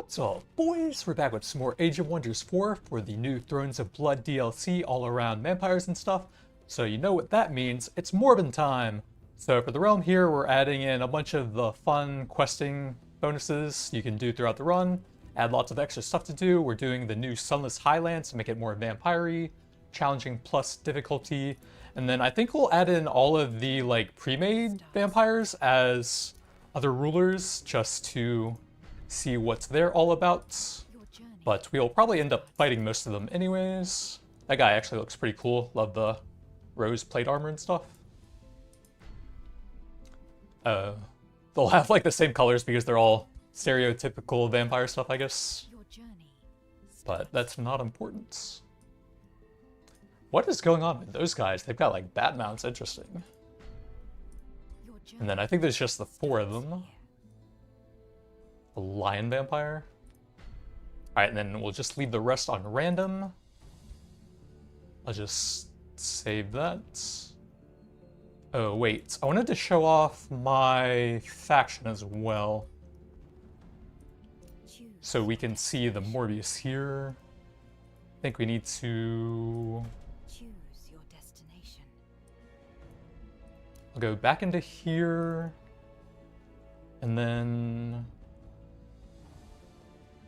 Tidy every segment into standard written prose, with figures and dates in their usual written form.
What's up, boys? We're back with some more Age of Wonders 4 for the new Thrones of Blood DLC all around vampires and stuff. So you know what that means, it's Morbin time! So for the realm here, we're adding in a bunch of the fun questing bonuses you can do throughout the run, add lots of extra stuff to do. We're doing the new Sunless Highlands to make it more vampire-y, challenging plus difficulty, and then I think we'll add in all of the pre-made vampires as other rulers just to see what they're all about, but we'll probably end up fighting most of them anyways. That guy actually looks pretty cool. Love the rose plate armor and stuff. They'll have the same colors because they're all stereotypical vampire stuff, I guess. But that's not important. What is going on with those guys? They've got bat mounts, interesting. And then I think there's just the 4 of them. A lion vampire. Alright, and then we'll just leave the rest on random. I'll just save that. Oh, wait. I wanted to show off my faction as well. So we can see the Morbius here. I think we need to... choose your destination. I'll go back into here. And then...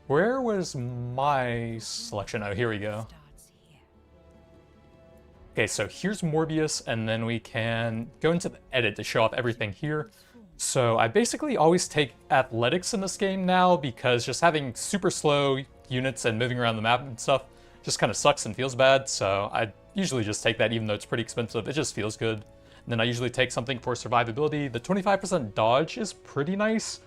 where was my selection? Oh, here we go. Okay, so here's Morbius, and then we can go into the edit to show off everything here. So I basically always take athletics in this game now because just having super slow units and moving around the map and stuff just kind of sucks and feels bad. So I usually just take that even though it's pretty expensive. It just feels good. And then I usually take something for survivability. The 25% dodge is pretty nice,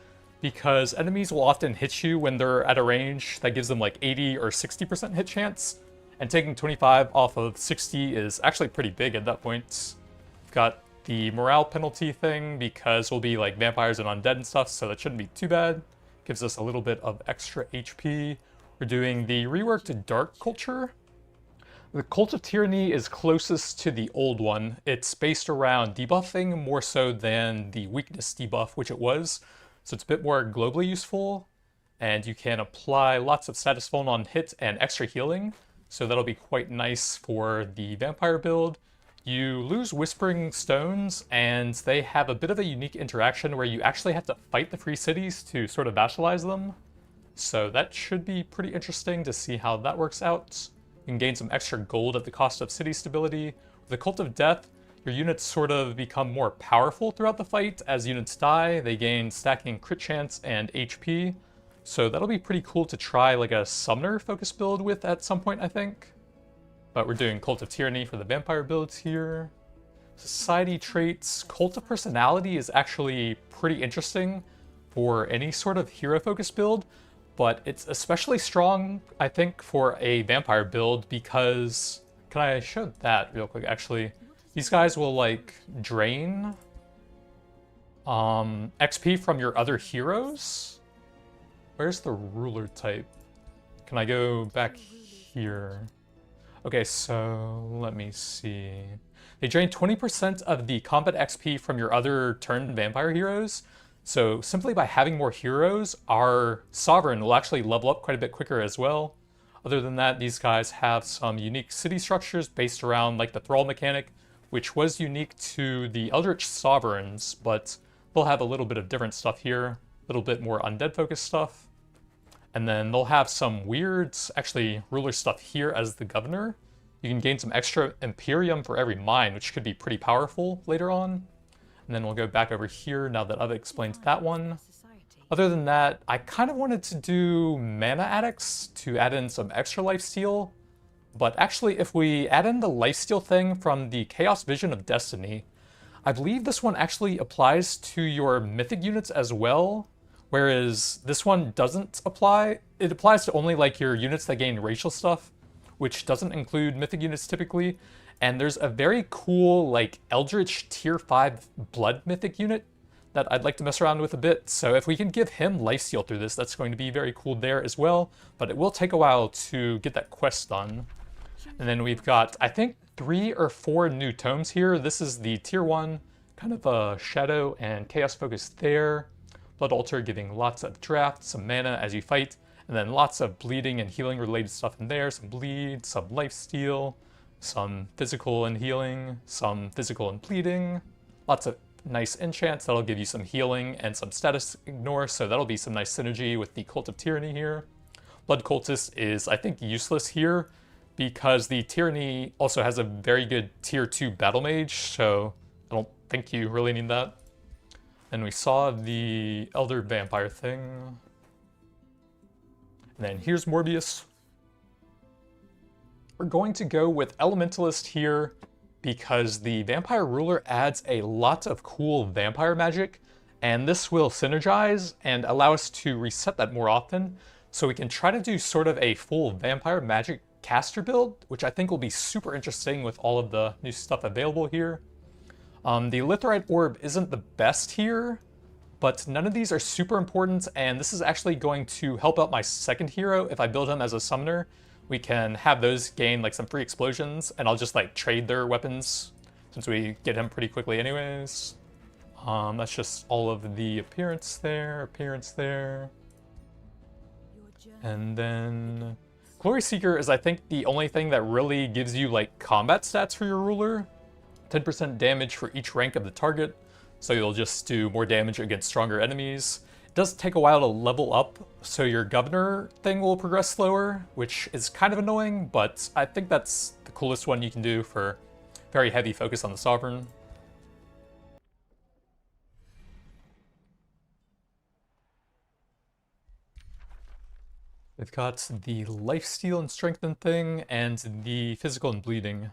because enemies will often hit you when they're at a range that gives them 80 or 60% hit chance, and taking 25 off of 60 is actually pretty big at that point. We've got the morale penalty thing because we'll be vampires and undead and stuff, so that shouldn't be too bad. Gives us a little bit of extra HP. We're doing the reworked dark culture. The Cult of Tyranny is closest to the old one. It's based around debuffing more so than the weakness debuff, which it was. So it's a bit more globally useful, and you can apply lots of status phone on hit and extra healing, so that'll be quite nice for the vampire build. You lose Whispering Stones, and they have a bit of a unique interaction where you actually have to fight the free cities to sort of vassalize them. So that should be pretty interesting to see how that works out. You can gain some extra gold at the cost of city stability. With the Cult of Death, your units sort of become more powerful throughout the fight. As units die, they gain stacking crit chance and HP. So that'll be pretty cool to try a summoner focus build with at some point, I think. But we're doing Cult of Tyranny for the vampire builds here. Society traits. Cult of Personality is actually pretty interesting for any sort of hero focus build, but it's especially strong, I think, for a vampire build because... can I show that real quick, actually? These guys will drain XP from your other heroes. Where's the ruler type? Can I go back here? Okay, so let me see. They drain 20% of the combat XP from your other turned vampire heroes. So simply by having more heroes, our sovereign will actually level up quite a bit quicker as well. Other than that, these guys have some unique city structures based around the thrall mechanic, which was unique to the Eldritch Sovereigns, but they'll have a little bit of different stuff here, a little bit more undead-focused stuff. And then they'll have some weird, actually, ruler stuff here as the governor. You can gain some extra Imperium for every mine, which could be pretty powerful later on. And then we'll go back over here now that I've explained that one. Other than that, I kind of wanted to do mana addicts to add in some extra lifesteal. But actually, if we add in the lifesteal thing from the Chaos Vision of Destiny, I believe this one actually applies to your mythic units as well, whereas this one doesn't apply. It applies to only your units that gain racial stuff, which doesn't include mythic units typically. And there's a very cool Eldritch Tier 5 Blood mythic unit that I'd like to mess around with a bit. So if we can give him lifesteal through this, that's going to be very cool there as well. But it will take a while to get that quest done. And then we've got, I think, 3 or 4 new tomes here. This is the tier 1, kind of a shadow and chaos focus there. Blood Altar giving lots of draft, some mana as you fight. And then lots of bleeding and healing related stuff in there. Some bleed, some lifesteal, some physical and healing, some physical and bleeding. Lots of nice enchants that'll give you some healing and some status ignore, so that'll be some nice synergy with the Cult of Tyranny here. Blood Cultist is, I think, useless here because the Tyranny also has a very good tier 2 battle mage, so I don't think you really need that. And we saw the Elder Vampire thing. And then here's Morbius. We're going to go with Elementalist here because the Vampire Ruler adds a lot of cool vampire magic, and this will synergize and allow us to reset that more often. So we can try to do sort of a full vampire magic caster build, which I think will be super interesting with all of the new stuff available here. The Litherite Orb isn't the best here, but none of these are super important, and this is actually going to help out my second hero. If I build him as a summoner, we can have those gain like some free explosions, and I'll just like trade their weapons since we get him pretty quickly anyways. That's just all of the appearance there. And then Glory Seeker is, I think, the only thing that really gives you like combat stats for your ruler. 10% damage for each rank of the target, so you'll just do more damage against stronger enemies. It does take a while to level up, so your governor thing will progress slower, which is kind of annoying, but I think that's the coolest one you can do for very heavy focus on the Sovereign. We've got the lifesteal and strengthen thing, and the physical and bleeding.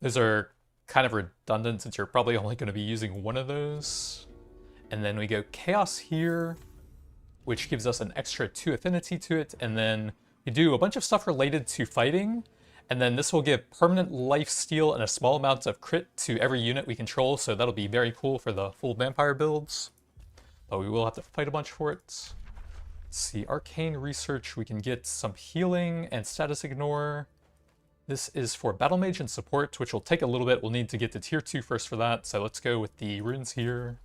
Those are kind of redundant since you're probably only going to be using one of those. And then we go Chaos here, which gives us an extra 2 affinity to it, and then we do a bunch of stuff related to fighting, and then this will give permanent life steal and a small amount of crit to every unit we control, so that'll be very cool for the full vampire builds. But we will have to fight a bunch for it. Let's see, arcane research, we can get some healing and status ignore. This is for Battle Mage and support, which will take a little bit. We'll need to get to tier 2 first for that, so let's go with the runes here.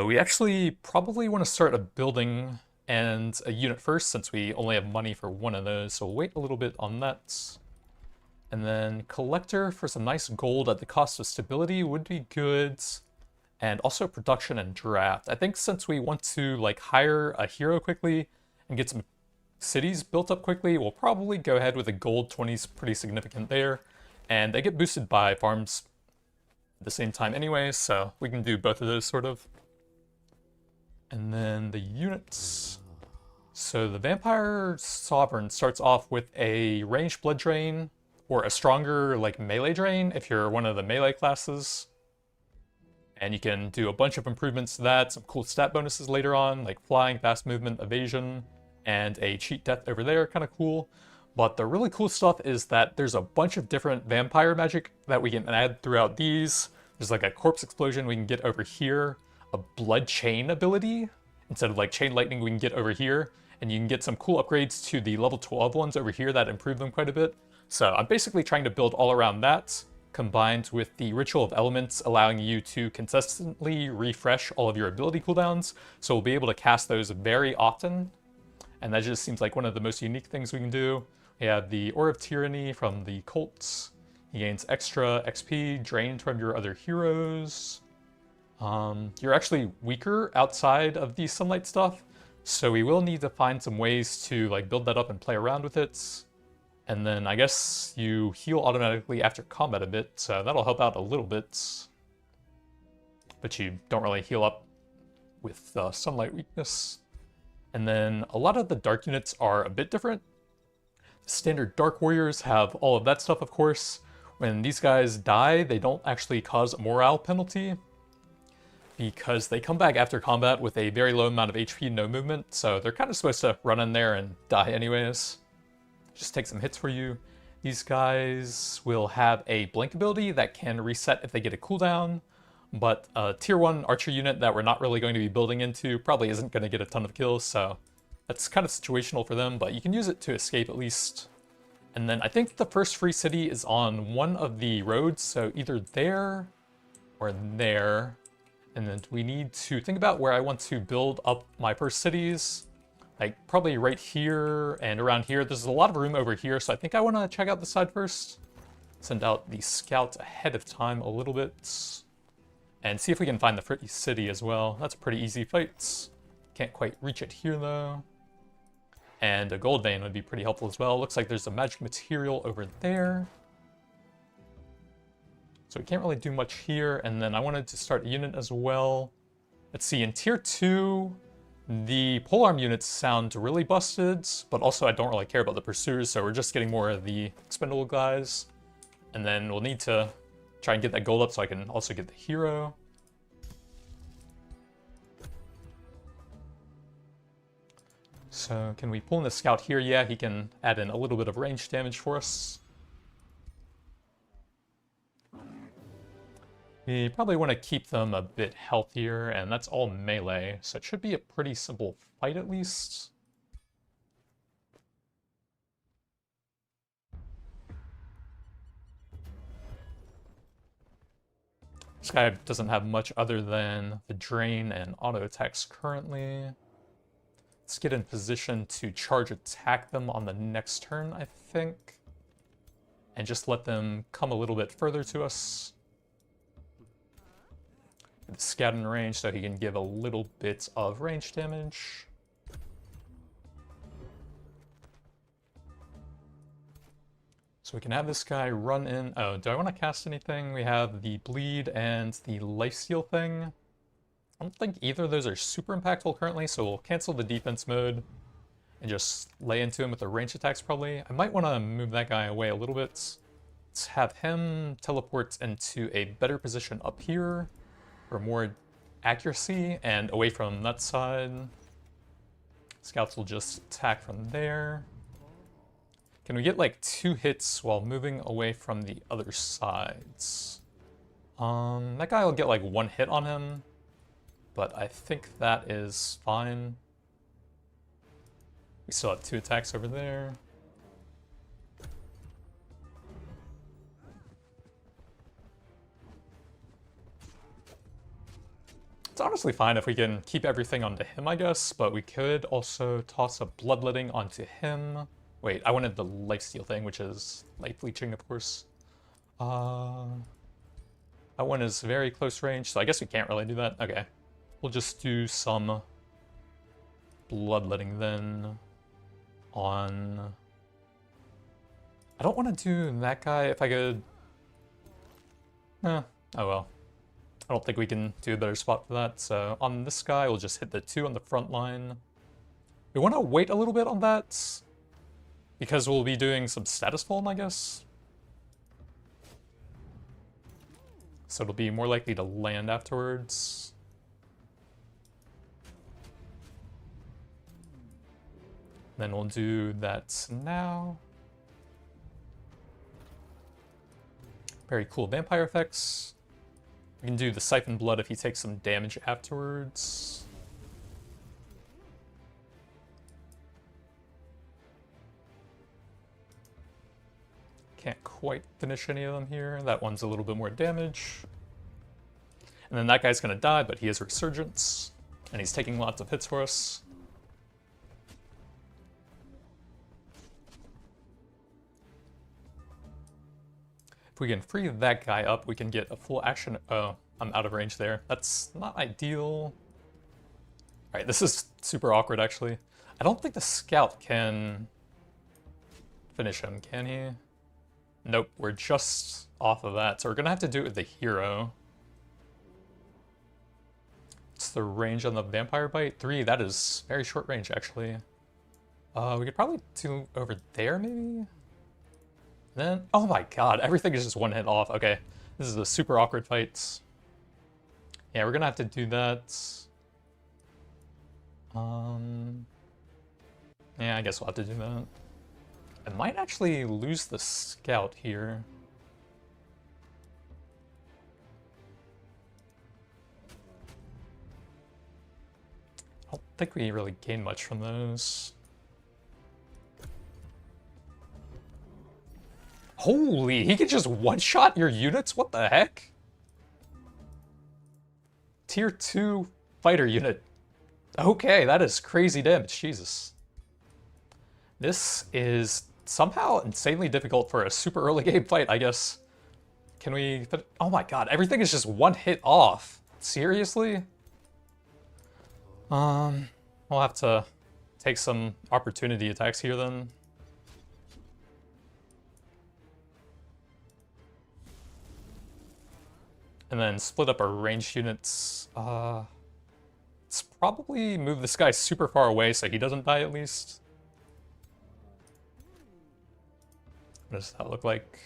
We actually probably want to start a building and a unit first, since we only have money for one of those, so we'll wait a little bit on that. And then Collector for some nice gold at the cost of stability would be good. And also production and draft. I think since we want to like hire a hero quickly and get some cities built up quickly, we'll probably go ahead with a gold. 20's pretty significant there, and they get boosted by farms at the same time anyway, so we can do both of those sort of. And then the units. So the Vampire Sovereign starts off with a ranged blood drain, or a stronger like melee drain if you're one of the melee classes. And you can do a bunch of improvements to that, some cool stat bonuses later on, like flying, fast movement, evasion, and a cheat death over there, kind of cool. But the really cool stuff is that there's a bunch of different vampire magic that we can add throughout these. There's like a corpse explosion we can get over here, a blood chain ability. Instead of like chain lightning, we can get over here, and you can get some cool upgrades to the level 12 ones over here that improve them quite a bit. So I'm basically trying to build all around that, combined with the Ritual of Elements allowing you to consistently refresh all of your ability cooldowns, so we'll be able to cast those very often, and that just seems like one of the most unique things we can do. We have the Aura of Tyranny from the Cults. He gains extra XP drained from your other heroes. You're actually weaker outside of the Sunlight stuff, so we will need to find some ways to like build that up and play around with it. And then I guess you heal automatically after combat a bit, so that'll help out a little bit. But you don't really heal up with sunlight weakness. And then a lot of the dark units are a bit different. The standard Dark Warriors have all of that stuff, of course. When these guys die, they don't actually cause a morale penalty, because they come back after combat with a very low amount of HP, no movement, so they're kind of supposed to run in there and die anyways. Just take some hits for you. These guys will have a blink ability that can reset if they get a cooldown, but a tier 1 archer unit that we're not really going to be building into probably isn't going to get a ton of kills, so that's kind of situational for them, but you can use it to escape at least. And then I think the first free city is on one of the roads, so either there or there. And then we need to think about where I want to build up my first cities. Like, probably right here and around here. There's a lot of room over here, so I think I want to check out the side first. Send out the scout ahead of time a little bit. And see if we can find the Free City as well. That's a pretty easy fight. Can't quite reach it here, though. And a gold vein would be pretty helpful as well. Looks like there's a magic material over there. So we can't really do much here. And then I wanted to start a unit as well. Let's see, in tier 2, the polearm units sound really busted, but also I don't really care about the pursuers, so we're just getting more of the expendable guys. And then we'll need to try and get that gold up so I can also get the hero. So can we pull in the scout here? Yeah, he can add in a little bit of range damage for us. We probably want to keep them a bit healthier, and that's all melee, so it should be a pretty simple fight at least. This guy doesn't have much other than the drain and auto attacks currently. Let's get in position to charge attack them on the next turn, I think. And just let them come a little bit further to us. The scout in range so he can give a little bit of range damage. So we can have this guy run in. Oh, do I want to cast anything? We have the bleed and the lifesteal thing. I don't think either of those are super impactful currently, so we'll cancel the defense mode and just lay into him with the range attacks probably. I might want to move that guy away a little bit. Let's have him teleport into a better position up here for more accuracy and away from that side. Scouts will just attack from there. Can we get like 2 hits while moving away from the other sides? That guy will get like 1 hit on him, but I think that is fine. We still have 2 attacks over there. It's honestly fine if we can keep everything onto him, I guess, but we could also toss a bloodletting onto him. Wait, I wanted the lifesteal thing, which is life leeching, of course. That one is very close range, so I guess we can't really do that. Okay. We'll just do some bloodletting then on... I don't want to do that guy if I could... oh well. I don't think we can do a better spot for that, so on this guy, we'll just hit the 2 on the front line. We want to wait a little bit on that, because we'll be doing some status falling, I guess. So it'll be more likely to land afterwards. Then we'll do that now. Very cool vampire effects. We can do the Siphon Blood if he takes some damage afterwards. Can't quite finish any of them here. That one's a little bit more damage. And then that guy's gonna die, but he has Resurgence. And he's taking lots of hits for us. If we can free that guy up, we can get a full action. Oh, I'm out of range there. That's not ideal. Alright, this is super awkward, actually. I don't think the scout can finish him, can he? Nope, we're just off of that, so we're gonna have to do it with the hero. What's the range on the vampire bite? 3, that is very short range, actually. We could probably do over there, maybe? Then, oh my god, everything is just 1 hit off. Okay, this is a super awkward fight. Yeah, we're gonna have to do that. Yeah, I guess we'll have to do that. I might actually lose the scout here. I don't think we really gain much from those. Holy, he could just one-shot your units? What the heck? Tier 2 fighter unit. Okay, that is crazy damage, Jesus. This is somehow insanely difficult for a super early game fight, I guess. Can we... Oh my god, everything is just one hit off. Seriously? We'll have to take some opportunity attacks here then. And then split up our ranged units. Let's probably move this guy super far away so he doesn't die at least. What does that look like?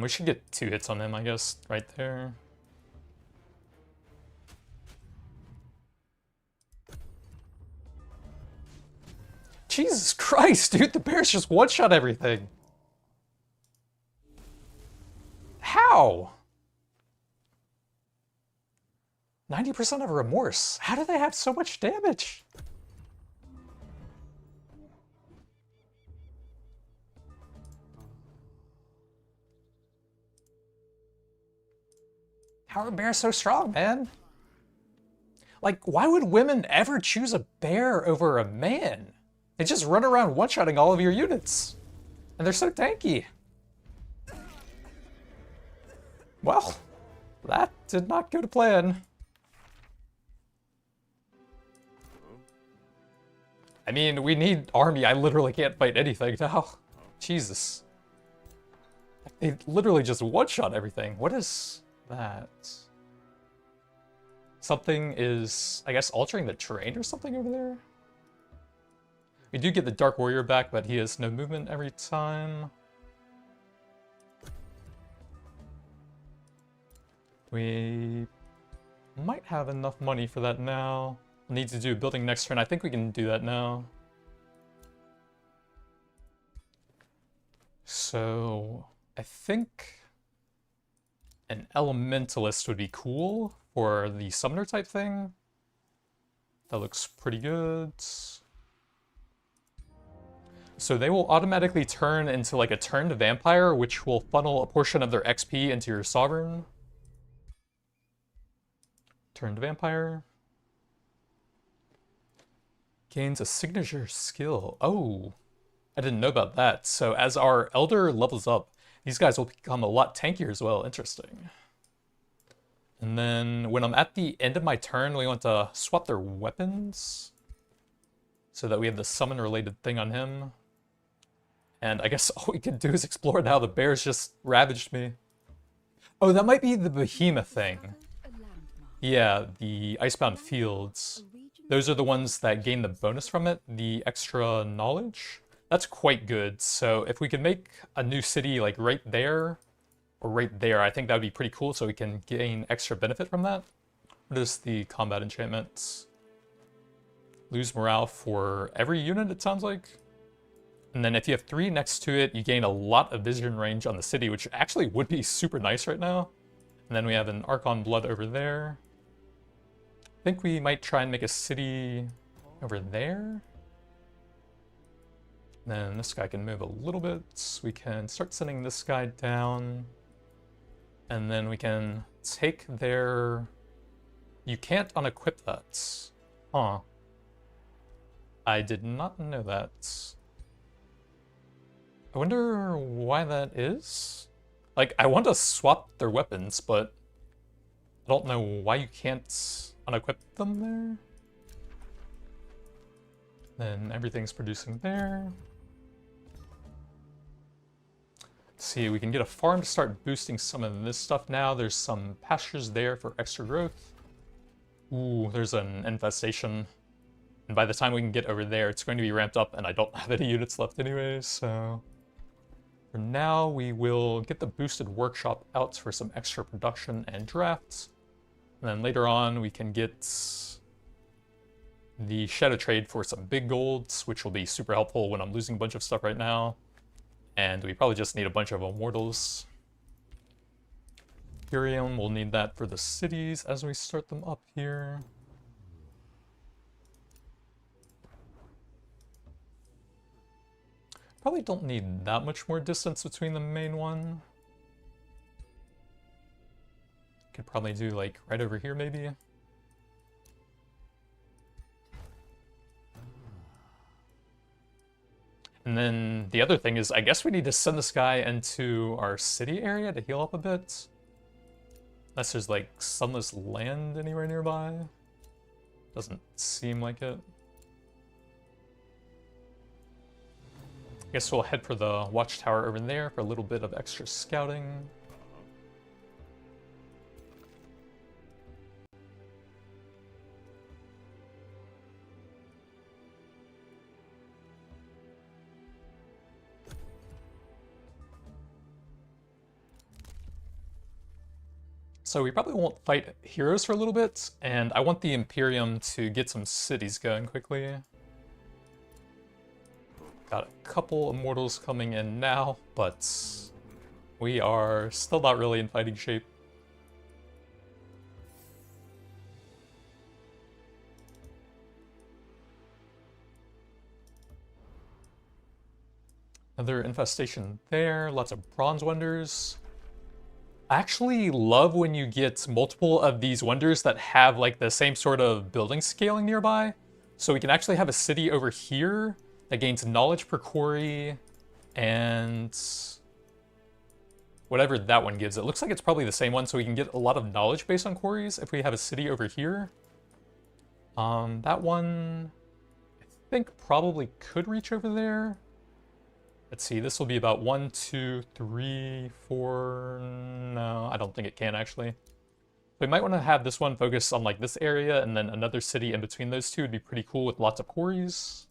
We should get 2 hits on him, I guess, right there. Jesus Christ, dude, the bears just one-shot everything. How? 90% of remorse. How do they have so much damage? How are bears so strong, man? Like, why would women ever choose a bear over a man? They just run around one-shotting all of your units. And they're so tanky. Well, that did not go to plan. I mean, we need army. I literally can't fight anything now. Jesus. They literally just one-shot everything. What is that? Something is, I guess, altering the terrain or something over there? We do get the Dark Warrior back, but he has no movement every time. We might have enough money for that now. We'll need to do a building next turn. I think we can do that now. So, I think an elementalist would be cool for the summoner type thing. That looks pretty good. So they will automatically turn into like a turned vampire, which will funnel a portion of their XP into your sovereign. Turned vampire. Gains a signature skill. Oh, I didn't know about that. So as our elder levels up, these guys will become a lot tankier as well. Interesting. And then when I'm at the end of my turn, we want to swap their weapons so that we have the summon related thing on him. And I guess all we can do is explore now. The bears just ravaged me. Oh, that might be the behemoth thing. Yeah, the Icebound Fields. Those are the ones that gain the bonus from it, the extra knowledge. That's quite good. So if we could make a new city like right there, or right there, I think that would be pretty cool so we can gain extra benefit from that. What is the combat enchantment? Lose morale for every unit, it sounds like. And then if you have 3 next to it, you gain a lot of vision range on the city, which actually would be super nice right now. And then we have an Archon Blood over there. I think we might try and make a city over there. Then this guy can move a little bit. We can start sending this guy down. And then we can take their... You can't unequip that. Huh. I did not know that. I wonder why that is? Like, I want to swap their weapons, but I don't know why you can't unequip them there. Then everything's producing there. Let's see, we can get a farm to start boosting some of this stuff now. There's some pastures there for extra growth. Ooh, there's an infestation. And by the time we can get over there, it's going to be ramped up, and I don't have any units left anyway, so... For now, we will get the boosted workshop out for some extra production and drafts. And then later on, we can get the shadow trade for some big golds, which will be super helpful when I'm losing a bunch of stuff right now. And we probably just need a bunch of immortals. Imperium, we'll need that for the cities as we start them up here. Probably don't need that much more distance between the main one. could probably do like right over here maybe. And then the other thing is, I guess we need to send this guy into our city area to heal up a bit. Unless there's like sunless land anywhere nearby. Doesn't seem like it. I guess we'll head for the watchtower over there for a little bit of extra scouting. So we probably won't fight heroes for a little bit, and I want the Imperium to get some cities going quickly. Got a couple immortals coming in now, but we are still not really in fighting shape. Another infestation there, lots of bronze wonders. I actually love when you get multiple of these wonders that have like the same sort of building scaling nearby. So we can actually have a city over here that gains knowledge per quarry and whatever that one gives. It looks like it's probably the same one, so we can get a lot of knowledge based on quarries if we have a city over here. That one I think probably could reach over there. Let's see, this will be about 1, 2, 3, 4... No, I don't think it can, actually. We might want to have this one focus on, like, this area, and then another city in between those two would be pretty cool with lots of quarries.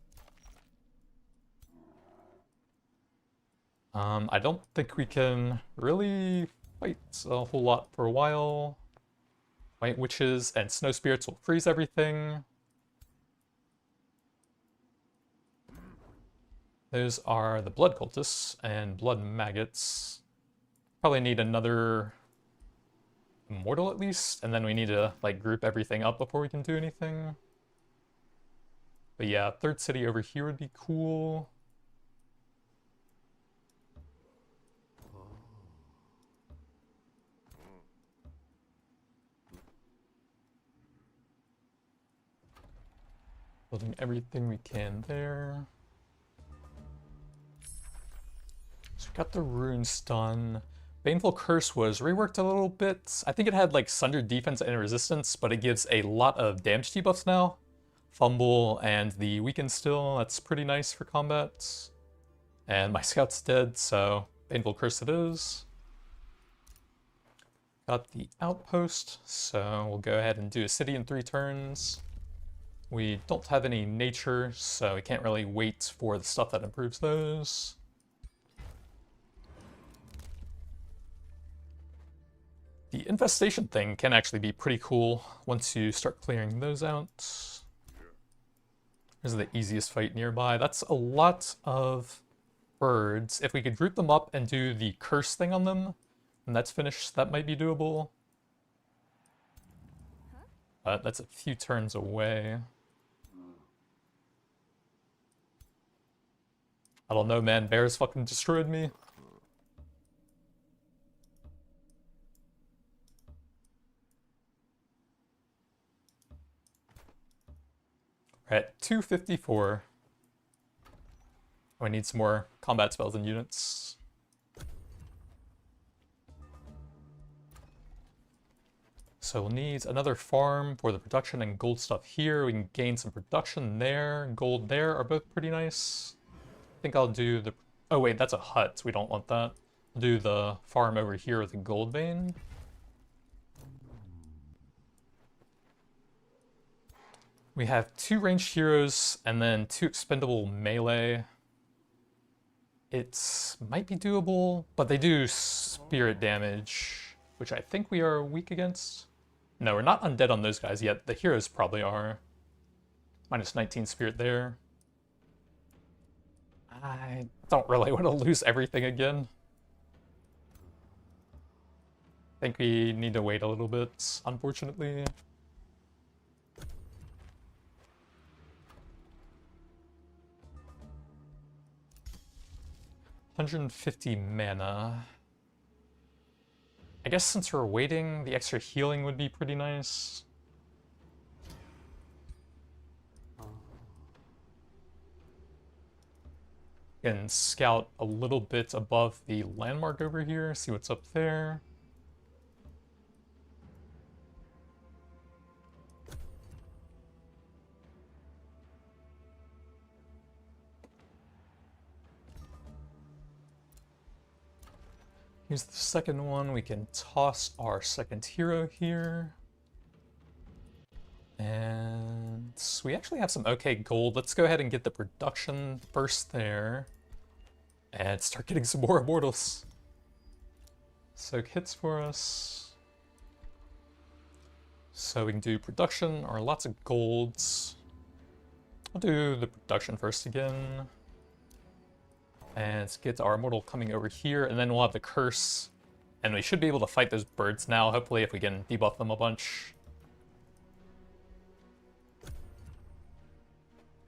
I don't think we can really fight a whole lot for a while. White Witches and Snow Spirits will freeze everything. Those are the Blood Cultists and Blood Maggots. Probably need another Immortal at least, and then we need to like group everything up before we can do anything. But yeah, third city over here would be cool. Building everything we can there. So we got the runes done. Baneful Curse was reworked a little bit. I think it had like Sundered Defense and Resistance, but it gives a lot of damage debuffs now. Fumble and the Weaken Still, that's pretty nice for combat. And my scout's dead, so Baneful Curse it is. Got the Outpost, so we'll go ahead and do a city in 3 turns. We don't have any nature, so we can't really wait for the stuff that improves those. The infestation thing can actually be pretty cool once you start clearing those out. Here's the easiest fight nearby. That's a lot of birds. If we could group them up and do the curse thing on them, and that's finished, that might be doable. That's a few turns away. I don't know, man. Bears fucking destroyed me. We're at 254. We need some more combat spells and units. So we'll need another farm for the production and gold stuff here. We can gain some production there. Gold there are both pretty nice. I think I'll do the... Oh wait, that's a hut. We don't want that. I'll do the farm over here with the gold vein. We have 2 ranged heroes and then 2 expendable melee. It might be doable, but they do spirit damage, which I think we are weak against. No, we're not undead on those guys yet. The heroes probably are. Minus 19 spirit there. I don't really want to lose everything again. I think we need to wait a little bit, unfortunately. $150 mana. I guess since we're waiting, the extra healing would be pretty nice. Can scout a little bit above the landmark over here, see what's up there. Here's the second one. We can toss our second hero here. And we actually have some okay gold. Let's go ahead and get the production first there. And start getting some more immortals. Soak hits for us. So we can do production or lots of golds. I'll do the production first again. And let's get our immortal coming over here, and then we'll have the curse. And we should be able to fight those birds now, hopefully, if we can debuff them a bunch.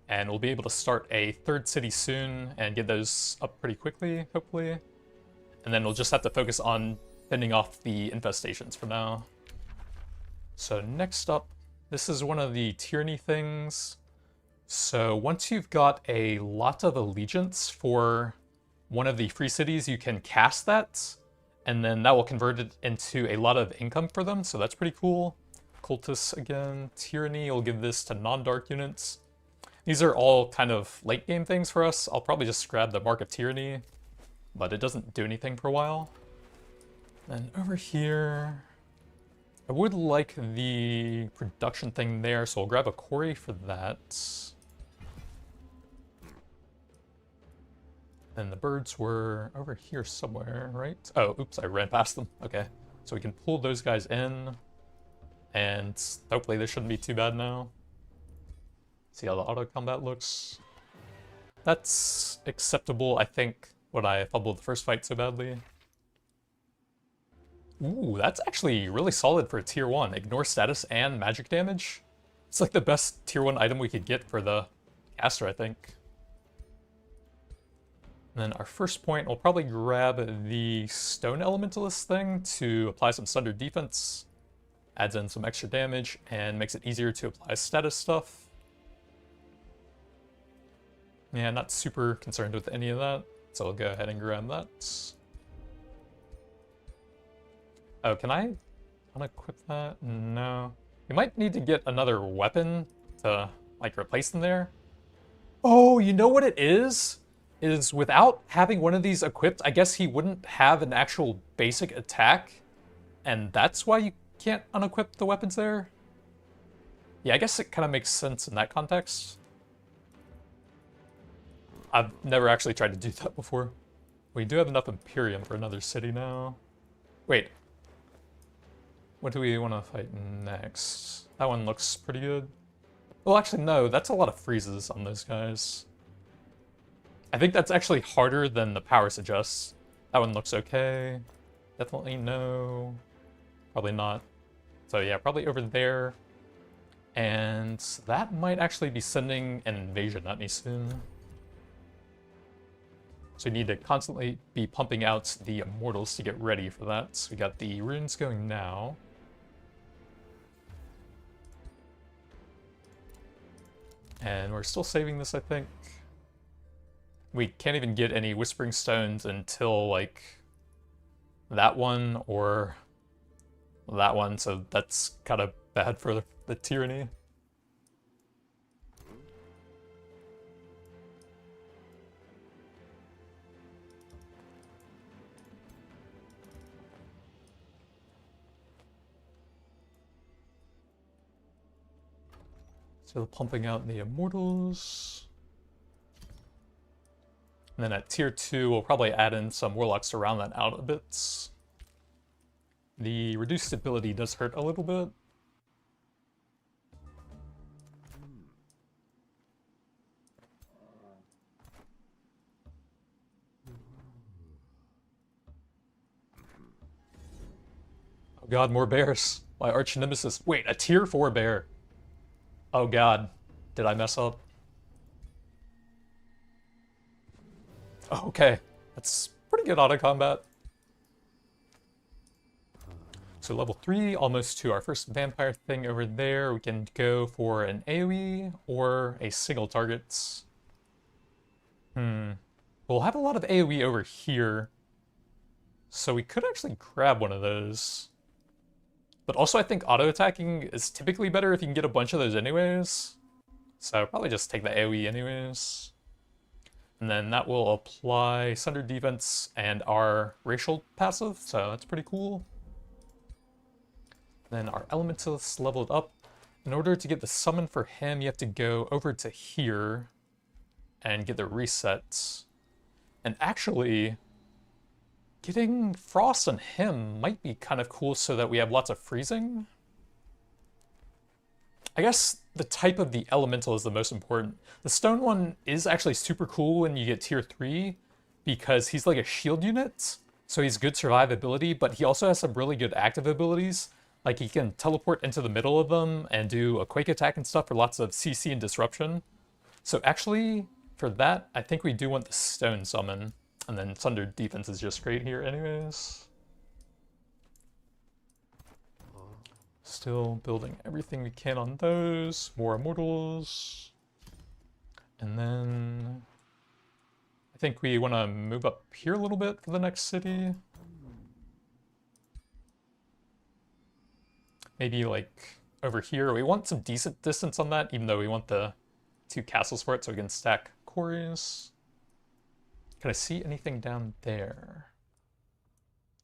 And we'll be able to start a third city soon and get those up pretty quickly, hopefully. And then we'll just have to focus on fending off the infestations for now. So next up, this is one of the tyranny things. So once you've got a lot of allegiance for one of the free cities, you can cast that, and then that will convert it into a lot of income for them, so that's pretty cool. Cultists again, tyranny, will give this to non-dark units. These are all kind of late game things for us. I'll probably just grab the Mark of Tyranny, but it doesn't do anything for a while. And over here, I would like the production thing there, so I'll grab a quarry for that. And the birds were over here somewhere, right? Oh, oops, I ran past them. Okay, so we can pull those guys in, and hopefully this shouldn't be too bad now. See how the auto combat looks. That's acceptable, I think, when I fumbled the first fight so badly. Ooh, that's actually really solid for a tier 1. Ignore status and magic damage. It's like the best tier 1 item we could get for the caster, I think. And then our first point, we'll probably grab the stone elementalist thing to apply some thunder defense. Adds in some extra damage and makes it easier to apply status stuff. Yeah, not super concerned with any of that, so I'll go ahead and grab that. Oh, can I unequip that? No. You might need to get another weapon to, like, replace them there. Oh, you know what it is? Is without having one of these equipped, I guess he wouldn't have an actual basic attack, and that's why you can't unequip the weapons there? Yeah, I guess it kind of makes sense in that context. I've never actually tried to do that before. We do have enough Imperium for another city now. Wait. What do we want to fight next? That one looks pretty good. Well, actually, no. That's a lot of freezes on those guys. I think that's actually harder than the power suggests. That one looks okay. Definitely no. Probably not. So yeah, probably over there. And that might actually be sending an invasion at me soon. So we need to constantly be pumping out the immortals to get ready for that. So we got the runes going now. And we're still saving this, I think. We can't even get any Whispering Stones until, like, that one or that one, so that's kind of bad for the tyranny. So pumping out the immortals. And then at tier 2, we'll probably add in some warlocks to round that out a bit. The reduced ability does hurt a little bit. Oh god, more bears. My arch nemesis. Wait, a tier 4 bear. Oh god, did I mess up? Oh, okay, that's pretty good auto combat. So level 3, almost to our first vampire thing over there. We can go for an AoE or a single target. We'll have a lot of AoE over here, so we could actually grab one of those. But also I think auto-attacking is typically better if you can get a bunch of those anyways. So I'll probably just take the AoE anyways. And then that will apply Sunder Defense and our racial passive, so that's pretty cool. Then our Elementalist leveled up. In order to get the summon for him, you have to go over to here and get the resets. And actually, getting Frost on him might be kind of cool so that we have lots of freezing. I guess the type of the elemental is the most important. The stone one is actually super cool when you get tier 3 because he's like a shield unit, so he's good survivability, but he also has some really good active abilities. Like he can teleport into the middle of them and do a quake attack and stuff for lots of CC and disruption. So actually, for that, I think we do want the stone summon. And then Sunder Defense is just great here anyways. Still building everything we can on those. More immortals. And then I think we want to move up here a little bit for the next city. Maybe like over here. We want some decent distance on that, even though we want the 2 castles for it so we can stack quarries. Can I see anything down there?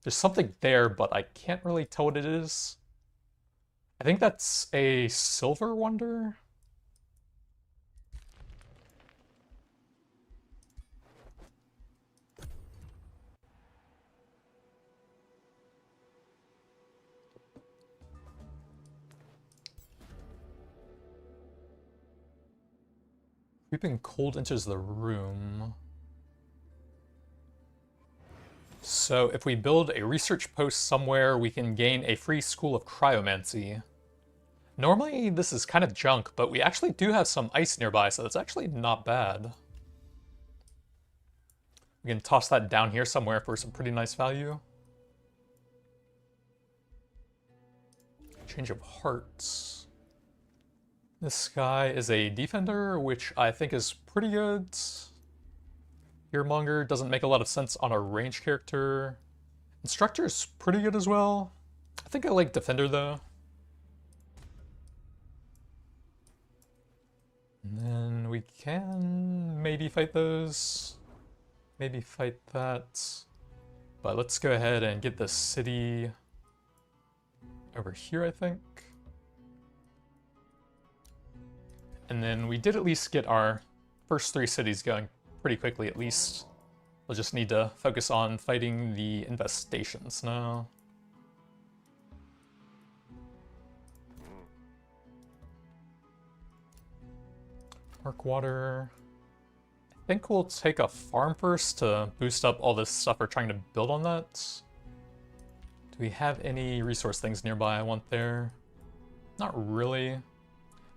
There's something there, but I can't really tell what it is. I think that's a silver wonder. Creeping cold enters the room. So if we build a research post somewhere, we can gain a free school of cryomancy. Normally this is kind of junk, but we actually do have some ice nearby, so that's actually not bad. We can toss that down here somewhere for some pretty nice value. Change of hearts. This guy is a defender, which I think is pretty good. Earmonger doesn't make a lot of sense on a range character. Instructor is pretty good as well. I think I like Defender though. And then we can maybe fight those. Maybe fight that. But let's go ahead and get the city over here, I think. And then we did at least get our first 3 cities going pretty quickly, at least. We'll just need to focus on fighting the infestations now. Water. I think we'll take a farm first to boost up all this stuff we're trying to build on that. Do we have any resource things nearby I want there? Not really.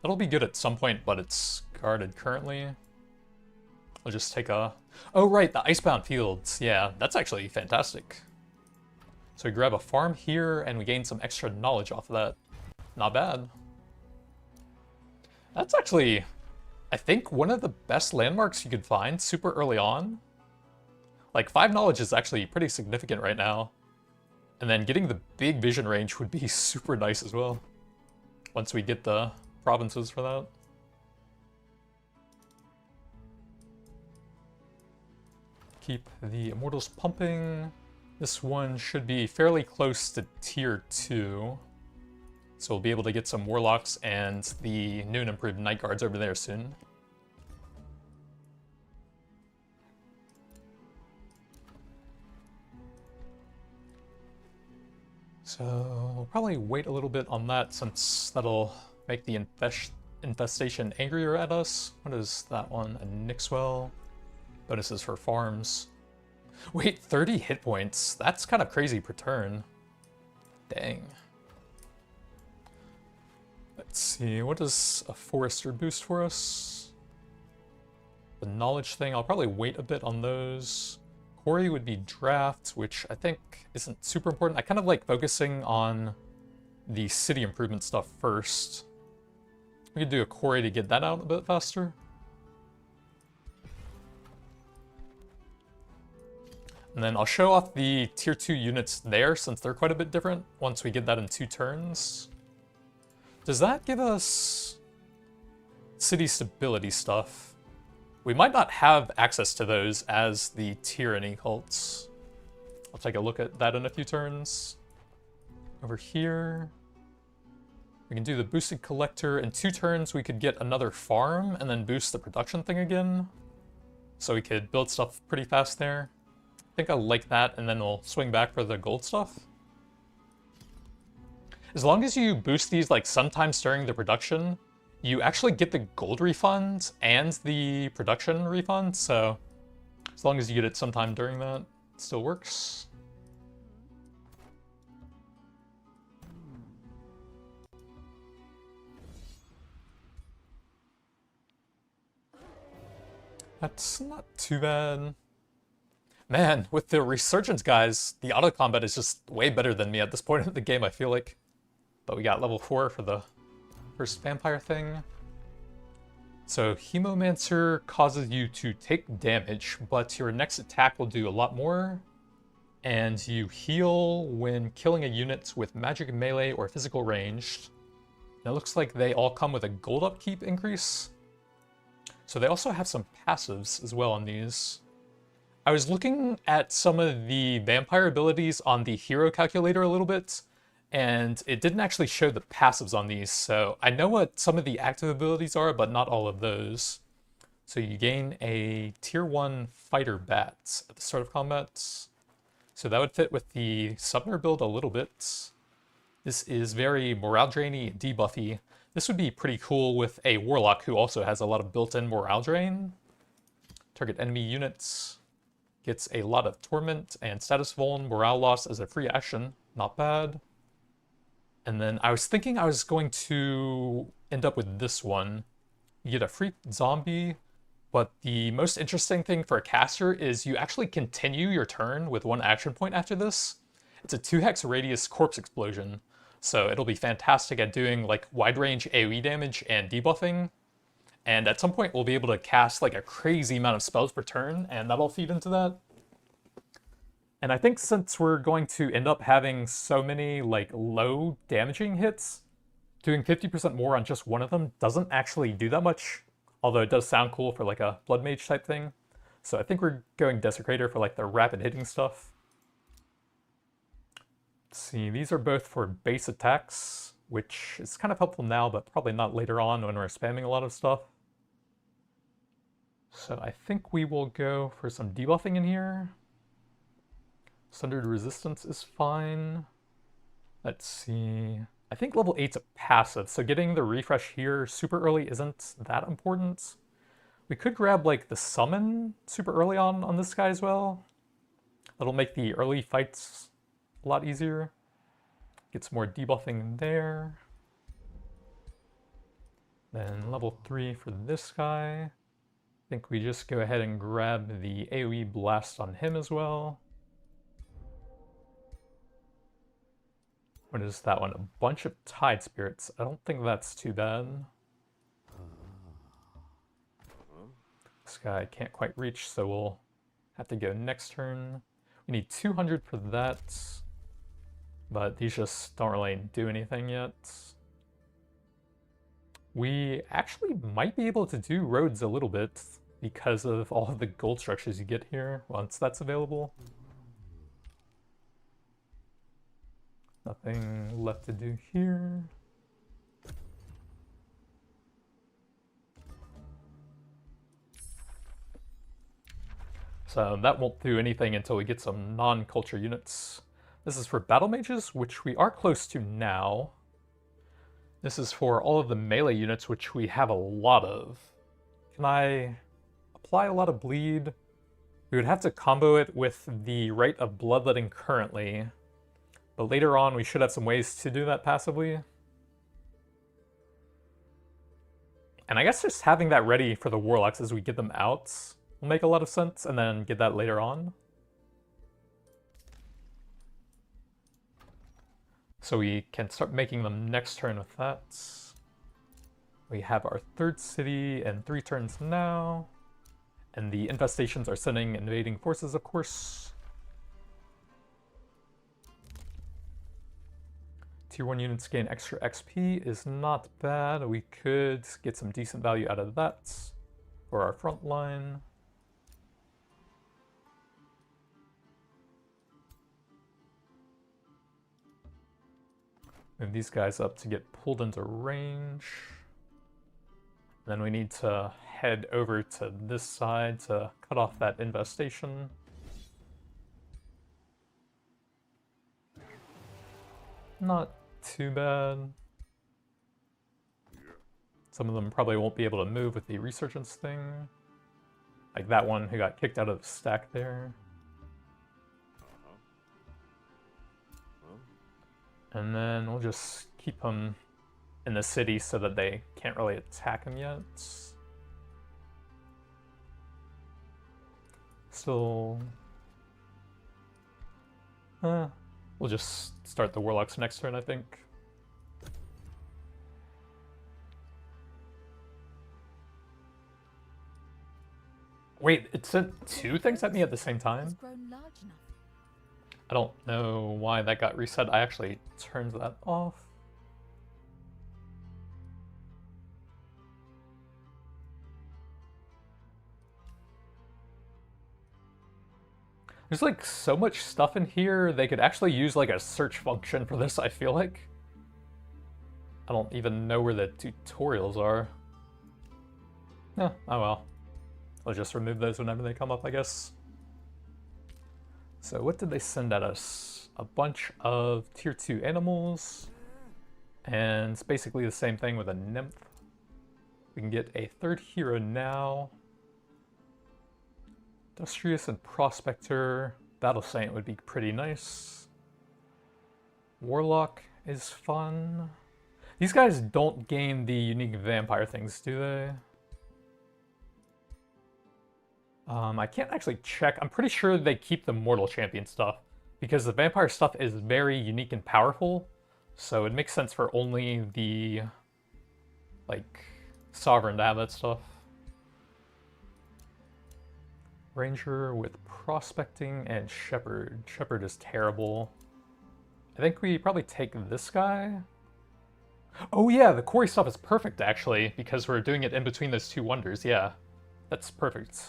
That'll be good at some point, but it's guarded currently. I'll just take a... Oh right, the Icebound Fields. Yeah, that's actually fantastic. So we grab a farm here and we gain some extra knowledge off of that. Not bad. That's actually, I think, one of the best landmarks you could find super early on. Like 5 knowledge is actually pretty significant right now. And then getting the big vision range would be super nice as well. Once we get the provinces for that. Keep the immortals pumping. This one should be fairly close to tier 2. So we'll be able to get some warlocks and the new and improved night guards over there soon. So we'll probably wait a little bit on that since that'll make the infestation angrier at us. What is that one? A Nixwell. Bonuses for farms. Wait, 30 hit points. That's kind of crazy per turn. Dang. Let's see, what does a forester boost for us? The knowledge thing, I'll probably wait a bit on those. Quarry would be draft, which I think isn't super important. I kind of like focusing on the city improvement stuff first. We could do a quarry to get that out a bit faster. And then I'll show off the tier 2 units there, since they're quite a bit different, once we get that in 2 turns. Does that give us city stability stuff? We might not have access to those as the tyranny cults. I'll take a look at that in a few turns. Over here, we can do the boosted collector. In 2 turns, we could get another farm and then boost the production thing again. So we could build stuff pretty fast there. I think I'll like that, and then we'll swing back for the gold stuff. As long as you boost these like sometimes during the production, you actually get the gold refund and the production refund, so as long as you get it sometime during that, it still works. That's not too bad. Man, with the resurgence guys, the auto combat is just way better than me at this point in the game, I feel like. But we got level 4 for the first vampire thing. So Hemomancer causes you to take damage, but your next attack will do a lot more. And you heal when killing a unit with magic melee or physical ranged. And it looks like they all come with a gold upkeep increase. So they also have some passives as well on these. I was looking at some of the vampire abilities on the hero calculator a little bit, and it didn't actually show the passives on these, so I know what some of the active abilities are, but not all of those. So you gain a tier 1 fighter bat at the start of combat. So that would fit with the summoner build a little bit. This is very morale drainy, debuffy. This would be pretty cool with a warlock who also has a lot of built-in morale drain. Target enemy units. Gets a lot of torment and status vuln morale loss as a free action. Not bad. And then I was thinking I was going to end up with this one. You get a free zombie, but the most interesting thing for a caster is you actually continue your turn with 1 action point after this. It's a 2-hex radius corpse explosion, so it'll be fantastic at doing like wide range AoE damage and debuffing. And at some point, we'll be able to cast like a crazy amount of spells per turn, and that'll feed into that. And I think since we're going to end up having so many like low damaging hits, doing 50% more on just one of them doesn't actually do that much, although it does sound cool for like a blood mage type thing. So I think we're going Desecrator for like the rapid hitting stuff. Let's see, these are both for base attacks, which is kind of helpful now, but probably not later on when we're spamming a lot of stuff. So I think we will go for some debuffing in here. Sundered Resistance is fine. Let's see. I think level 8's a passive, so getting the refresh here super early isn't that important. We could grab like the summon super early on this guy as well. That'll make the early fights a lot easier. Get some more debuffing there. Then level 3 for this guy. I think we just go ahead and grab the AoE blast on him as well. What is that one? A bunch of Tide Spirits. I don't think that's too bad. This guy can't quite reach, so we'll have to go next turn. We need 200 for that, but these just don't really do anything yet. We actually might be able to do roads a little bit because of all of the gold structures you get here once that's available. Nothing left to do here. So that won't do anything until we get some non-culture units. This is for battle mages, which we are close to now. This is for all of the melee units, which we have a lot of. Can I apply a lot of bleed? We would have to combo it with the rate of bloodletting currently. But later on, we should have some ways to do that passively. And I guess just having that ready for the warlocks as we get them out will make a lot of sense, and then get that later on. So we can start making them next turn with that. We have our third city and 3 turns now. And the infestations are sending invading forces, of course. Tier 1 units gain extra XP is not bad. We could get some decent value out of that for our front line. Move these guys up to get pulled into range. Then we need to head over to this side to cut off that infestation. Not too bad. Some of them probably won't be able to move with the resurgence thing. Like that one who got kicked out of the stack there. And then we'll just keep them in the city so that they can't really attack him yet. Still... we'll just start the warlocks next turn, I think. Wait, it sent 2 things at me at the same time? I don't know why that got reset. I actually turned that off. There's like so much stuff in here, they could actually use like a search function for this, I feel like. I don't even know where the tutorials are. Oh well. I'll just remove those whenever they come up, I guess. So what did they send at us? A bunch of tier 2 animals. And it's basically the same thing with a nymph. We can get a 3rd hero now. Industrious and Prospector. Battle Saint would be pretty nice. Warlock is fun. These guys don't gain the unique vampire things, do they? I can't actually check. I'm pretty sure they keep the Mortal Champion stuff, because the vampire stuff is very unique and powerful, so it makes sense for only the, like, Sovereign to have that stuff. Ranger with Prospecting and Shepherd. Shepherd is terrible. I think we probably take this guy. Oh yeah, the quarry stuff is perfect, actually, because we're doing it in between those 2 wonders. Yeah, that's perfect.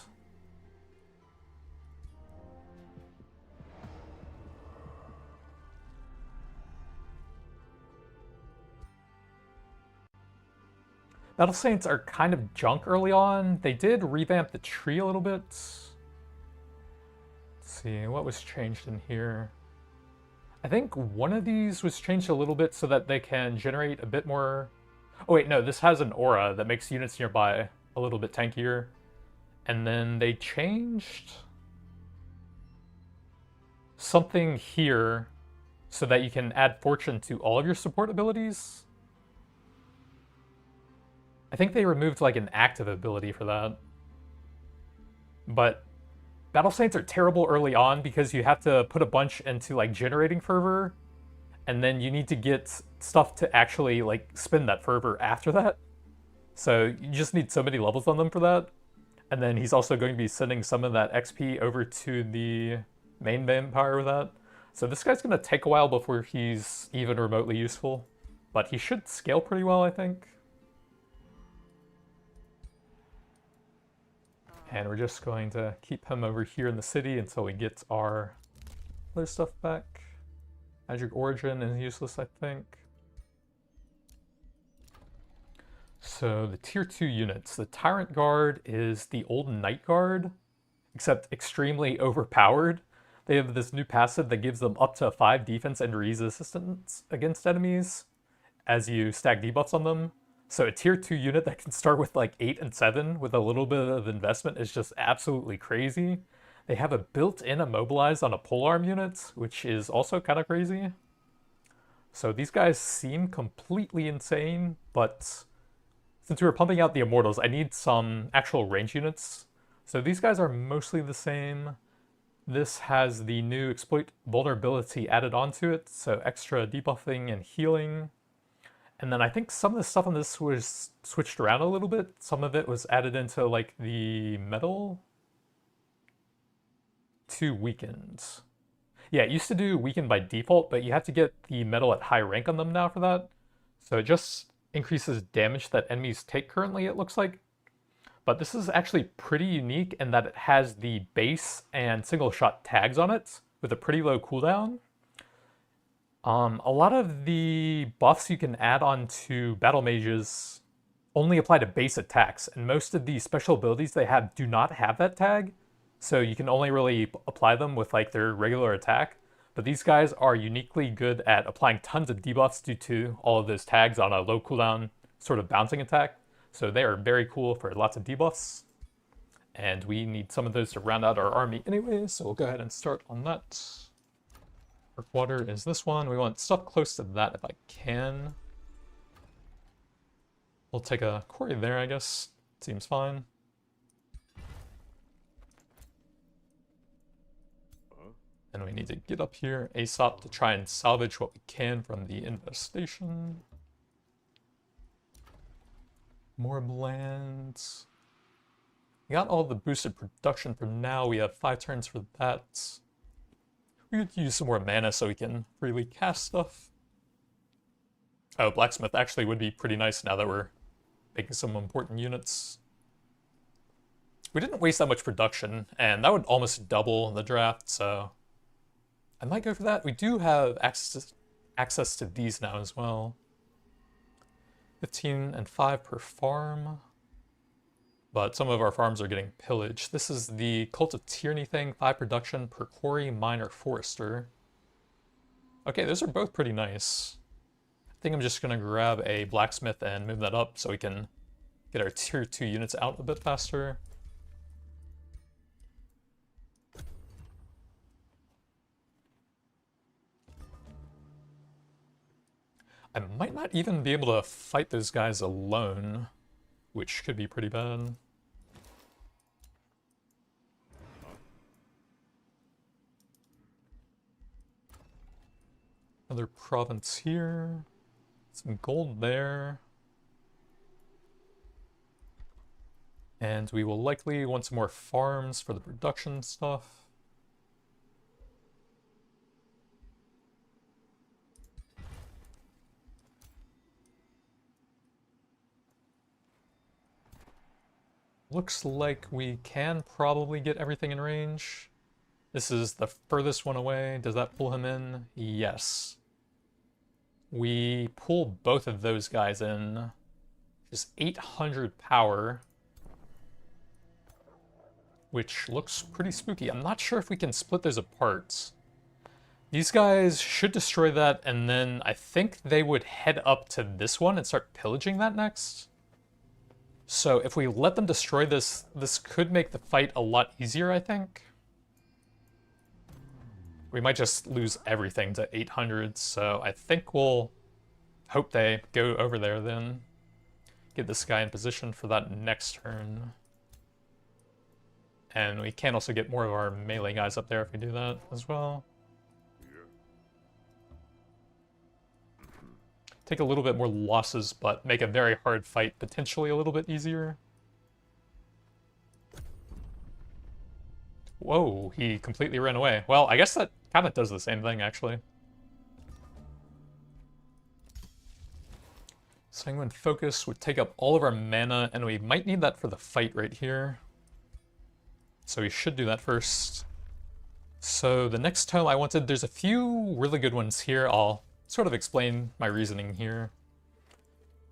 Battle Saints are kind of junk early on. They did revamp the tree a little bit. Let's see, what was changed in here? I think one of these was changed a little bit so that they can generate a bit more... Oh wait, no, this has an aura that makes units nearby a little bit tankier. And then they changed something here so that you can add fortune to all of your support abilities. I think they removed like an active ability for that. But Battle Saints are terrible early on because you have to put a bunch into like generating fervor, and then you need to get stuff to actually like spin that fervor after that. So you just need so many levels on them for that. And then he's also going to be sending some of that XP over to the main vampire with that. So this guy's going to take a while before he's even remotely useful. But he should scale pretty well, I think. And we're just going to keep him over here in the city until we get our other stuff back. Magic Origin is useless, I think. So the tier 2 units. The Tyrant Guard is the old Knight Guard, except extremely overpowered. They have this new passive that gives them up to 5 defense and resistance against enemies as you stack debuffs on them. So a tier 2 unit that can start with like 8 and 7 with a little bit of investment is just absolutely crazy. They have a built-in immobilize on a polearm unit, which is also kind of crazy. So these guys seem completely insane, but since we were pumping out the Immortals, I need some actual range units. So these guys are mostly the same. This has the new exploit vulnerability added onto it, so extra debuffing and healing. And then I think some of the stuff on this was switched around a little bit. Some of it was added into like the metal to weakened. Yeah, it used to do weakened by default, but you have to get the metal at high rank on them now for that. So it just increases damage that enemies take currently, it looks like. But this is actually pretty unique in that it has the base and single shot tags on it with a pretty low cooldown. A lot of the buffs you can add on to battle mages only apply to base attacks, and most of the special abilities they have do not have that tag, so you can only really apply them with like their regular attack. But these guys are uniquely good at applying tons of debuffs due to all of those tags on a low cooldown sort of bouncing attack. So they are very cool for lots of debuffs. And we need some of those to round out our army anyway, so we'll go ahead and start on that. Arc water is this one. We want stuff close to that if I can. We'll take a quarry there, I guess. Seems fine. And we need to get up here ASAP to try and salvage what we can from the infestation. More lands. We got all the boosted production for now. We have 5 turns for that. We could use some more mana so we can freely cast stuff. Oh, blacksmith actually would be pretty nice now that we're making some important units. We didn't waste that much production, and that would almost double the draft, so I might go for that. We do have access to these now as well. 15 and 5 per farm. But some of our farms are getting pillaged. This is the Cult of Tyranny thing. 5 production per quarry, miner, forester. Okay, those are both pretty nice. I think I'm just going to grab a blacksmith and move that up so we can get our tier 2 units out a bit faster. I might not even be able to fight those guys alone, which could be pretty bad. Another province here. Some gold there. And we will likely want some more farms for the production stuff. Looks like we can probably get everything in range. This is the furthest one away. Does that pull him in? Yes. We pull both of those guys in. Just 800 power. Which looks pretty spooky. I'm not sure if we can split those apart. These guys should destroy that, and then I think they would head up to this one and start pillaging that next. So if we let them destroy this, this could make the fight a lot easier, I think. We might just lose everything to 800, so I think we'll hope they go over there then. Get this guy in position for that next turn. And we can also get more of our melee guys up there if we do that as well. Take a little bit more losses, but make a very hard fight potentially a little bit easier. Whoa, he completely ran away. Well, I guess that kind of does the same thing, actually. Sanguine Focus would take up all of our mana, and we might need that for the fight right here. So we should do that first. So the next tome I wanted, there's a few really good ones here. I'll sort of explain my reasoning here.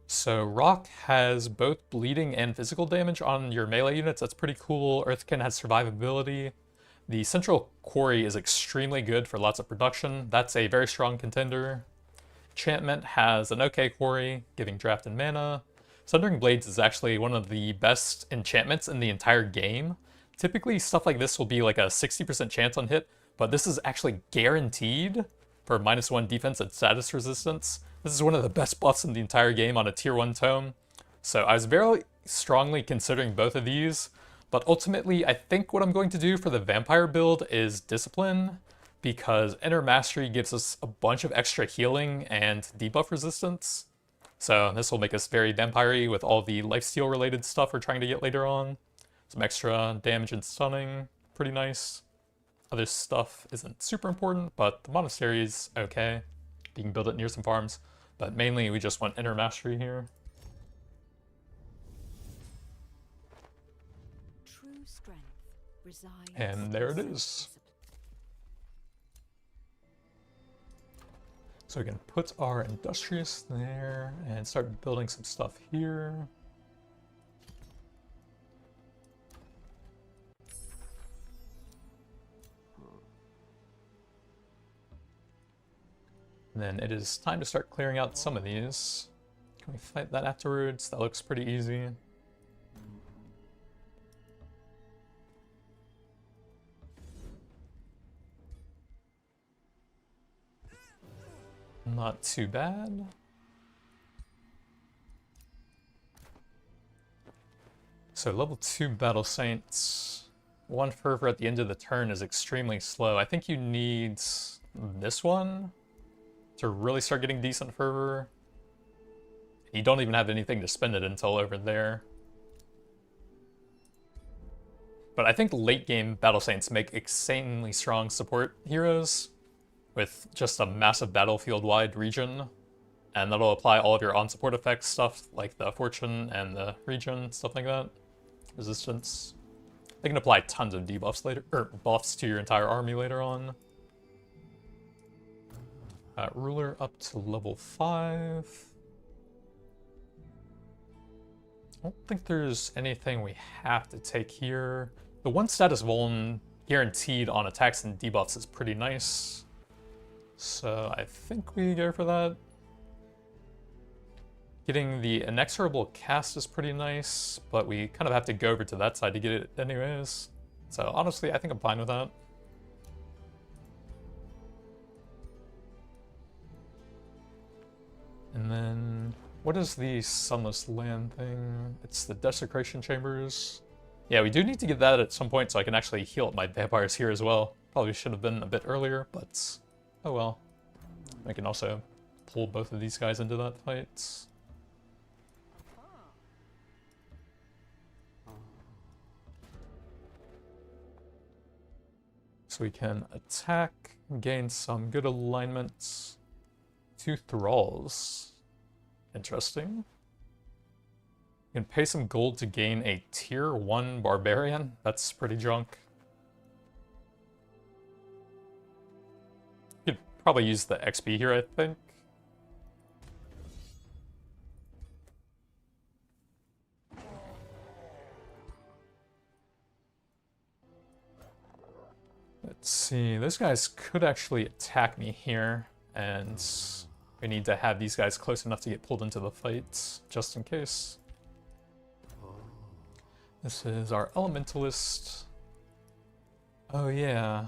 So Rock has both bleeding and physical damage on your melee units. That's pretty cool. Earthkin has survivability. The Central Quarry is extremely good for lots of production. That's a very strong contender. Enchantment has an okay quarry, giving draft and mana. Sundering Blades is actually one of the best enchantments in the entire game. Typically stuff like this will be like a 60% chance on hit, but this is actually guaranteed for -1 defense and status resistance. This is one of the best buffs in the entire game on a tier 1 tome. So I was very strongly considering both of these, But ultimately, I think what I'm going to do for the vampire build is discipline, because inner mastery gives us a bunch of extra healing and debuff resistance. So this will make us very vampire-y with all the lifesteal related stuff we're trying to get later on. Some extra damage and stunning, pretty nice. Other stuff isn't super important, but the monastery is okay. You can build it near some farms, but mainly we just want inner mastery here. True strength resides And there it in is. self-discipline. So we can put our industrious there and start building some stuff here. And then it is time to start clearing out some of these. Can we fight that afterwards? That looks pretty easy. Not too bad. So level 2 Battle Saints. 1 fervor at the end of the turn is extremely slow. I think you need this one to really start getting decent fervor. You don't even have anything to spend it until over there. But I think late game Battle Saints make insanely strong support heroes with just a massive battlefield-wide region, and that'll apply all of your on-support effects stuff, like the fortune and the region, stuff like that. Resistance. They can apply tons of debuffs later, or buffs to your entire army later on. Ruler up to level 5. I don't think there's anything we have to take here. The 1 status vuln guaranteed on attacks and debuffs is pretty nice. So I think we go for that. Getting the inexorable cast is pretty nice, but we kind of have to go over to that side to get it anyways. So honestly, I think I'm fine with that. And then, what is the Sunless Land thing? It's the Desecration Chambers. Yeah, we do need to get that at some point so I can actually heal up my vampires here as well. Probably should have been a bit earlier, but oh well. I can also pull both of these guys into that fight. So we can attack, gain some good alignments. 2 thralls. Interesting. You can pay some gold to gain a tier 1 barbarian. That's pretty junk. You could probably use the XP here, I think. Let's see, those guys could actually attack me here, and we need to have these guys close enough to get pulled into the fight, just in case. This is our Elementalist. Oh yeah.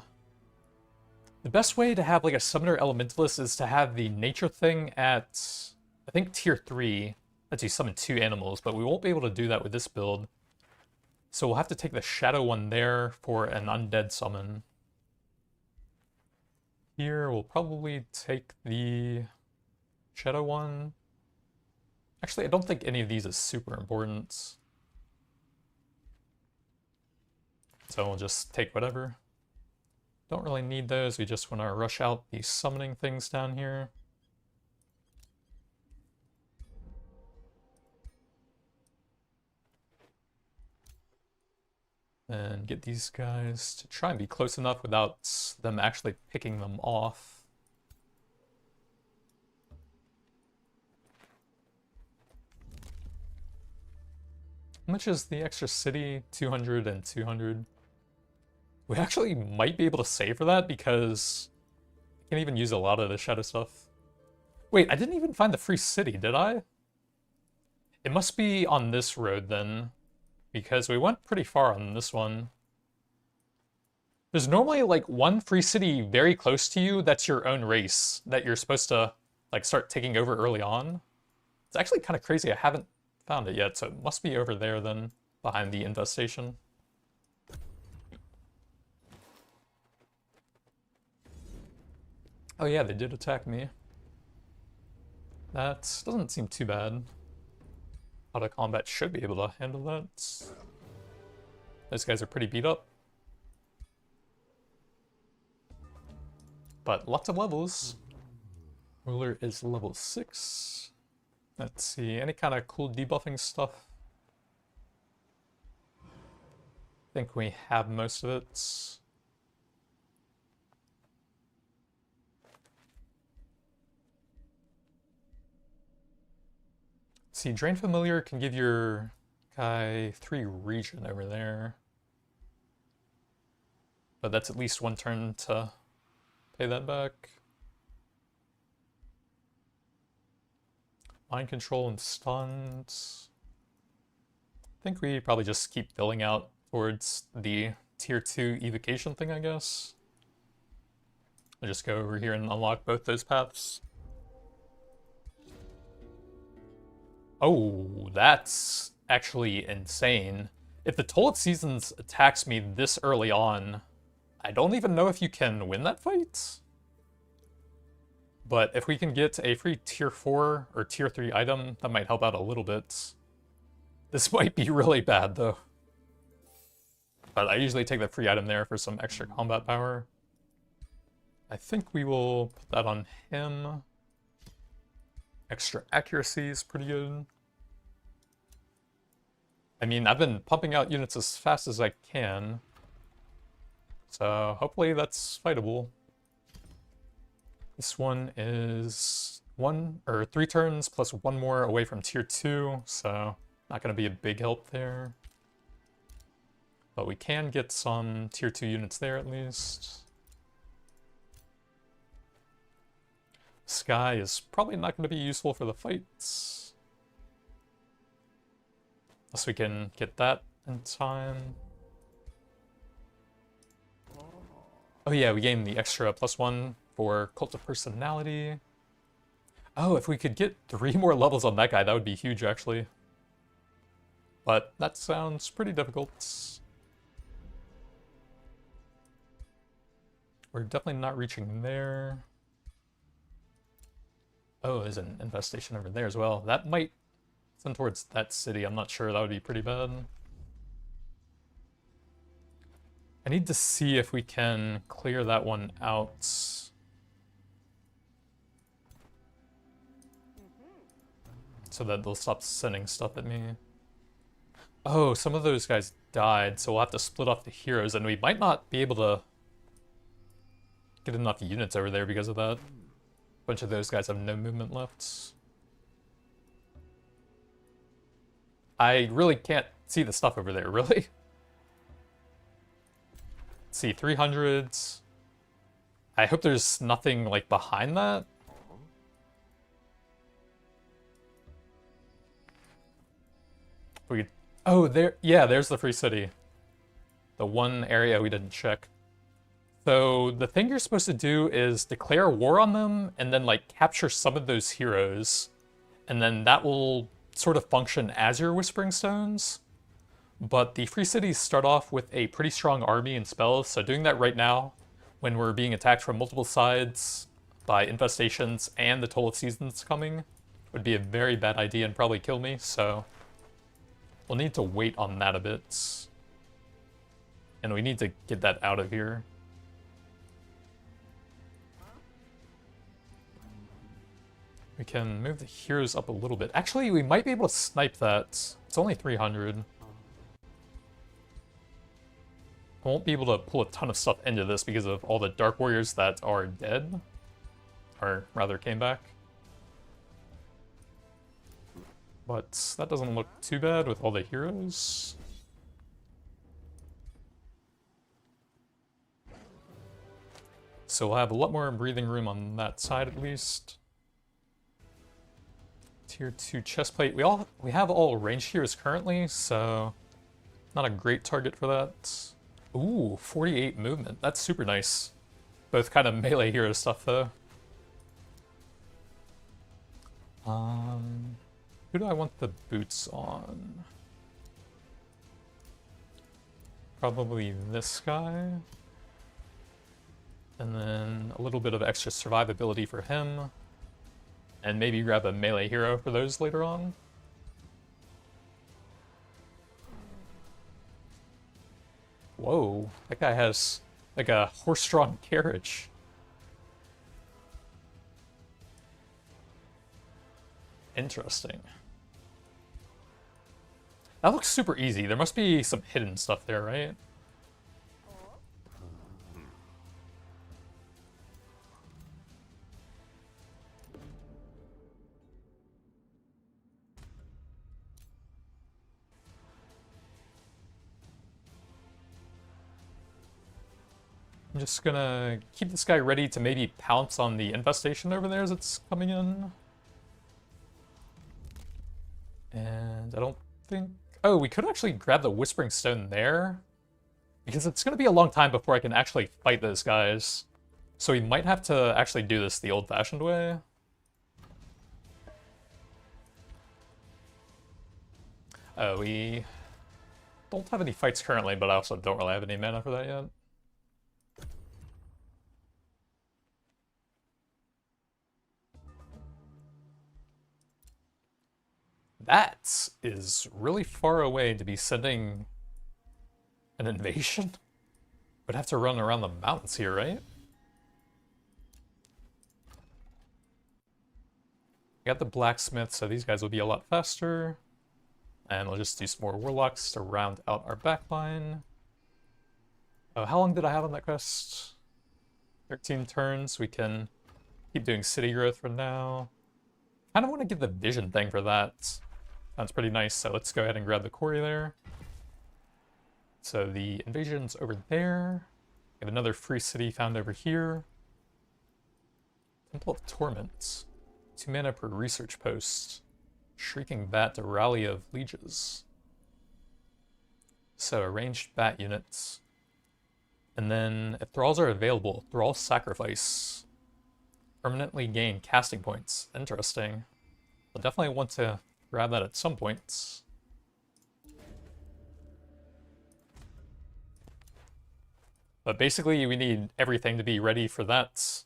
The best way to have like a Summoner Elementalist is to have the Nature thing at, I think, tier 3. Lets you summon 2 animals, but we won't be able to do that with this build. So we'll have to take the Shadow one there for an Undead summon. Here we'll probably take the Shadow one. Actually, I don't think any of these is super important. So we'll just take whatever. Don't really need those, we just want to rush out the summoning things down here. And get these guys to try and be close enough without them actually picking them off. How much is the extra city? 200 and 200. We actually might be able to save for that because I can't even use a lot of the shadow stuff. Wait, I didn't even find the free city, did I? It must be on this road then, because we went pretty far on this one. There's normally like one free city very close to you that's your own race that you're supposed to like start taking over early on. It's actually kind of crazy I haven't found it yet, so it must be over there then, behind the infestation. Oh yeah, they did attack me. That doesn't seem too bad. Out of combat should be able to handle that. Those guys are pretty beat up. But lots of levels. Ruler is level 6. Let's see, any kind of cool debuffing stuff? I think we have most of it. See, Drain Familiar can give your guy 3 regen over there. But that's at least 1 turn to pay that back. Mind control and stuns. I think we probably just keep filling out towards the tier 2 evocation thing, I guess. I'll just go over here and unlock both those paths. Oh, that's actually insane. If the Toll of Seasons attacks me this early on, I don't even know if you can win that fight. But if we can get a free tier 4 or tier 3 item, that might help out a little bit. This might be really bad, though. But I usually take the free item there for some extra combat power. I think we will put that on him. Extra accuracy is pretty good. I mean, I've been pumping out units as fast as I can. So hopefully that's fightable. This one is 3 turns plus 1 more away from tier 2, so not going to be a big help there. But we can get some tier 2 units there at least. Sky is probably not going to be useful for the fights. Unless we can get that in time. Oh yeah, we gained the extra +1 for Cult of Personality. Oh, if we could get 3 more levels on that guy, that would be huge, actually. But that sounds pretty difficult. We're definitely not reaching there. Oh, there's an infestation over there as well. That might send towards that city. I'm not sure. That would be pretty bad. I need to see if we can clear that one out. So that they'll stop sending stuff at me. Oh, some of those guys died, so we'll have to split off the heroes, and we might not be able to get enough units over there because of that. A bunch of those guys have no movement left. I really can't see the stuff over there, really. Let's see, 300s. I hope there's nothing, like, behind that. We could... Oh, there... Yeah, there's the free city. The one area we didn't check. So, the thing you're supposed to do is declare war on them, and then, like, capture some of those heroes. And then that will sort of function as your Whispering Stones. But the free cities start off with a pretty strong army and spells, so doing that right now, when we're being attacked from multiple sides by infestations and the Toll of Seasons coming, would be a very bad idea and probably kill me, so we'll need to wait on that a bit. And we need to get that out of here. We can move the heroes up a little bit. Actually, we might be able to snipe that. It's only 300. I won't be able to pull a ton of stuff into this because of all the Dark Warriors that are dead. Or rather, came back. But that doesn't look too bad with all the heroes. So we'll have a lot more breathing room on that side at least. Tier 2 chestplate. We have all ranged heroes currently, so not a great target for that. Ooh, 48 movement. That's super nice. Both kind of melee hero stuff though. Who do I want the boots on? Probably this guy. And then a little bit of extra survivability for him. And maybe grab a melee hero for those later on. Whoa, that guy has like a horse-drawn carriage. Interesting. That looks super easy. There must be some hidden stuff there, right? I'm just gonna keep this guy ready to maybe pounce on the infestation over there as it's coming in. And I don't think... Oh, we could actually grab the Whispering Stone there. Because it's gonna be a long time before I can actually fight those guys. So we might have to actually do this the old-fashioned way. We don't have any fights currently, but I also don't really have any mana for that yet. That is really far away to be sending an invasion. Would have to run around the mountains here, right? Got the blacksmith, so these guys will be a lot faster. And we'll just do some more warlocks to round out our backline. Oh, how long did I have on that quest? 13 turns. We can keep doing city growth for now. I kind of want to get the vision thing for that. Sounds pretty nice, so let's go ahead and grab the quarry there. So the invasion's over there. We have another free city found over here. Temple of Torment. 2 mana per research post. Shrieking Bat to Rally of Lieges. So ranged bat units. And then if thralls are available, thrall sacrifice. Permanently gain casting points. Interesting. I'll definitely want to grab that at some point. But basically we need everything to be ready for that.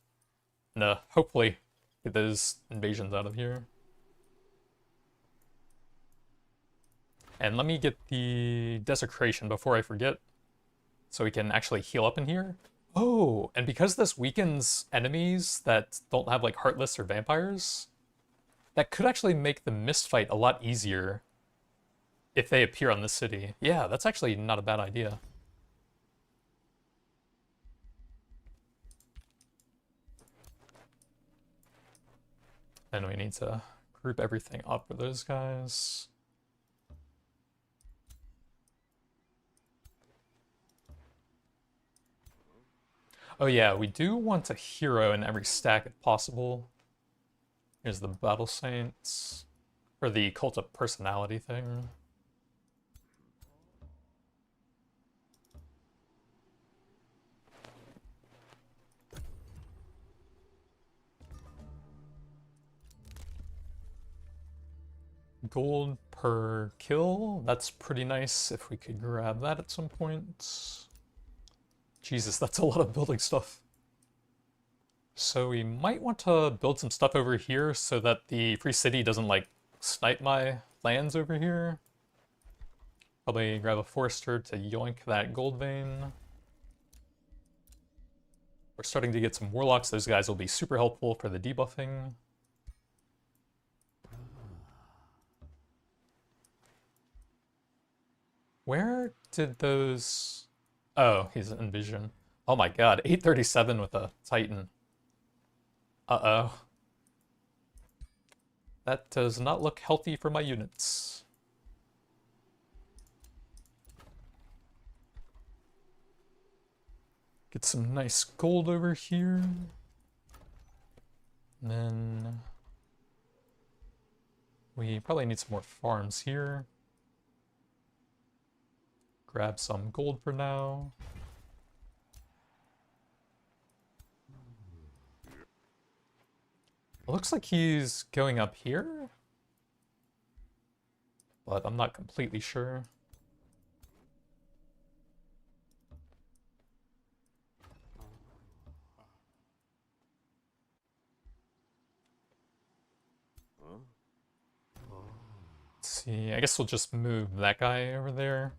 And hopefully get those invasions out of here. And let me get the desecration before I forget. So we can actually heal up in here. Oh, and because this weakens enemies that don't have like Heartless or vampires, that could actually make the mist fight a lot easier if they appear on the city. Yeah, that's actually not a bad idea. And we need to group everything up for those guys. Oh yeah, we do want a hero in every stack if possible. Here's the Battle Saints, or the Cult of Personality thing. Gold per kill, that's pretty nice if we could grab that at some point. Jesus, that's a lot of building stuff. So we might want to build some stuff over here so that the free city doesn't like snipe my lands over here. Probably grab a forester to yoink that gold vein. We're starting to get some warlocks. Those guys will be super helpful for the debuffing. Where did those... Oh, he's in vision. Oh my god, 837 with a Titan. Uh-oh. That does not look healthy for my units. Get some nice gold over here. And then... we probably need some more farms here. Grab some gold for now. It looks like he's going up here, but I'm not completely sure. Let's see, I guess we'll just move that guy over there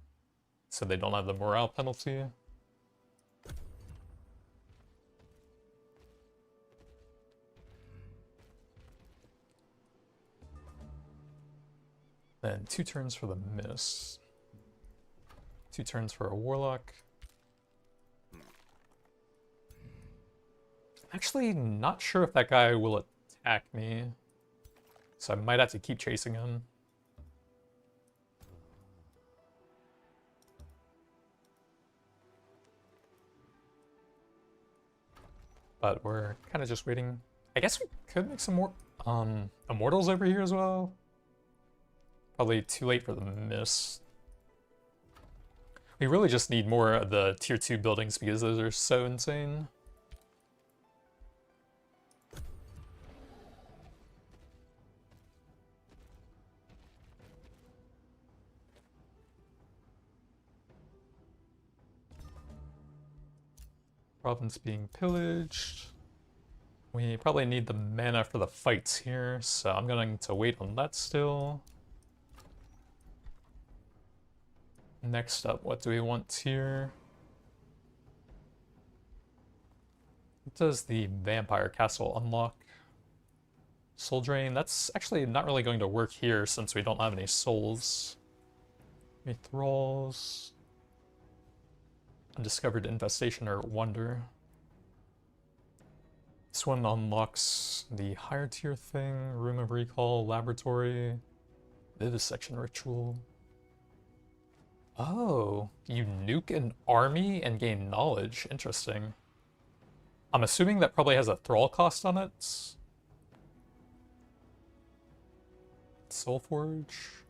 so they don't have the morale penalty. Then 2 turns for the miss. 2 turns for a warlock. Actually, not sure if that guy will attack me, so I might have to keep chasing him. But we're kind of just waiting. I guess we could make some more immortals over here as well. Probably too late for the miss. We really just need more of the tier 2 buildings because those are so insane. Province being pillaged. We probably need the mana for the fights here, so I'm going to wait on that still. Next up, what do we want here? What does the vampire castle unlock? Soul drain, that's actually not really going to work here since we don't have any souls. Thralls. Undiscovered infestation or wonder. This one unlocks the higher tier thing, room of recall, laboratory, vivisection ritual. Oh, you nuke an army and gain knowledge. Interesting. I'm assuming that probably has a thrall cost on it. Soulforge.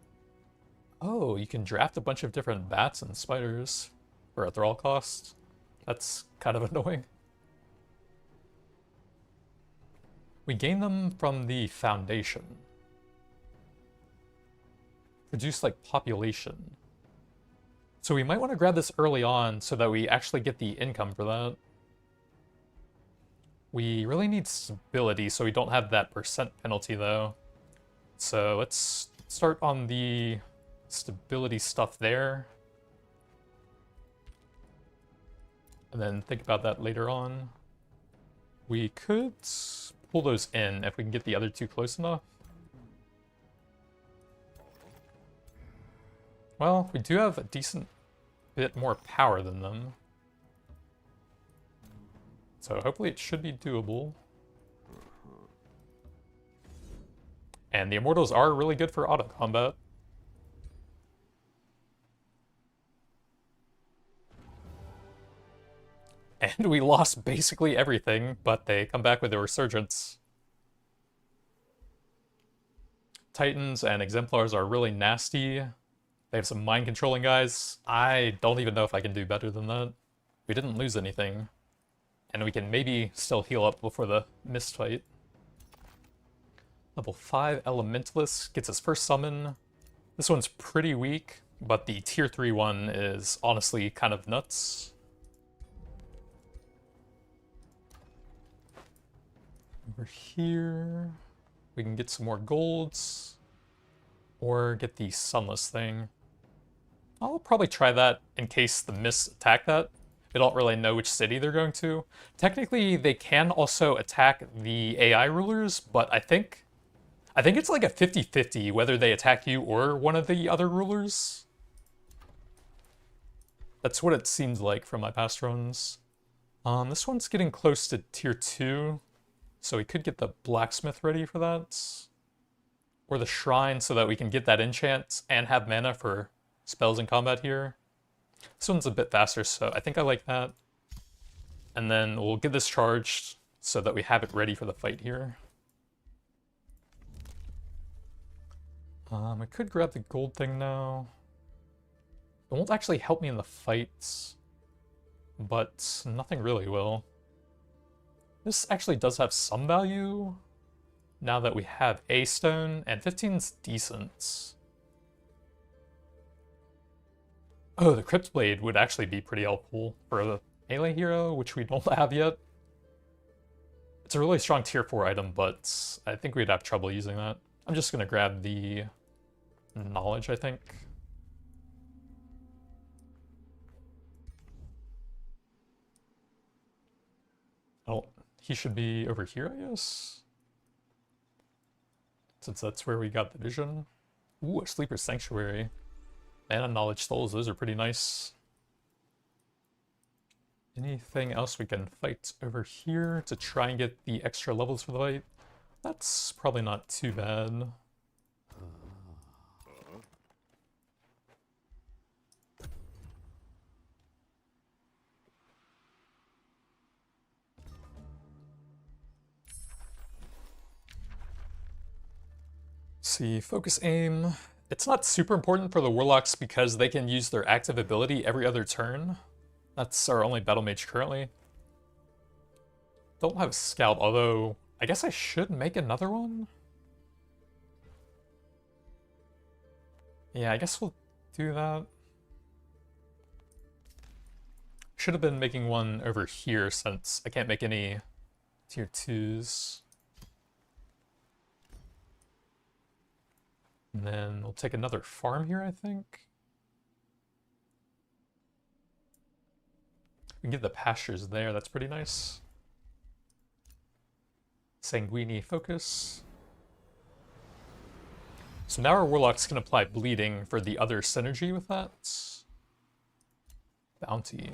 Oh, you can draft a bunch of different bats and spiders for a thrall cost. That's kind of annoying. We gain them from the foundation. Produce like population. So we might want to grab this early on so that we actually get the income for that. We really need stability so we don't have that percent penalty though. So let's start on the stability stuff there. And then think about that later on. We could pull those in if we can get the other 2 close enough. Well, we do have a decent bit more power than them. So hopefully it should be doable. And the immortals are really good for auto combat. And we lost basically everything, but they come back with a resurgence. Titans and Exemplars are really nasty. They have some mind-controlling guys. I don't even know if I can do better than that. We didn't lose anything. And we can maybe still heal up before the mist fight. Level 5 Elementalist gets his first summon. This one's pretty weak, but the tier 3 one is honestly kind of nuts. Over here, we can get some more golds, or get the sunless thing. I'll probably try that in case the mists attack that. We don't really know which city they're going to. Technically, they can also attack the AI rulers, but I think it's like a 50-50 whether they attack you or one of the other rulers. That's what it seems like from my past runs. This one's getting close to tier 2. So we could get the blacksmith ready for that. Or the shrine so that we can get that enchant and have mana for spells in combat here. This one's a bit faster, so I think I like that. And then we'll get this charged so that we have it ready for the fight here. I could grab the gold thing now. It won't actually help me in the fights, but nothing really will. This actually does have some value now that we have a stone, and 15's decent. Oh, the Crypt Blade would actually be pretty helpful for the melee hero, which we don't have yet. It's a really strong tier 4 item, but I think we'd have trouble using that. I'm just going to grab the knowledge, I think. Oh, he should be over here, I guess. Since that's where we got the vision. Ooh, a sleeper sanctuary. And knowledge souls, those are pretty nice. Anything else we can fight over here to try and get the extra levels for the fight? That's probably not too bad. See, focus aim. It's not super important for the warlocks because they can use their active ability every other turn. That's our only battle mage currently. Don't have a scout, although I guess I should make another one. Yeah, I guess we'll do that. Should have been making one over here since I can't make any tier 2s. And then we'll take another farm here, I think. We can get the pastures there, that's pretty nice. Sanguini focus. So now our warlocks can apply bleeding for the other synergy with that. Bounty.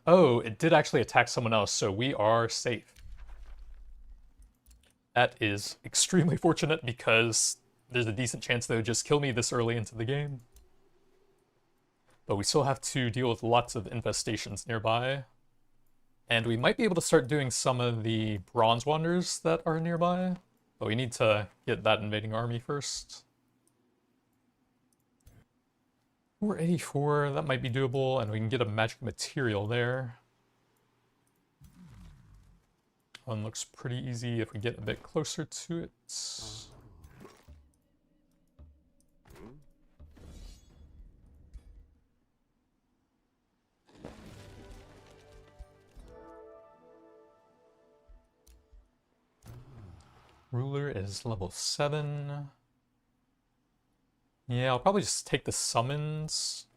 Oh, it did actually attack someone else, so we are safe. That is extremely fortunate because there's a decent chance they would just kill me this early into the game. But we still have to deal with lots of infestations nearby. And we might be able to start doing some of the bronze wanders that are nearby. But we need to get that invading army first. We're 84, that might be doable, and we can get a magic material there. One looks pretty easy if we get a bit closer to it. Ruler is level 7. Yeah, I'll probably just take the summons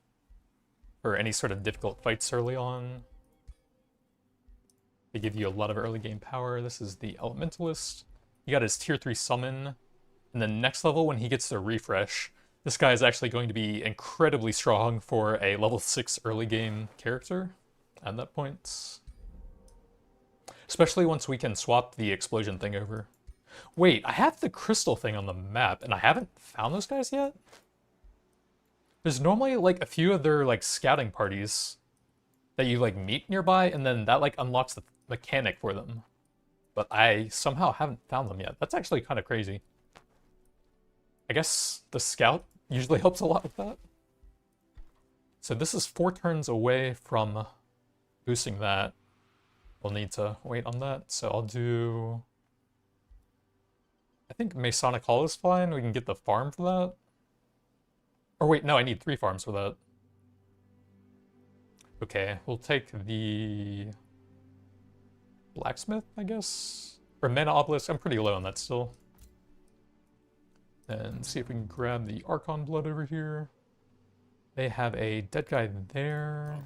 for any sort of difficult fights early on. They give you a lot of early game power. This is the Elementalist. He got his tier 3 summon. And then next level, when he gets the refresh, this guy is actually going to be incredibly strong for a level 6 early game character at that point. Especially once we can swap the explosion thing over. Wait, I have the crystal thing on the map, and I haven't found those guys yet? There's normally, like, a few of their, like, scouting parties that you, like, meet nearby, and then that, like, unlocks the mechanic for them. But I somehow haven't found them yet. That's actually kind of crazy. I guess the scout usually helps a lot with that. So this is 4 turns away from boosting that. We'll need to wait on that, so I'll do... I think Masonic Hall is fine. We can get the farm for that. Or wait, no, I need 3 farms for that. Okay, we'll take the blacksmith, I guess? Or mana obelisk. I'm pretty low on that still. And see if we can grab the Archon blood over here. They have a dead guy there.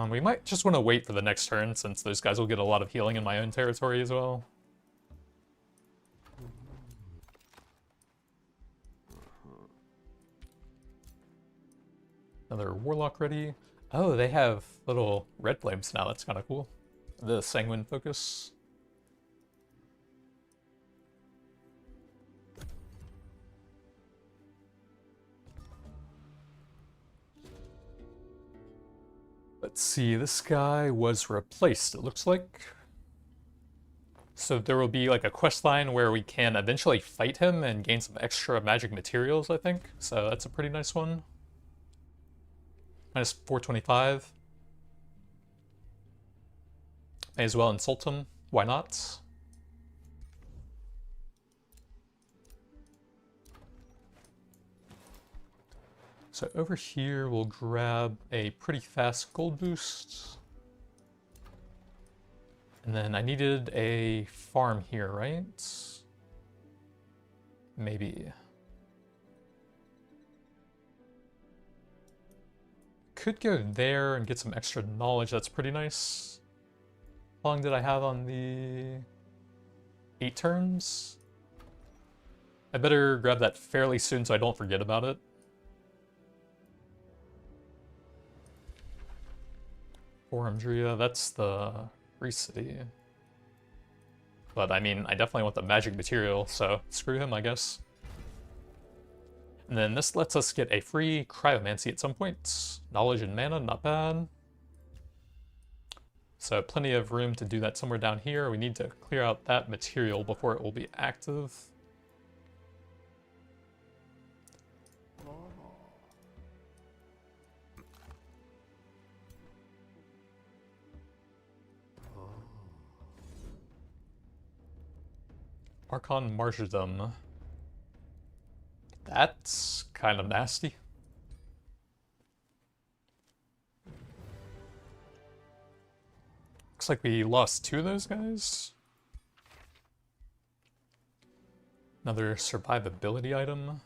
We might just want to wait for the next turn since those guys will get a lot of healing in my own territory as well. Another warlock ready. Oh, they have little red flames now. That's kind of cool. The sanguine focus. Let's see, this guy was replaced, it looks like. So there will be like a quest line where we can eventually fight him and gain some extra magic materials, I think. So that's a pretty nice one. Minus 425. May as well insult him. Why not? So over here, we'll grab a pretty fast gold boost. And then I needed a farm here, right? Maybe. Could go there and get some extra knowledge. That's pretty nice. How long did I have on the 8 turns? I better grab that fairly soon so I don't forget about it. Foramdria, that's the Greece city. But I mean, I definitely want the magic material, so screw him, I guess. And then this lets us get a free cryomancy at some point. Knowledge and mana, not bad. So plenty of room to do that somewhere down here. We need to clear out that material before it will be active. Archon Martyrdom. That's kind of nasty. Looks like we lost 2 of those guys. Another survivability item.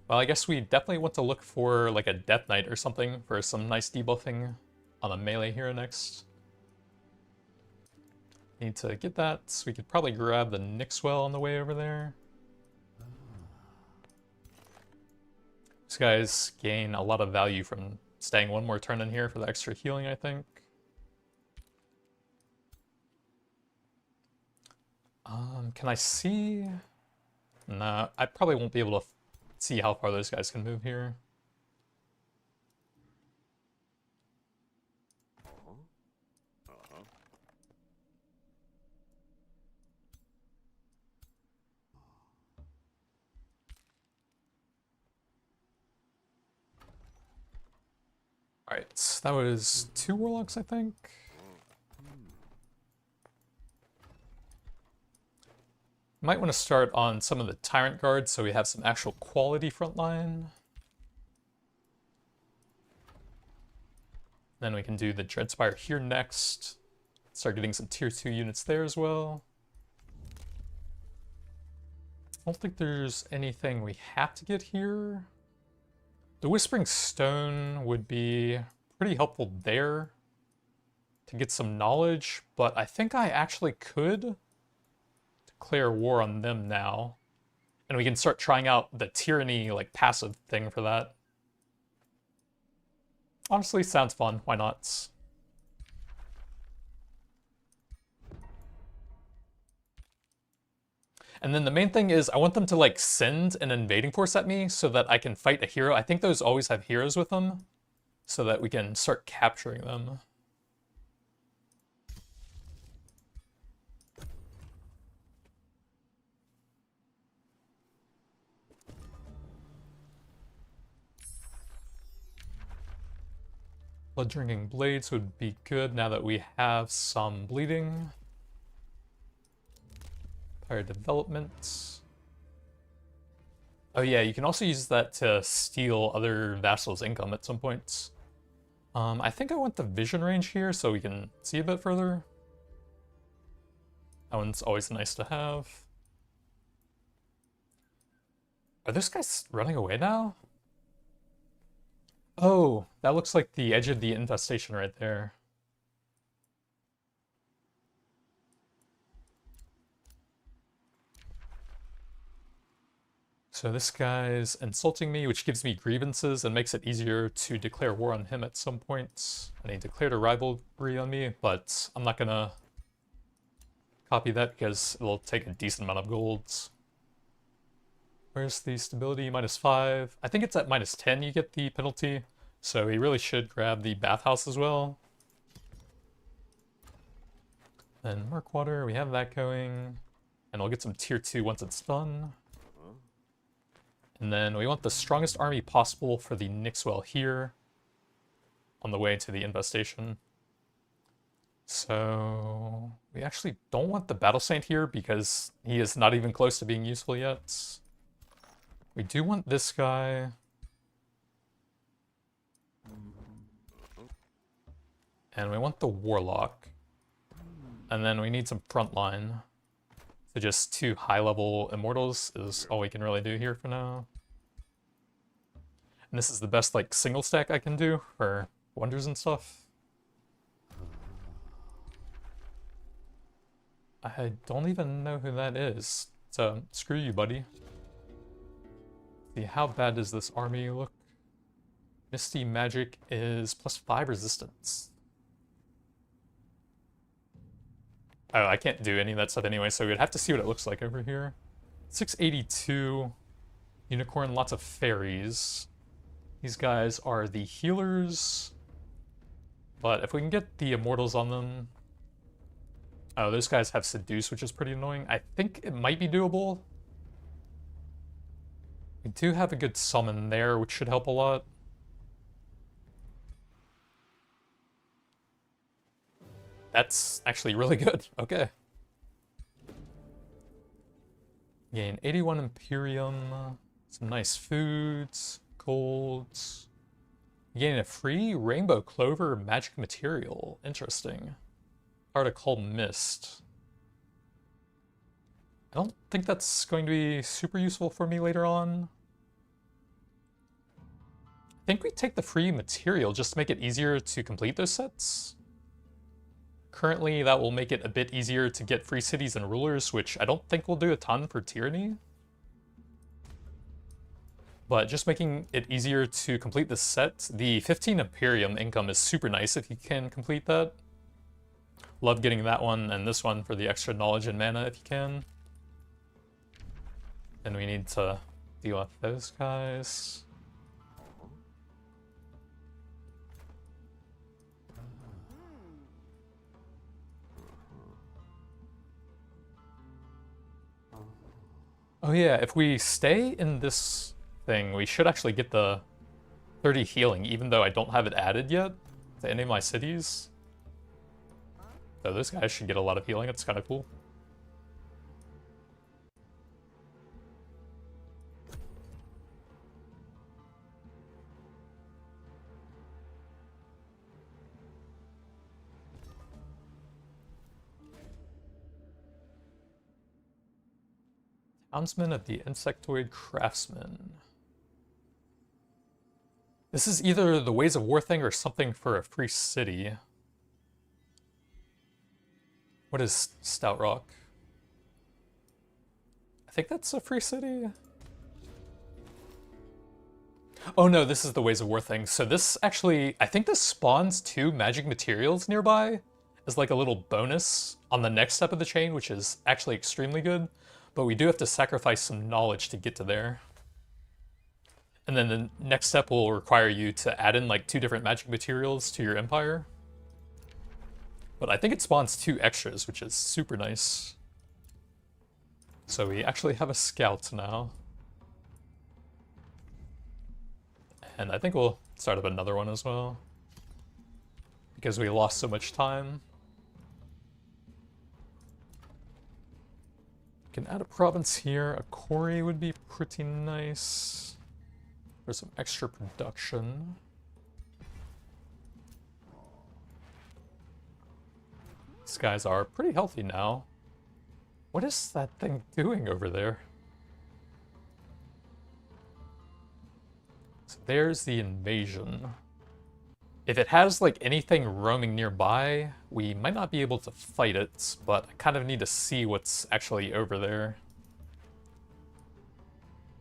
Well, I guess we definitely want to look for like a Death Knight or something for some nice debuffing on a melee hero next. Need to get that, so we could probably grab the Nixwell on the way over there. These guys gain a lot of value from staying 1 more turn in here for the extra healing, I think. Can I see? Nah, I probably won't be able to see how far those guys can move here. Alright, that was 2 warlocks, I think. Might want to start on some of the Tyrant Guards so we have some actual quality frontline. Then we can do the Dreadspire here next. Start getting some tier 2 units there as well. I don't think there's anything we have to get here. The Whispering Stone would be pretty helpful there to get some knowledge, but I think I actually could declare war on them now. And we can start trying out the Tyranny, like, passive thing for that. Honestly, sounds fun. Why not? And then the main thing is I want them to, like, send an invading force at me so that I can fight a hero. I think those always have heroes with them so that we can start capturing them. Blood Drinking Blades would be good now that we have some bleeding. Fire Development. Oh yeah, you can also use that to steal other vassals' income at some points. I think I want the vision range here so we can see a bit further. That one's always nice to have. Are those guys running away now? Oh, that looks like the edge of the infestation right there. So this guy's insulting me, which gives me grievances and makes it easier to declare war on him at some point. And he declared a rivalry on me, but I'm not gonna copy that because it'll take a decent amount of golds. Where's the stability? -5. I think it's at -10 you get the penalty, so we really should grab the bathhouse as well. Then Murkwater, we have that going. And we'll get some tier 2 once it's done. And then we want the strongest army possible for the Nixwell here on the way to the infestation. So we actually don't want the Battle Saint here because he is not even close to being useful yet. We do want this guy. And we want the Warlock. And then we need some frontline. So just 2 high-level immortals is all we can really do here for now. And this is the best, like, single stack I can do for wonders and stuff. I don't even know who that is. So, screw you, buddy. See, how bad does this army look? Misty Magic is +5 resistance. Oh, I can't do any of that stuff anyway, so we'd have to see what it looks like over here. 682. Unicorn, lots of fairies. These guys are the healers. But if we can get the immortals on them... Oh, those guys have Seduce, which is pretty annoying. I think it might be doable. We do have a good summon there, which should help a lot. That's actually really good. Okay. Gain 81 Imperium, some nice foods, golds. Gain a free Rainbow Clover magic material. Interesting. Article Mist. I don't think that's going to be super useful for me later on. I think we take the free material just to make it easier to complete those sets. Currently, that will make it a bit easier to get free cities and rulers, which I don't think will do a ton for Tyranny. But just making it easier to complete this set, the 15 Imperium income is super nice if you can complete that. Love getting that one and this one for the extra knowledge and mana if you can. And we need to deal with those guys. Oh yeah, if we stay in this thing, we should actually get the 30 healing, even though I don't have it added yet to any of my cities. So those guys should get a lot of healing, it's kind of cool. Townsman of the Insectoid Craftsman. This is either the Ways of War thing or something for a free city. What is Stout Rock? I think that's a free city. Oh no, this is the Ways of War thing. So this actually, I think this spawns 2 magic materials nearby as like a little bonus on the next step of the chain, which is actually extremely good. But we do have to sacrifice some knowledge to get to there. And then the next step will require you to add in like 2 different magic materials to your empire. But I think it spawns 2 extras, which is super nice. So we actually have a scout now. And I think we'll start up another one as well. Because we lost so much time. Can add a province here. A quarry would be pretty nice for some extra production. These guys are pretty healthy now. What is that thing doing over there? So there's the invasion. If it has like anything roaming nearby, we might not be able to fight it, but I kind of need to see what's actually over there.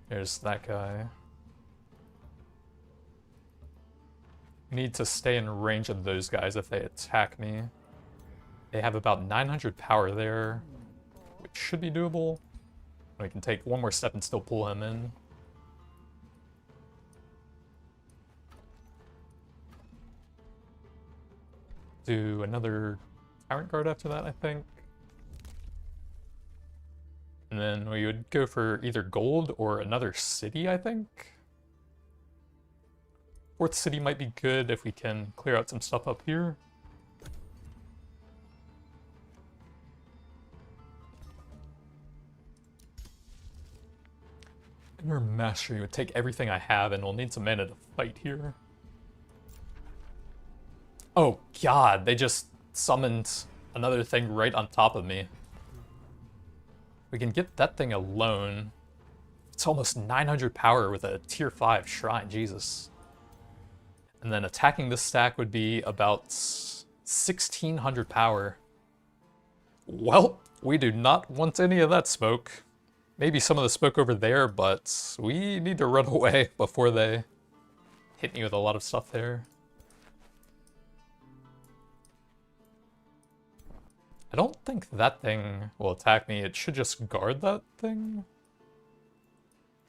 There's that guy. I need to stay in range of those guys if they attack me. They have about 900 power there, which should be doable. We can take one more step and still pull him in. Do another Tyrant Guard after that, I think. And then we would go for either gold or another city, I think. 4th city might be good if we can clear out some stuff up here. Inner Mastery would take everything I have, and we'll need some mana to fight here. Oh god, they just summoned another thing right on top of me. We can get that thing alone. It's almost 900 power with a tier 5 shrine, Jesus. And then attacking this stack would be about 1600 power. Well, we do not want any of that smoke. Maybe some of the smoke over there, but we need to run away before they hit me with a lot of stuff there. I don't think that thing will attack me. It should just guard that thing.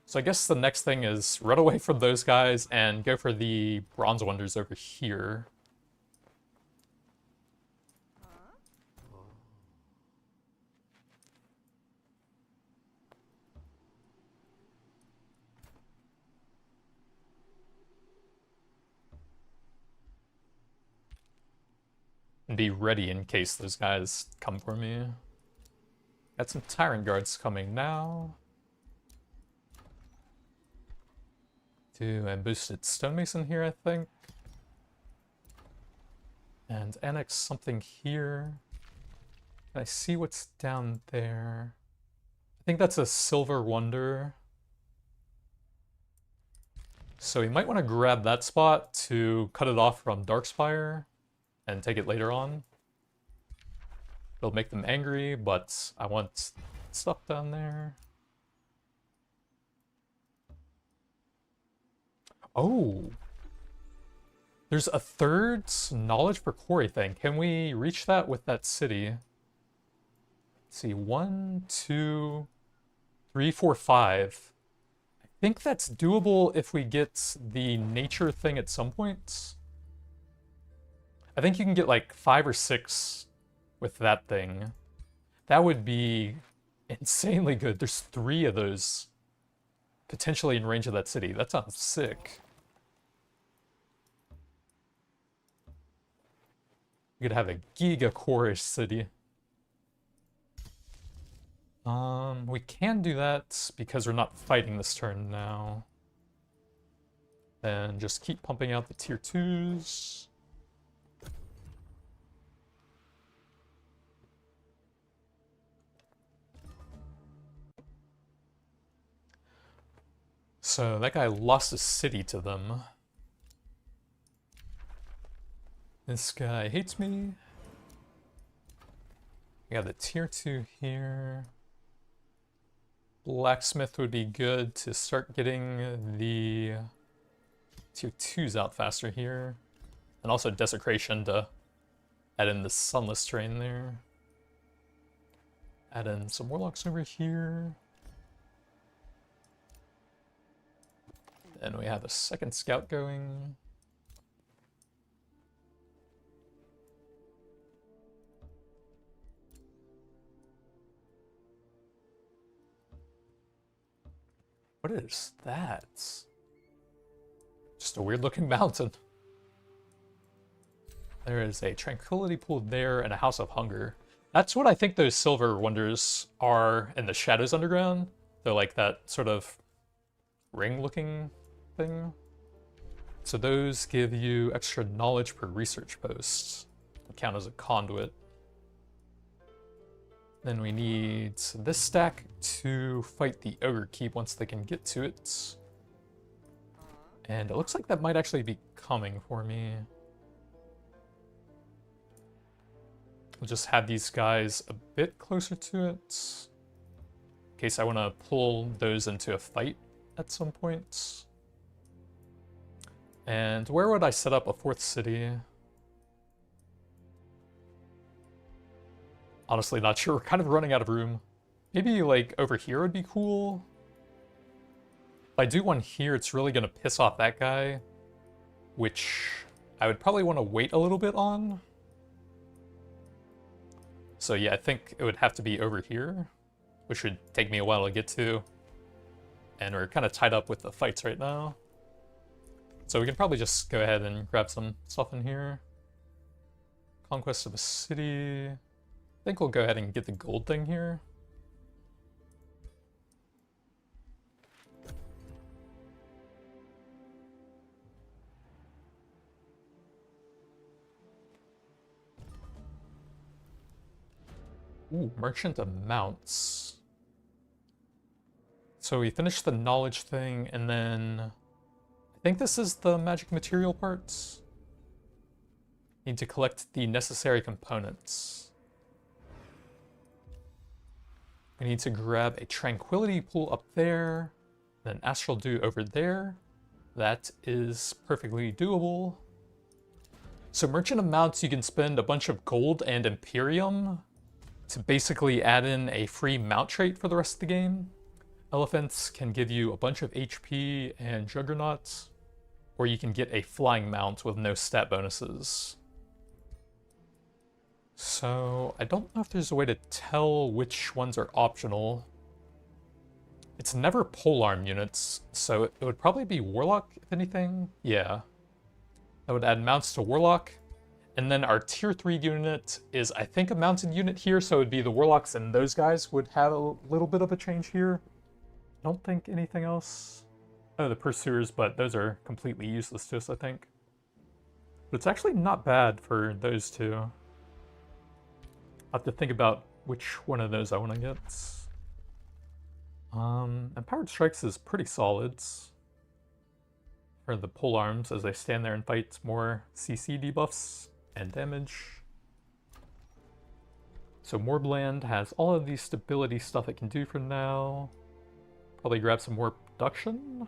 So I guess the next thing is run away from those guys and go for the bronze wonders over here. And be ready in case those guys come for me. Got some tyrant guards coming now. And boosted stonemason here, I think. And annex something here. Can I see what's down there? I think that's a silver wonder. So we might want to grab that spot to cut it off from Darkspire and take it later on. It'll make them angry, but I want stuff down there. Oh, there's a third knowledge for quarry thing. Can we reach that with that city? Let's see, 1, 2, 3, 4, 5. I think that's doable if we get the nature thing at some point. I think you can get like 5 or 6 with that thing. That would be insanely good. There's 3 of those potentially in range of that city. That sounds sick. We could have a giga core-ish city. We can do that because we're not fighting this turn now. Then just keep pumping out the tier 2s. So that guy lost a city to them. This guy hates me. We got the tier 2 here. Blacksmith would be good to start getting the tier 2s out faster here. And also Desecration to add in the Sunless terrain there. Add in some Warlocks over here. And we have a second scout going. What is that? Just a weird looking mountain. There is a tranquility pool there and a house of hunger. That's what I think those silver wonders are in the Shadows Underground. They're like that sort of ring looking thing. So those give you extra knowledge per research post. They count as a conduit. Then we need this stack to fight the Ogre Keep once they can get to it. And it looks like that might actually be coming for me. We'll just have these guys a bit closer to it, in case I want to pull those into a fight at some point. And where would I set up a 4th city? Honestly, not sure. We're kind of running out of room. Maybe, like, over here would be cool. If I do one here, it's really going to piss off that guy, which I would probably want to wait a little bit on. So yeah, I think it would have to be over here, which would take me a while to get to. And we're kind of tied up with the fights right now. So we can probably just go ahead and grab some stuff in here. Conquest of a city. I think we'll go ahead and get the gold thing here. Ooh, Merchant of Mounts. So we finished the knowledge thing, and then I think this is the magic material parts. Need to collect the necessary components. We need to grab a tranquility pool up there, then astral dew over there. That is perfectly doable. So merchant amounts, you can spend a bunch of gold and imperium to basically add in a free mount trait for the rest of the game. Elephants can give you a bunch of HP and juggernauts, or you can get a flying mount with no stat bonuses. So I don't know if there's a way to tell which ones are optional. It's never polearm units, so it would probably be warlock, if anything. Yeah. That would add mounts to warlock. And then our tier 3 unit is, I think, a mounted unit here, so it would be the warlocks, and those guys would have a little bit of a change here. I don't think anything else. Oh, the pursuers, but those are completely useless to us, I think. But it's actually not bad for those two. I'll have to think about which one of those I want to get. Empowered Strikes is pretty solid for the polearms as they stand there and fight more CC debuffs and damage. So Morbland has all of the stability stuff it can do for now. Probably grab some more production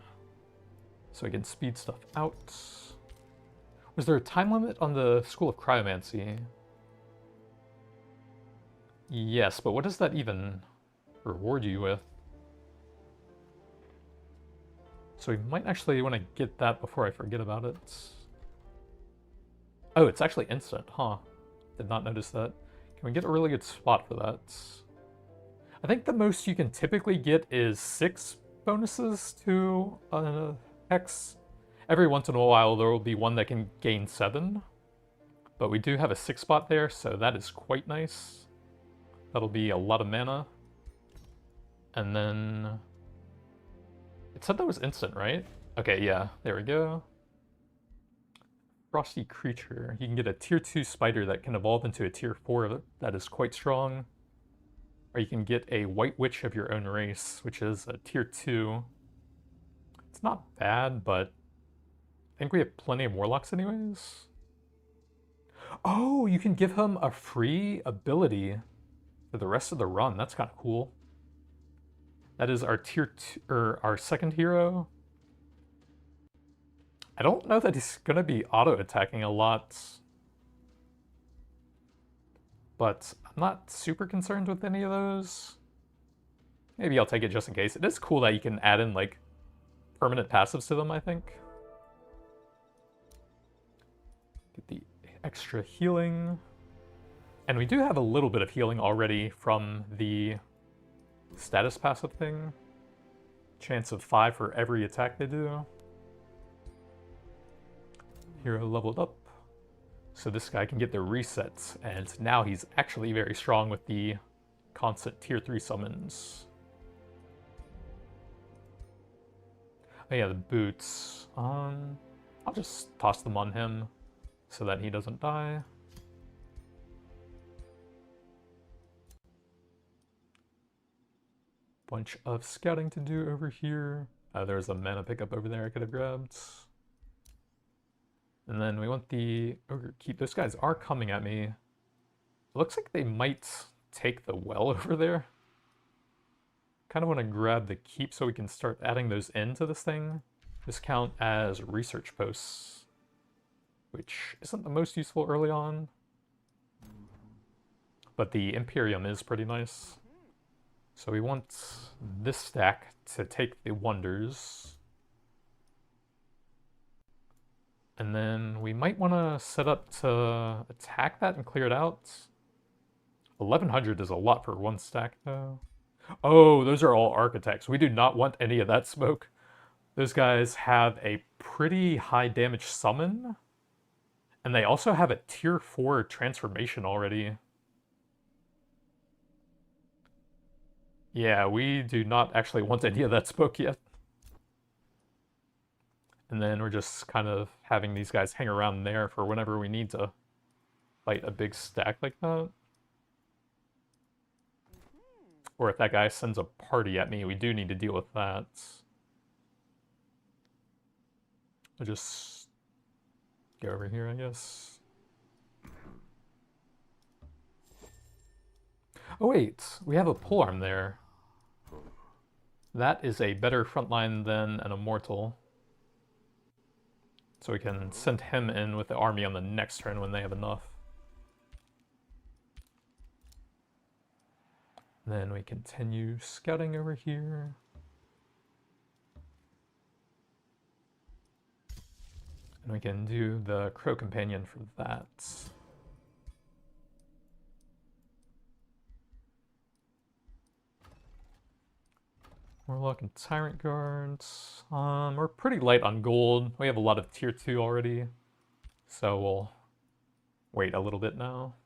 so I can speed stuff out. Was there a time limit on the School of Cryomancy? Yes, but what does that even reward you with? So we might actually want to get that before I forget about it. Oh, it's actually instant, huh? Did not notice that. Can we get a really good spot for that? I think the most you can typically get is 6 bonuses to Hex. Every once in a while there will be one that can gain 7. But we do have a 6 spot there, so that is quite nice. That'll be a lot of mana. And then... it said that was instant, right? Okay, yeah, there we go. Frosty creature. You can get a tier 2 spider that can evolve into a tier 4 that is quite strong. Or you can get a white witch of your own race, which is a tier 2. It's not bad, but I think we have plenty of warlocks anyways. Oh, you can give him a free ability for the rest of the run. That's kind of cool. That is our tier 2, or our second hero. I don't know that he's gonna be auto-attacking a lot, but I'm not super concerned with any of those. Maybe I'll take it just in case. It is cool that you can add in, like, permanent passives to them, I think. Get the extra healing. And we do have a little bit of healing already from the status passive thing. Chance of 5 for every attack they do. Hero leveled up. So this guy can get the resets, and now he's actually very strong with the constant tier 3 summons. Oh yeah, the boots. I'll just toss them on him so that he doesn't die. Bunch of scouting to do over here. There's a mana pickup over there I could have grabbed. And then we want the ogre keep. Those guys are coming at me. It looks like they might take the well over there. Kind of want to grab the keep so we can start adding those into this thing. This count as research posts, which isn't the most useful early on. But the Imperium is pretty nice. So we want this stack to take the wonders. And then we might want to set up to attack that and clear it out. 1100 is a lot for one stack, though. Oh, those are all architects. We do not want any of that smoke. Those guys have a pretty high damage summon. And they also have a tier 4 transformation already. Yeah, we do not actually want any of that smoke yet. And then we're just kind of having these guys hang around there for whenever we need to fight a big stack like that. Or if that guy sends a party at me, we do need to deal with that. I'll just go over here, I guess. Oh wait, we have a polearm there. That is a better frontline than an immortal. So we can send him in with the army on the next turn when they have enough. Then we continue scouting over here. And we can do the Crow Companion for that. Warlock and Tyrant Guards. We're pretty light on gold. We have a lot of tier 2 already. So we'll wait a little bit now.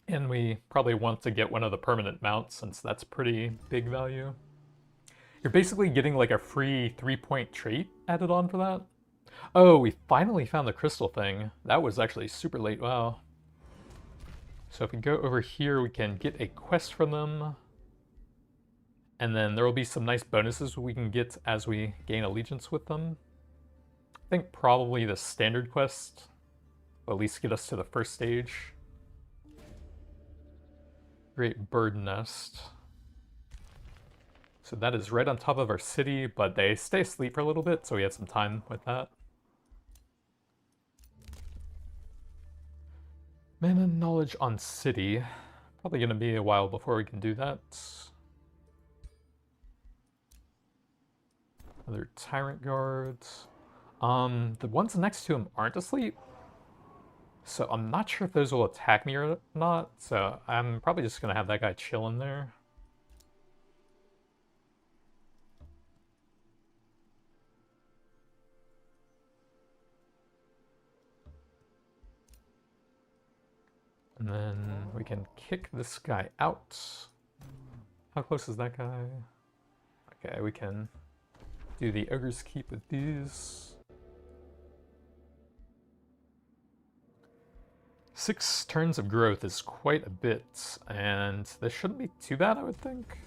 And we probably want to get one of the permanent mounts since that's pretty big value. You're basically getting like a free 3-point trait added on for that. Oh, we finally found the crystal thing. That was actually super late, wow. So if we go over here, we can get a quest from them. And then there will be some nice bonuses we can get as we gain allegiance with them. I think probably the standard quest will at least get us to the first stage. Great bird nest. So that is right on top of our city, but they stay asleep for a little bit, so we had some time with that. Mana knowledge on city. Probably going to be a while before we can do that. Other tyrant guards. The ones next to him aren't asleep. So I'm not sure if those will attack me or not. So I'm probably just going to have that guy chill in there. And then we can kick this guy out. How close is that guy? Okay, we can do the Ogre's Keep with these. 6 turns of growth is quite a bit, and this shouldn't be too bad, I would think.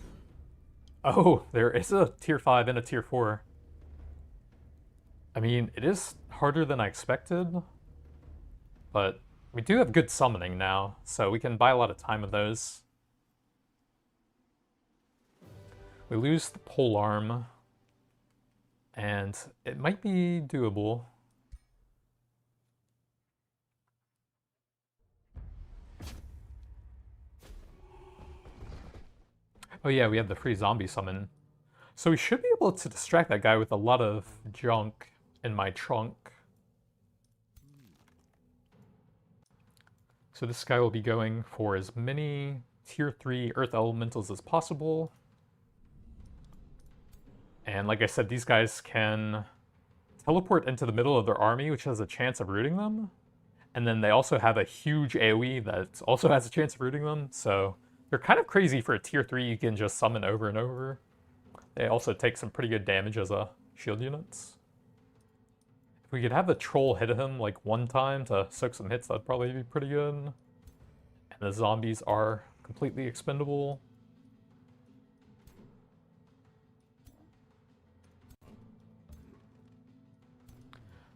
Oh, there is a tier 5 and a tier 4. I mean, it is harder than I expected, but we do have good summoning now, so we can buy a lot of time with those. We lose the polearm, and it might be doable. Oh yeah, we have the free zombie summon. So we should be able to distract that guy with a lot of junk in my trunk. So this guy will be going for as many tier 3 earth elementals as possible. And like I said, these guys can teleport into the middle of their army, which has a chance of rooting them. And then they also have a huge AoE that also has a chance of rooting them. So they're kind of crazy for a tier 3 you can just summon over and over. They also take some pretty good damage as a shield units. If we could have the troll hit him like one time to soak some hits, that'd probably be pretty good. And the zombies are completely expendable.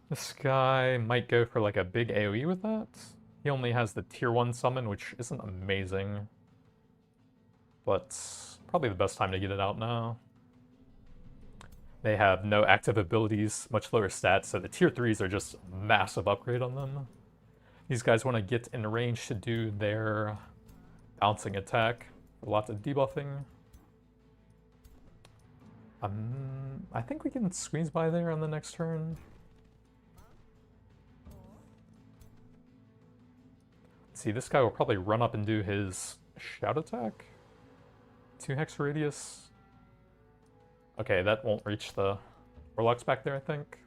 This guy might go for like a big AoE with that. He only has the tier 1 summon, which isn't amazing. But probably the best time to get it out now. They have no active abilities, much lower stats, so the tier 3s are just a massive upgrade on them. These guys want to get in range to do their bouncing attack. Lots of debuffing. I think we can squeeze by there on the next turn. Let's see, this guy will probably run up and do his shout attack. 2 hex radius. Okay, that won't reach the warlocks back there, I think.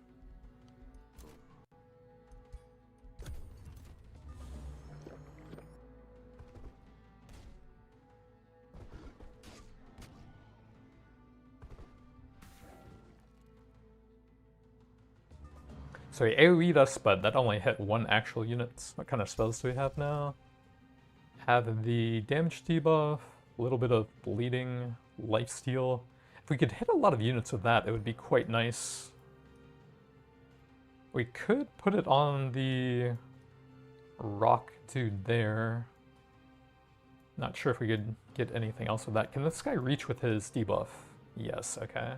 So he AoE'd us, but that only hit 1 actual unit. What kind of spells do we have now? have the damage debuff, a little bit of bleeding, lifesteal. If we could hit a lot of units with that, it would be quite nice. We could put it on the rock dude there. Not sure if we could get anything else with that. Can this guy reach with his debuff? Yes, okay.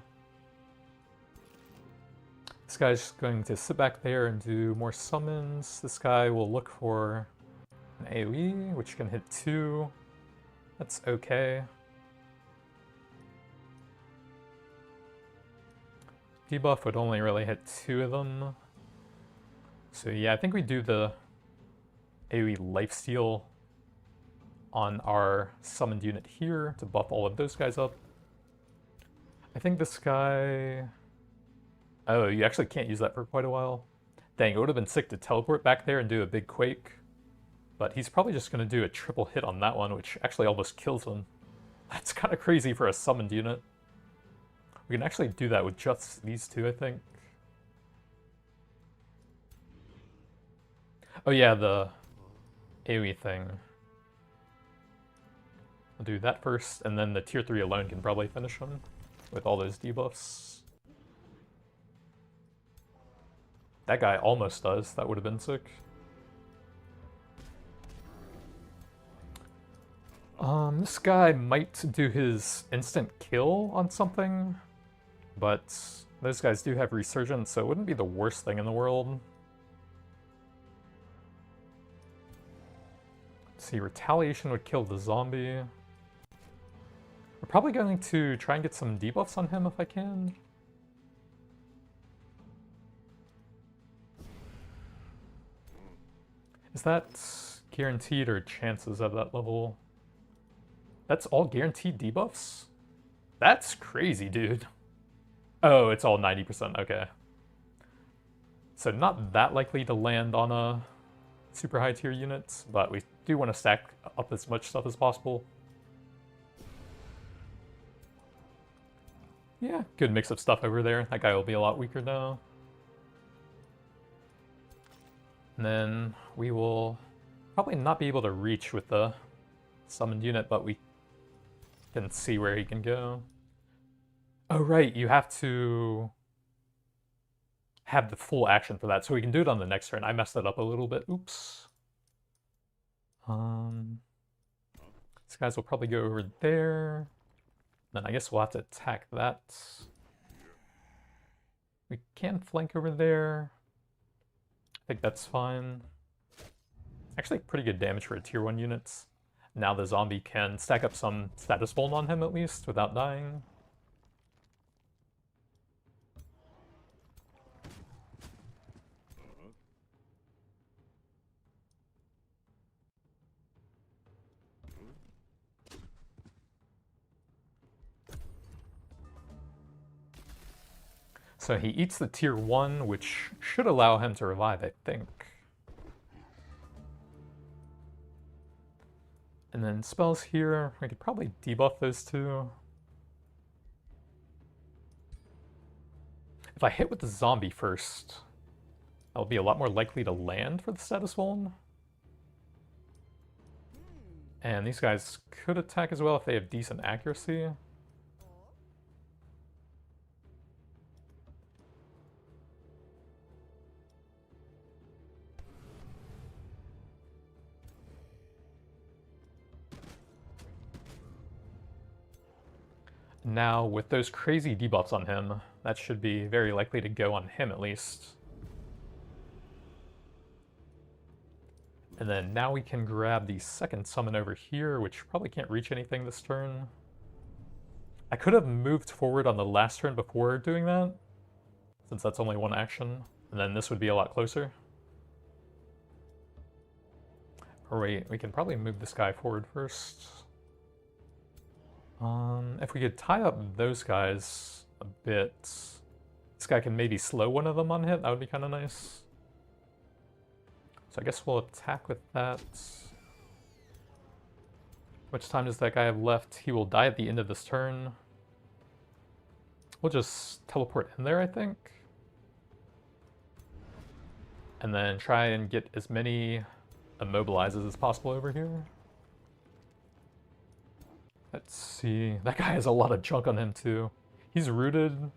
This guy's just going to sit back there and do more summons. This guy will look for an AoE, which can hit 2. That's okay. Debuff would only really hit 2 of them. So yeah, I think we do the AoE lifesteal on our summoned unit here to buff all of those guys up. I think this guy... Oh, you actually can't use that for quite a while. Dang, it would have been sick to teleport back there and do a big quake. But he's probably just going to do a triple hit on that one, which actually almost kills him. That's kind of crazy for a summoned unit. We can actually do that with just these two, I think. Oh yeah, the AoE thing. I'll do that first, and then the tier 3 alone can probably finish him with all those debuffs. That guy almost does. That would have been sick. This guy might do his instant kill on something, but those guys do have resurgence, so it wouldn't be the worst thing in the world. Let's see, retaliation would kill the zombie. We're probably going to try and get some debuffs on him if I can. Is that guaranteed or chances at that level? That's all guaranteed debuffs? That's crazy, dude. Oh, it's all 90%, okay. So not that likely to land on a super high tier unit, but we do want to stack up as much stuff as possible. Yeah, good mix of stuff over there. That guy will be a lot weaker now. And then we will probably not be able to reach with the summoned unit, but we can see where he can go. Oh right, you have to have the full action for that, so we can do it on the next turn. I messed that up a little bit. Oops. These guys will probably go over there. Then I guess we'll have to attack that. We can flank over there. I think that's fine. Actually pretty good damage for a tier 1 unit. Now the zombie can stack up some status vuln on him at least without dying. So he eats the tier 1, which should allow him to revive, I think. And then spells here, we could probably debuff those two. If I hit with the zombie first, I'll be a lot more likely to land for the status vuln. And these guys could attack as well if they have decent accuracy. Now, with those crazy debuffs on him, that should be very likely to go on him at least. And then now we can grab the second summon over here, which probably can't reach anything this turn. I could have moved forward on the last turn before doing that, since that's only one action, and then this would be a lot closer. Or wait, we can probably move this guy forward first. If we could tie up those guys a bit, this guy can maybe slow one of them on hit, that would be kind of nice. So I guess we'll attack with that. How much time does that guy have left? He will die at the end of this turn. We'll just teleport in there, I think. And then try and get as many immobilizes as possible over here. Let's see. That guy has a lot of junk on him too. He's rooted,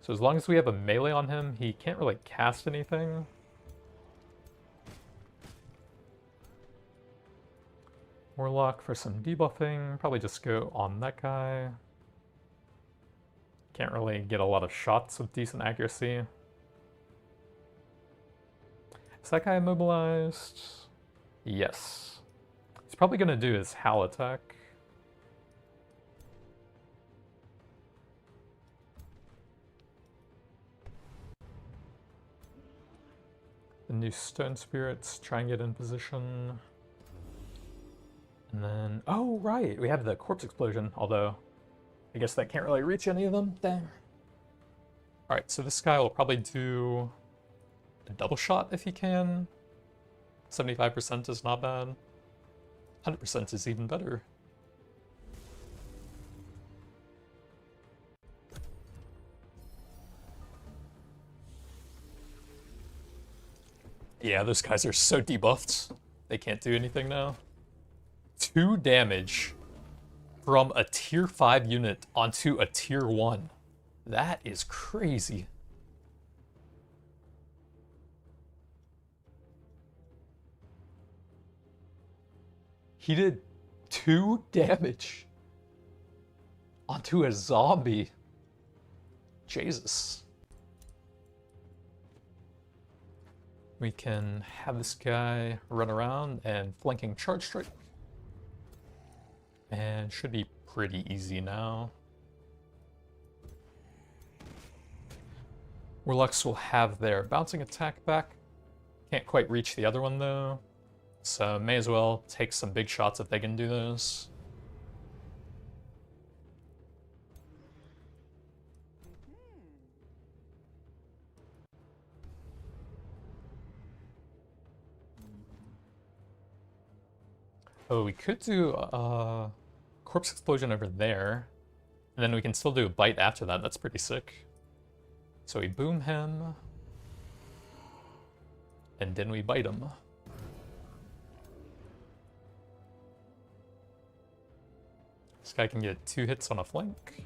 so as long as we have a melee on him, he can't really cast anything. Warlock for some debuffing. Probably just go on that guy. Can't really get a lot of shots with decent accuracy. Is that guy immobilized? Yes. He's probably going to do his Howl attack. The new Stone Spirits, try and get in position. And then, oh right, we have the Corpse Explosion, although I guess that can't really reach any of them. Dang. Alright, so this guy will probably do a double shot if he can. 75% is not bad. 100% is even better. Yeah, those guys are so debuffed. They can't do anything now. 2 damage from a tier 5 unit onto a tier 1. That is crazy. He did 2 damage onto a zombie. Jesus. We can have this guy run around and flanking charge strike. And should be pretty easy now. Warlocks will have their bouncing attack back. Can't quite reach the other one though. So may as well take some big shots if they can do those. Oh, we could do a Corpse Explosion over there. And then we can still do a bite after that. That's pretty sick. So we boom him. And then we bite him. This guy can get 2 hits on a flank.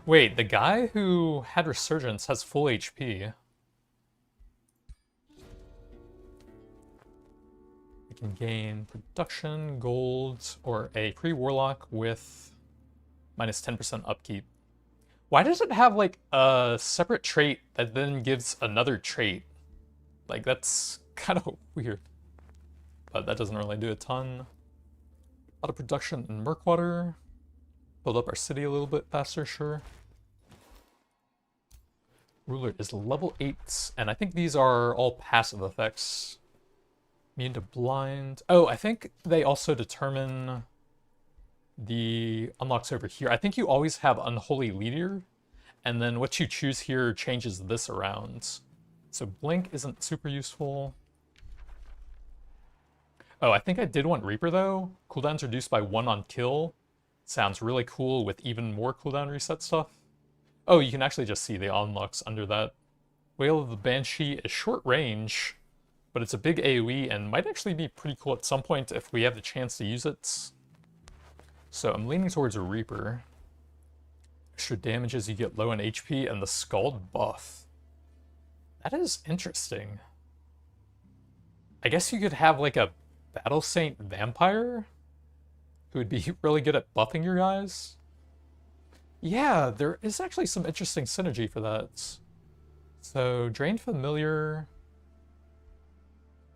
Wait, the guy who had Resurgence has full HP. We can gain production, gold, or a pre-warlock with minus 10% upkeep. Why does it have like a separate trait that then gives another trait? Like that's kind of weird. But that doesn't really do a ton. A lot of production in Murkwater. Build up our city a little bit faster, sure. Ruler is level 8, and I think these are all passive effects. Immune to blind. Oh, I think they also determine the unlocks over here. I think you always have Unholy Leader, and then what you choose here changes this around. So Blink isn't super useful. Oh, I think I did want Reaper though. Cooldowns reduced by 1 on kill. Sounds really cool with even more cooldown reset stuff. Oh, you can actually just see the unlocks under that. Wail of the Banshee is short range, but it's a big AoE and might actually be pretty cool at some point if we have the chance to use it. So I'm leaning towards a Reaper. Extra damage as you get low on HP and the Scald buff. That is interesting. I guess you could have like a Battle Saint Vampire who would be really good at buffing your guys. Yeah, there is actually some interesting synergy for that. So, Drain Familiar.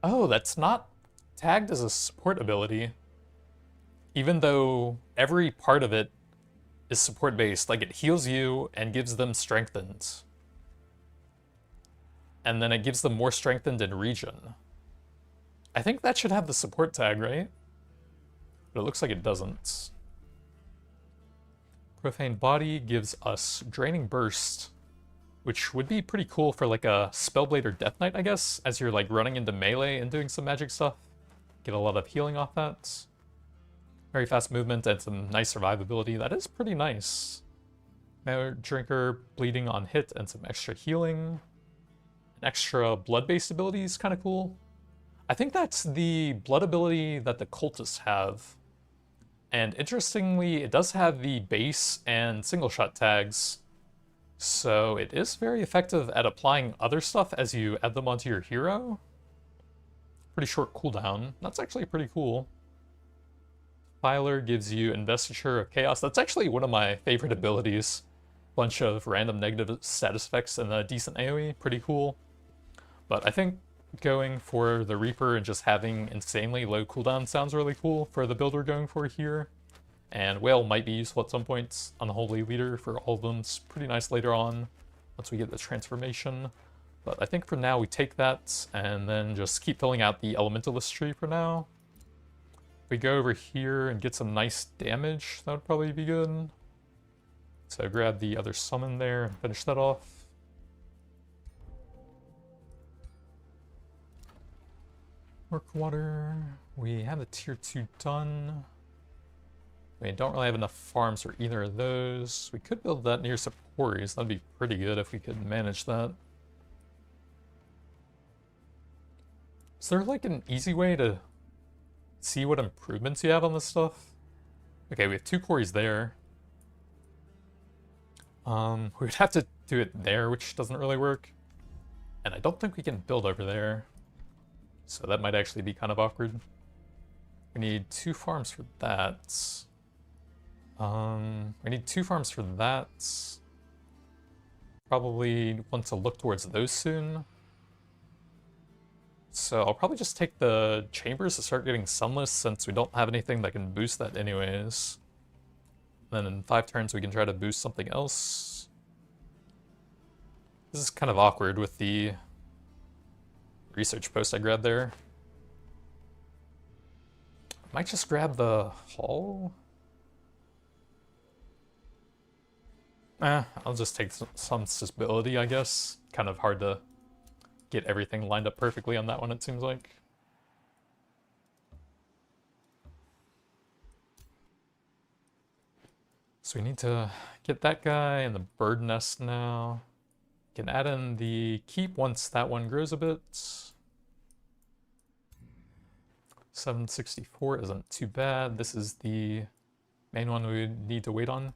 Oh, that's not tagged as a support ability. Even though every part of it is support based, like it heals you and gives them strengthened. And then it gives them more strengthened in region. I think that should have the support tag, right? But it looks like it doesn't. Profane Body gives us Draining Burst, which would be pretty cool for like a Spellblade or Death Knight, I guess, as you're like running into melee and doing some magic stuff. Get a lot of healing off that. Very fast movement and some nice survivability. That is pretty nice. Now Drinker, bleeding on hit and some extra healing. An extra blood-based ability is kind of cool. I think that's the blood ability that the cultists have. And interestingly, it does have the base and single shot tags. So it is very effective at applying other stuff as you add them onto your hero. Pretty short cooldown. That's actually pretty cool. Filer gives you Investiture of Chaos. That's actually one of my favorite abilities. Bunch of random negative status effects and a decent AoE. Pretty cool. But I think going for the Reaper and just having insanely low cooldown sounds really cool for the build we're going for here. And Whale might be useful at some points. Unholy Leader for all of them. It's pretty nice later on once we get the transformation. But I think for now we take that and then just keep filling out the Elementalist tree for now. If we go over here and get some nice damage, that would probably be good. So grab the other summon there and finish that off. Work water. We have the tier 2 done. We don't really have enough farms for either of those. We could build that near Sephoris. That'd be pretty good if we could manage that. Is there like an easy way to see what improvements you have on this stuff? Okay, we have 2 quarries there. We would have to do it there, which doesn't really work. And I don't think we can build over there. So that might actually be kind of awkward. We need 2 farms for that. We need 2 farms for that. Probably want to look towards those soon. So I'll probably just take the chambers to start getting sunless since we don't have anything that can boost that anyways. Then in 5 turns we can try to boost something else. This is kind of awkward with the research post I grabbed there. I might just grab the hall. I'll just take some stability, I guess. Kind of hard to get everything lined up perfectly on that one, it seems like. So we need to get that guy and the bird nest now. Can add in the keep once that one grows a bit. 764 isn't too bad. This is the main one we need to wait on.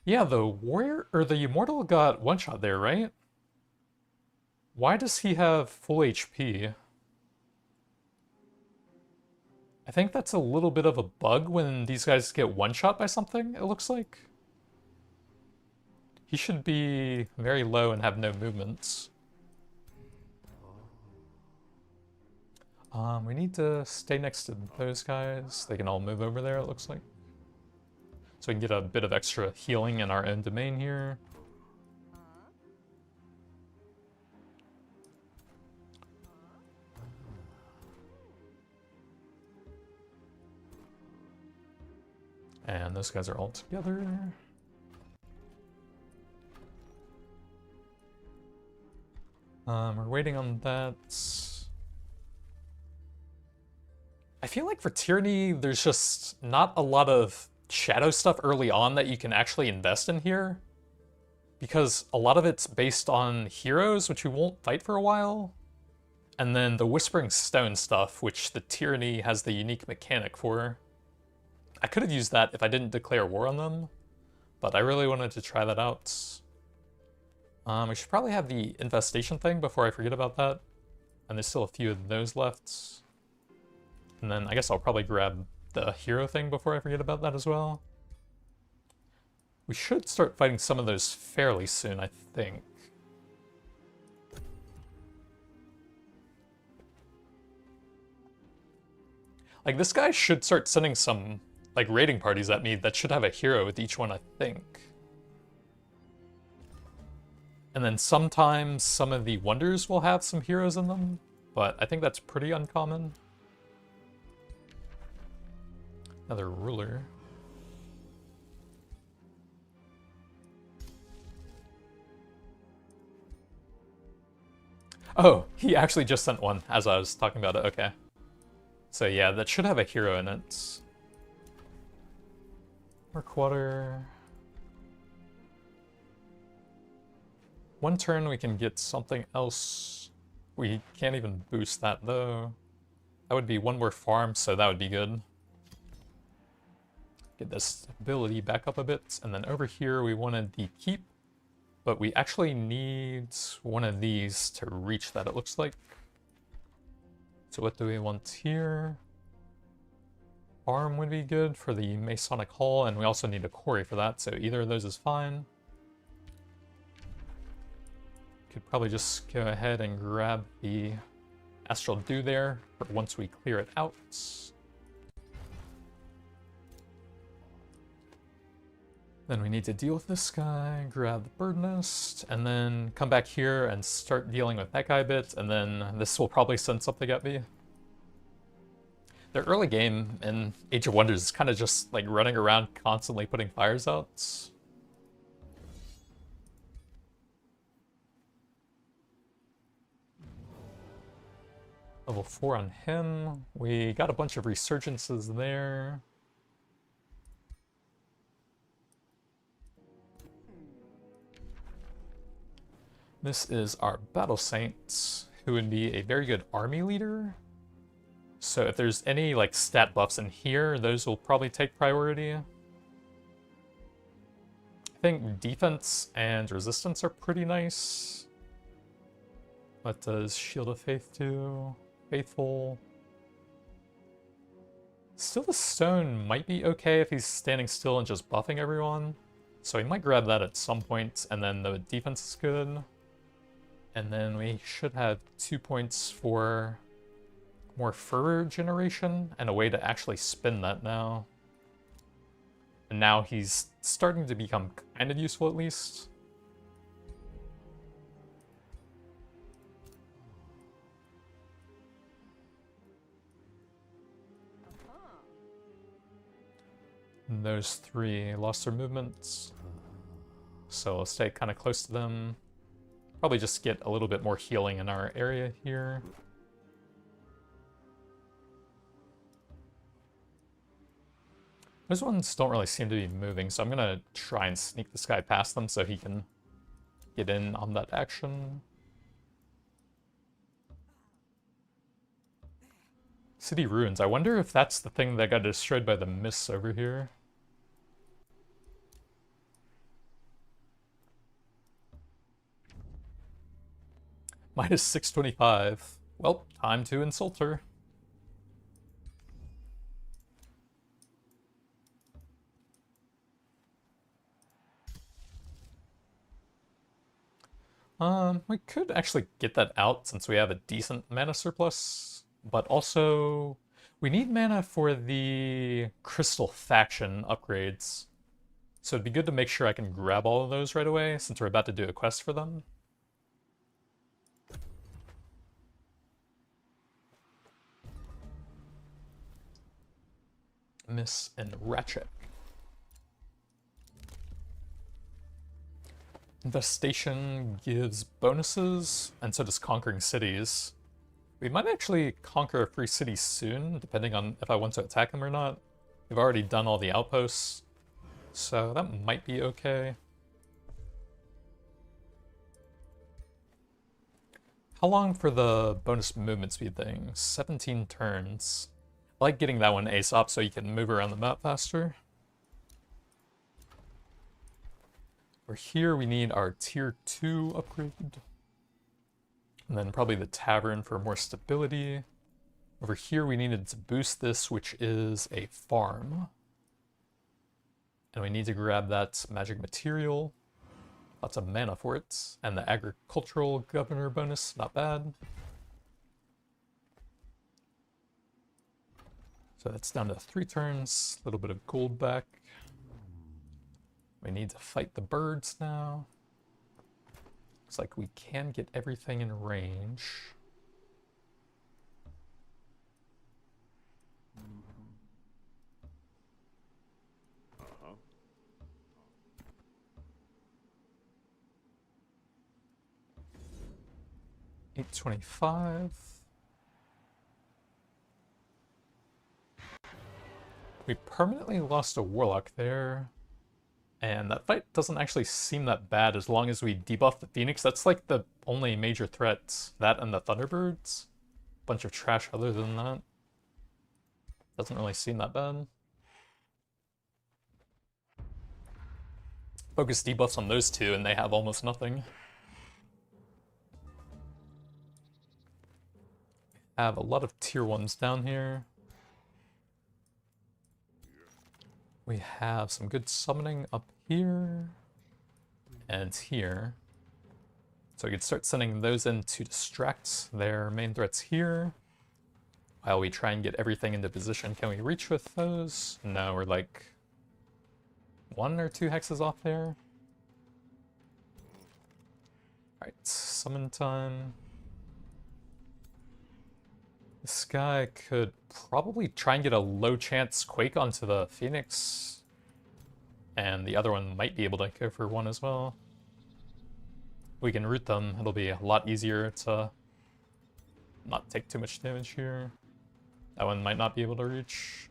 Yeah, the warrior or the immortal got one shot there, right? Why does he have full HP? I think that's a little bit of a bug when these guys get one shot by something, it looks like. He should be very low and have no movements. We need to stay next to those guys. They can all move over there, it looks like. So we can get a bit of extra healing in our own domain here. And those guys are all together. We're waiting on that. I feel like for Tyranny, there's just not a lot of shadow stuff early on that you can actually invest in here. Because a lot of it's based on heroes, which we won't fight for a while. And then the Whispering Stone stuff, which the Tyranny has the unique mechanic for. I could have used that if I didn't declare war on them, but I really wanted to try that out. We should probably have the infestation thing before I forget about that. And there's still a few of those left. And then I guess I'll probably grab the hero thing before I forget about that as well. We should start fighting some of those fairly soon, I think. Like, this guy should start sending some, like, raiding parties at me that should have a hero with each one, I think. And then sometimes some of the wonders will have some heroes in them, but I think that's pretty uncommon. Another ruler. Oh, he actually just sent one as I was talking about it, okay. So yeah, that should have a hero in it. Work water. One turn we can get something else. We can't even boost that though. That would be one more farm, so that would be good. Get this ability back up a bit, and then over here we wanted the keep, but we actually need one of these to reach that, it looks like. So what do we want here? Farm would be good for the Masonic Hall, and we also need a quarry for that, so either of those is fine. Could probably just go ahead and grab the Astral Dew there for once we clear it out. Then we need to deal with this guy, grab the bird nest, and then come back here and start dealing with that guy a bit, and then this will probably send something at me. The early game in Age of Wonders is kind of just like running around constantly putting fires out. Level 4 on him. We got a bunch of resurgences there. This is our Battle Saint, who would be a very good army leader. So if there's any like stat buffs in here, those will probably take priority. I think defense and resistance are pretty nice. What does Shield of Faith do? Faithful. Still the Stone might be okay if he's standing still and just buffing everyone. So we might grab that at some point, and then the defense is good. And then we should have 2 points for more fur generation and a way to actually spin that now. And now he's starting to become kind of useful at least. And those three lost their movements. So we'll stay kind of close to them. Probably just get a little bit more healing in our area here. Those ones don't really seem to be moving, so I'm gonna try and sneak this guy past them so he can get in on that action. City Ruins. I wonder if that's the thing that got destroyed by the mists over here. Minus 625. Well, time to insult her. We could actually get that out since we have a decent mana surplus, but also we need mana for the Crystal Faction upgrades. So it'd be good to make sure I can grab all of those right away since we're about to do a quest for them. Miss and Ratchet. Infestation gives bonuses, and so does Conquering Cities. We might actually conquer a free city soon, depending on if I want to attack them or not. We've already done all the outposts, so that might be okay. How long for the bonus movement speed thing? 17 turns. I like getting that one ASAP so you can move around the map faster. Over here we need our tier 2 upgrade. And then probably the tavern for more stability. Over here we needed to boost this, which is a farm. And we need to grab that magic material. Lots of mana for it. And the agricultural governor bonus, not bad. So that's down to 3 turns, a little bit of gold back. We need to fight the birds now. Looks like we can get everything in range. $825. We permanently lost a warlock there. And that fight doesn't actually seem that bad as long as we debuff the Phoenix. That's like the only major threat. That and the Thunderbirds. Bunch of trash other than that. Doesn't really seem that bad. Focus debuffs on those two, and they have almost nothing. Have a lot of tier 1s down here. We have some good summoning up here and here. So we could start sending those in to distract their main threats here. While we try and get everything into position. Can we reach with those? No, we're like 1 or 2 hexes off there. Alright, summon time. This guy could probably try and get a low chance Quake onto the Phoenix. And the other one might be able to go for 1 as well. We can root them, it'll be a lot easier to not take too much damage here. That one might not be able to reach.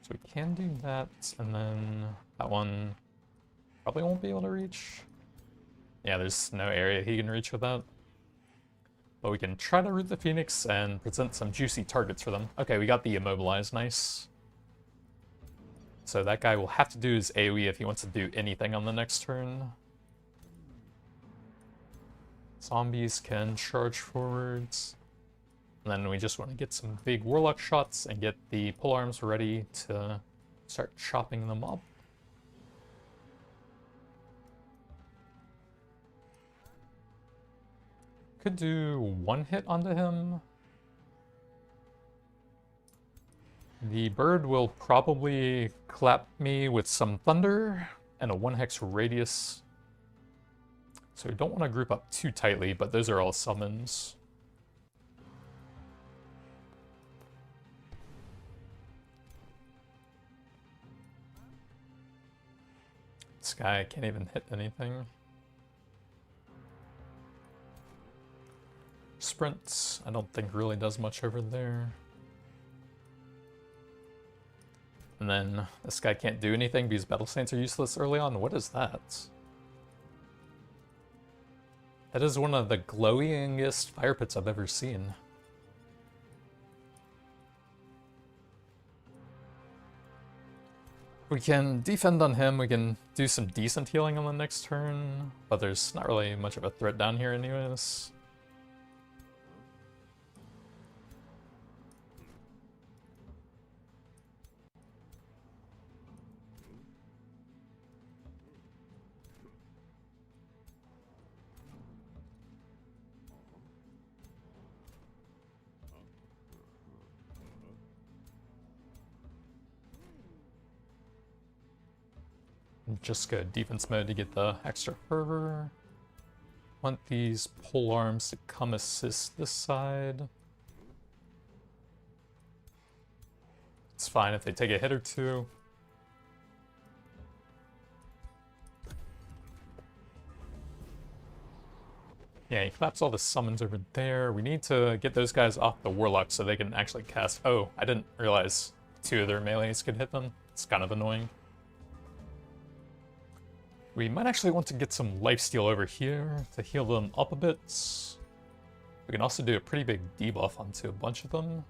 So we can do that, and then that one probably won't be able to reach. Yeah, there's no area he can reach with that. But we can try to root the Phoenix and present some juicy targets for them. Okay, we got the immobilize, nice. So that guy will have to do his AoE if he wants to do anything on the next turn. Zombies can charge forwards. And then we just want to get some big warlock shots and get the polearms ready to start chopping them up. Could do 1 hit onto him. The bird will probably clap me with some thunder and a 1 hex radius. So we don't want to group up too tightly, but those are all summons. This guy can't even hit anything. Sprints, I don't think really does much over there. And then this guy can't do anything because Battle Saints are useless early on. What is that? That is one of the glowingest fire pits I've ever seen. We can defend on him, we can do some decent healing on the next turn, but there's not really much of a threat down here anyways. Just go defense mode to get the extra fervor. Want these polearms to come assist this side. It's fine if they take a hit or two. Yeah, he claps all the summons over there. We need to get those guys off the warlock so they can actually cast. Oh, I didn't realize 2 of their melees could hit them. It's kind of annoying. We might actually want to get some lifesteal over here to heal them up a bit. We can also do a pretty big debuff onto a bunch of them.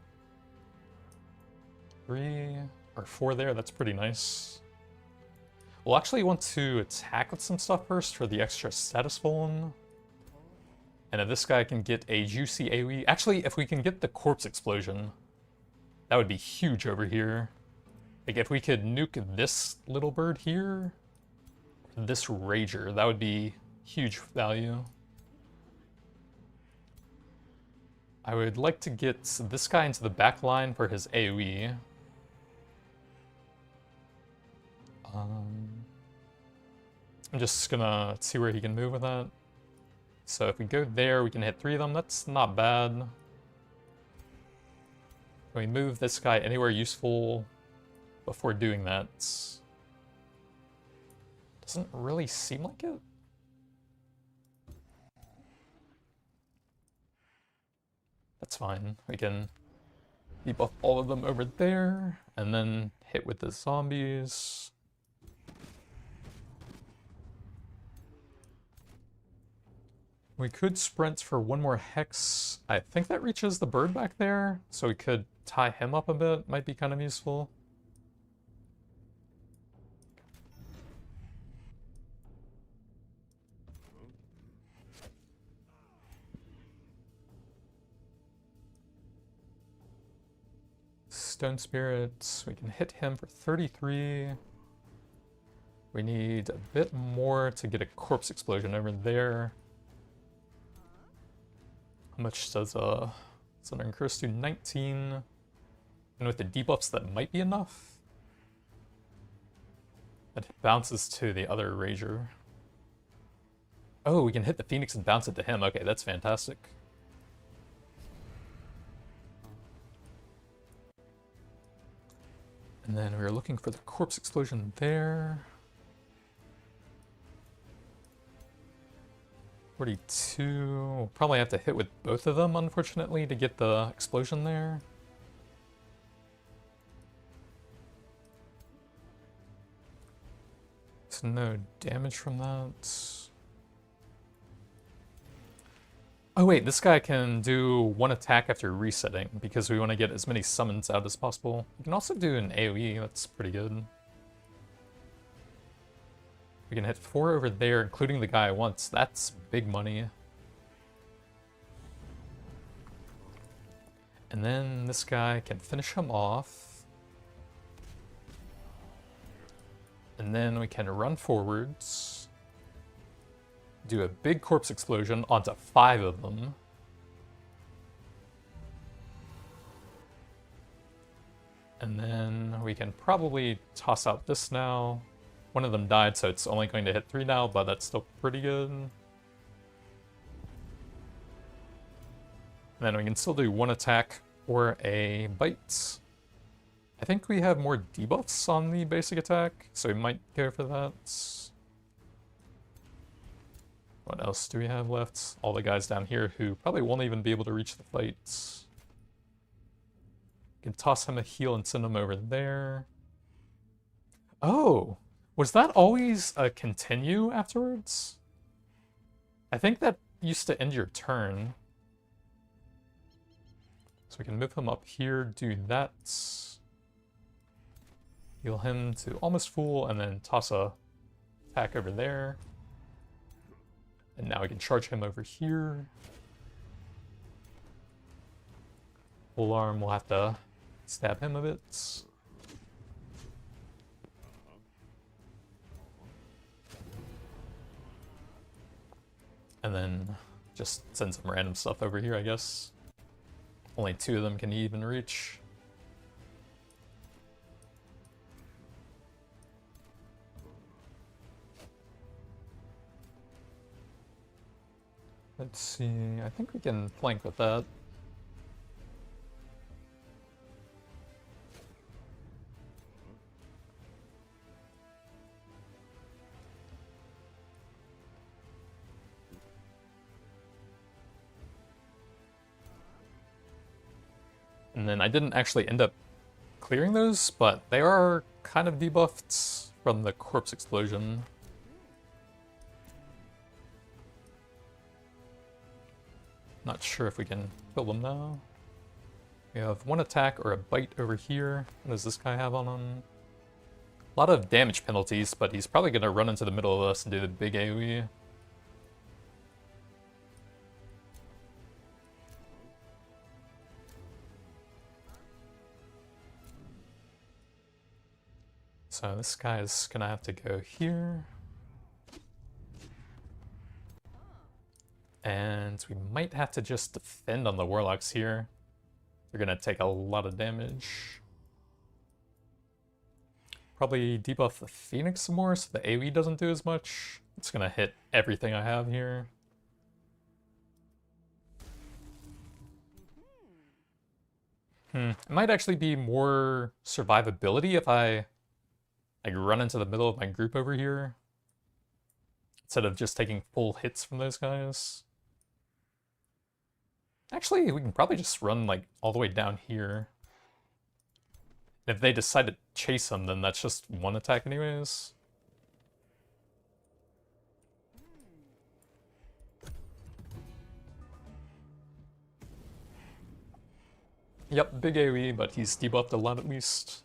3 or 4 there, that's pretty nice. We'll actually want to attack with some stuff first for the extra status vuln. And if this guy can get a juicy AoE... Actually, if we can get the corpse explosion, that would be huge over here. Like, if we could nuke this little bird here, this rager, that would be huge value. I would like to get this guy into the back line for his AoE. I'm just gonna see where he can move with that. So if we go there, we can hit 3 of them. That's not bad. Can we move this guy anywhere useful before doing that? Doesn't really seem like it. That's fine. We can debuff all of them over there, and then hit with the zombies. We could sprint for one more hex. I think that reaches the bird back there, so we could tie him up a bit. Might be kind of useful. Stone Spirits, we can hit him for 33. We need a bit more to get a corpse explosion over there. How much does Southern Curse do? 19. And with the debuffs, that might be enough. It bounces to the other Rager. Oh, we can hit the Phoenix and bounce it to him. Okay, that's fantastic. And then we were looking for the corpse explosion there. 42. We'll probably have to hit with both of them, unfortunately, to get the explosion there. So no damage from that. Oh wait, this guy can do one attack after resetting, because we want to get as many summons out as possible. We can also do an AoE, that's pretty good. We can hit 4 over there, including the guy once. That's big money. And then this guy can finish him off. And then we can run forwards. Do a big corpse explosion onto 5 of them. And then we can probably toss out this now. One of them died, so it's only going to hit 3 now, but that's still pretty good. And then we can still do one attack or a bite. I think we have more debuffs on the basic attack, so we might go for that. What else do we have left? All the guys down here who probably won't even be able to reach the fight. Can toss him a heal and send him over there. Oh! Was that always a continue afterwards? I think that used to end your turn. So we can move him up here, do that. Heal him to almost full, and then toss a attack over there. And now we can charge him over here. Full arm, we'll have to stab him a bit. And then just send some random stuff over here, I guess. Only 2 of them can even reach. Let's see, I think we can flank with that. And then I didn't actually end up clearing those, but they are kind of debuffed from the corpse explosion. Not sure if we can kill them now. We have one attack or a bite over here. What does this guy have on him? A lot of damage penalties, but he's probably going to run into the middle of us and do the big AoE. So this guy is gonna have to go here. And we might have to just defend on the warlocks here. They're gonna take a lot of damage. Probably debuff the Phoenix some more so the AoE doesn't do as much. It's gonna hit everything I have here. It might actually be more survivability if I run into the middle of my group over here instead of just taking full hits from those guys. Actually, we can probably just run all the way down here. If they decide to chase them, then that's just one attack anyways. Yep, big AoE, but he's debuffed a lot at least.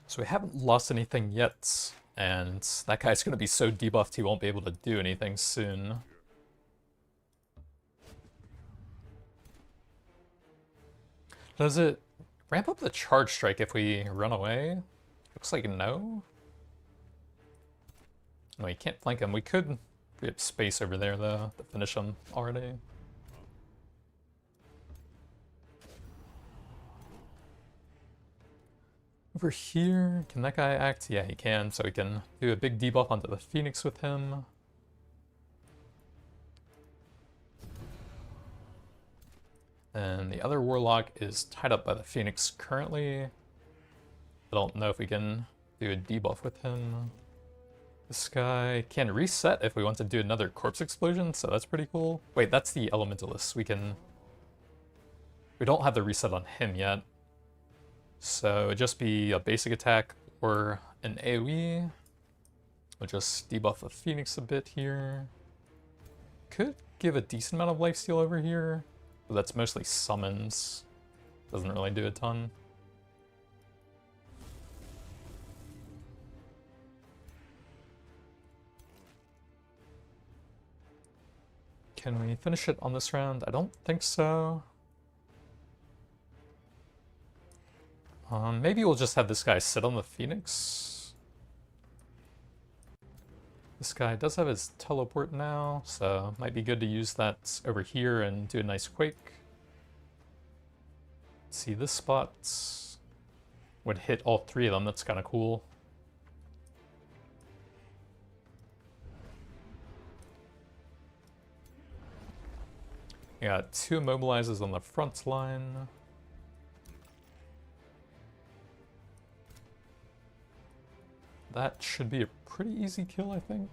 So we haven't lost anything yet, and that guy's gonna be so debuffed he won't be able to do anything soon. Does it ramp up the charge strike if we run away? Looks like no. No, you can't flank him. We could free up space over there though to finish him already. Over here, can that guy act? Yeah, he can, so we can do a big debuff onto the Phoenix with him. And the other Warlock is tied up by the Phoenix currently. I don't know if we can do a debuff with him. This guy can reset if we want to do another Corpse Explosion, so that's pretty cool. Wait, that's the Elementalist. We don't have the reset on him yet. So it'd just be a basic attack or an AoE. We'll just debuff the Phoenix a bit here. Could give a decent amount of lifesteal over here, but that's mostly summons. Doesn't really do a ton. Can we finish it on this round? I don't think so. Maybe we'll just have this guy sit on the Phoenix. This guy does have his teleport now, so might be good to use that over here and do a nice quake. See, this spot would hit all three of them. That's kind of cool. We got 2 immobilizes on the front line. That should be a pretty easy kill, I think.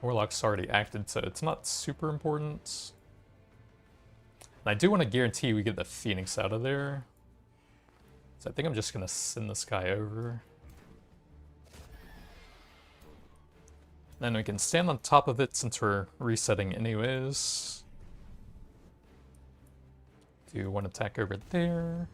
Warlock's already acted, so it's not super important. And I do want to guarantee we get the Phoenix out of there. So I think I'm just going to send this guy over. Then we can stand on top of it since we're resetting anyways. Do one attack over there.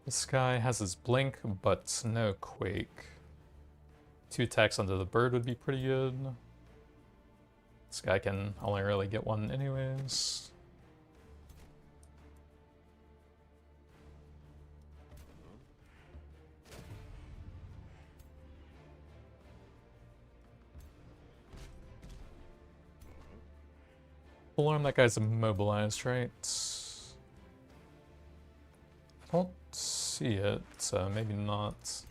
This guy has his blink, but no quake. 2 attacks onto the bird would be pretty good. This guy can only really get one anyways. Full arm, that guy's immobilized, right? I don't see it, so maybe not.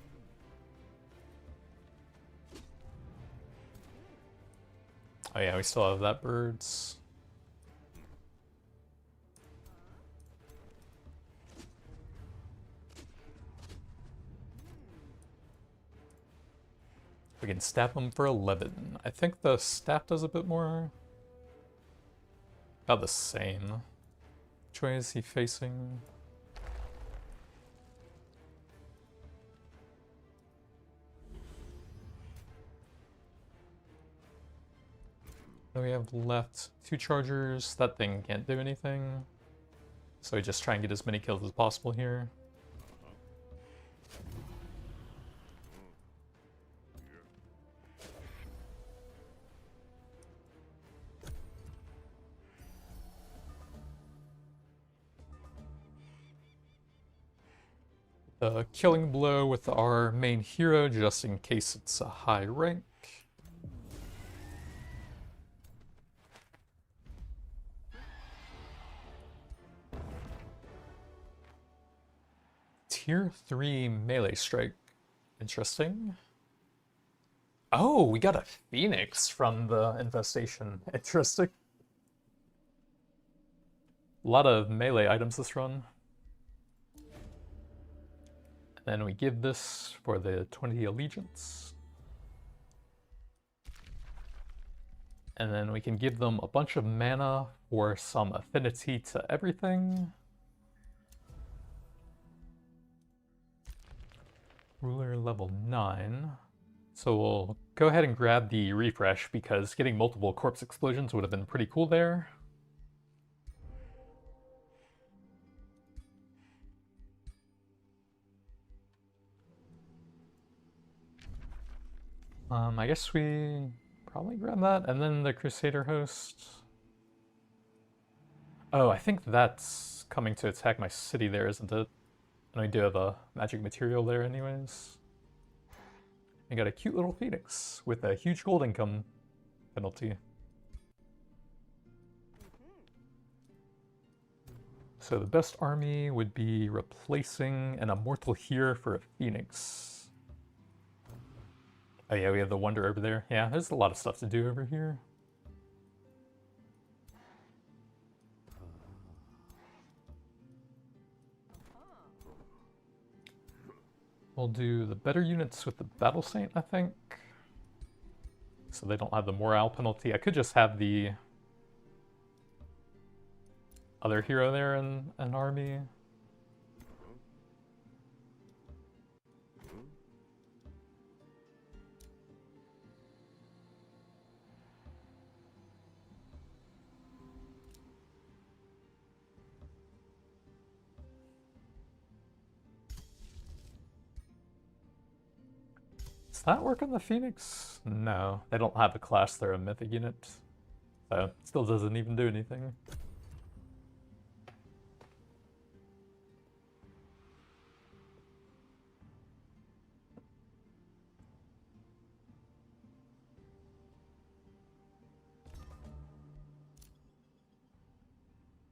Oh yeah, we still have that birds. We can stab him for 11. I think the staff does a bit more. About the same. Which way is he facing? Then we have left 2 chargers. That thing can't do anything. So we just try and get as many kills as possible here. The killing blow with our main hero, just in case it's a high rank. Tier 3 melee strike. Interesting. Oh, we got a Phoenix from the infestation. Interesting. A lot of melee items this run. And then we give this for the 20 allegiance. And then we can give them a bunch of mana for some affinity to everything. Ruler level 9. So we'll go ahead and grab the refresh because getting multiple corpse explosions would have been pretty cool there. I guess we probably grab that, and then the Crusader host. Oh, I think that's coming to attack my city there, isn't it? And we do have a magic material there anyways. We got a cute little phoenix with a huge gold income penalty. So the best army would be replacing an immortal here for a phoenix. Oh yeah, we have the wonder over there. Yeah, there's a lot of stuff to do over here. We'll do the better units with the Battle Saint, I think. So they don't have the morale penalty. I could just have the other hero there in an army. Does that work on the Phoenix? No, they don't have a class, they're a mythic unit. So it still doesn't even do anything.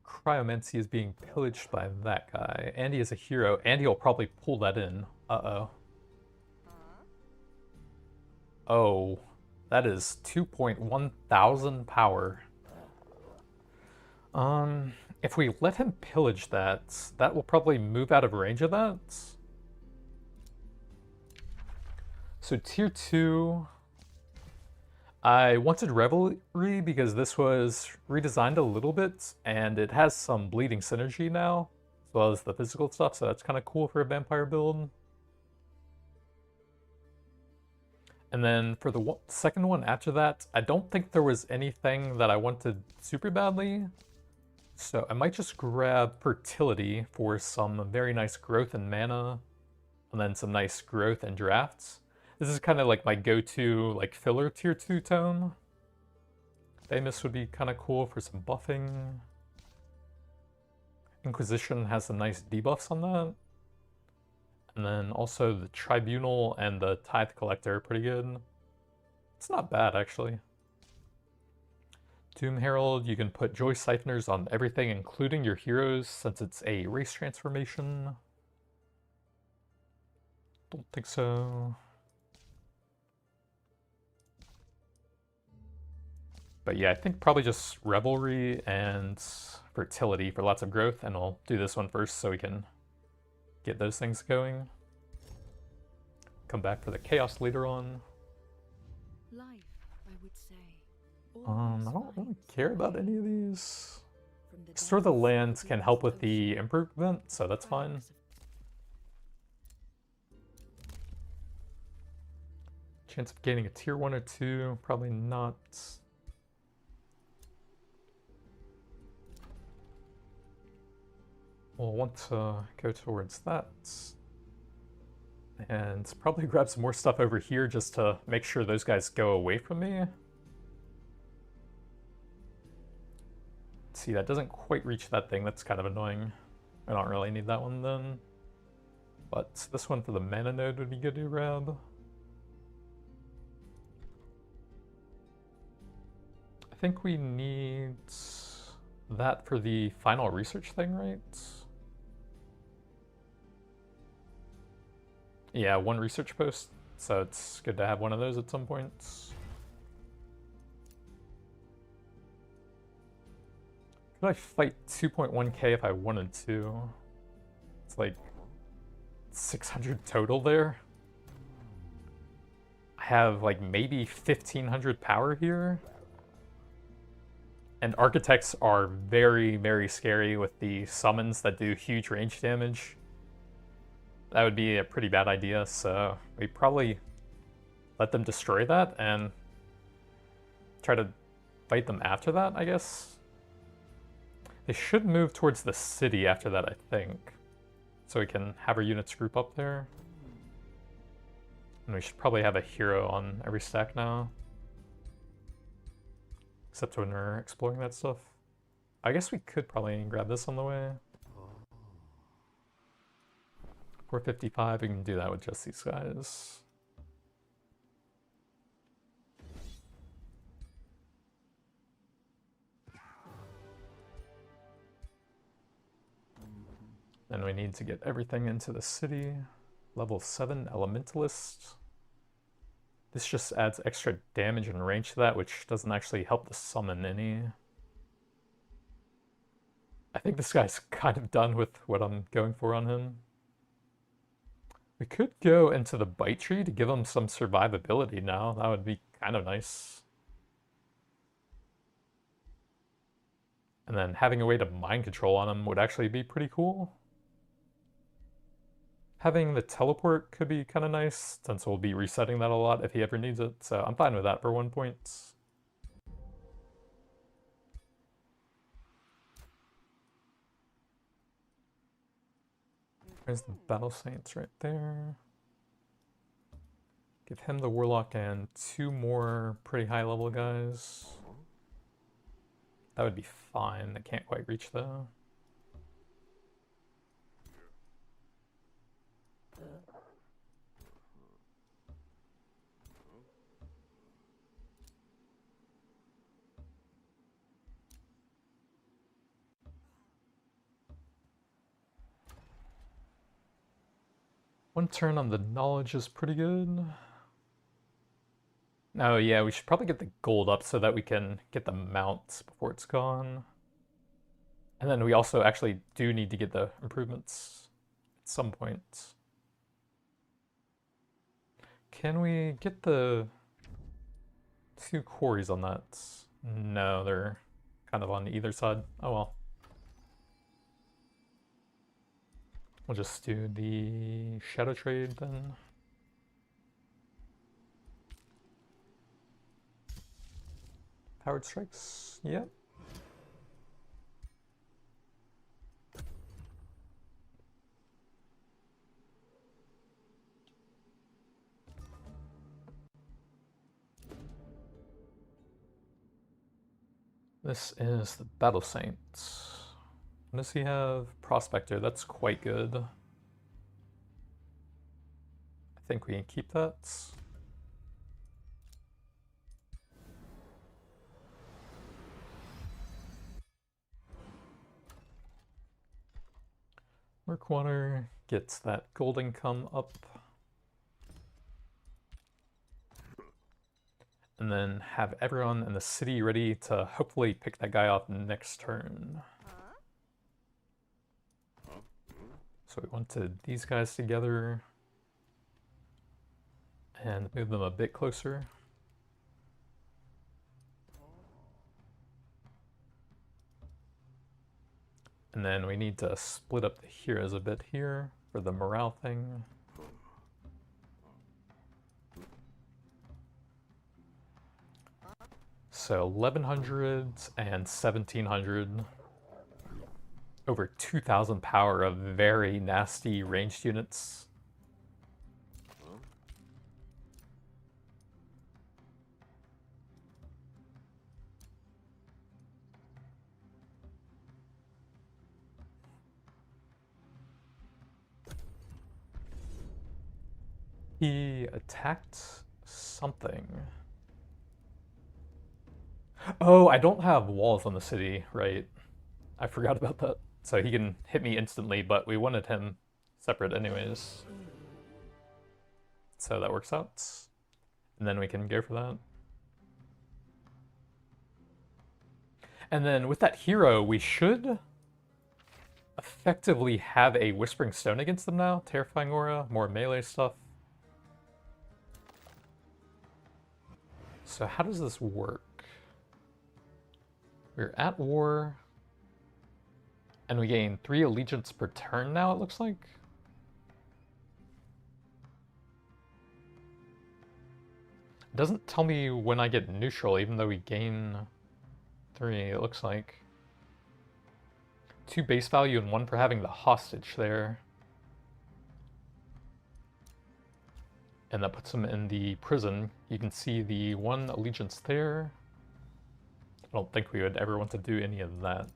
Cryomancy is being pillaged by that guy. Andy is a hero. Andy will probably pull that in. Uh-oh. Oh, that is 2.1 thousand power. If we let him pillage that, that will probably move out of range of that. So tier 2, I wanted Revelry because this was redesigned a little bit, and it has some bleeding synergy now, as well as the physical stuff, so that's kind of cool for a vampire build. And then for the second one after that, I don't think there was anything that I wanted super badly, so I might just grab Fertility for some very nice growth and mana, and then some nice growth and drafts. This is kind of like my go-to like filler tier 2 tome. Famous would be kind of cool for some buffing. Inquisition has some nice debuffs on that. And then also the Tribunal and the Tithe Collector are pretty good. It's not bad, actually. Doom Herald, you can put Joy Siphoners on everything, including your heroes, since it's a race transformation. Don't think so. But yeah, I think probably just Revelry and Fertility for lots of growth, and I'll do this one first so we can get those things going. Come back for the Chaos later on. Life, I would say. I don't really care about any of these. Store the lands can help with the improvement, so that's fine. Chance of gaining a tier 1 or 2, probably not. We'll want to go towards that. And probably grab some more stuff over here just to make sure those guys go away from me. See, that doesn't quite reach that thing. That's kind of annoying. I don't really need that one then. But this one for the mana node would be good to grab. I think we need that for the final research thing, right? Yeah, one research post, so it's good to have one of those at some point. Could I fight 2.1k if I wanted to? It's like 600 total there. I have like maybe 1500 power here. And architects are very, very scary with the summons that do huge range damage. That would be a pretty bad idea, so we probably let them destroy that and try to fight them after that, I guess. They should move towards the city after that, I think. So we can have our units group up there. And we should probably have a hero on every stack now. Except when we're exploring that stuff. I guess we could probably grab this on the way. 455, we can do that with just these guys. Then we need to get everything into the city. Level 7 Elementalist. This just adds extra damage and range to that, which doesn't actually help the summon any. I think this guy's kind of done with what I'm going for on him. We could go into the bite tree to give him some survivability now. That would be kind of nice. And then having a way to mind control on him would actually be pretty cool. Having the teleport could be kind of nice, since we'll be resetting that a lot if he ever needs it, so I'm fine with that for 1 point. There's the Battle Saints right there. Give him the Warlock and 2 more pretty high level guys. That would be fine, I can't quite reach though. One turn on the knowledge is pretty good. Oh yeah, we should probably get the gold up so that we can get the mounts before it's gone. And then we also actually do need to get the improvements at some point. Can we get the 2 quarries on that? No, they're kind of on either side. Oh well. We'll just do the shadow trade then. Powered strikes, yep. This is the Battle Saints. What does he have? Prospector, that's quite good. I think we can keep that. Murkwater gets that gold income up. And then have everyone in the city ready to hopefully pick that guy off next turn. So we wanted these guys together and move them a bit closer. And then we need to split up the heroes a bit here for the morale thing. So 1100 and 1700. Over 2000 power of very nasty ranged units. He attacked something. Oh, I don't have walls on the city, right? I forgot about that. So he can hit me instantly, but we wanted him separate anyways. So that works out. And then we can go for that. And then with that hero, we should effectively have a Whispering Stone against them now. Terrifying Aura, more melee stuff. So how does this work? We're at war. And we gain 3 allegiance per turn now, it looks like. It doesn't tell me when I get neutral, even though we gain 3, it looks like. 2 base value and 1 for having the hostage there. And that puts him in the prison. You can see the 1 allegiance there. I don't think we would ever want to do any of that.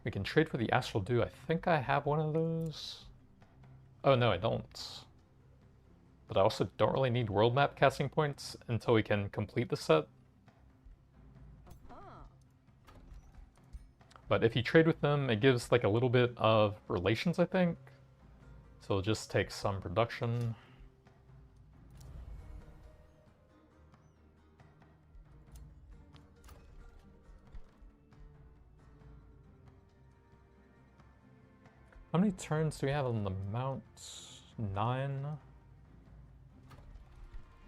We can trade for the Astral Dew. I think I have one of those. Oh no, I don't. But I also don't really need world map casting points until we can complete the set. But if you trade with them, it gives like a little bit of relations, I think. So it'll just take some production. How many turns do we have on the mount? 9.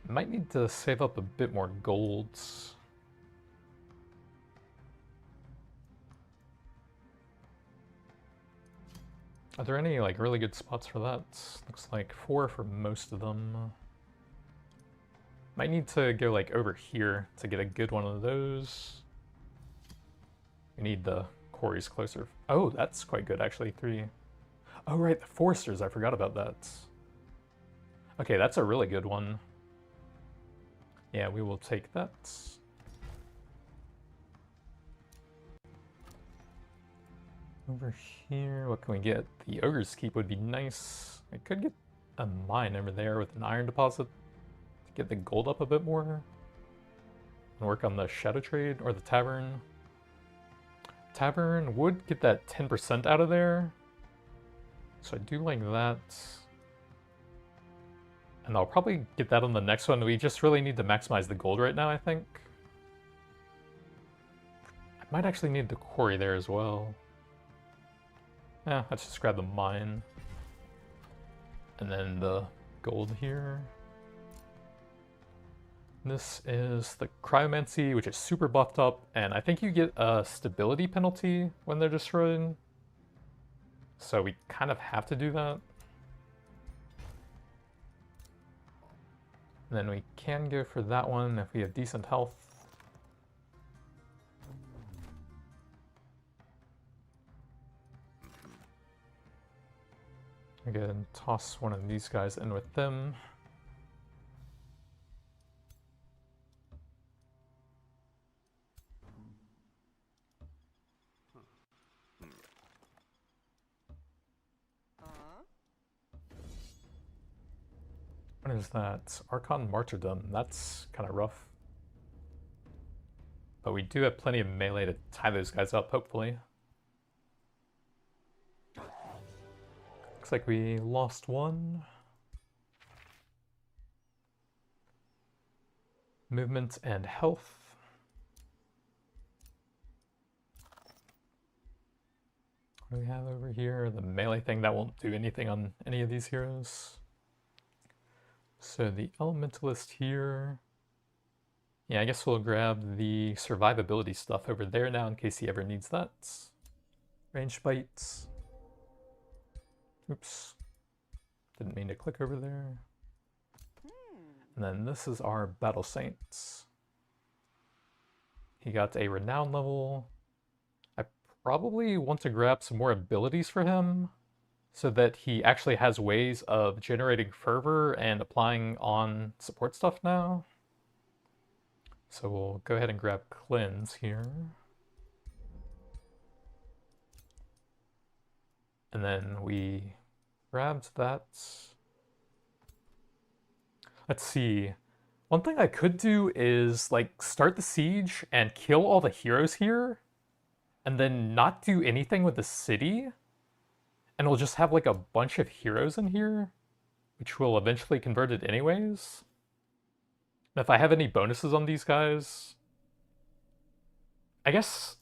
Might need to save up a bit more golds. Are there any like really good spots for that? Looks like 4 for most of them. Might need to go like over here to get a good one of those. We need the quarries closer. Oh, that's quite good actually, 3. Oh right, the foresters, I forgot about that. Okay, that's a really good one. Yeah, we will take that. Over here, what can we get? The Ogre's Keep would be nice. I could get a mine over there with an iron deposit to get the gold up a bit more. And work on the Shadow Trade or the Tavern. Tavern would get that 10% out of there. So I do like that. And I'll probably get that on the next one. We just really need to maximize the gold right now, I think. I might actually need the quarry there as well. Yeah, let's just grab the mine. And then the gold here. This is the cryomancy, which is super buffed up, and I think you get a stability penalty when they're destroyed. So we kind of have to do that. And then we can go for that one if we have decent health. Again, toss one of these guys in with them. What is that? Archon Martyrdom. That's kind of rough. But we do have plenty of melee to tie those guys up, hopefully. Looks like we lost one. Movement and health. What do we have over here? The melee thing that won't do anything on any of these heroes. So the Elementalist here. Yeah, I guess we'll grab the survivability stuff over there now in case he ever needs that. Range bites. Oops. Didn't mean to click over there. And then this is our Battle Saints. He got a renown level. I probably want to grab some more abilities for him so that he actually has ways of generating fervor and applying on support stuff now. So we'll go ahead and grab Cleanse here. And then we grabbed that. Let's see. One thing I could do is like start the siege and kill all the heroes here and then not do anything with the city. And we'll just have like a bunch of heroes in here, which will eventually convert it anyways. And if I have any bonuses on these guys, I guess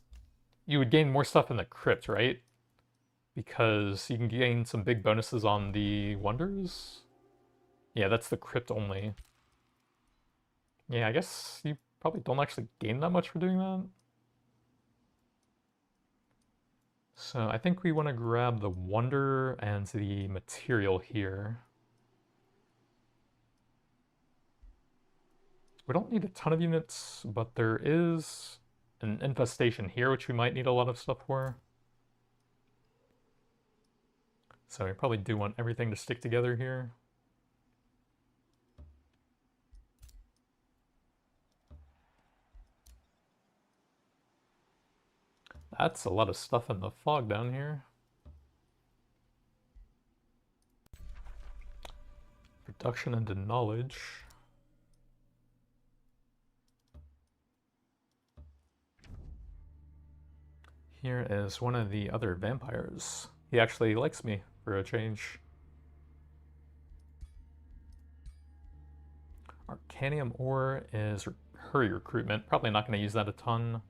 you would gain more stuff in the crypt, right? Because you can gain some big bonuses on the wonders. Yeah, that's the crypt only. Yeah, I guess you probably don't actually gain that much for doing that. So I think we want to grab the wonder and the material here. We don't need a ton of units, but there is an infestation here, which we might need a lot of stuff for. So we probably do want everything to stick together here. That's a lot of stuff in the fog down here. Reduction into knowledge. Here is one of the other vampires. He actually likes me for a change. Arcanium ore is hurry recruitment. Probably not going to use that a ton.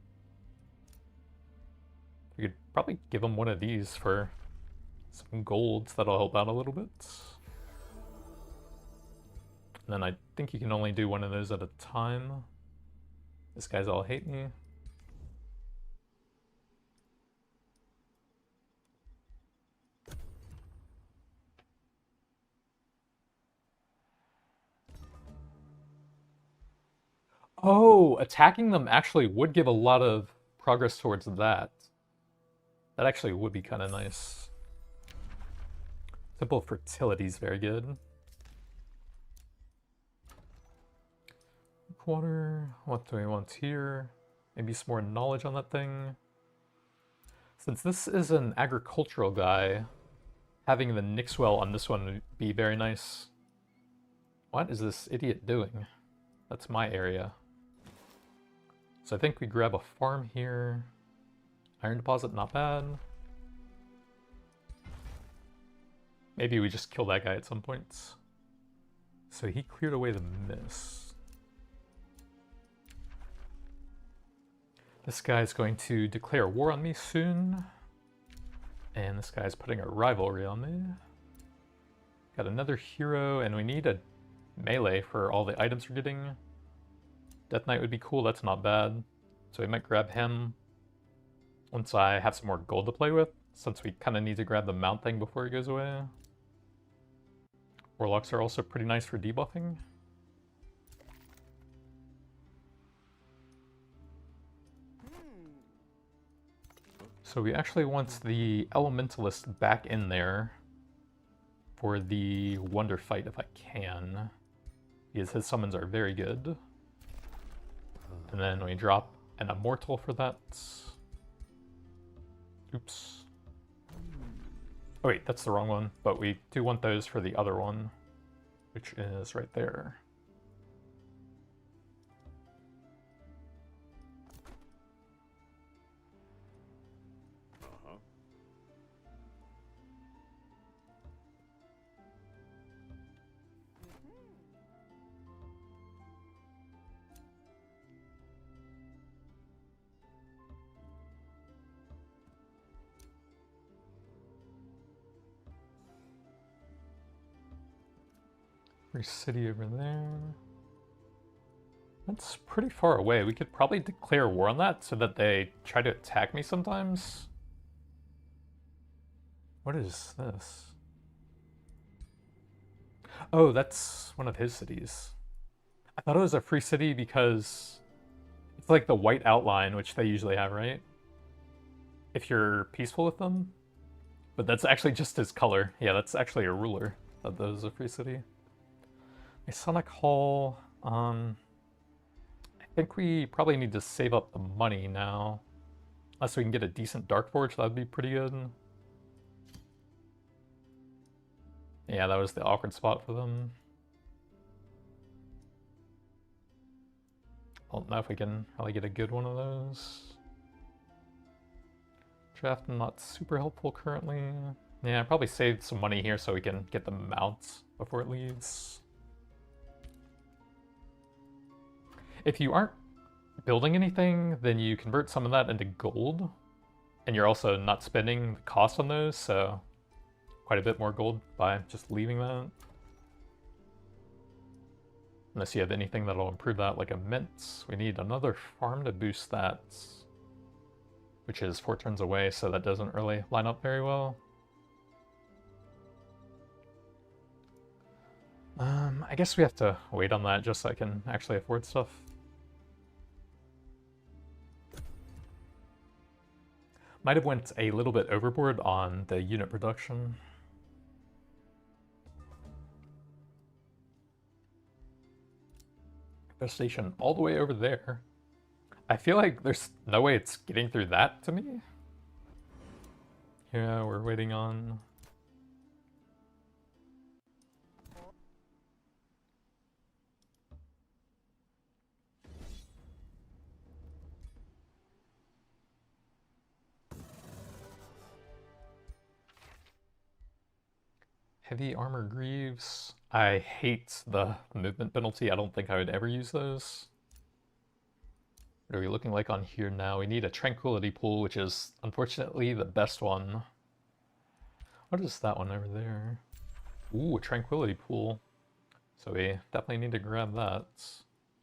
We could probably give him one of these for some golds. That'll help out a little bit. And then I think you can only do one of those at a time. This guy's all hate me. Oh, attacking them actually would give a lot of progress towards that. That actually would be kind of nice. Simple fertility is very good. Water, what do we want here? Maybe some more knowledge on that thing. Since this is an agricultural guy, having the Nixwell on this one would be very nice. What is this idiot doing? That's my area. So I think we grab a farm here. Iron deposit, not bad. Maybe we just kill that guy at some point. So he cleared away the mist. This guy's going to declare war on me soon. And this guy's putting a rivalry on me. Got another hero, and we need a melee for all the items we're getting. Death Knight would be cool, that's not bad. So we might grab him once I have some more gold to play with, since we kind of need to grab the mount thing before he goes away. Warlocks are also pretty nice for debuffing. So we actually want the Elementalist back in there for the Wonder fight if I can, because his summons are very good. And then we drop an Immortal for that. Oops. Oh wait, that's the wrong one, but we do want those for the other one, which is right there. City over there. That's pretty far away. We could probably declare war on that so that they try to attack me sometimes. What is this? Oh, that's one of his cities. I thought it was a free city because it's like the white outline, which they usually have, right? If you're peaceful with them. But that's actually just his color. Yeah, that's actually a ruler. I thought that was a free city. Masonic Hall, I think we probably need to save up the money now. Unless we can get a decent Dark Forge, that'd be pretty good. Yeah, that was the awkward spot for them. I don't know if we can probably get a good one of those. Draft not super helpful currently. Yeah, probably save some money here so we can get the mounts before it leaves. If you aren't building anything, then you convert some of that into gold, and you're also not spending the cost on those, so quite a bit more gold by just leaving that. Unless you have anything that'll improve that, like a mint. We need another farm to boost that, which is 4 turns away, so that doesn't really line up very well. I guess we have to wait on that just so I can actually afford stuff. Might have went a little bit overboard on the unit production. Station all the way over there. I feel like there's no way it's getting through that to me. Yeah, we're waiting on... Heavy armor greaves. I hate the movement penalty. I don't think I would ever use those. What are we looking like on here now? We need a tranquility pool, which is unfortunately the best one. What is that one over there? Ooh, a tranquility pool. So we definitely need to grab that.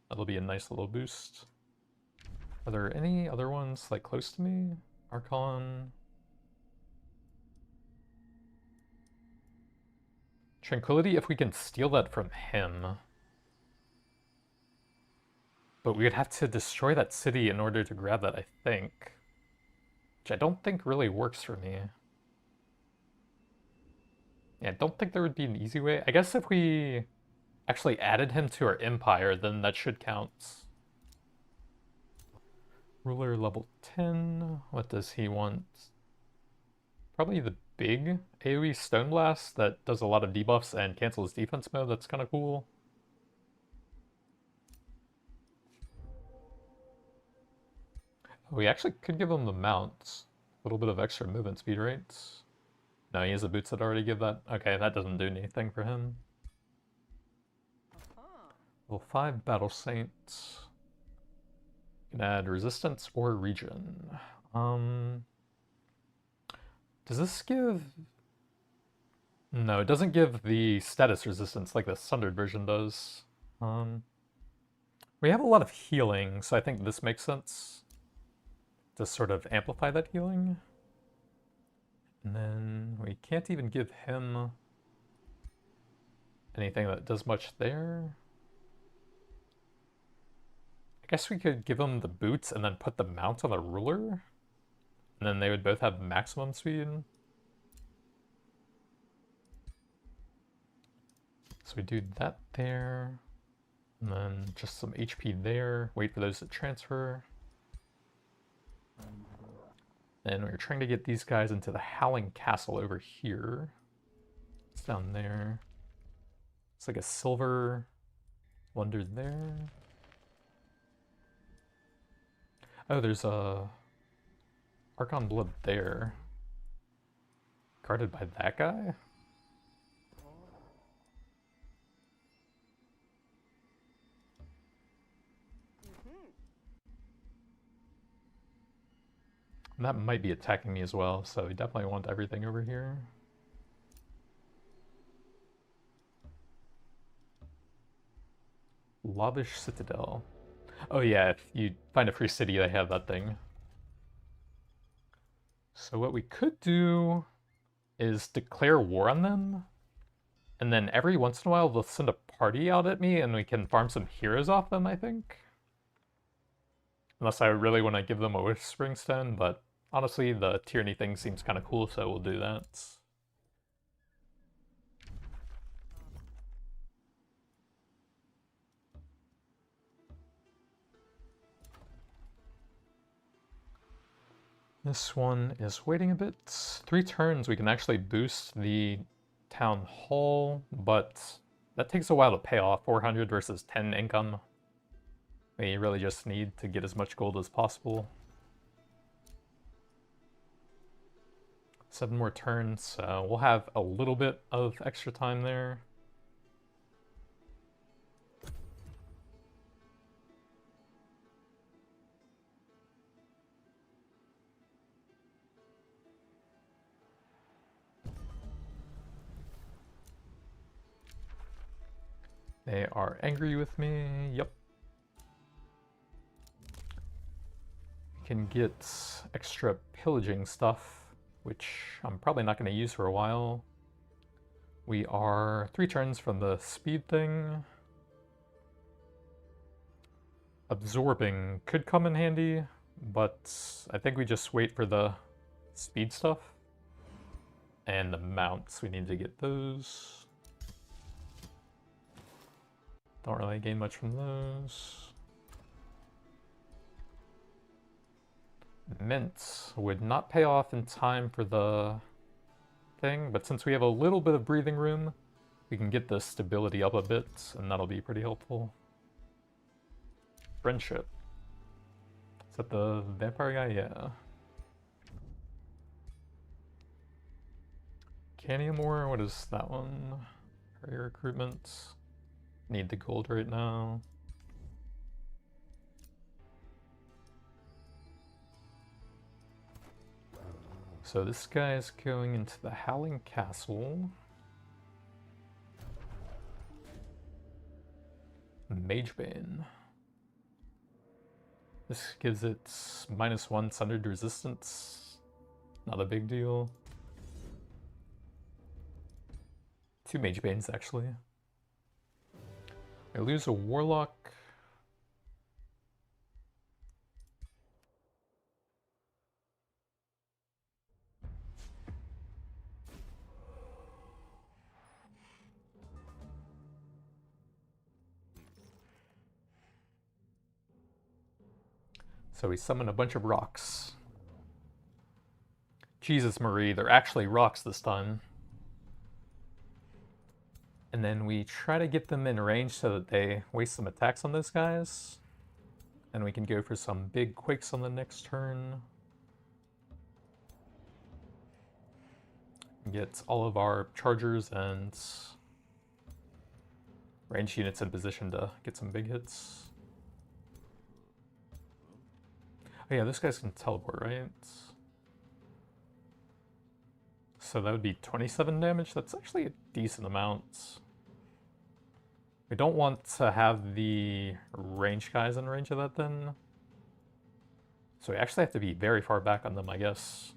That'll be a nice little boost. Are there any other ones like close to me? Archon. Tranquility, if we can steal that from him. But we would have to destroy that city in order to grab that, I think. Which I don't think really works for me. Yeah, I don't think there would be an easy way. I guess if we actually added him to our empire, then that should count. Ruler level 10. What does he want? Probably the big AoE Stone Blast that does a lot of debuffs and cancels defense mode. That's kind of cool. We actually could give him the mount. A little bit of extra movement speed rates. No, he has the boots that already give that. Okay, that doesn't do anything for him. Level 5 Battle Saint. You can add resistance or regen. Does this give... No, it doesn't give the status resistance like the Sundered version does. We have a lot of healing, so I think this makes sense to sort of amplify that healing. And then we can't even give him anything that does much there. I guess we could give him the boots and then put the mount on the ruler. And then they would both have maximum speed. So we do that there. And then just some HP there. Wait for those to transfer. Then we're trying to get these guys into the Howling Castle over here. It's down there. It's like a silver wonder there. Oh, there's a Archon Blood there. Guarded by that guy? And that might be attacking me as well, so we definitely want everything over here. Lavish Citadel. Oh yeah, if you find a free city, they have that thing. So what we could do is declare war on them, and then every once in a while they'll send a party out at me and we can farm some heroes off them, I think. Unless I really want to give them a Whispering Stone, but honestly the tyranny thing seems kind of cool, so we'll do that. This one is waiting a bit. 3 turns we can actually boost the town hall, but that takes a while to pay off. 400 versus 10 income. We really just need to get as much gold as possible. 7 more turns, so we'll have a little bit of extra time there. They are angry with me. Yep. We can get extra pillaging stuff, which I'm probably not going to use for a while. We are 3 turns from the speed thing. Absorbing could come in handy, but I think we just wait for the speed stuff. And the mounts, we need to get those. Don't really gain much from those. Mint would not pay off in time for the thing, but since we have a little bit of breathing room, we can get the stability up a bit, and that'll be pretty helpful. Friendship. Is that the vampire guy? Yeah. Cannibal, what is that one? Area recruitment. Need the gold right now. So this guy is going into the Howling Castle. Magebane. This gives it -1 sundered resistance. Not a big deal. 2 Magebanes actually. I lose a Warlock. So we summon a bunch of rocks. Jesus Marie, they're actually rocks this time. And then we try to get them in range so that they waste some attacks on those guys. And we can go for some big quakes on the next turn. Get all of our chargers and range units in position to get some big hits. Oh yeah, this guy's can teleport, right? So that would be 27 damage. That's actually a decent amount. We don't want to have the range guys in range of that then. So we actually have to be very far back on them, I guess.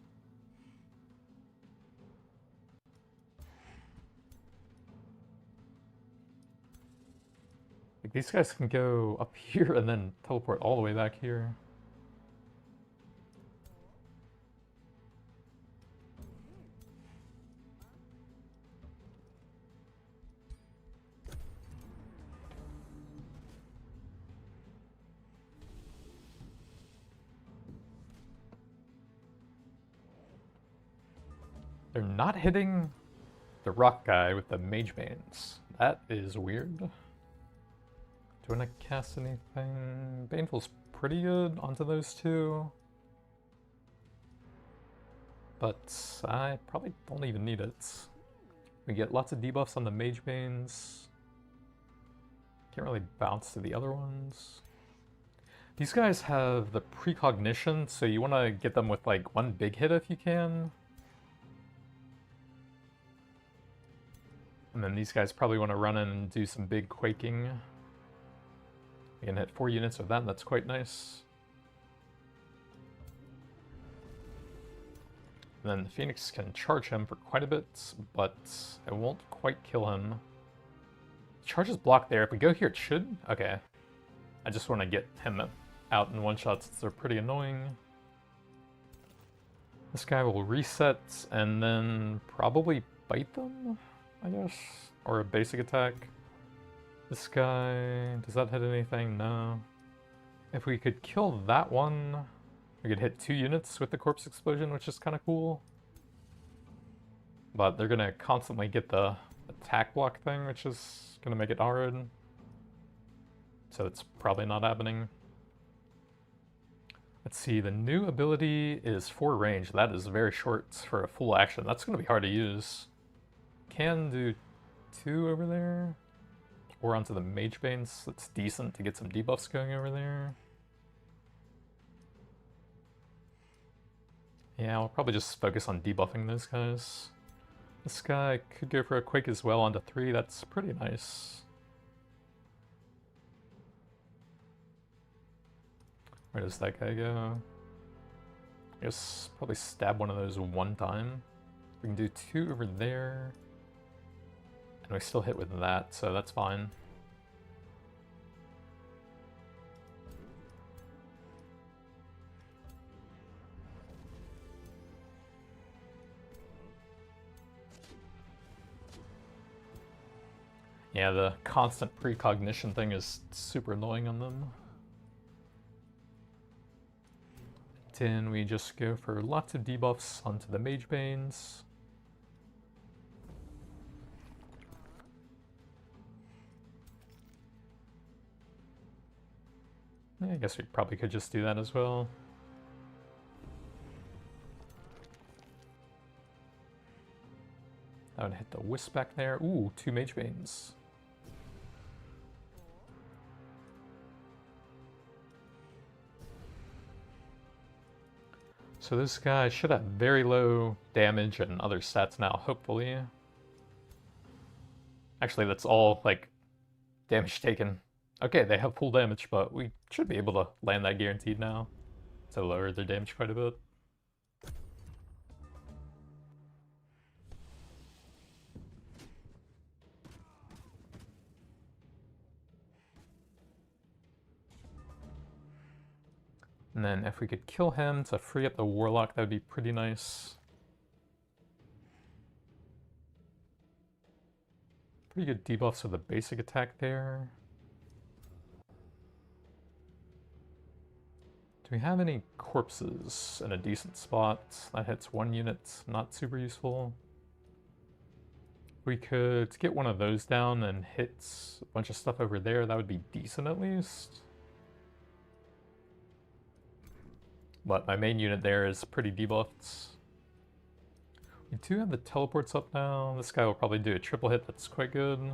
Like these guys can go up here and then teleport all the way back here. They're not hitting the rock guy with the Magebanes. That is weird. Do I want to cast anything? Baneful's pretty good onto those two. But I probably don't even need it. We get lots of debuffs on the Magebanes. Can't really bounce to the other ones. These guys have the precognition, so you want to get them with like 1 big hit if you can. And then these guys probably want to run in and do some big quaking. We can hit 4 units with that, and that's quite nice. And then the Phoenix can charge him for quite a bit, but it won't quite kill him. Charge is blocked there. If we go here, it should? Okay. I just want to get him out in one shot since they're pretty annoying. This guy will reset and then probably bite them, I guess? Or a basic attack. This guy, does that hit anything? No. If we could kill that one, we could hit 2 units with the corpse explosion, which is kind of cool. But they're going to constantly get the attack block thing, which is going to make it hard. So it's probably not happening. Let's see, the new ability is 4 range. That is very short for a full action. That's going to be hard to use. Can do 2 over there. Or onto the Magebanes. That's decent to get some debuffs going over there. Yeah, I'll probably just focus on debuffing those guys. This guy could go for a Quake as well onto 3. That's pretty nice. Where does that guy go? I guess probably stab one of those one time. We can do 2 over there. And we still hit with that, so that's fine. Yeah, the constant precognition thing is super annoying on them. Then we just go for lots of debuffs onto the Mage Banes. Yeah, I guess we probably could just do that as well. That would hit the Wisp back there. Ooh, 2 Mage Banes. So this guy should have very low damage and other stats now, hopefully. Actually, that's all, like, damage taken. Okay, they have full damage, but we should be able to land that guaranteed now to lower their damage quite a bit. And then if we could kill him to free up the Warlock, that would be pretty nice. Pretty good debuffs with the basic attack there. Do we have any corpses in a decent spot? That hits 1 unit, not super useful. We could get one of those down and hit a bunch of stuff over there. That would be decent at least. But my main unit there is pretty debuffed. We do have the teleports up now. This guy will probably do a triple hit that's quite good.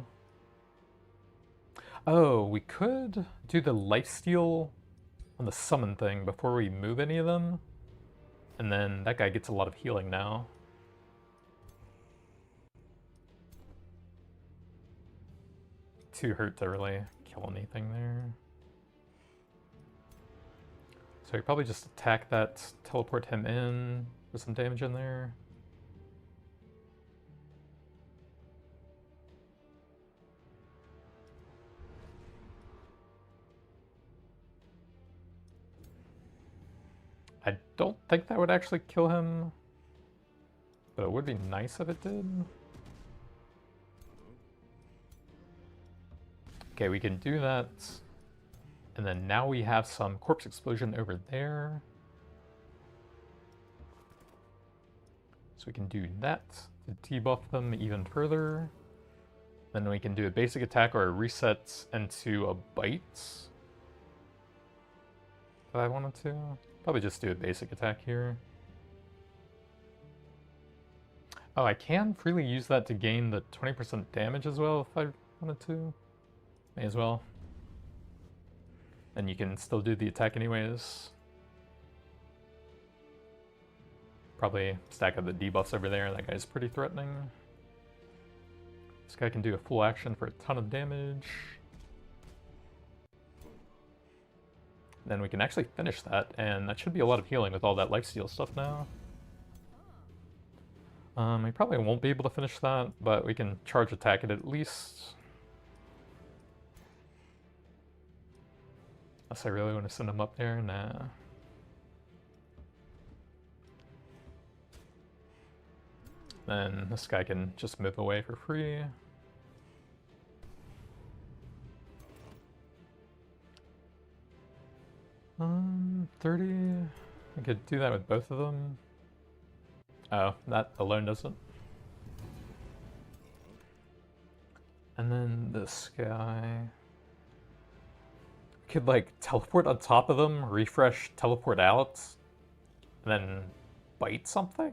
Oh, we could do the lifesteal on the summon thing before we move any of them. And then that guy gets a lot of healing now. Too hurt to really kill anything there. So we probably just attack that, teleport him in with some damage in there. I don't think that would actually kill him, but it would be nice if it did. Okay, we can do that. And then now we have some corpse explosion over there. So we can do that to debuff them even further. Then we can do a basic attack or a reset into a bite. If I wanted to. Probably just do a basic attack here. Oh, I can freely use that to gain the 20% damage as well if I wanted to. May as well. Then you can still do the attack anyways. Probably stack up the debuffs over there. That guy's pretty threatening. This guy can do a full action for a ton of damage. Then we can actually finish that, and that should be a lot of healing with all that lifesteal stuff now. We probably won't be able to finish that, but we can charge attack it at least. Unless I really want to send him up there, nah. Then this guy can just move away for free. 30. I could do that with both of them. Oh, that alone doesn't. And then this guy could like teleport on top of them, refresh, teleport out, and then bite something?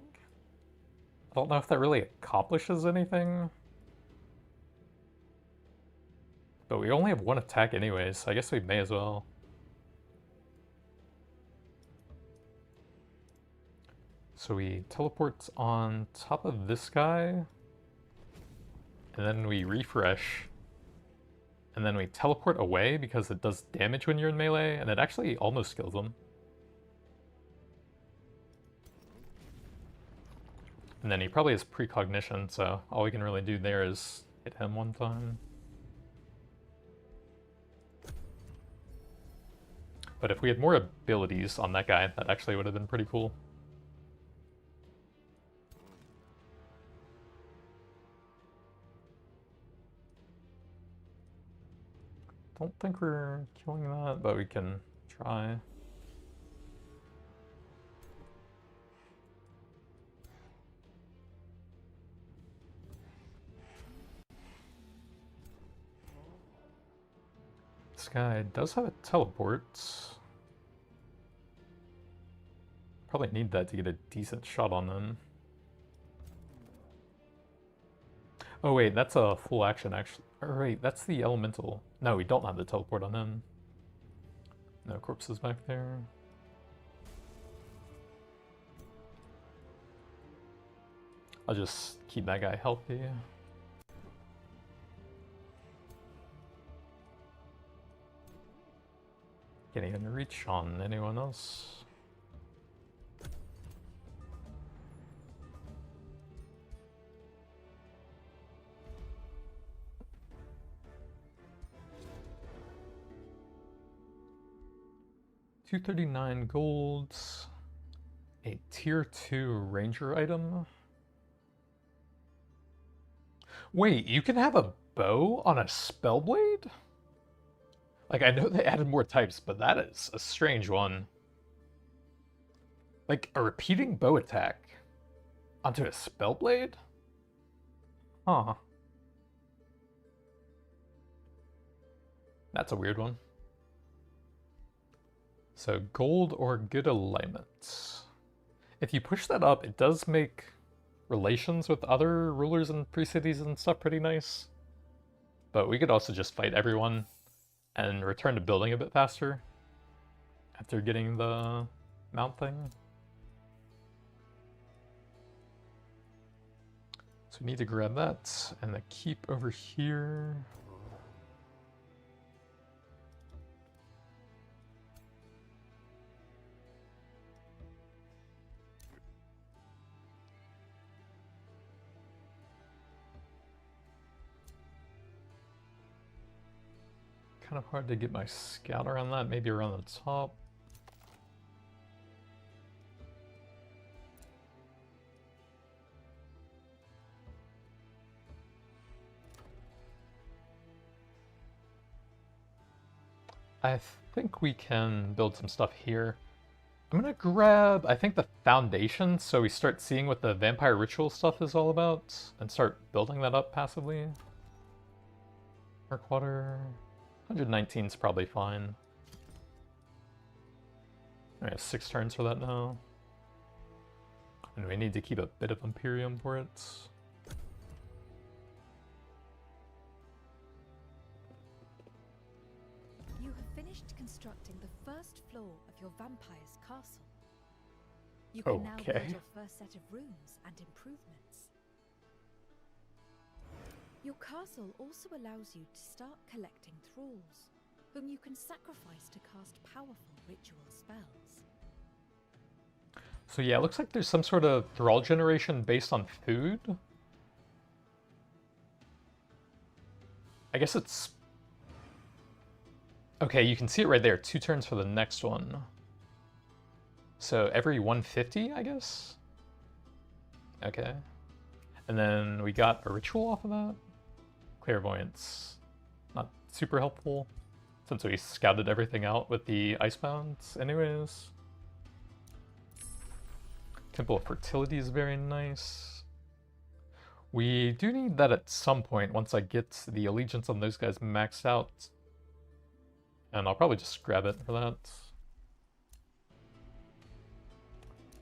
I don't know if that really accomplishes anything. But we only have 1 attack anyways, so I guess we may as well. So we teleport on top of this guy, and then we refresh. And then we teleport away because it does damage when you're in melee, and it actually almost kills them. And then he probably has precognition, so all we can really do there is hit him one time. But if we had more abilities on that guy, that actually would have been pretty cool. Don't think we're killing that, but we can try. This guy does have a teleport. Probably need that to get a decent shot on them. Oh wait, that's a full action actually. Or wait, that's the elemental. No, we don't have the teleport on him. No corpses back there. I'll just keep that guy healthy. Getting in reach on anyone else. $239 gold. A tier 2 ranger item. Wait, you can have a bow on a spellblade? Like, I know they added more types, but that is a strange one. Like, a repeating bow attack onto a spellblade? Huh. That's a weird one. So, gold or good alignment. If you push that up, it does make relations with other rulers and pre-cities and stuff pretty nice. But we could also just fight everyone and return to building a bit faster after getting the mount thing. So we need to grab that and the keep over here. Kind of hard to get my scout around that, maybe around the top. I think we can build some stuff here. I'm gonna grab, I think, the foundation so we start seeing what the vampire ritual stuff is all about and start building that up passively. Dark water. 119 is probably fine. I have 6 turns for that now. And we need to keep a bit of Imperium for it. You have finished constructing the first floor of your vampire's castle. You can now build your first set of rooms and improvements. Your castle also allows you to start collecting thralls, whom you can sacrifice to cast powerful ritual spells. So yeah, it looks like there's some sort of thrall generation based on food. I guess it's... Okay, you can see it right there. 2 turns for the next one. So every 150, I guess? Okay. And then we got a ritual off of that. Clairvoyance. Not super helpful, since we scouted everything out with the Icebounds anyways. Temple of Fertility is very nice. We do need that at some point once I get the allegiance on those guys maxed out. And I'll probably just grab it for that.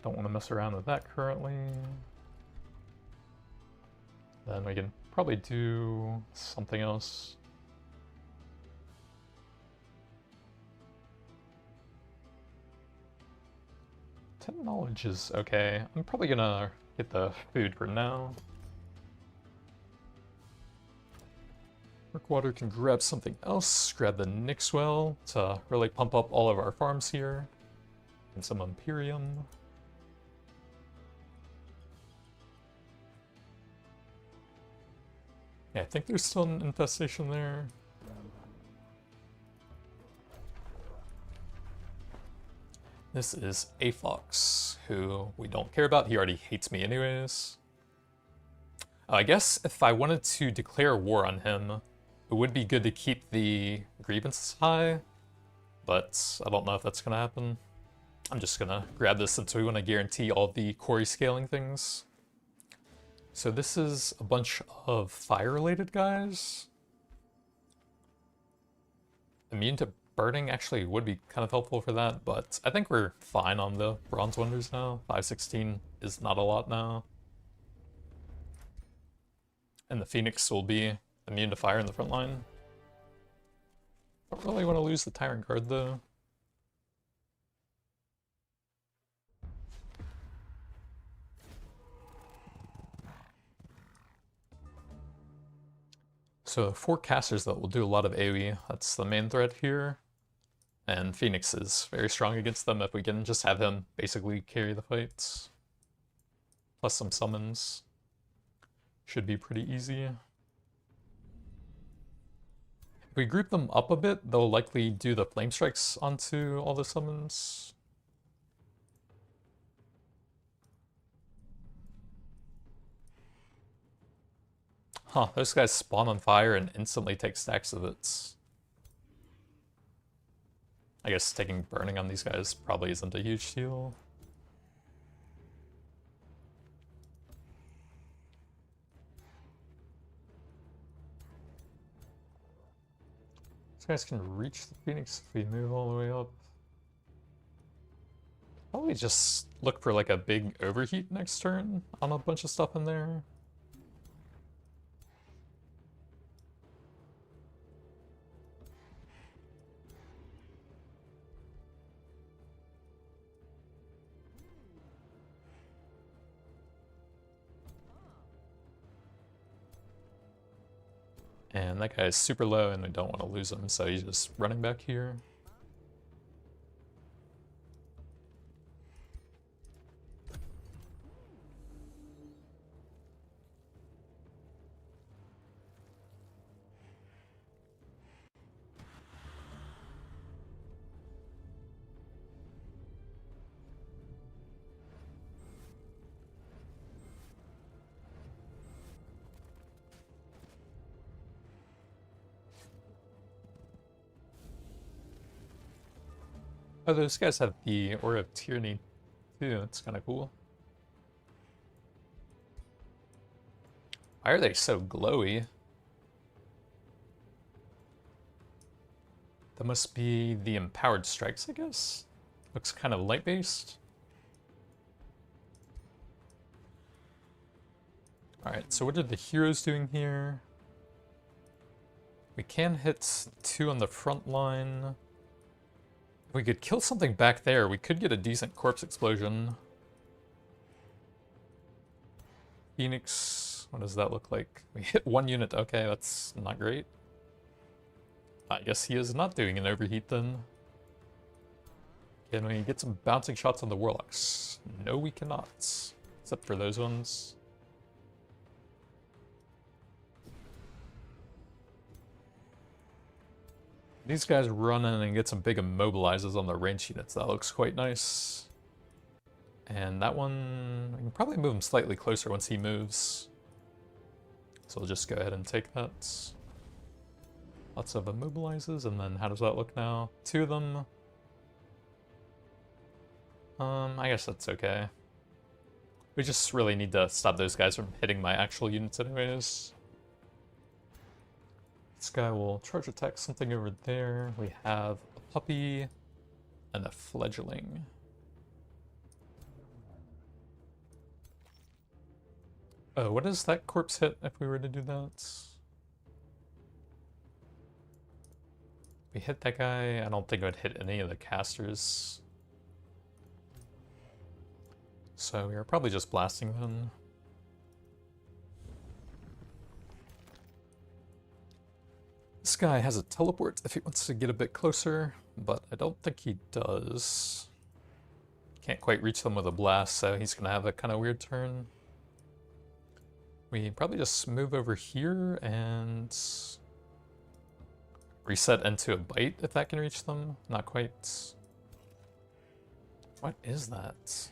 Don't want to mess around with that currently. Then we can probably do something else. Knowledge is okay. I'm probably gonna get the food for now. Darkwater can grab something else. Grab the Nixwell to really pump up all of our farms here. And some Imperium. Yeah, I think there's still an infestation there. This is a fox, who we don't care about. He already hates me anyways. I guess if I wanted to declare war on him, it would be good to keep the grievances high, but I don't know if that's going to happen. I'm just going to grab this since we want to guarantee all the quarry scaling things. So this is a bunch of fire-related guys. Immune to burning actually would be kind of helpful for that, but I think we're fine on the bronze wonders now. 516 is not a lot now. And the Phoenix will be immune to fire in the front line. Don't really want to lose the Tyrant Guard though. So 4 casters that will do a lot of AoE, that's the main threat here. And Phoenix is very strong against them if we can just have him basically carry the fights. Plus some summons. Should be pretty easy. If we group them up a bit, they'll likely do the flame strikes onto all the summons. Huh, those guys spawn on fire and instantly take stacks of it. I guess taking burning on these guys probably isn't a huge deal. These guys can reach the Phoenix if we move all the way up. Probably just look for like a big overheat next turn on a bunch of stuff in there. And that guy is super low and we don't want to lose him, so he's just running back here. Oh, those guys have the Aura of Tyranny too, that's kind of cool. Why are they so glowy? That must be the Empowered Strikes, I guess? Looks kind of light-based. Alright, so what are the heroes doing here? We can hit 2 on the front line. If we could kill something back there, we could get a decent corpse explosion. Phoenix, what does that look like? We hit 1 unit, okay, that's not great. I guess he is not doing an overheat then. Can we get some bouncing shots on the Warlocks? No, we cannot. Except for those ones. These guys run in and get some big immobilizers on the range units. That looks quite nice. And that one, I can probably move him slightly closer once he moves. So we'll just go ahead and take that. Lots of immobilizers, and then how does that look now? 2 of them. I guess that's okay. We just really need to stop those guys from hitting my actual units anyways. This guy will charge attack something over there. We have a puppy and a fledgling. Oh, what does that corpse hit if we were to do that? We hit that guy. I don't think it would hit any of the casters. So we are probably just blasting them. guy has a teleport if he wants to get a bit closer, but I don't think he does. Can't quite reach them with a blast, so he's gonna have a kind of weird turn. We probably just move over here and reset into a bite if that can reach them. Not quite. What is that?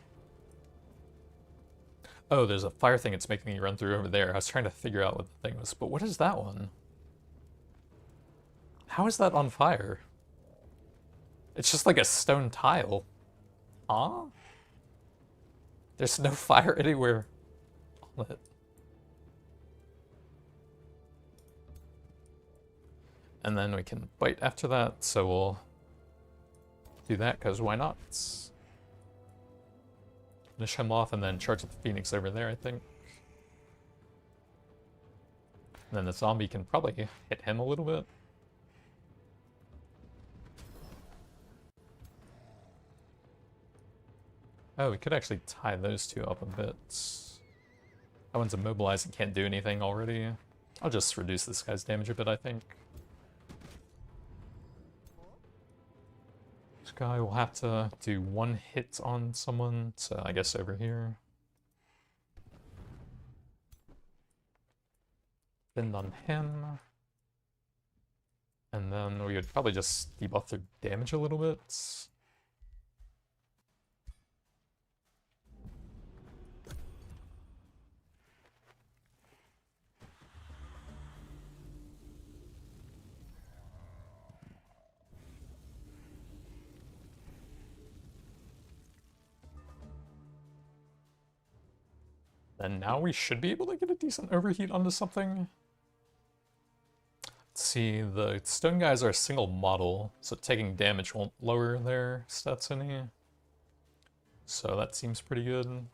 Oh, there's a fire thing it's making me run through over there. I was trying to figure out what the thing was, but what is that one? How is that on fire? It's just like a stone tile. Huh? There's no fire anywhere on it. And then we can bite after that, so we'll do that, because why not? Finish him off and then charge the Phoenix over there, I think. And then the zombie can probably hit him a little bit. Oh, we could actually tie those two up a bit. That one's immobilized and can't do anything already. I'll just reduce this guy's damage a bit, I think. This guy will have to do one hit on someone, so I guess over here. Bend on him. And then we would probably just debuff their damage a little bit. And now we should be able to get a decent overheat onto something. Let's see, the stone guys are a single model, so taking damage won't lower their stats any. So that seems pretty good.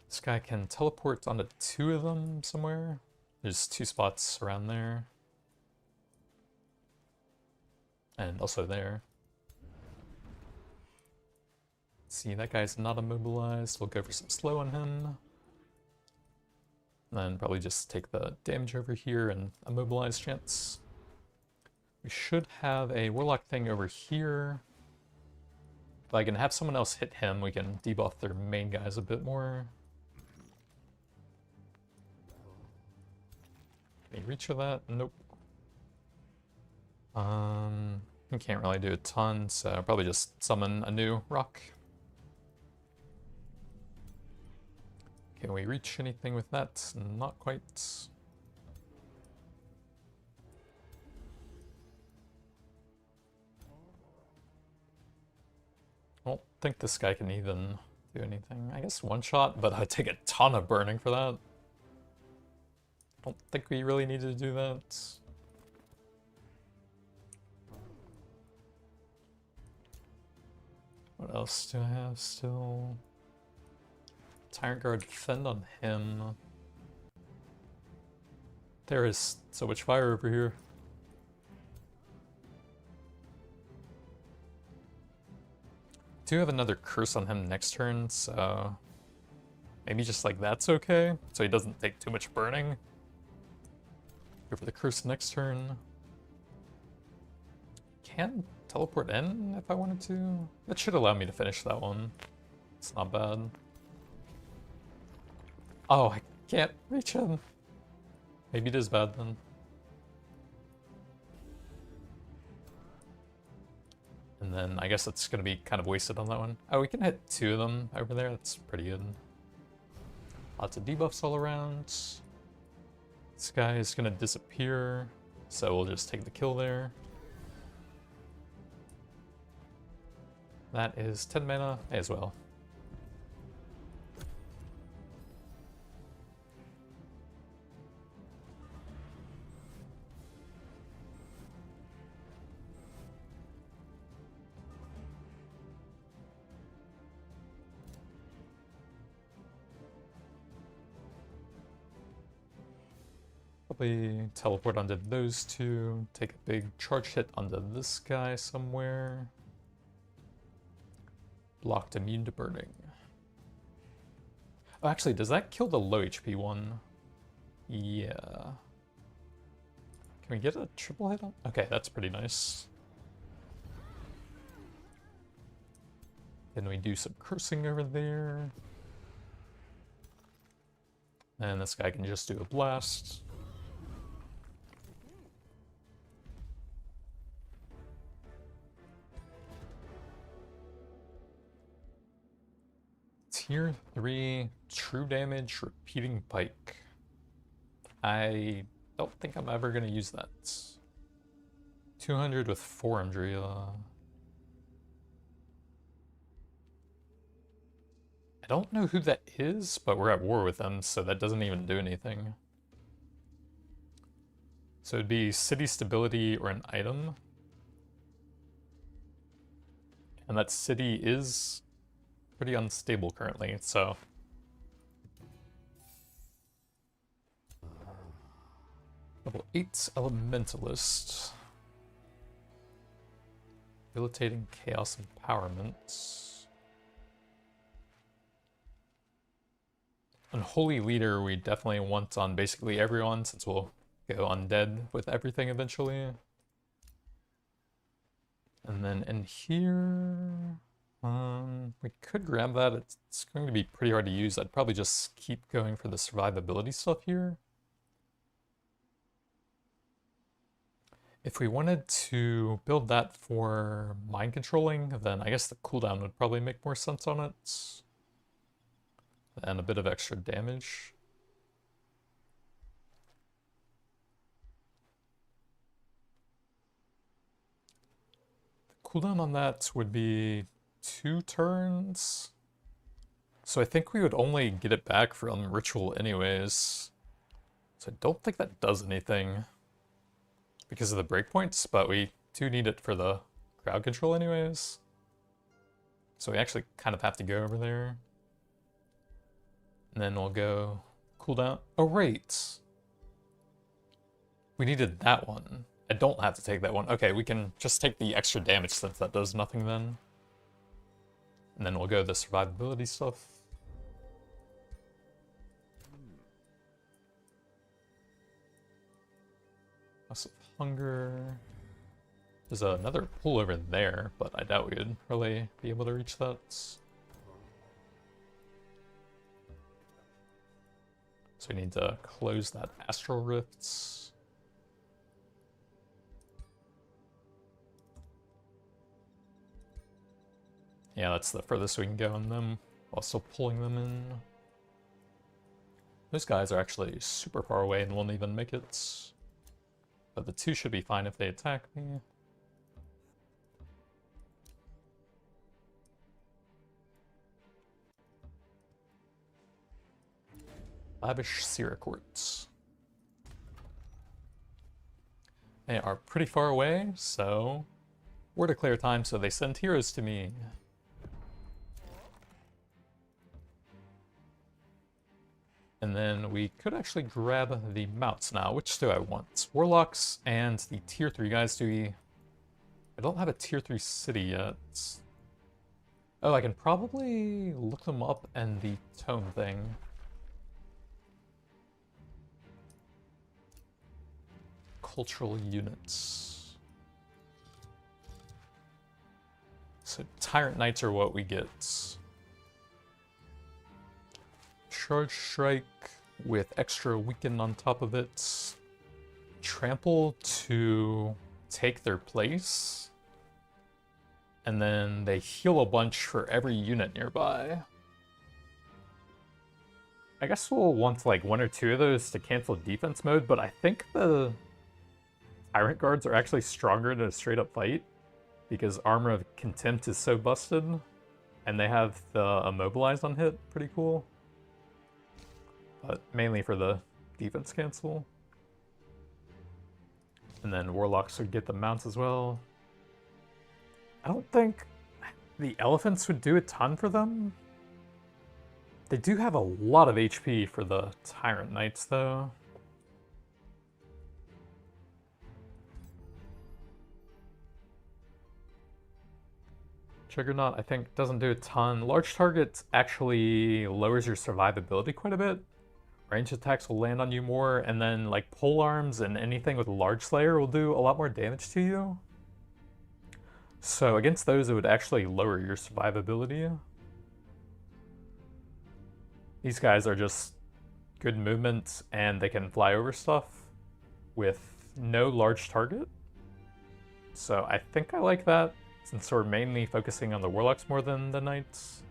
This guy can teleport onto two of them somewhere. There's two spots around there. And also there. See, that guy's not immobilized. We'll go for some slow on him. And then probably just take the damage over here and immobilize chance. We should have a warlock thing over here. If I can have someone else hit him, we can debuff their main guys a bit more. Can you reach for that? Nope. We can't really do a ton, so I'll probably just summon a new rock. Can we reach anything with that? Not quite. I don't think this guy can even do anything. I guess one shot, but I'd take a ton of burning for that. Don't think we really need to do that. What else do I have still? Tyrant Guard, defend on him. There is so much fire over here. Do have another curse on him next turn, so maybe just like that's okay, so he doesn't take too much burning. Go for the curse next turn. Can teleport in if I wanted to. That should allow me to finish that one. It's not bad. Oh, I can't reach him. Maybe it is bad then. And then I guess it's going to be kind of wasted on that one. Oh, we can hit two of them over there. That's pretty good. Lots of debuffs all around. This guy is going to disappear, so we'll just take the kill there. That is 10 mana as well. Probably teleport onto those two, take a big charge hit onto this guy somewhere. Blocked immune to burning. Oh, actually, does that kill the low HP one? Yeah. Can we get a triple hit on? Okay, that's pretty nice. Then we do some cursing over there. And this guy can just do a blast. Tier 3 true damage repeating pike. I don't think I'm ever going to use that. 200 with 4 injury. I don't know who that is, but we're at war with them, so that doesn't even do anything. So it'd be city stability or an item. And that city is pretty unstable currently, so... Level 8 Elementalist. Debilitating Chaos Empowerment. Unholy Leader we definitely want on basically everyone, since we'll go undead with everything eventually. And then in here... we could grab that. It's going to be pretty hard to use. I'd probably just keep going for the survivability stuff here. If we wanted to build that for mind controlling, then I guess the cooldown would probably make more sense on it. And a bit of extra damage. The cooldown on that would be 2 turns. So I think we would only get it back from ritual anyways. So I don't think that does anything because of the breakpoints, but we do need it for the crowd control anyways. So we actually kind of have to go over there. And then we'll go cooldown. Oh, right. We needed that one. I don't have to take that one. Okay, we can just take the extra damage since that does nothing then. And then we'll go the survivability stuff. Loss of hunger. There's another pool over there, but I doubt we would really be able to reach that. So we need to close that astral rifts. Yeah, that's the furthest we can go on them while still pulling them in. Those guys are actually super far away and won't even make it. But the 2 should be fine if they attack me. Lavish Siracourts. They are pretty far away, so we're to clear time, so they send heroes to me. And then we could actually grab the mounts now. Which do I want? Warlocks and the tier 3 guys. I don't have a tier 3 city yet. Oh, I can probably look them up and the tome thing. Cultural units. So Tyrant Knights are what we get. Charge Strike with extra weaken on top of it. Trample to take their place. And then they heal a bunch for every unit nearby. I guess we'll want like 1 or 2 of those to cancel defense mode, but I think the Tyrant Guards are actually stronger in a straight up fight because Armor of Contempt is so busted. And they have the Immobilize on hit, pretty cool. But mainly for the defense cancel. And then Warlocks would get the mounts as well. I don't think the Elephants would do a ton for them. They do have a lot of HP for the Tyrant Knights, though. Juggernaut, I think, doesn't do a ton. Large targets actually lowers your survivability quite a bit. Range attacks will land on you more, and then like pole arms and anything with large slayer will do a lot more damage to you. So against those, it would actually lower your survivability. These guys are just good movement, and they can fly over stuff with no large target. So I think I like that, since we're mainly focusing on the warlocks more than the knights,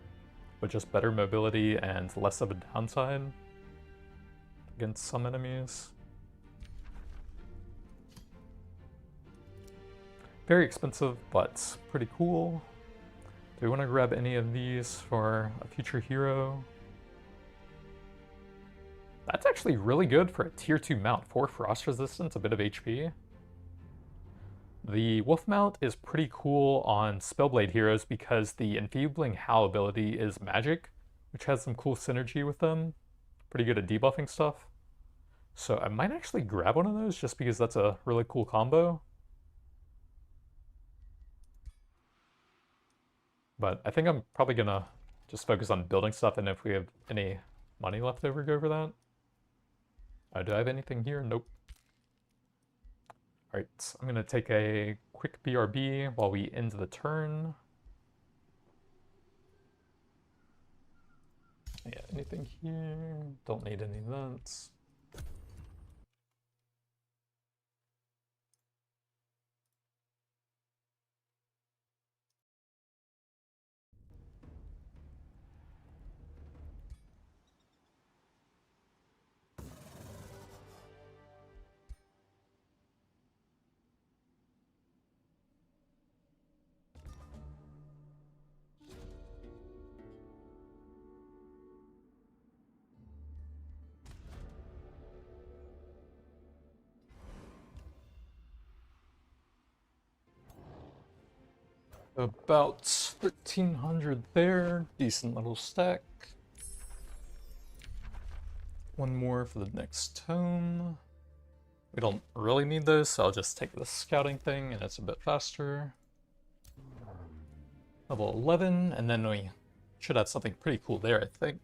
with just better mobility and less of a downside against some enemies. Very expensive, but pretty cool. Do we want to grab any of these for a future hero? That's actually really good for a tier 2 mount. 4 frost resistance, a bit of HP. The wolf mount is pretty cool on Spellblade heroes because the enfeebling howl ability is magic, which has some cool synergy with them. Pretty good at debuffing stuff. So I might actually grab one of those just because that's a really cool combo. But I think I'm probably gonna just focus on building stuff, and if we have any money left over, go over that. Do I have anything here? Nope. Alright, I'm gonna take a quick BRB while we end the turn. Yeah, anything here? Don't need any of that. About 1,300 there, decent little stack. One more for the next tome. We don't really need those, so I'll just take the scouting thing, and it's a bit faster. Level 11, and then we should have something pretty cool there, I think.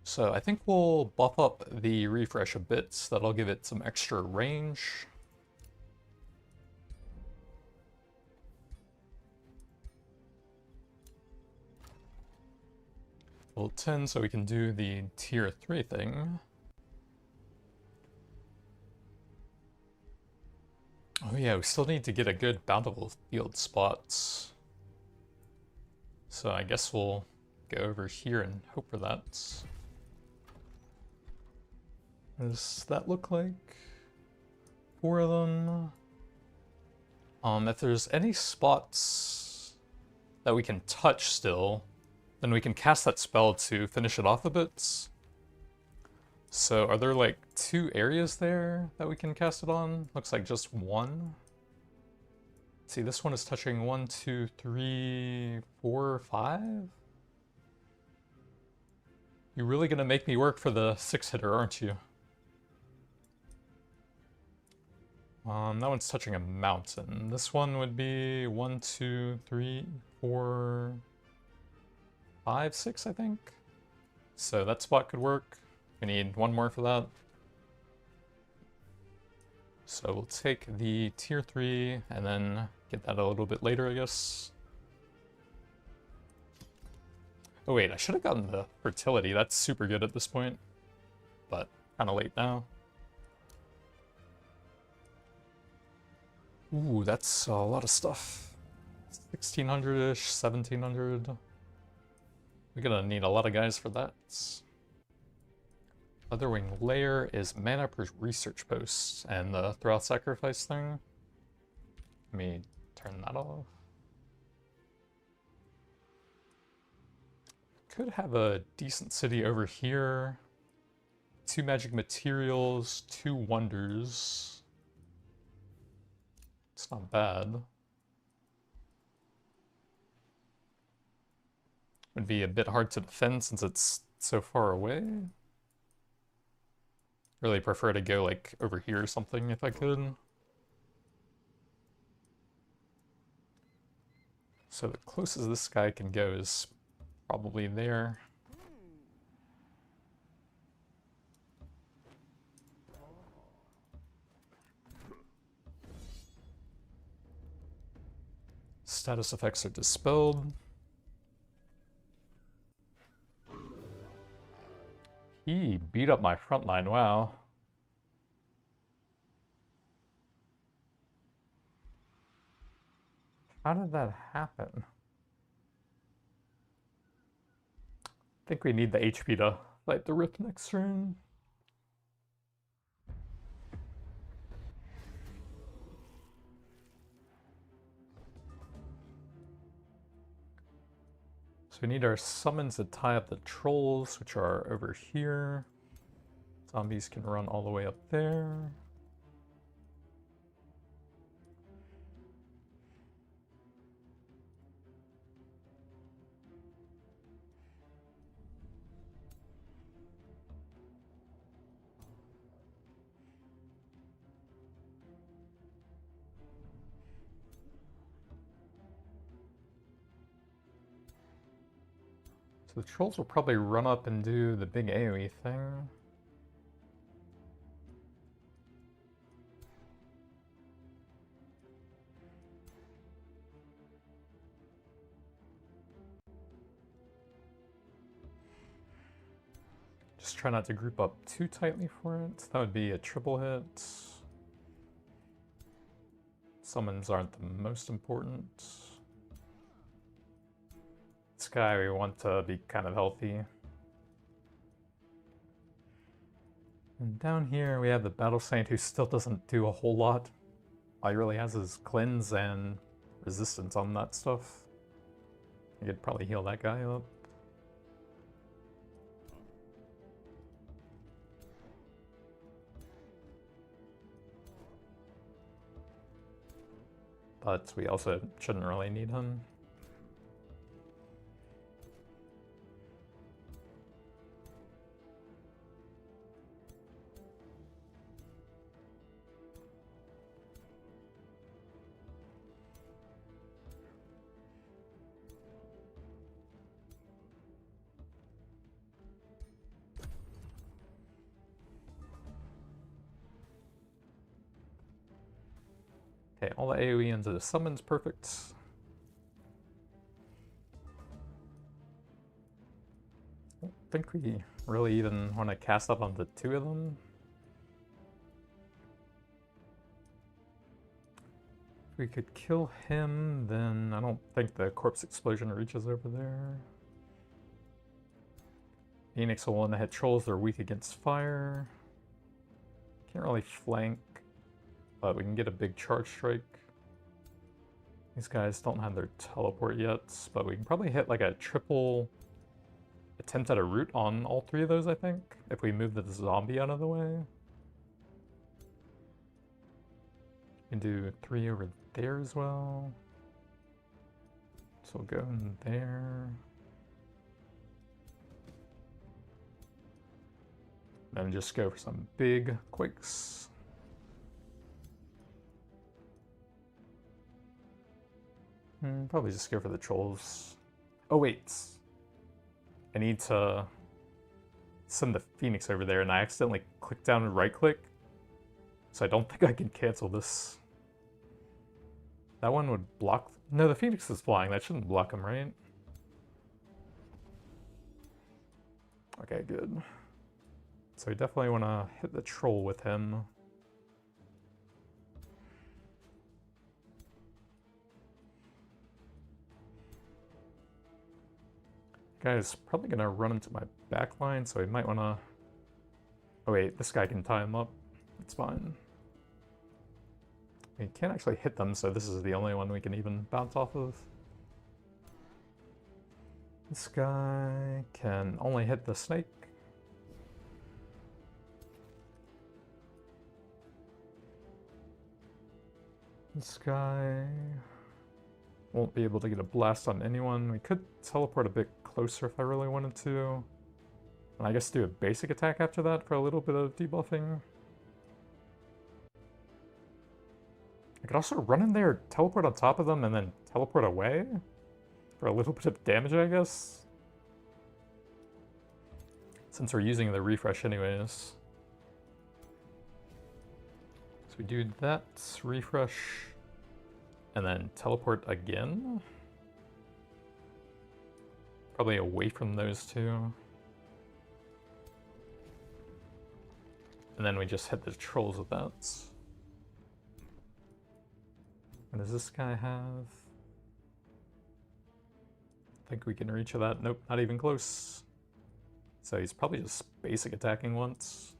So I think we'll buff up the refresh a bit, so that'll give it some extra range. Level 10, so we can do the tier 3 thing. Oh yeah, we still need to get a good bountiful field spot. So I guess we'll go over here and hope for that. What does that look like? 4 of them. If there's any spots that we can touch still, then we can cast that spell to finish it off a bit. So are there like 2 areas there that we can cast it on? Looks like just 1. See, this one is touching 1, 2, 3, 4, 5? You're really gonna make me work for the 6-hitter, aren't you? That one's touching a mountain. This one would be 1, 2, 3, 4, 5, 6, I think. So that spot could work. We need 1 more for that. So we'll take the tier 3 and then get that a little bit later, I guess. Oh wait, I should have gotten the fertility. That's super good at this point, but kind of late now. Ooh, that's a lot of stuff. 1,600-ish, 1,700. We're gonna need a lot of guys for that. Otherwing layer is mana per research post, and the throw out sacrifice thing. Let me turn that off. Could have a decent city over here. 2 magic materials, 2 wonders. It's not bad. Would be a bit hard to defend since it's so far away. Really prefer to go like over here or something if I could. So the closest this guy can go is probably there. Status effects are dispelled. He beat up my front line, wow. How did that happen? I think we need the HP to fight the Rift next turn. So we need our summons to tie up the trolls, which are over here. Zombies can run all the way up there. So the trolls will probably run up and do the big AoE thing. Just try not to group up too tightly for it. That would be a triple hit. Summons aren't the most important. This guy we want to be kind of healthy. And down here we have the Battle Saint who still doesn't do a whole lot. All he really has is cleanse and resistance on that stuff. I could probably heal that guy up. But we also shouldn't really need him. Okay, all the AoE into the summons, perfect. I don't think we really even want to cast up on the two of them. If we could kill him, then I don't think the corpse explosion reaches over there. Phoenix will want to hit trolls, they're weak against fire. Can't really flank, but we can get a big charge strike. These guys don't have their teleport yet, but we can probably hit like a triple attempt at a root on all three of those, I think, if we move the zombie out of the way. We can do 3 over there as well. So we'll go in there. Then just go for some big quakes. Probably just go for the trolls. Oh wait. I need to send the Phoenix over there and I accidentally clicked down and right click. So I don't think I can cancel this. That one would block. No, the Phoenix is flying. That shouldn't block him, right? Okay, good. So we definitely want to hit the troll with him. Guy's probably going to run into my back line, so we might want to... Oh wait, this guy can tie him up. It's fine. We can't actually hit them, so this is the only one we can even bounce off of. This guy can only hit the snake. This guy won't be able to get a blast on anyone. We could teleport a bit closer if I really wanted to. And I guess do a basic attack after that for a little bit of debuffing. I could also run in there, teleport on top of them, and then teleport away. for a little bit of damage, I guess. Since we're using the refresh anyways. So we do that, refresh, and then teleport again. Probably away from those two. And then we just hit the trolls with that. What does this guy have? Think we can reach that? Nope, not even close. So he's probably just basic attacking once.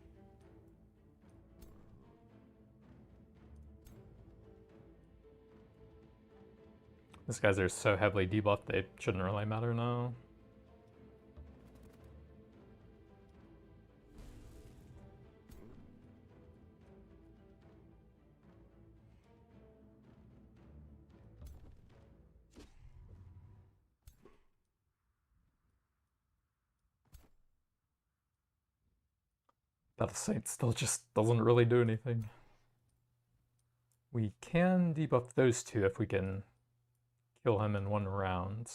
These guys are so heavily debuffed, they shouldn't really matter now. Battle Saint still just doesn't really do anything. We can debuff those two if we can kill him in one round.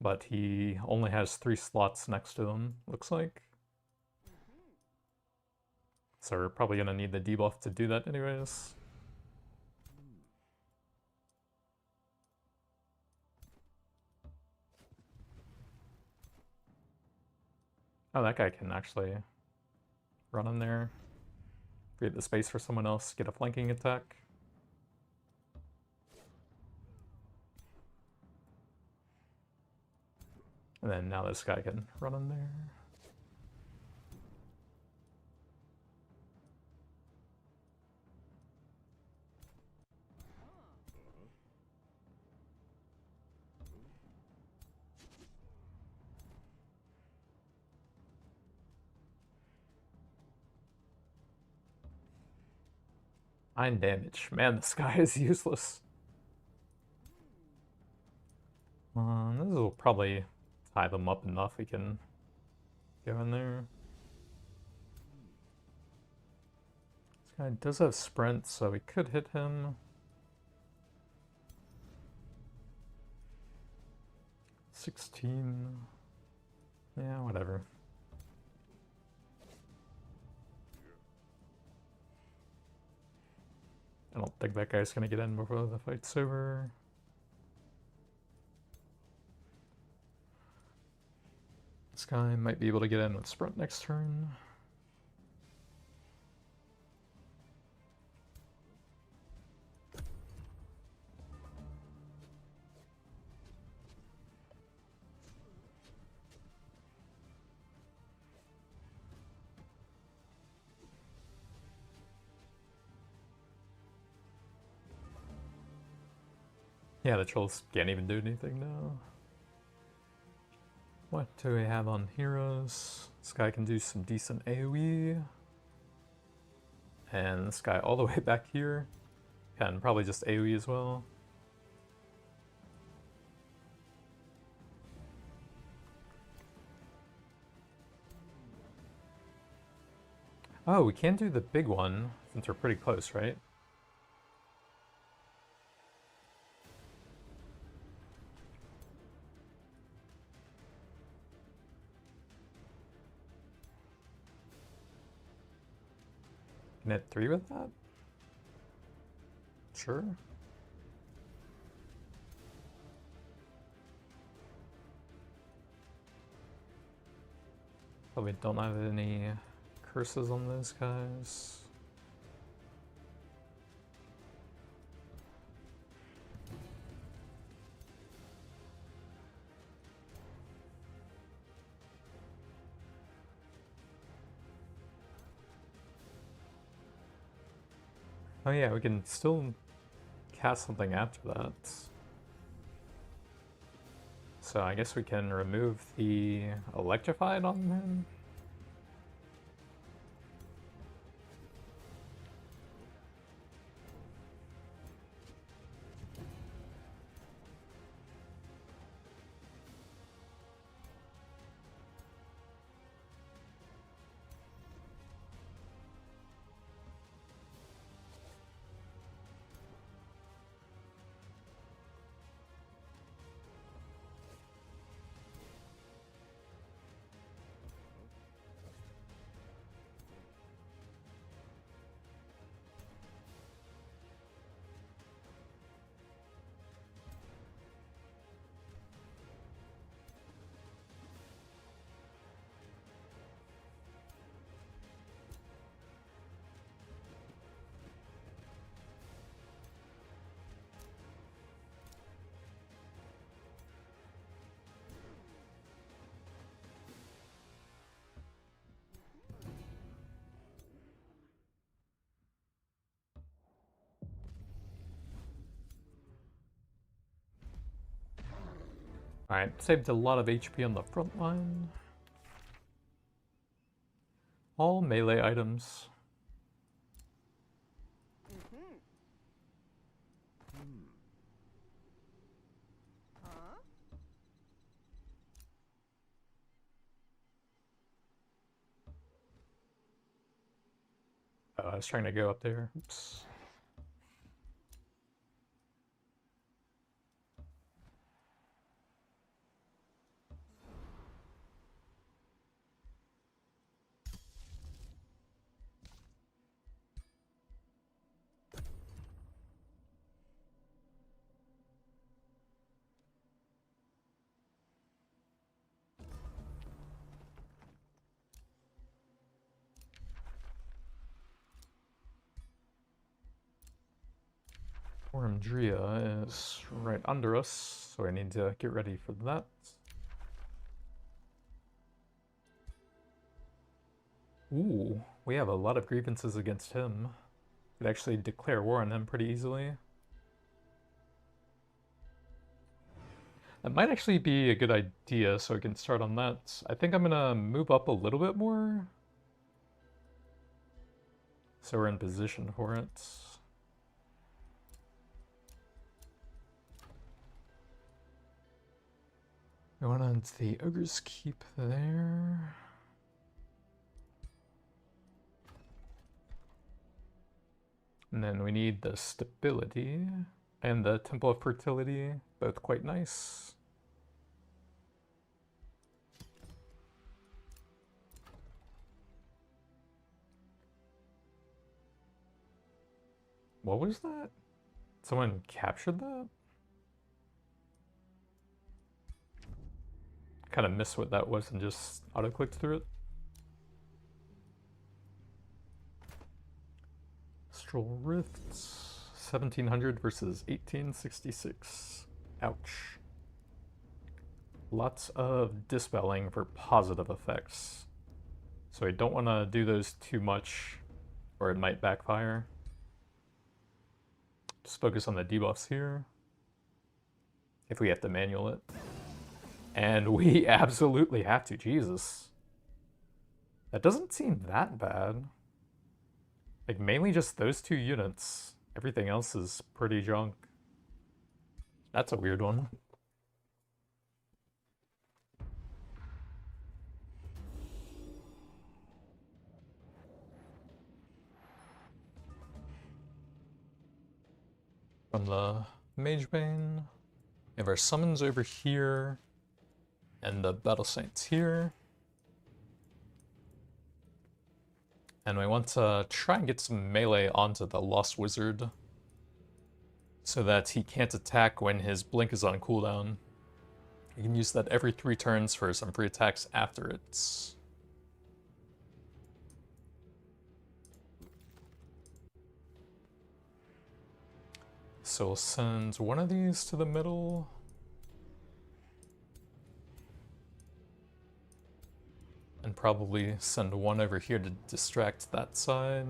But he only has 3 slots next to them, looks like. So we're probably gonna need the debuff to do that anyways. Oh, that guy can actually run in there, create the space for someone else, get a flanking attack. And then now this guy can run in there. Nine damage. Man, this guy is useless. This will probably tie them up enough we can go in there. This guy does have sprint, so we could hit him. 16. Yeah, whatever. I don't think that guy's gonna get in before the fight's over. This guy might be able to get in with sprint next turn. Yeah, the trolls can't even do anything now. What do we have on heroes? This guy can do some decent AoE. And this guy all the way back here can probably just AoE as well. Oh, we can do the big one since we're pretty close, right? Can hit 3 with that? Sure. Probably don't have any curses on those guys. Oh yeah, we can still cast something after that. So I guess we can remove the electrified on him. Alright, saved a lot of HP on the front line. All melee items. Oh, I was trying to go up there. Oops. Ormdrea is right under us, so I need to get ready for that. Ooh, we have a lot of grievances against him. Could actually declare war on him pretty easily. That might actually be a good idea, so I can start on that. I think I'm gonna move up a little bit more, so we're in position for it. Going on to the Ogre's Keep there. And then we need the Stability and the Temple of Fertility, both quite nice. What was that? Someone captured that? Kind of missed what that was and just auto-clicked through it. Astral Rifts, 1700 versus 1866. Ouch. Lots of dispelling for positive effects. So I don't want to do those too much, or it might backfire. Just focus on the debuffs here, if we have to manual it. And we absolutely have to, Jesus. That doesn't seem that bad. Like, mainly just those two units. Everything else is pretty junk. That's a weird one. From the Magebane, we have our summons over here, and the Battle Saints here. And we want to try and get some melee onto the Lost Wizard, so that he can't attack when his blink is on cooldown. You can use that every 3 turns for some free attacks after it. So we'll send one of these to the middle. And probably send one over here to distract that side.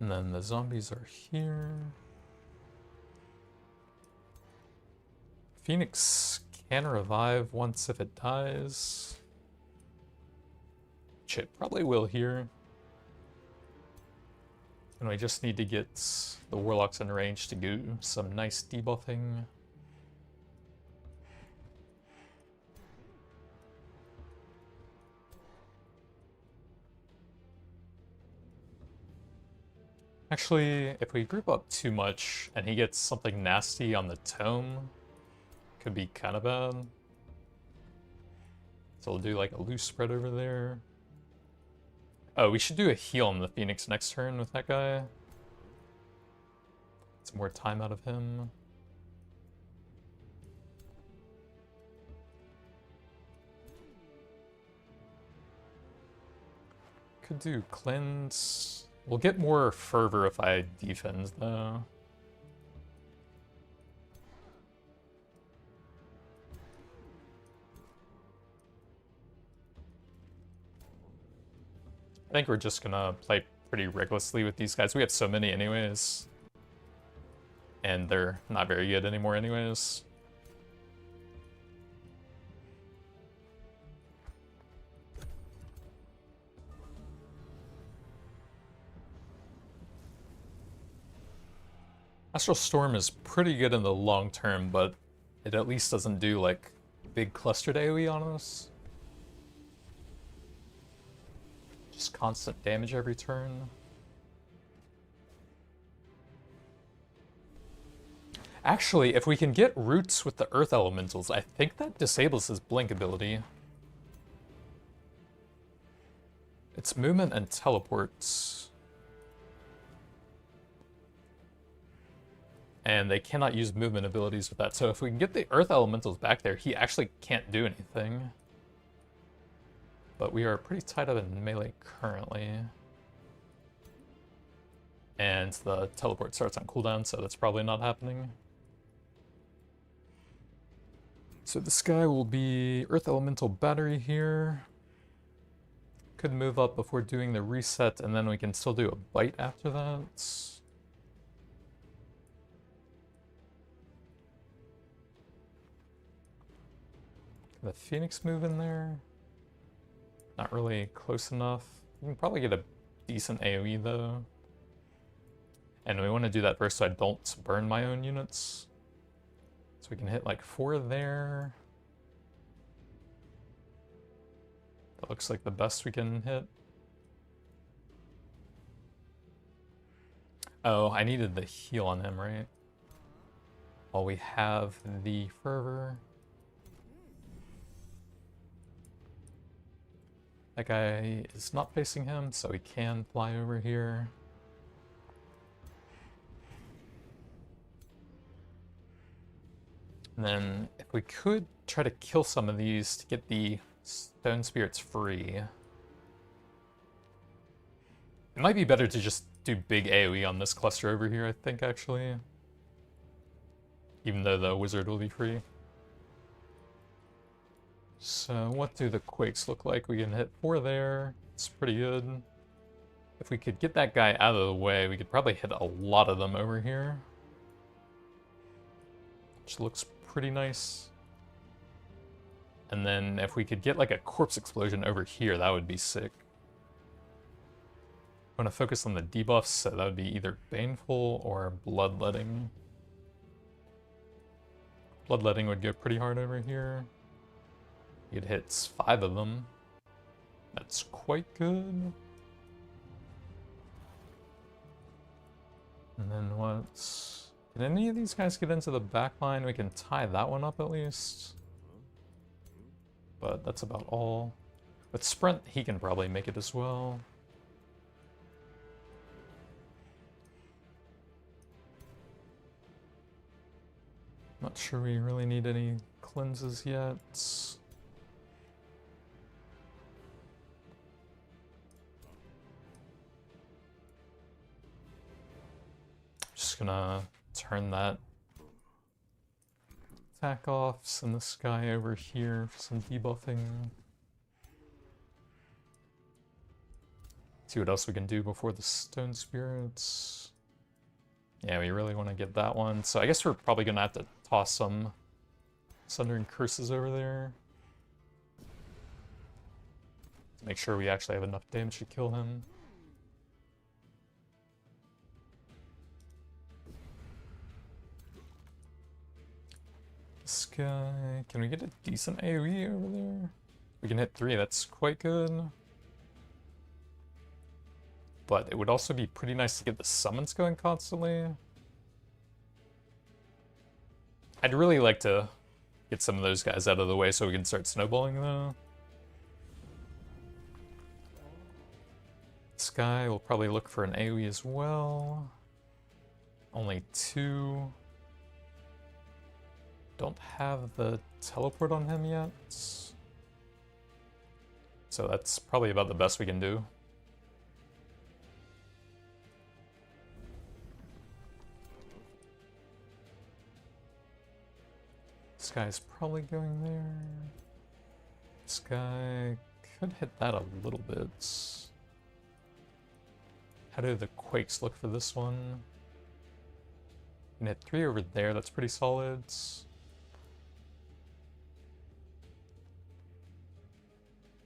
And then the zombies are here. Phoenix can revive once if it dies. Which it probably will here. And we just need to get the warlocks in range to do some nice debuffing. Actually, if we group up too much and he gets something nasty on the tome, could be kind of bad. So we'll do like a loose spread over there. Oh, we should do a heal on the Phoenix next turn with that guy. Get some more time out of him. Could do cleanse. We'll get more fervor if I defend though. I think we're just gonna play pretty recklessly with these guys. We have so many anyways. And they're not very good anymore anyways. Astral Storm is pretty good in the long term, but it at least doesn't do like big clustered AoE on us. Just constant damage every turn. Actually, if we can get roots with the earth elementals, I think that disables his blink ability. It's movement and teleports. And they cannot use movement abilities with that. So if we can get the earth elementals back there, he actually can't do anything. But we are pretty tied up in melee currently. And the teleport starts on cooldown, so that's probably not happening. So this guy will be earth elemental battery here. Could move up before doing the reset, and then we can still do a bite after that. The Phoenix move in there. Not really close enough. You can probably get a decent AoE though. And we want to do that first so I don't burn my own units. So we can hit like 4 there. That looks like the best we can hit. Oh, I needed the heal on him, right? While we have the fervor. That guy is not facing him, so he can fly over here. And then if we could try to kill some of these to get the stone spirits free. It might be better to just do big AoE on this cluster over here, I think, actually. Even though the wizard will be free. So what do the quakes look like? We can hit 4 there. It's pretty good. If we could get that guy out of the way, we could probably hit a lot of them over here. Which looks pretty nice. And then if we could get like a corpse explosion over here, that would be sick. I want to focus on the debuffs, so that would be either baneful or bloodletting. Bloodletting would go pretty hard over here. It hits 5 of them. That's quite good. And then what's... Can any of these guys get into the back line? We can tie that one up at least. But that's about all. With Sprint, he can probably make it as well. Not sure we really need any cleanses yet. Just gonna turn that attack off, send this guy over here for some debuffing. See what else we can do before the stone spirits. Yeah, we really want to get that one. So I guess we're probably gonna have to toss some Sundering Curses over there. To make sure we actually have enough damage to kill him. This guy, can we get a decent AoE over there? We can hit 3, that's quite good. But it would also be pretty nice to get the summons going constantly. I'd really like to get some of those guys out of the way so we can start snowballing though. This guy will probably look for an AoE as well. Only 2. Don't have the teleport on him yet. So that's probably about the best we can do. This guy's probably going there. This guy could hit that a little bit. How do the quakes look for this one? And hit 3 over there, that's pretty solid.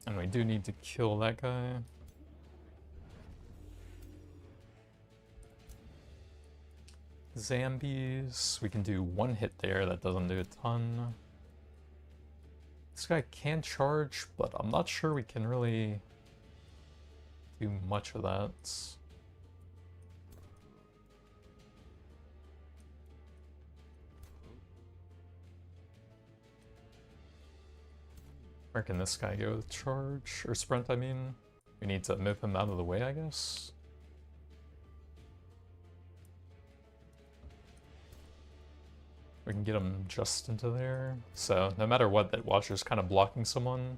And we do need to kill that guy. Zombies, we can do 1 hit there, that doesn't do a ton. This guy can charge, but I'm not sure we can really do much of that. Where can this guy go with charge? Or sprint, I mean? We need to move him out of the way, I guess? We can get him just into there. So, no matter what, that Watcher's kind of blocking someone.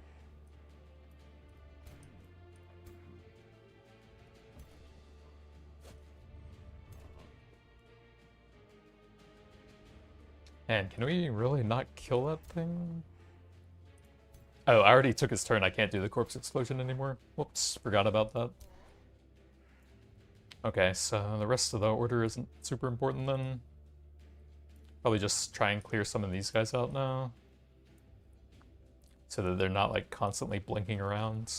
And can we really not kill that thing? Oh, I already took his turn. I can't do the corpse explosion anymore. Whoops, forgot about that. Okay, so the rest of the order isn't super important then. Probably just try and clear some of these guys out now. So that they're not like constantly blinking around.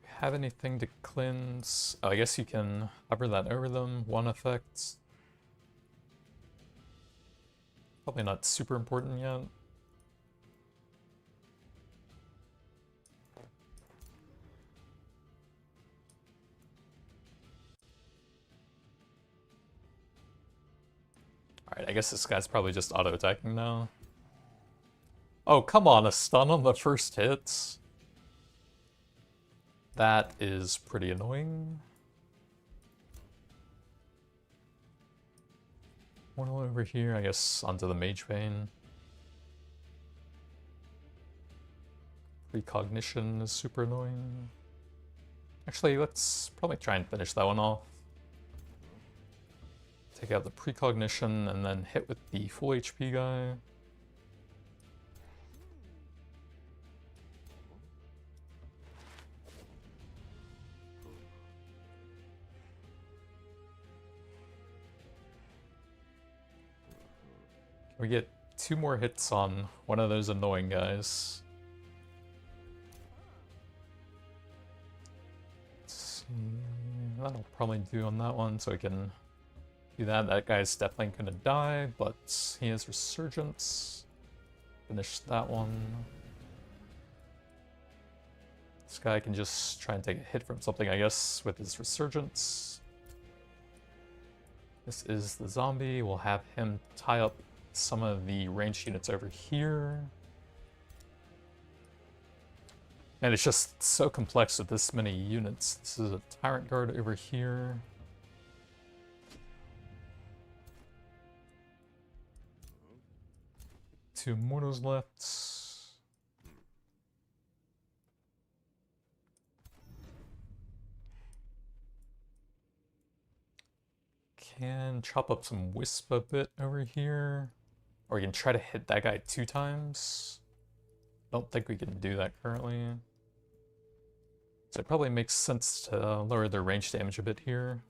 Have anything to cleanse? Oh, I guess you can hover that over them. 1 effect. Probably not super important yet. Alright, I guess this guy's probably just auto-attacking now. Oh, come on, a stun on the first hit. That is pretty annoying. One over here, I guess, onto the Mage Vein. Precognition is super annoying. Actually, let's probably try and finish that one off. Take out the precognition and then hit with the full HP guy. We get 2 more hits on one of those annoying guys. Let's see. That'll probably do on that one, so we can do that. That guy's definitely gonna die, but he has Resurgence. Finish that one. This guy can just try and take a hit from something, I guess, with his Resurgence. This is the zombie. We'll have him tie up some of the ranged units over here. And it's just so complex with this many units. This is a Tyrant Guard over here. Two mortals left. Can chop up some wisp a bit over here. Or we can try to hit that guy 2 times. Don't think we can do that currently. So it probably makes sense to lower their range damage a bit here.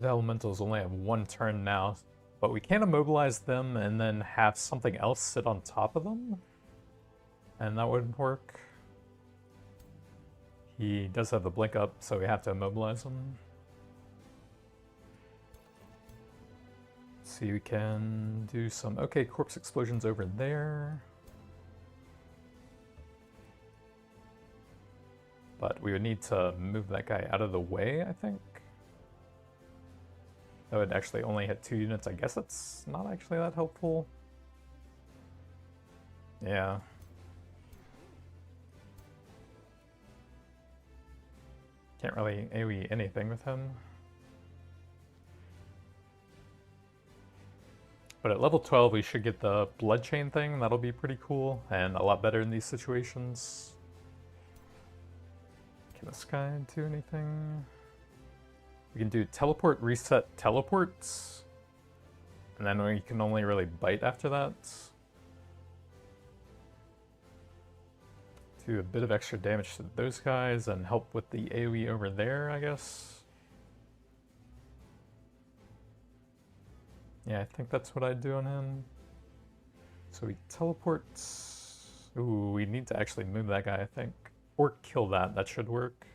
The elementals only have 1 turn now, but we can immobilize them and then have something else sit on top of them. And that wouldn't work. He does have the blink up, so we have to immobilize him. see, we can do some okay corpse explosions over there. But we would need to move that guy out of the way, I think. That would actually only hit 2 units. I guess that's not actually that helpful. Yeah. Can't really AoE anything with him. But at level 12 we should get the blood chain thing. That'll be pretty cool and a lot better in these situations. Can this guy do anything? We can do teleport, reset, teleports. And then we can only really bite after that. Do a bit of extra damage to those guys and help with the AoE over there, I guess. Yeah, I think that's what I'd do on him. So we teleport. Ooh, we need to actually move that guy, I think. Or kill that, that should work.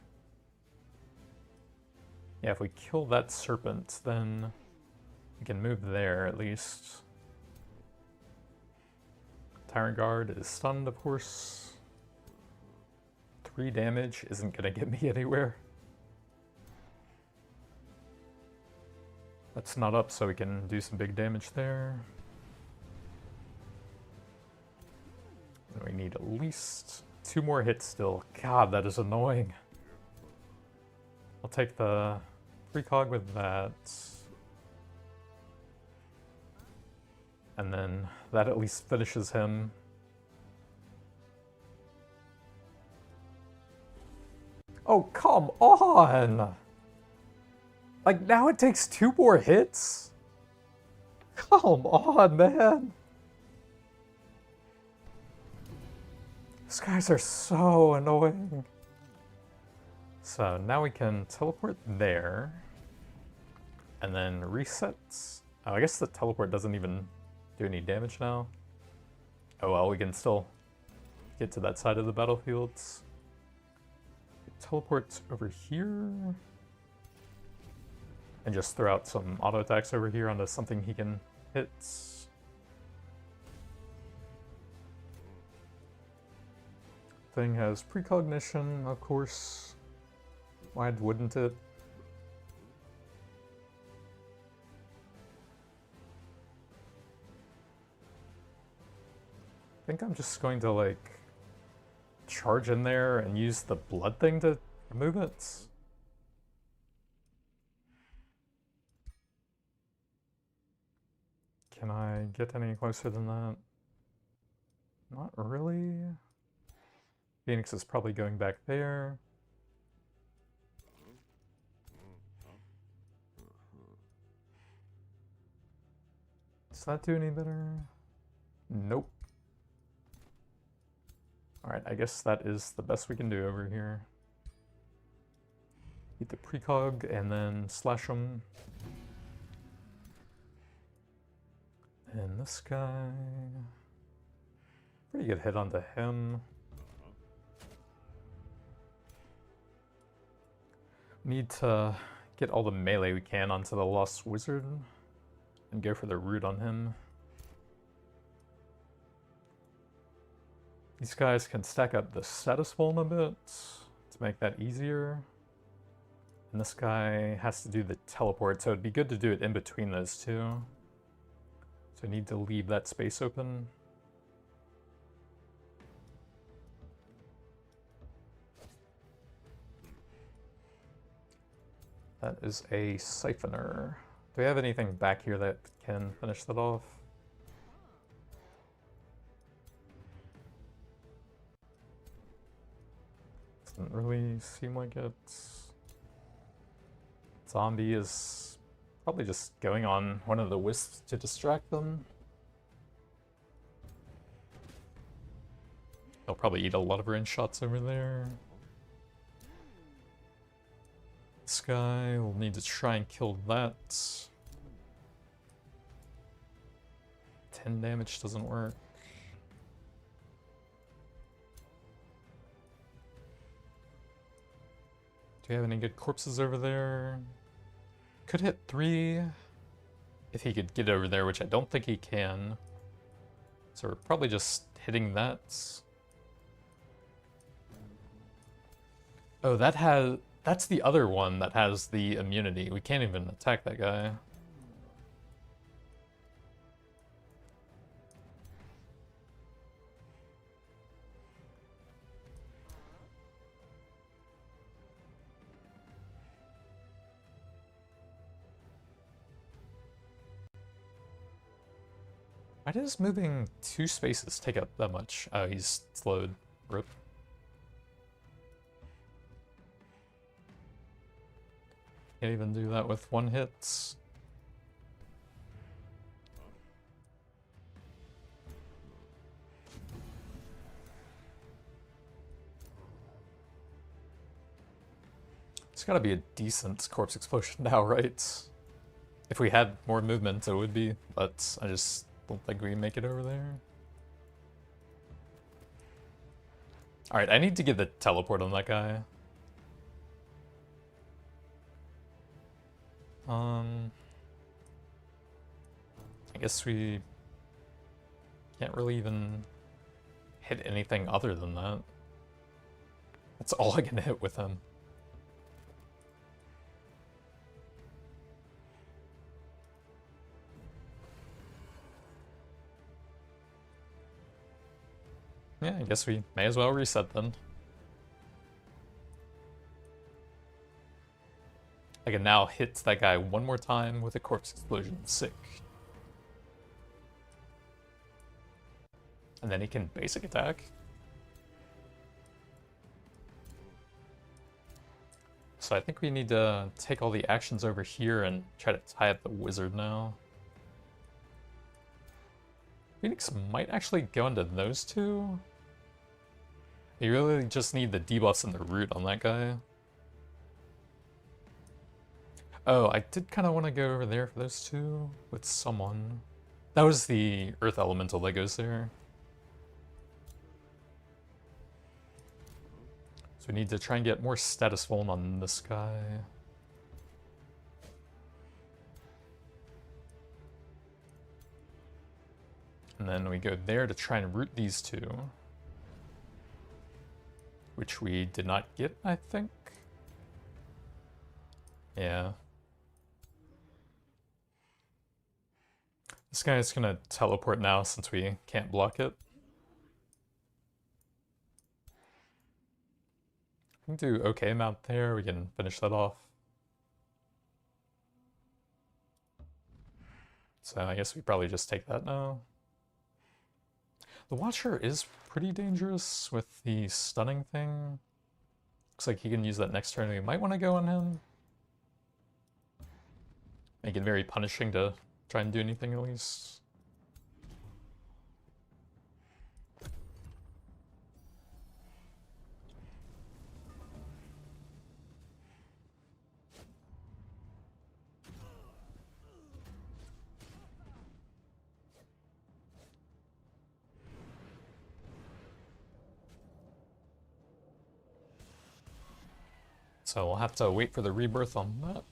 Yeah, if we kill that serpent, then we can move there at least. Tyrant Guard is stunned, of course. 3 damage isn't gonna get me anywhere. That's not up, so we can do some big damage there. And we need at least 2 more hits still. God, that is annoying. I'll take the precog with that. And then that at least finishes him. Oh, come on! Like, now it takes 2 more hits? Come on, man! These guys are so annoying. So now we can teleport there. And then reset. Oh, I guess the teleport doesn't even do any damage now. Oh well, we can still get to that side of the battlefield. Teleport over here. And just throw out some auto attacks over here onto something he can hit. Thing has precognition, of course. Why wouldn't it? I think I'm just going to, like, charge in there and use the blood thing to remove it. Can I get any closer than that? Not really. Phoenix is probably going back there. Does that do any better? Nope. Alright, I guess that is the best we can do over here. Eat the precog and then slash them. And this guy... Pretty good hit onto him. Need to get all the melee we can onto the Lost Wizard and go for the root on him. These guys can stack up the status volume a bit to make that easier. And this guy has to do the teleport, so it'd be good to do it in between those two. So I need to leave that space open. That is a siphoner. Do we have anything back here that can finish that off? Doesn't really seem like it. Zombie is probably just going on one of the wisps to distract them. They'll probably eat a lot of range shots over there. This guy will need to try and kill that. 10 damage doesn't work. Do we have any good corpses over there? Could hit 3. if he could get over there, which I don't think he can. So we're probably just hitting that. Oh, that's the other one that has the immunity. We can't even attack that guy. Why does moving 2 spaces take up that much? Oh, he's slowed. Rip. Can't even do that with 1 hit. It's gotta be a decent corpse explosion now, right? If we had more movement, it would be, but I just don't think we make it over there. Alright, I need to get the teleport on that guy. I guess we can't really even hit anything other than that. That's all I can hit with him. Yeah, I guess we may as well reset then. I can now hit that guy 1 more time with a corpse explosion. Sick. And then he can basic attack. So I think we need to take all the actions over here and try to tie up the wizard now. Phoenix might actually go into those 2. You really just need the debuffs and the root on that guy. Oh, I did kind of want to go over there for those 2 with someone. That was the Earth Elemental that goes there. So we need to try and get more status vuln on this guy. And then we go there to try and root these 2. Which we did not get, I think. Yeah. This guy is gonna teleport now since we can't block it. We can do okay amount there, we can finish that off. So I guess we probably just take that now. The Watcher is pretty dangerous with the stunning thing. Looks like he can use that next turn. We might want to go on him. Make it very punishing to try and do anything at least. So we'll have to wait for the rebirth on that.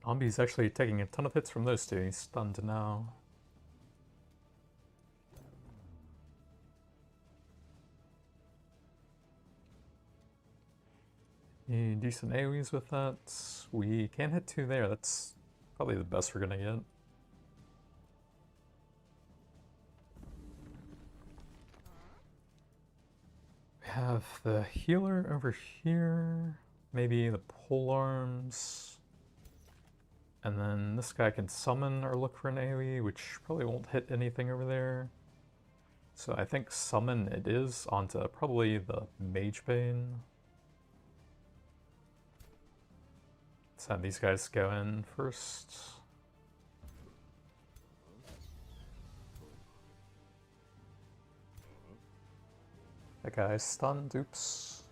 Ombi's actually taking a ton of hits from those 2. He's stunned now. Any decent AoEs with that? We can hit 2 there. That's probably the best we're gonna get. We have the healer over here. Maybe the pole arms. And then this guy can summon or look for an AoE, which probably won't hit anything over there. So I think summon it is onto probably the Mage Bane. Let's have these guys go in first. That guy's stunned, oops.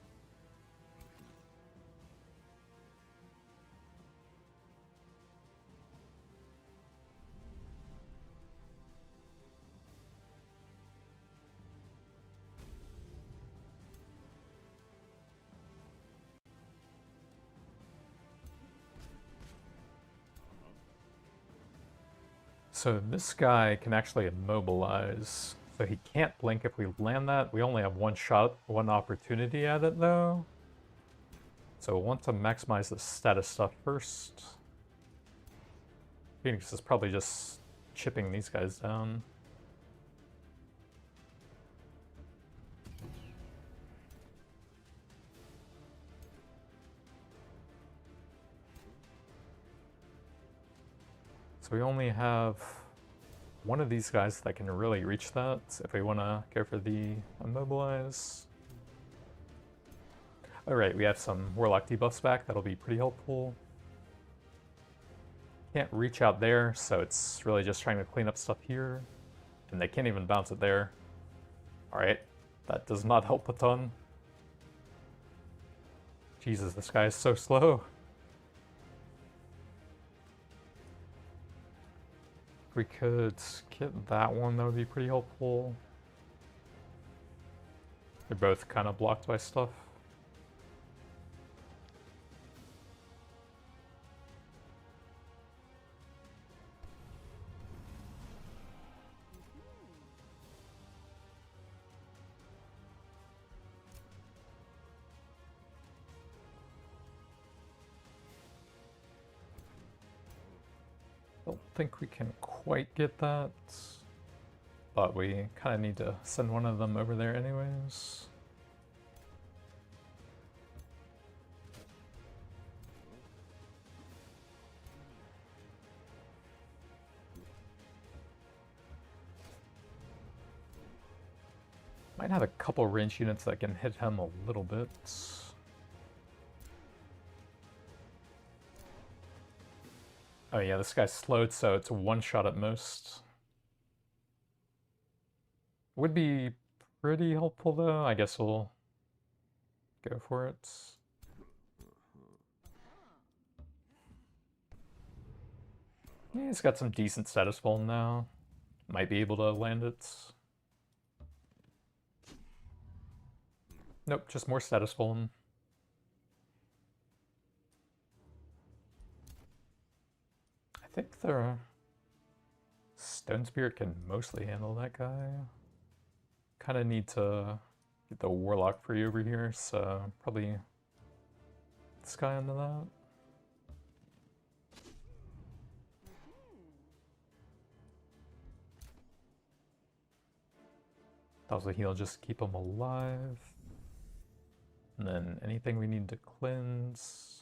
So this guy can actually immobilize. So he can't blink if we land that. We only have one shot, one opportunity at it though. So we'll want to maximize the status stuff first. Phoenix is probably just chipping these guys down. So we only have one of these guys that can really reach that if we want to go for the immobilize. Alright, we have some Warlock debuffs back, that'll be pretty helpful. Can't reach out there, so it's really just trying to clean up stuff here. And they can't even bounce it there. Alright, that does not help a ton. Jesus, this guy is so slow. If we could get that one, that would be pretty helpful. They're both kind of blocked by stuff. Don't think we can quite get that, but we kind of need to send one of them over there anyways. Might have a couple range units that can hit him a little bit. Oh yeah, this guy's slowed, so it's one shot at most. Would be pretty helpful though. I guess we'll go for it. Yeah, he's got some decent status pull now. Might be able to land it. Nope, just more status pull. I think the Stone Spirit can mostly handle that guy. Kind of need to get the Warlock free over here, so probably this guy into that. Thousand heal, just keep him alive. And then anything we need to cleanse.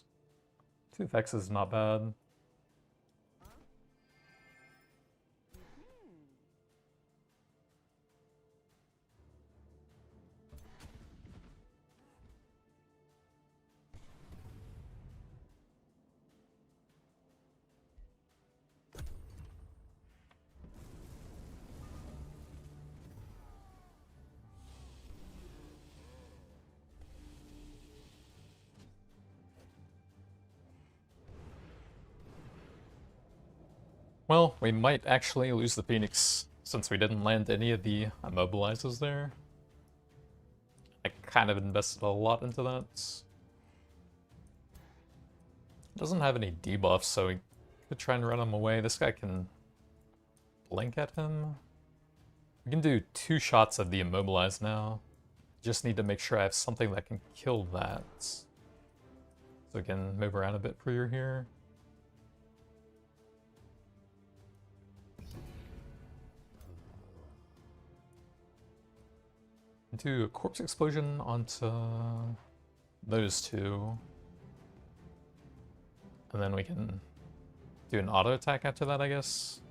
2x is not bad. Well, we might actually lose the Phoenix since we didn't land any of the immobilizers there. I kind of invested a lot into that. Doesn't have any debuffs, so we could try and run him away. This guy can blink at him. We can do 2 shots of the immobilize now. Just need to make sure I have something that can kill that. So we can move around a bit for you here. Do a corpse explosion onto those 2. And then we can do an auto attack after that, I guess.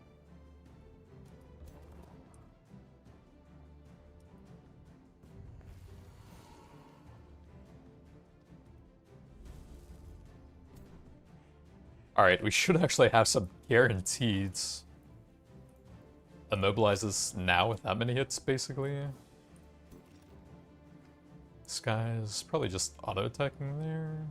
Alright, we should actually have some guaranteed immobilizes now with that many hits, basically. This guy is probably just auto-attacking there.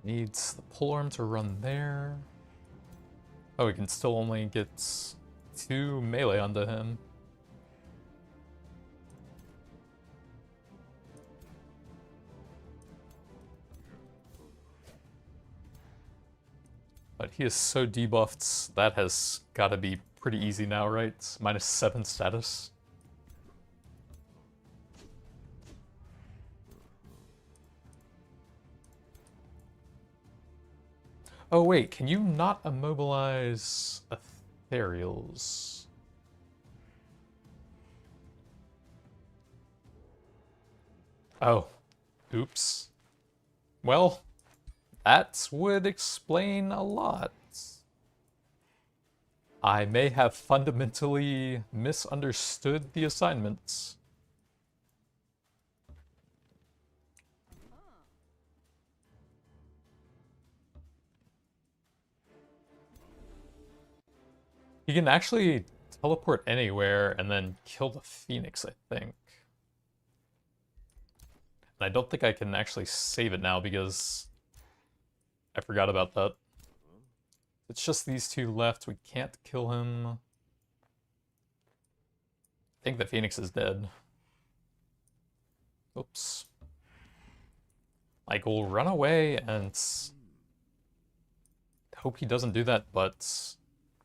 Needs the polearm to run there. Oh, we can still only get 2 melee onto him. But he is so debuffed, that has got to be pretty easy now, right? -7 status. Oh wait, can you not immobilize ethereals? Oh, oops. Well, that would explain a lot. I may have fundamentally misunderstood the assignments. He can actually teleport anywhere and then kill the Phoenix, I think. And I don't think I can actually save it now because I forgot about that. It's just these 2 left. We can't kill him. I think the Phoenix is dead. Oops. Like, we'll run away and hope he doesn't do that, but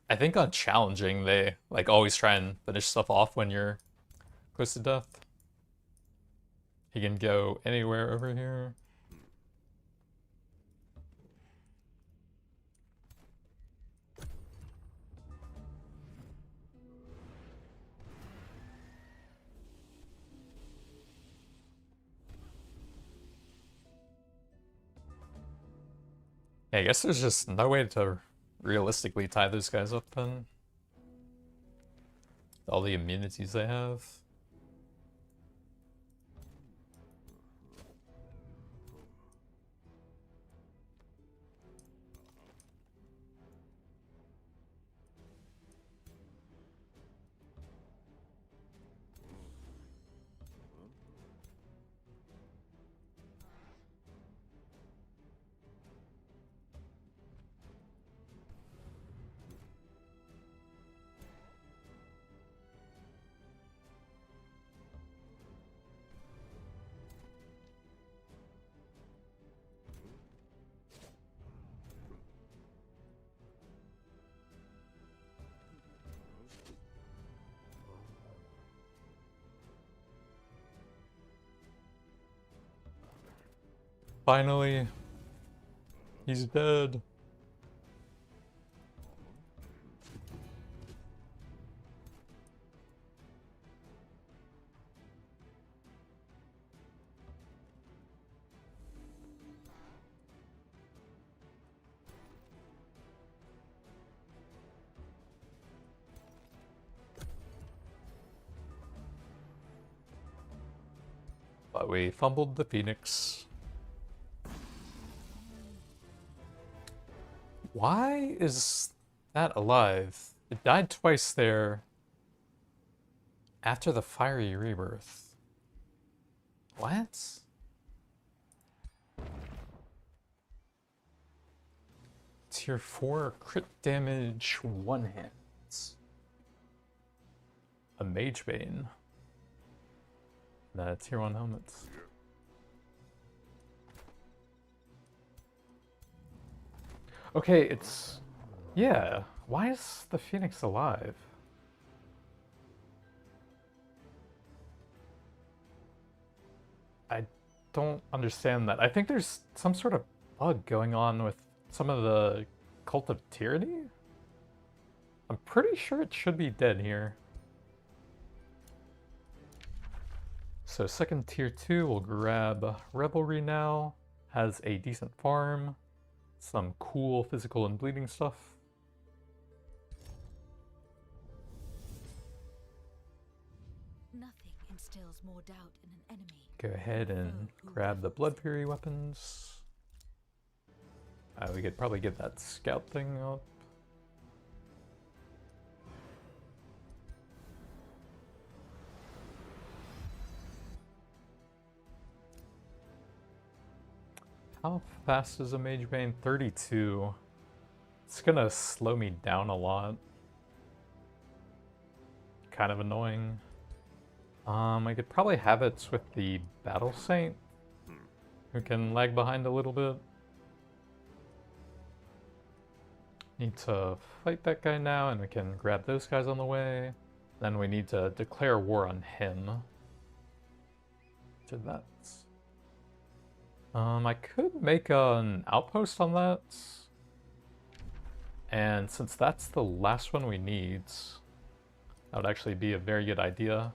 I think on challenging, they like always try and finish stuff off when you're close to death. He can go anywhere over here. Yeah, I guess there's just no way to realistically tie those guys up then. All the immunities they have. Finally, he's dead. But we fumbled the Phoenix. Why is that alive? It died twice there after the fiery rebirth. What? Tier 4 crit damage, 1 hit. A Mage Bane. Tier 1 helmets. Okay, it's... Yeah, why is the Phoenix alive? I don't understand that. I think there's some sort of bug going on with some of the Cult of Tyranny? I'm pretty sure it should be dead here. So second tier 2, we'll grab Revelry now. Has a decent farm. Some cool physical and bleeding stuff. Nothing instills more doubt in an enemy. Go ahead and grab the Blood Fury weapons. We could probably get that scout thing up. How fast is a mage bane? 32. It's gonna slow me down a lot. Kind of annoying. I could probably have it with the battle saint, who can lag behind a little bit. Need to fight that guy now, and we can grab those guys on the way. Then we need to declare war on him. Did that. I could make an outpost on that. And since that's the last one we need, that would actually be a very good idea.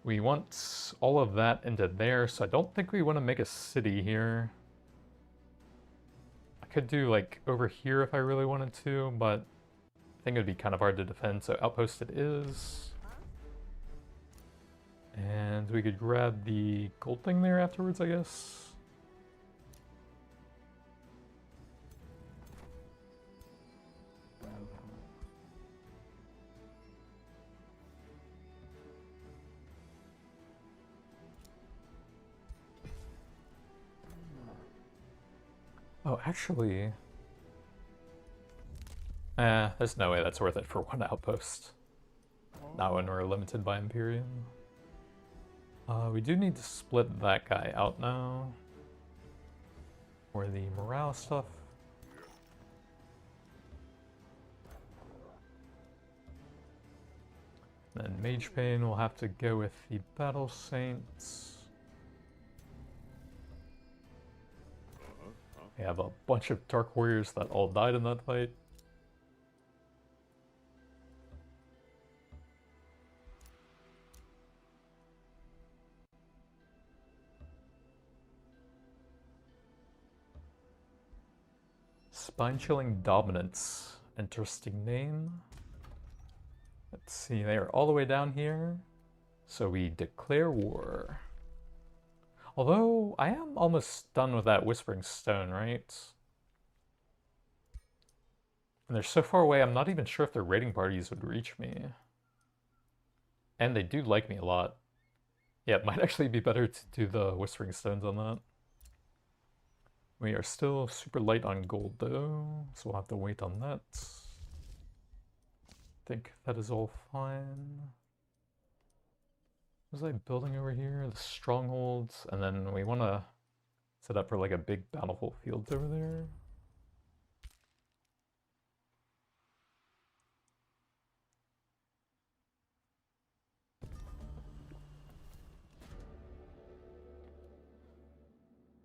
We want all of that into there, so I don't think we want to make a city here. I could do like over here if I really wanted to, but I think it would be kind of hard to defend, so outpost it is. And we could grab the gold thing there afterwards, I guess. Oh, actually... there's no way that's worth it for one outpost. Not when we're limited by Imperium. We do need to split that guy out now. For the morale stuff. Then Mage Bane will have to go with the Battle Saints. We have a bunch of Dark Warriors that all died in that fight. Spine-chilling dominance. Interesting name. Let's see, they are all the way down here. So we declare war. Although, I am almost done with that Whispering Stone, right? And they're so far away, I'm not even sure if their raiding parties would reach me. And they do like me a lot. Yeah, it might actually be better to do the Whispering Stones on that. We are still super light on gold though, so we'll have to wait on that. I think that is all fine. What was I building over here? The strongholds, and then we want to set up for like a big bountiful fields over there.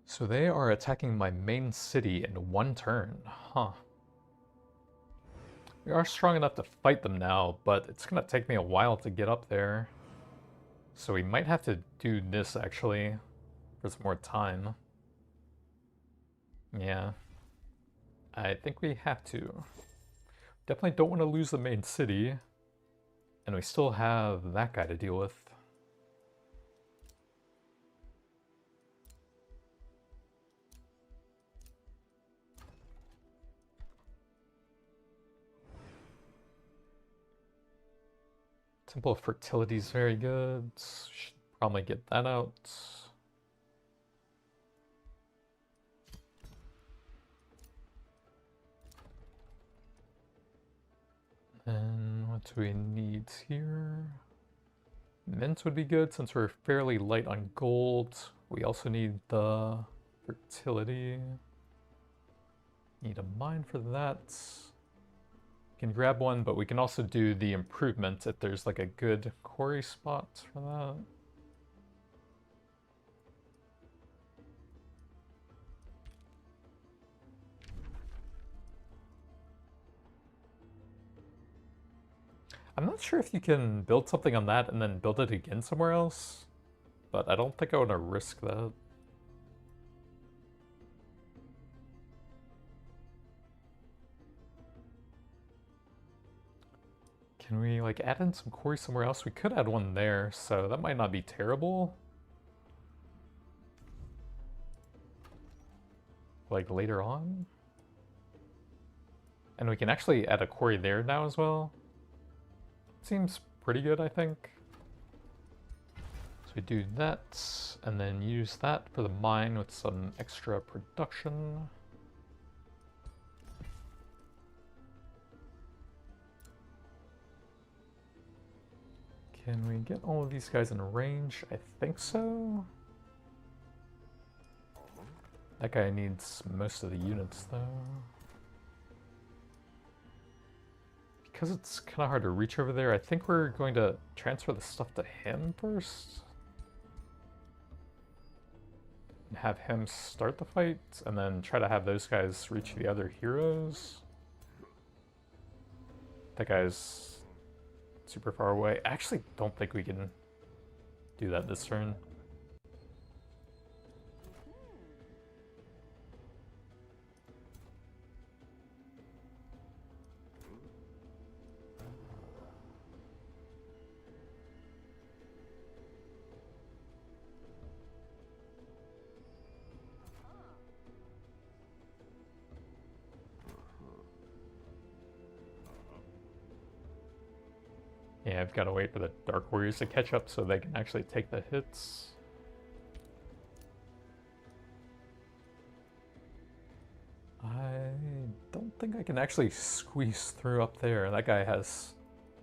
So they are attacking my main city in one turn, huh? We are strong enough to fight them now, but it's gonna take me a while to get up there. So we might have to do this actually for some more time. Yeah. I think we have to. Definitely don't want to lose the main city. And we still have that guy to deal with. Temple of Fertility is very good. Should probably get that out. And what do we need here? Mint would be good since we're fairly light on gold. We also need the fertility. Need a mine for that. Can grab one, but we can also do the improvement if there's like a good quarry spot for that. I'm not sure if you can build something on that and then build it again somewhere else, but I don't think I want to risk that. Can we like add in some quarry somewhere else? We could add one there, so that might not be terrible. Like later on. And we can actually add a quarry there now as well. Seems pretty good, I think. So we do that, and then use that for the mine with some extra production. Can we get all of these guys in range? I think so. That guy needs most of the units, though. Because it's kind of hard to reach over there, I think we're going to transfer the stuff to him first. And have him start the fight, and then try to have those guys reach the other heroes. That guy's super far away. I actually don't think we can do that this turn. Yeah, I've got to wait for the Dark Warriors to catch up so they can actually take the hits. I don't think I can actually squeeze through up there. That guy has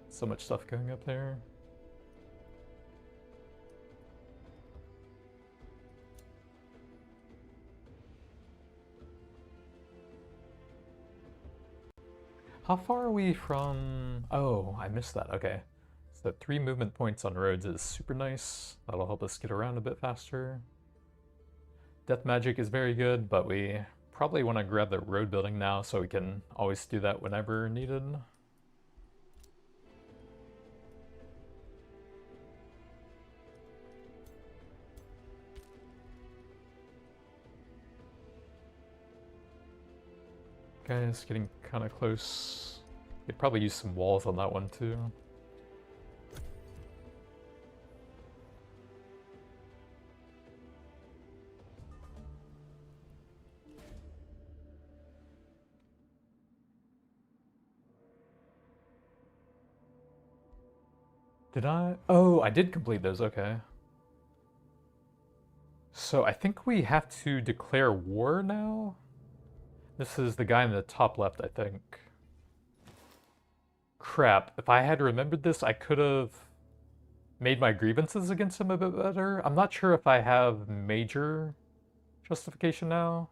so much stuff going up there. How far are we from... Oh, I missed that. Okay. So 3 movement points on roads is super nice. That'll help us get around a bit faster. Death magic is very good, but we probably want to grab the road building now so we can always do that whenever needed. Guys, getting kind of close. Could probably use some walls on that one too. Did I? Oh, I did complete those, okay. So I think we have to declare war now? This is the guy in the top left, I think. Crap, if I had remembered this, I could have made my grievances against him a bit better. I'm not sure if I have major justification now.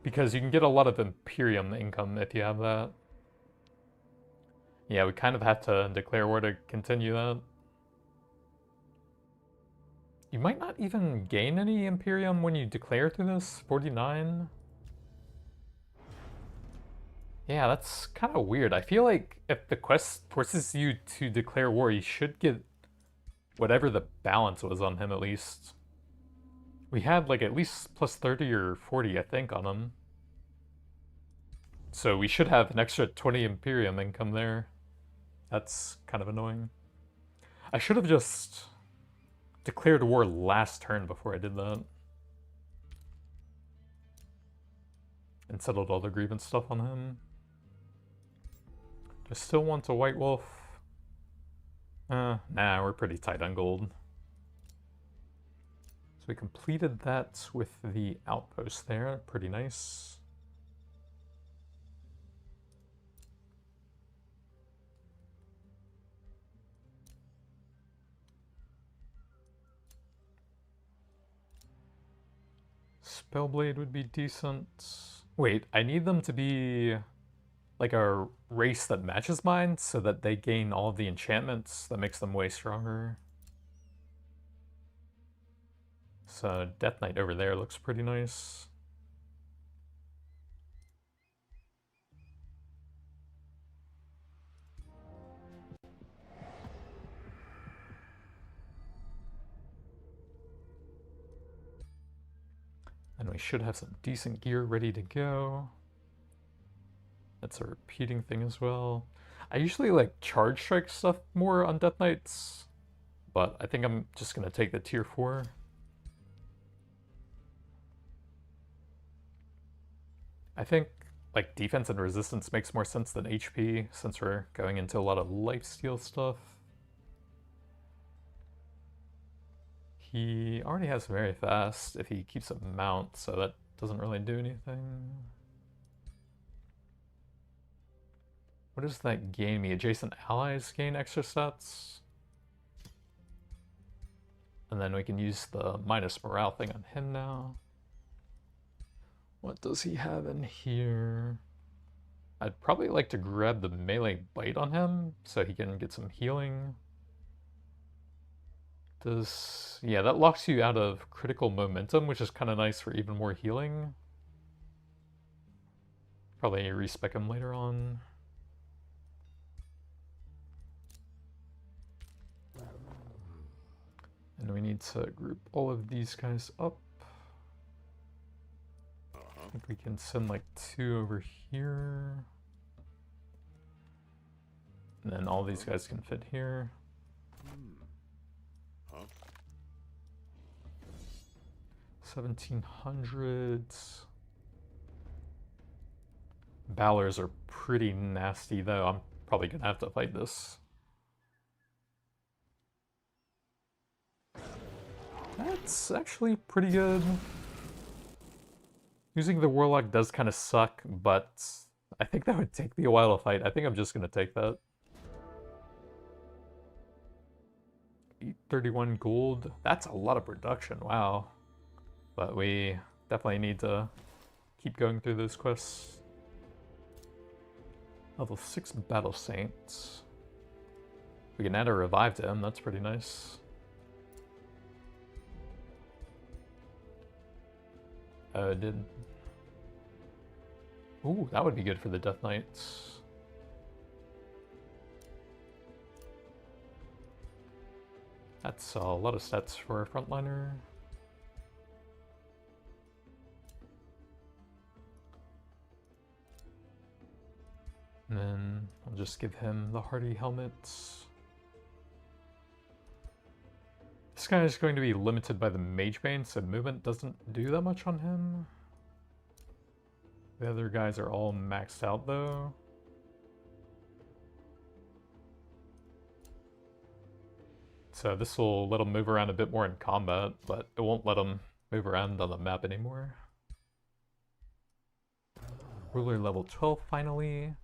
Because you can get a lot of Imperium income if you have that. Yeah, we kind of have to declare war to continue that. You might not even gain any Imperium when you declare through this. 49. Yeah, that's kind of weird. I feel like if the quest forces you to declare war, you should get whatever the balance was on him at least. We had like at least plus 30 or 40, I think, on him. So we should have an extra 20 Imperium income there. That's kind of annoying. I should have just declared war last turn before I did that. And settled all the grievance stuff on him. I still want a White Wolf. Nah, we're pretty tight on gold. So we completed that with the outpost there. Pretty nice. Spellblade would be decent. Wait, I need them to be like a race that matches mine so that they gain all of the enchantments that makes them way stronger. So Death Knight over there looks pretty nice. And we should have some decent gear ready to go. That's a repeating thing as well. I usually like charge strike stuff more on Death Knights, but I think I'm just gonna take the tier 4. I think like defense and resistance makes more sense than HP since we're going into a lot of lifesteal stuff. He already has very fast if he keeps a mount, so that doesn't really do anything. What does that gain me? Adjacent allies gain extra stats? And then we can use the minus morale thing on him now. What does he have in here? I'd probably like to grab the melee bite on him so he can get some healing. Yeah, that locks you out of critical momentum, which is kind of nice for even more healing. Probably respec him later on. And we need to group all of these guys up. I think we can send like 2 over here. And then all these guys can fit here. 1700s. Balors are pretty nasty though. I'm probably gonna have to fight this. That's actually pretty good. Using the Warlock does kind of suck, but I think that would take me a while to fight. I think I'm just gonna take that. 831 gold. That's a lot of production, wow. But we definitely need to keep going through those quests. Level 6 Battle Saints. We can add a revive to him, that's pretty nice. Ooh, that would be good for the Death Knights. That's a lot of stats for a frontliner. And then I'll just give him the hardy helmets. This guy is going to be limited by the Mage Bane, so movement doesn't do that much on him. The other guys are all maxed out though. So this will let him move around a bit more in combat, but it won't let him move around on the map anymore. Ruler level 12 finally.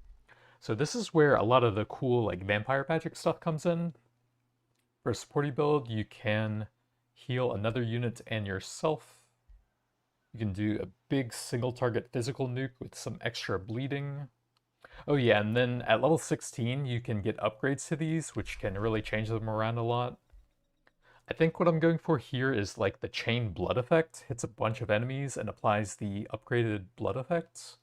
So this is where a lot of the cool like vampire magic stuff comes in. For a supporty build, you can heal another unit and yourself. You can do a big single target physical nuke with some extra bleeding. Oh yeah, and then at level 16 you can get upgrades to these, which can really change them around a lot. I think what I'm going for here is like the chain blood effect. Hits a bunch of enemies and applies the upgraded blood effects,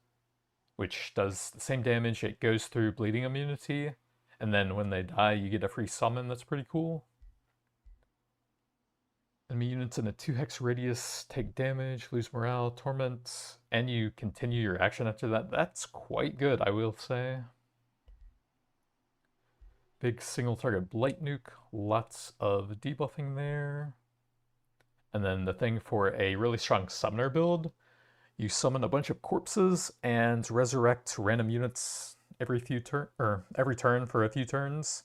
which does the same damage. It goes through bleeding immunity, and then when they die you get a free summon. That's pretty cool. Enemy units in a 2-hex radius take damage, lose morale, torment, and you continue your action after that. That's quite good, I will say. Big single target blight nuke, lots of debuffing there. And then the thing for a really strong summoner build, you summon a bunch of corpses and resurrect random units every turn for a few turns.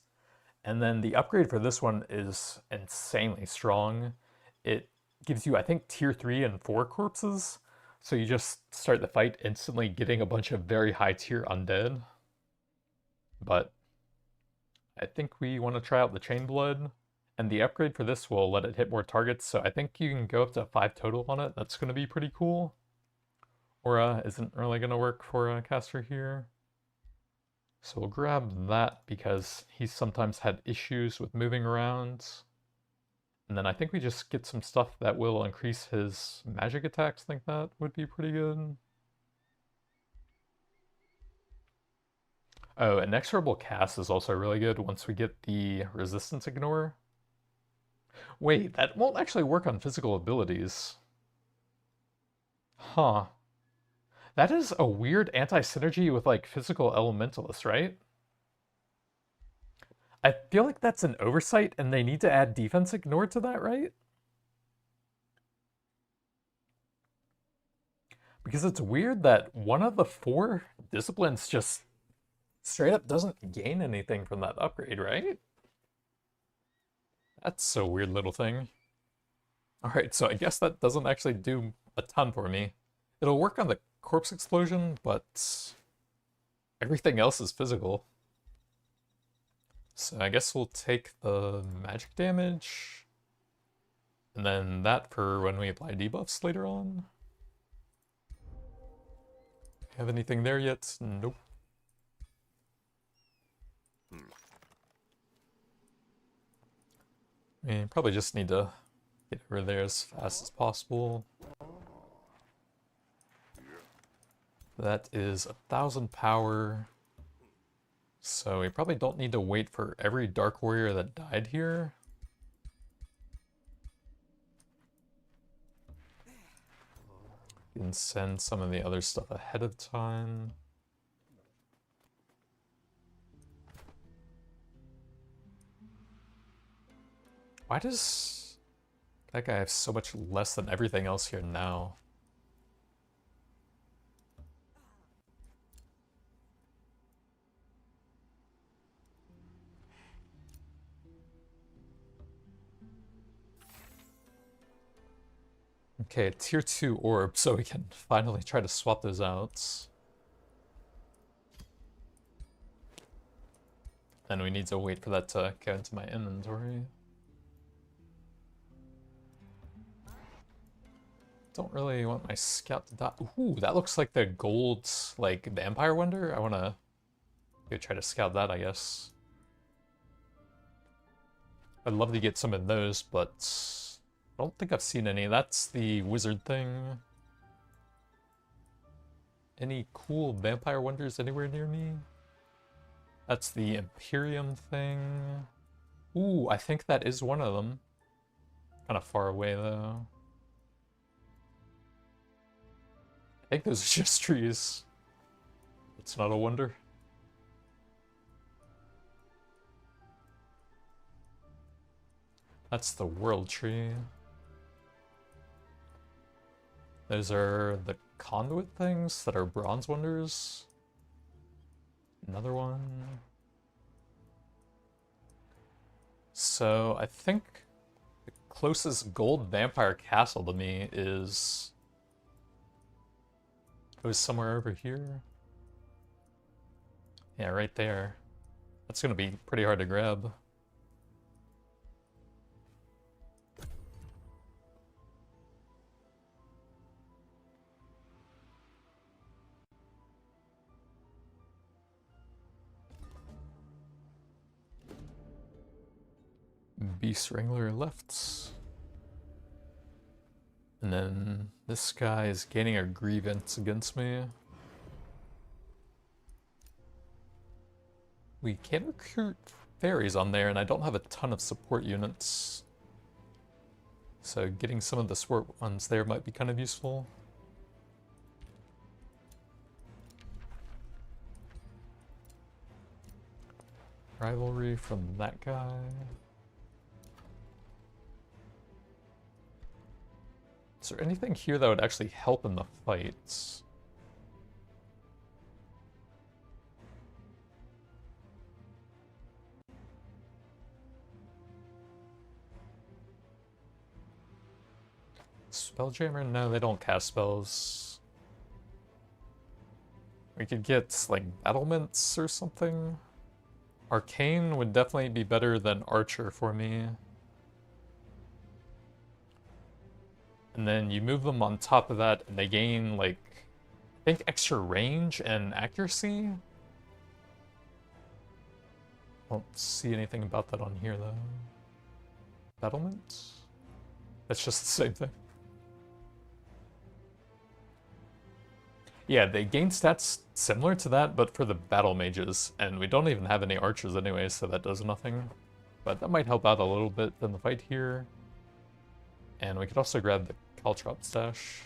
And then the upgrade for this one is insanely strong. It gives you, I think, tier 3 and 4 corpses. So you just start the fight instantly getting a bunch of very high tier undead. But I think we want to try out the chain blood. And the upgrade for this will let it hit more targets. So I think you can go up to 5 total on it. That's going to be pretty cool. Aura isn't really going to work for a caster here. So we'll grab that because he's sometimes had issues with moving around. And then I think we just get some stuff that will increase his magic attacks. I think that would be pretty good. Oh, inexorable cast is also really good once we get the resistance ignore. Wait, that won't actually work on physical abilities. Huh. That is a weird anti-synergy with like physical elementalists, right? I feel like that's an oversight and they need to add defense ignore to that, right? Because it's weird that one of the 4 disciplines just straight up doesn't gain anything from that upgrade, right? That's a weird little thing. Alright, so I guess that doesn't actually do a ton for me. It'll work on the corpse explosion, but everything else is physical. So I guess we'll take the magic damage, and then that for when we apply debuffs later on. Have anything there yet? Nope. I mean, probably just need to get over there as fast as possible. That is 1,000 power. So we probably don't need to wait for every Dark Warrior that died here. You can send some of the other stuff ahead of time. Why does that guy have so much less than everything else here now? Okay, a tier 2 orb, so we can finally try to swap those out. Then we need to wait for that to go into my inventory. Don't really want my scout to die. Ooh, that looks like the gold, like, vampire wonder. I want to go try to scout that, I guess. I'd love to get some of those, but I don't think I've seen any. That's the wizard thing. Any cool vampire wonders anywhere near me? That's the Imperium thing. Ooh, I think that is one of them. Kind of far away, though. I think those are just trees. It's not a wonder. That's the world tree. Those are the conduit things that are bronze wonders. Another one. So I think the closest gold vampire castle to me is... it was somewhere over here. Yeah, right there. That's gonna be pretty hard to grab. Beast Wrangler left. And then this guy is gaining a grievance against me. We can recruit fairies on there, and I don't have a ton of support units. So getting some of the support ones there might be kind of useful. Rivalry from that guy. Is there anything here that would actually help in the fights? Spelljammer? No, they don't cast spells. We could get, like, battlements or something. Arcane would definitely be better than Archer for me. And then you move them on top of that, and they gain, like, I think extra range and accuracy? Don't see anything about that on here, though. Battlement? That's just the same thing. Yeah, they gain stats similar to that, but for the battle mages, and we don't even have any archers anyway, so that does nothing. But that might help out a little bit in the fight here. And we could also grab the caltrop stash.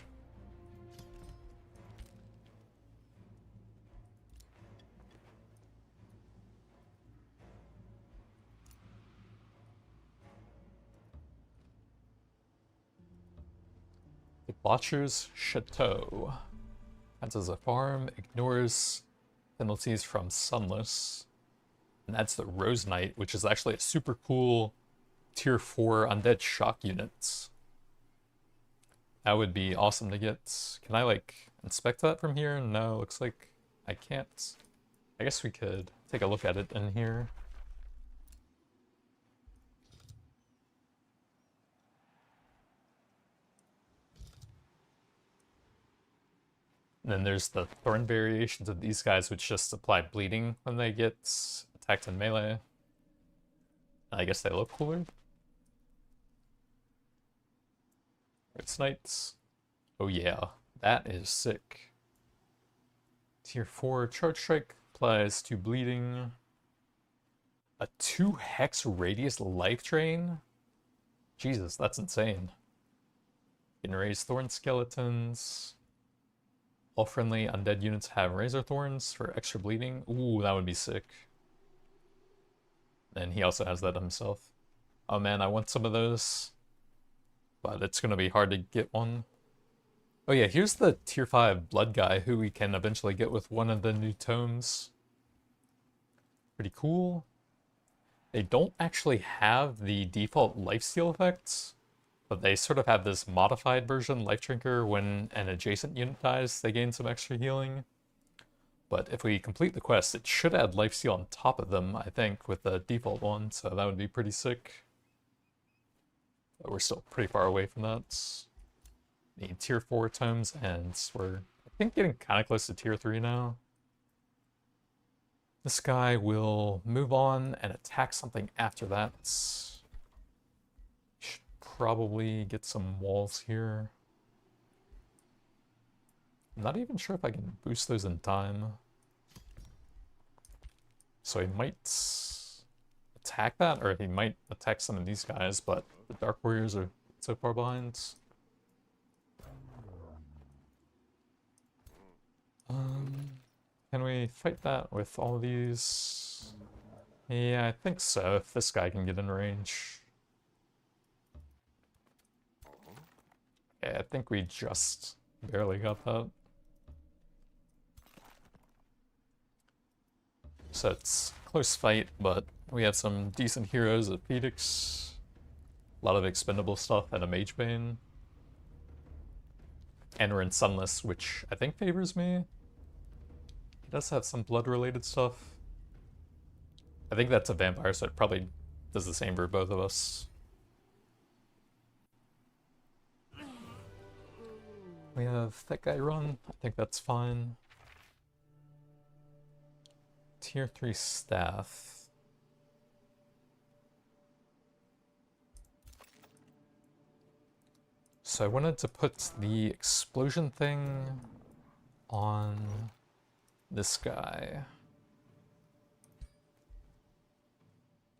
The Botcher's Chateau. Acts as a farm, ignores penalties from Sunless. And that's the Rose Knight, which is actually a super cool tier 4 undead shock unit. That would be awesome to get. Can I, like, inspect that from here? No, looks like I can't. I guess we could take a look at it in here. And then there's the thorn variations of these guys, which just apply bleeding when they get attacked in melee. I guess they look cooler. It's knights. Oh yeah, that is sick. Tier 4 charge strike applies to bleeding. A 2 hex radius life drain? Jesus, that's insane. You can raise thorn skeletons. All friendly undead units have razor thorns for extra bleeding. Ooh, that would be sick. And he also has that himself. Oh man, I want some of those. But it's gonna be hard to get one. Oh yeah, here's the tier 5 blood guy who we can eventually get with one of the new tomes. Pretty cool. They don't actually have the default lifesteal effects, but they sort of have this modified version, Life Drinker. When an adjacent unit dies, they gain some extra healing. But if we complete the quest, it should add lifesteal on top of them, I think, with the default one, so that would be pretty sick. But we're still pretty far away from that. Need tier 4 tomes, and we're, I think, getting kind of close to tier 3 now. This guy will move on and attack something after that. Should probably get some walls here. I'm not even sure if I can boost those in time. So he might attack that, or he might attack some of these guys, but the Dark Warriors are so far behind. Can we fight that with all of these? Yeah, I think so, if this guy can get in range. Yeah, I think we just barely got that. So it's a close fight, but we have some decent heroes at Phoenix. A lot of expendable stuff and a Mage Bane. And we're in Sunless, which I think favors me. He does have some blood-related stuff. I think that's a vampire, so it probably does the same for both of us. We have that guy run. I think that's fine. Tier 3 staff. So I wanted to put the explosion thing on this guy.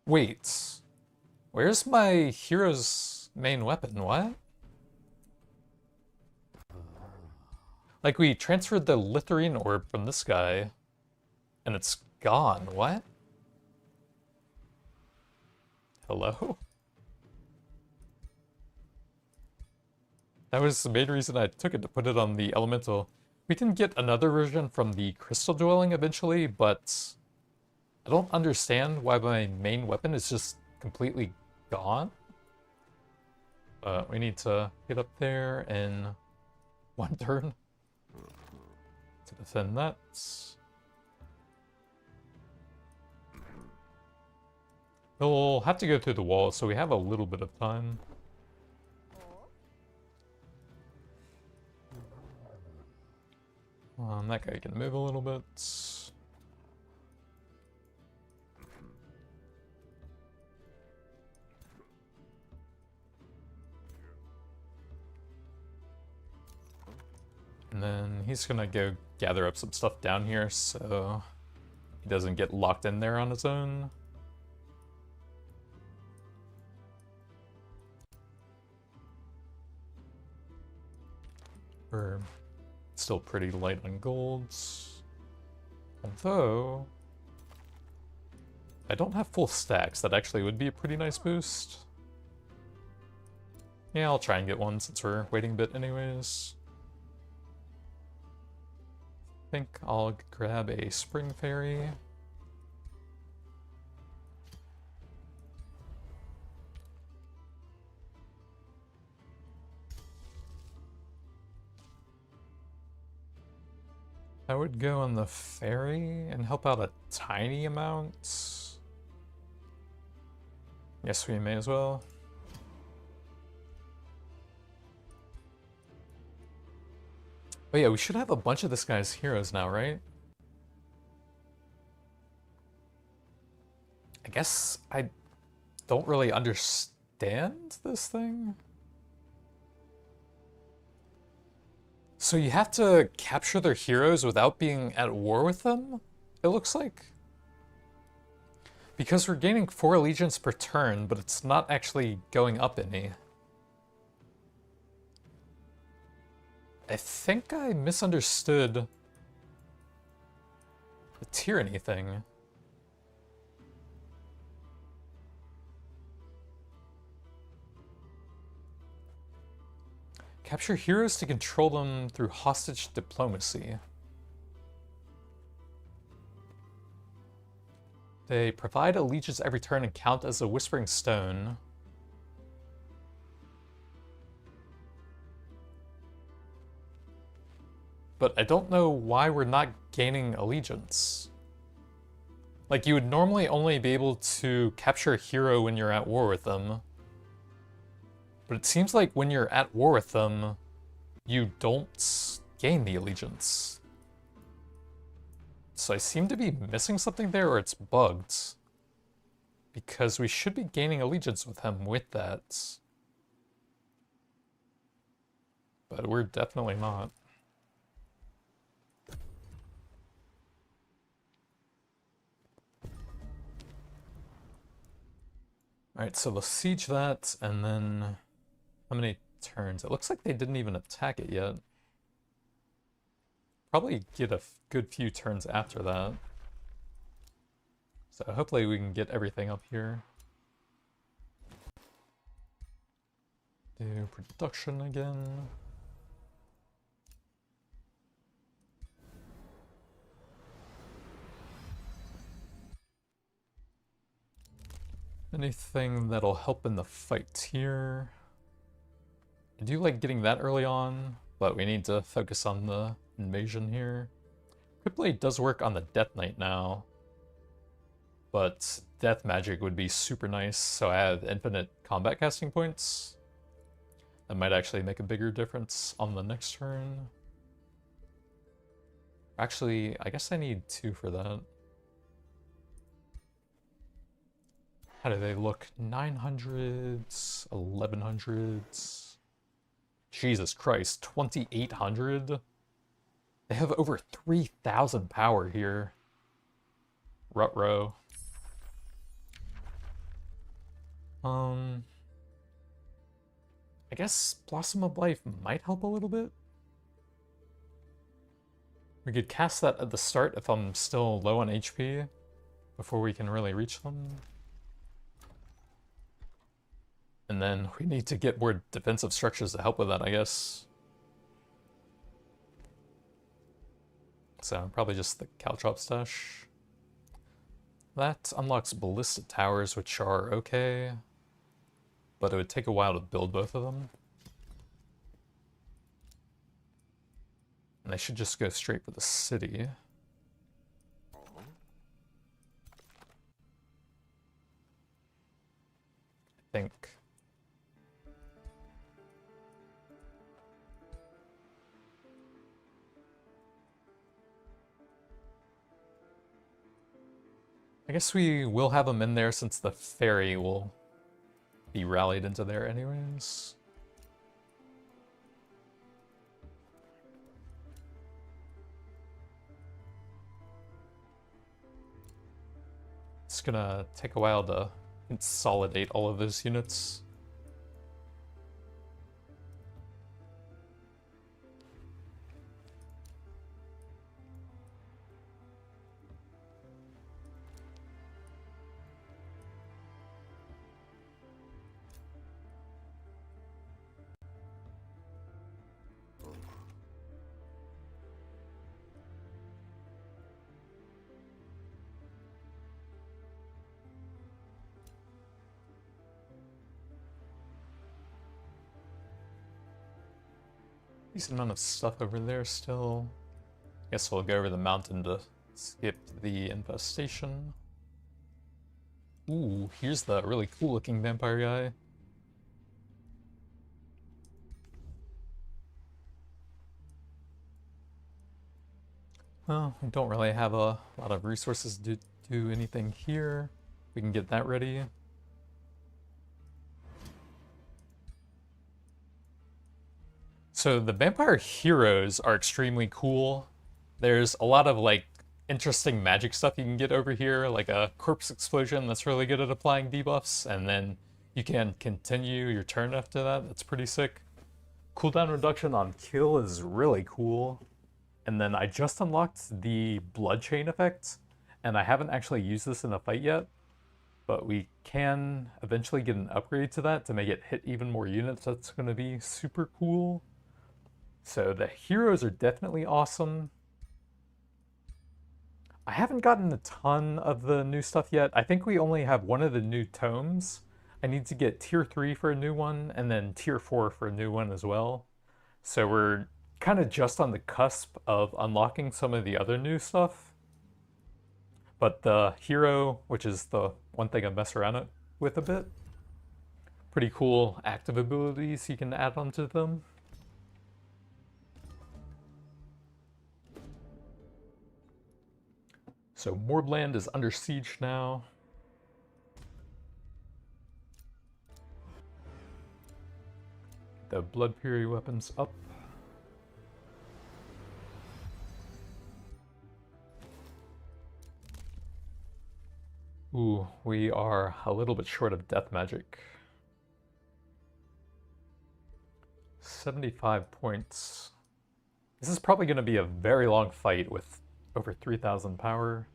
Wait. Where's my hero's main weapon? What? Like, we transferred the Litherine orb from this guy, and it's gone. What? Hello? That was the main reason I took it, to put it on the elemental. We can get another version from the crystal dwelling eventually, but I don't understand why my main weapon is just completely gone. But we need to get up there in one turn to defend that. We'll have to go through the wall, so we have a little bit of time. That guy can move a little bit. And then he's gonna go gather up some stuff down here so he doesn't get locked in there on his own. We're still pretty light on golds. Although I don't have full stacks, that actually would be a pretty nice boost. Yeah, I'll try and get one since we're waiting a bit anyways. I think I'll grab a spring fairy. I would go on the ferry and help out a tiny amount. Yes, we may as well. Oh yeah, we should have a bunch of this guy's heroes now, right? I guess I don't really understand this thing. So you have to capture their heroes without being at war with them? It looks like. Because we're gaining 4 allegiance per turn, but it's not actually going up any. I think I misunderstood the tyranny thing. Capture heroes to control them through hostage diplomacy. They provide allegiance every turn and count as a whispering stone. But I don't know why we're not gaining allegiance. Like, you would normally only be able to capture a hero when you're at war with them. But it seems like when you're at war with them, you don't gain the allegiance. So I seem to be missing something there, or it's bugged. Because we should be gaining allegiance with him with that. But we're definitely not. Alright, so we'll siege that, and then... How many turns? It looks like they didn't even attack it yet. Probably get a good few turns after that. So hopefully we can get everything up here. Do production again. Anything that'll help in the fight here. I do like getting that early on, but we need to focus on the invasion here. Cryptblade does work on the Death Knight now, but Death Magic would be super nice, so I have infinite combat casting points. That might actually make a bigger difference on the next turn. Actually, I guess I need 2 for that. How do they look? 900s, 1100s. Jesus Christ, 2800? They have over 3000 power here. Rutrow. I guess Blossom of Life might help a little bit. We could cast that at the start if I'm still low on HP before we can really reach them. And then we need to get more defensive structures to help with that, I guess. So probably just the Caltrop stash. That unlocks Ballista Towers, which are okay. But it would take a while to build both of them. And they should just go straight for the city. I think. I guess we will have them in there since the ferry will be rallied into there anyways. It's gonna take a while to consolidate all of those units. Decent amount of stuff over there still. Guess we'll go over the mountain to skip the infestation. Ooh, here's the really cool looking vampire guy. Well, we don't really have a lot of resources to do anything here. We can get that ready. So the vampire heroes are extremely cool. There's a lot of like interesting magic stuff you can get over here, like a corpse explosion that's really good at applying debuffs, and then you can continue your turn after that. That's pretty sick. Cooldown reduction on kill is really cool. And then I just unlocked the blood chain effect, and I haven't actually used this in a fight yet, but we can eventually get an upgrade to that to make it hit even more units. That's going to be super cool. So the heroes are definitely awesome. I haven't gotten a ton of the new stuff yet. I think we only have one of the new tomes. I need to get tier 3 for a new one, and then tier 4 for a new one as well. So we're kind of just on the cusp of unlocking some of the other new stuff. But the hero, which is the one thing I mess around with a bit, pretty cool active abilities you can add onto them. So Morbland is under siege now. The Blood Fury weapons up. Ooh, we are a little bit short of death magic. 75 points. This is probably going to be a very long fight with over 3,000 power.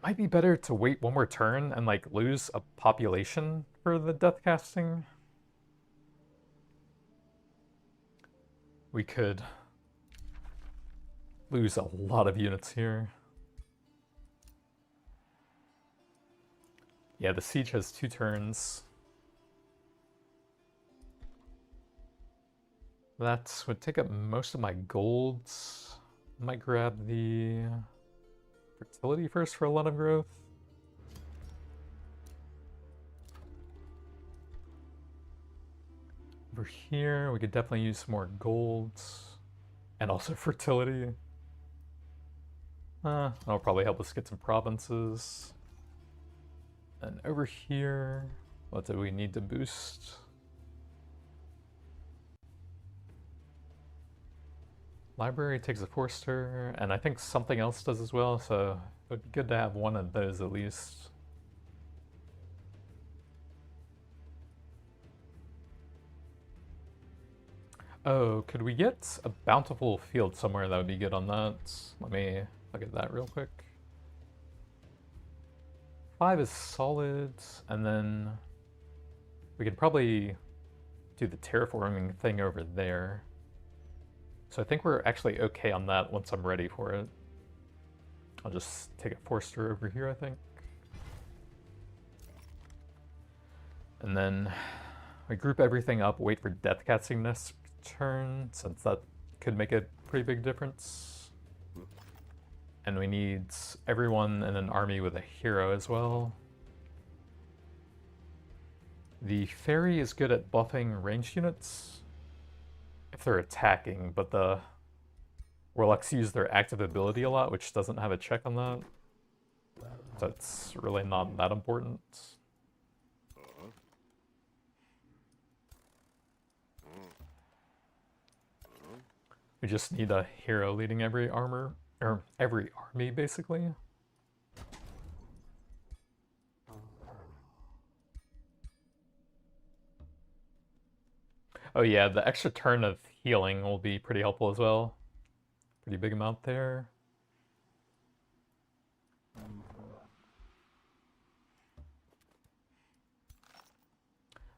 Might be better to wait one more turn and like lose a population for the death casting. We could lose a lot of units here. Yeah, the siege has 2 turns. That would take up most of my golds. Might grab the fertility first for a lot of growth. Over here, we could definitely use some more golds. And also fertility. That'll probably help us get some provinces. And over here, what do we need to boost? Library takes a Forster, and I think something else does as well, so it would be good to have one of those at least. Oh, could we get a bountiful field somewhere that would be good on that? Let me look at that real quick. 5 is solid, and then we could probably do the terraforming thing over there. So I think we're actually okay on that once I'm ready for it. I'll just take a Forster over here, I think. And then we group everything up, wait for death casting next turn, since that could make a pretty big difference. And we need everyone in an army with a hero as well. The fairy is good at buffing ranged units if they're attacking, but the warlocks use their active ability a lot, which doesn't have a check on that. So it's really not that important. We just need a hero leading every armor, or every army, basically. Oh yeah, the extra turn of healing will be pretty helpful as well. Pretty big amount there.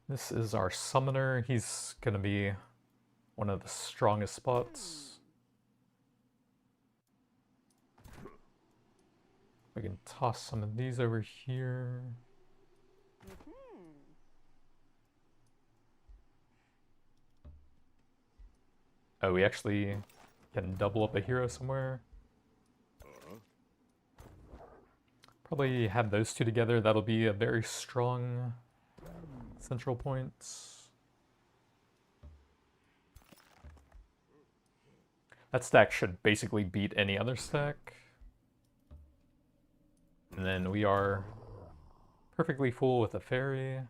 This is our summoner. He's gonna be one of the strongest spots. We can toss some of these over here. Oh, we actually Can double up a hero somewhere. Probably have those two together. That'll be a very strong central point. That stack should basically beat any other stack. And then we are perfectly full with a fairy.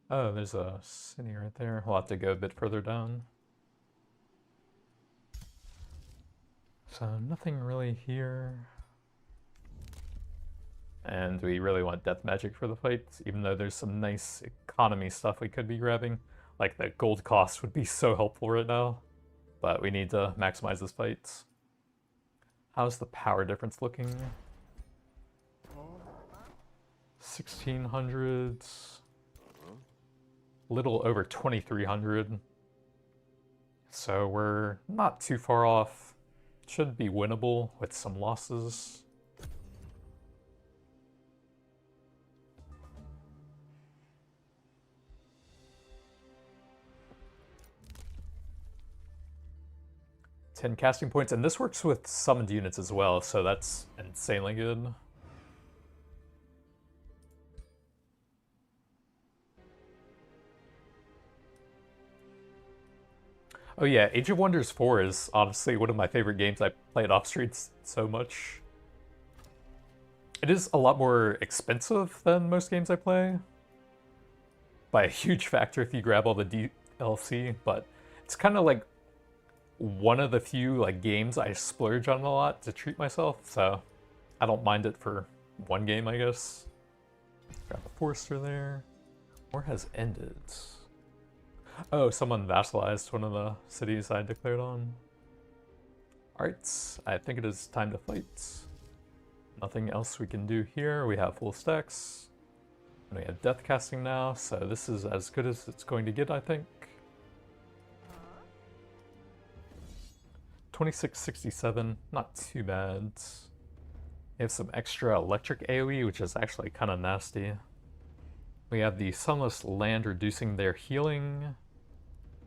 Oh, there's a city right there. We'll have to go a bit further down. So nothing really here. And we really want death magic for the fight, even though there's some nice economy stuff we could be grabbing. Like the gold cost would be so helpful right now. But we need to maximize this fight. How's the power difference looking? 1600. Little over 2300. So we're not too far off. Should be winnable with some losses. Ten casting points, and this works with summoned units as well, so that's insanely good. Oh yeah, Age of Wonders 4 is honestly one of my favorite games. I play it off streets so much. It is a lot more expensive than most games I play. By a huge factor if you grab all the DLC, but it's kind of like one of the few like games I splurge on a lot to treat myself, so I don't mind it for one game, I guess. Grab a Forester there. War has ended. Oh, someone vassalized one of the cities I declared on. Alright, I think it is time to fight. Nothing else we can do here. We have full stacks. And we have death casting now, so this is as good as it's going to get, I think. 2667, not too bad. We have some extra electric AoE, which is actually kind of nasty. We have the Sunless Land reducing their healing,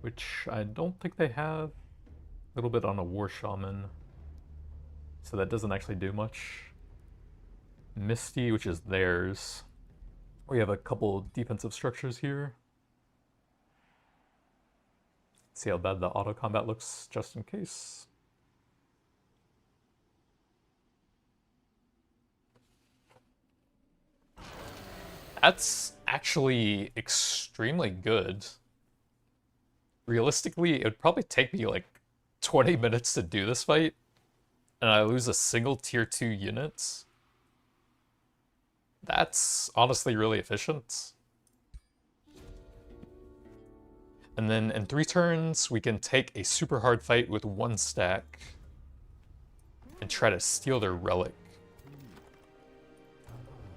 which I don't think they have. A little bit on a War Shaman, so that doesn't actually do much. Misty, which is theirs. We have a couple defensive structures here. See how bad the auto combat looks, just in case. That's actually extremely good. Realistically, it would probably take me like 20 minutes to do this fight, and I lose a single tier 2 unit. That's honestly really efficient. And then in 3 turns, we can take a super hard fight with 1 stack and try to steal their relic.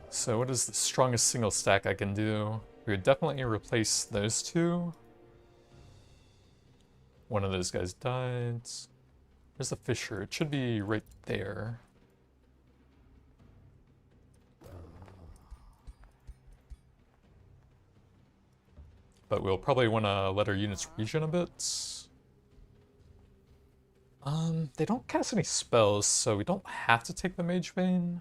So what is the strongest single stack I can do? We would definitely replace those 2. One of those guys died. Where's the Fisher? It should be right there. But we'll probably want to let our units regen a bit. They don't cast any spells, so we don't have to take the Mage Bane.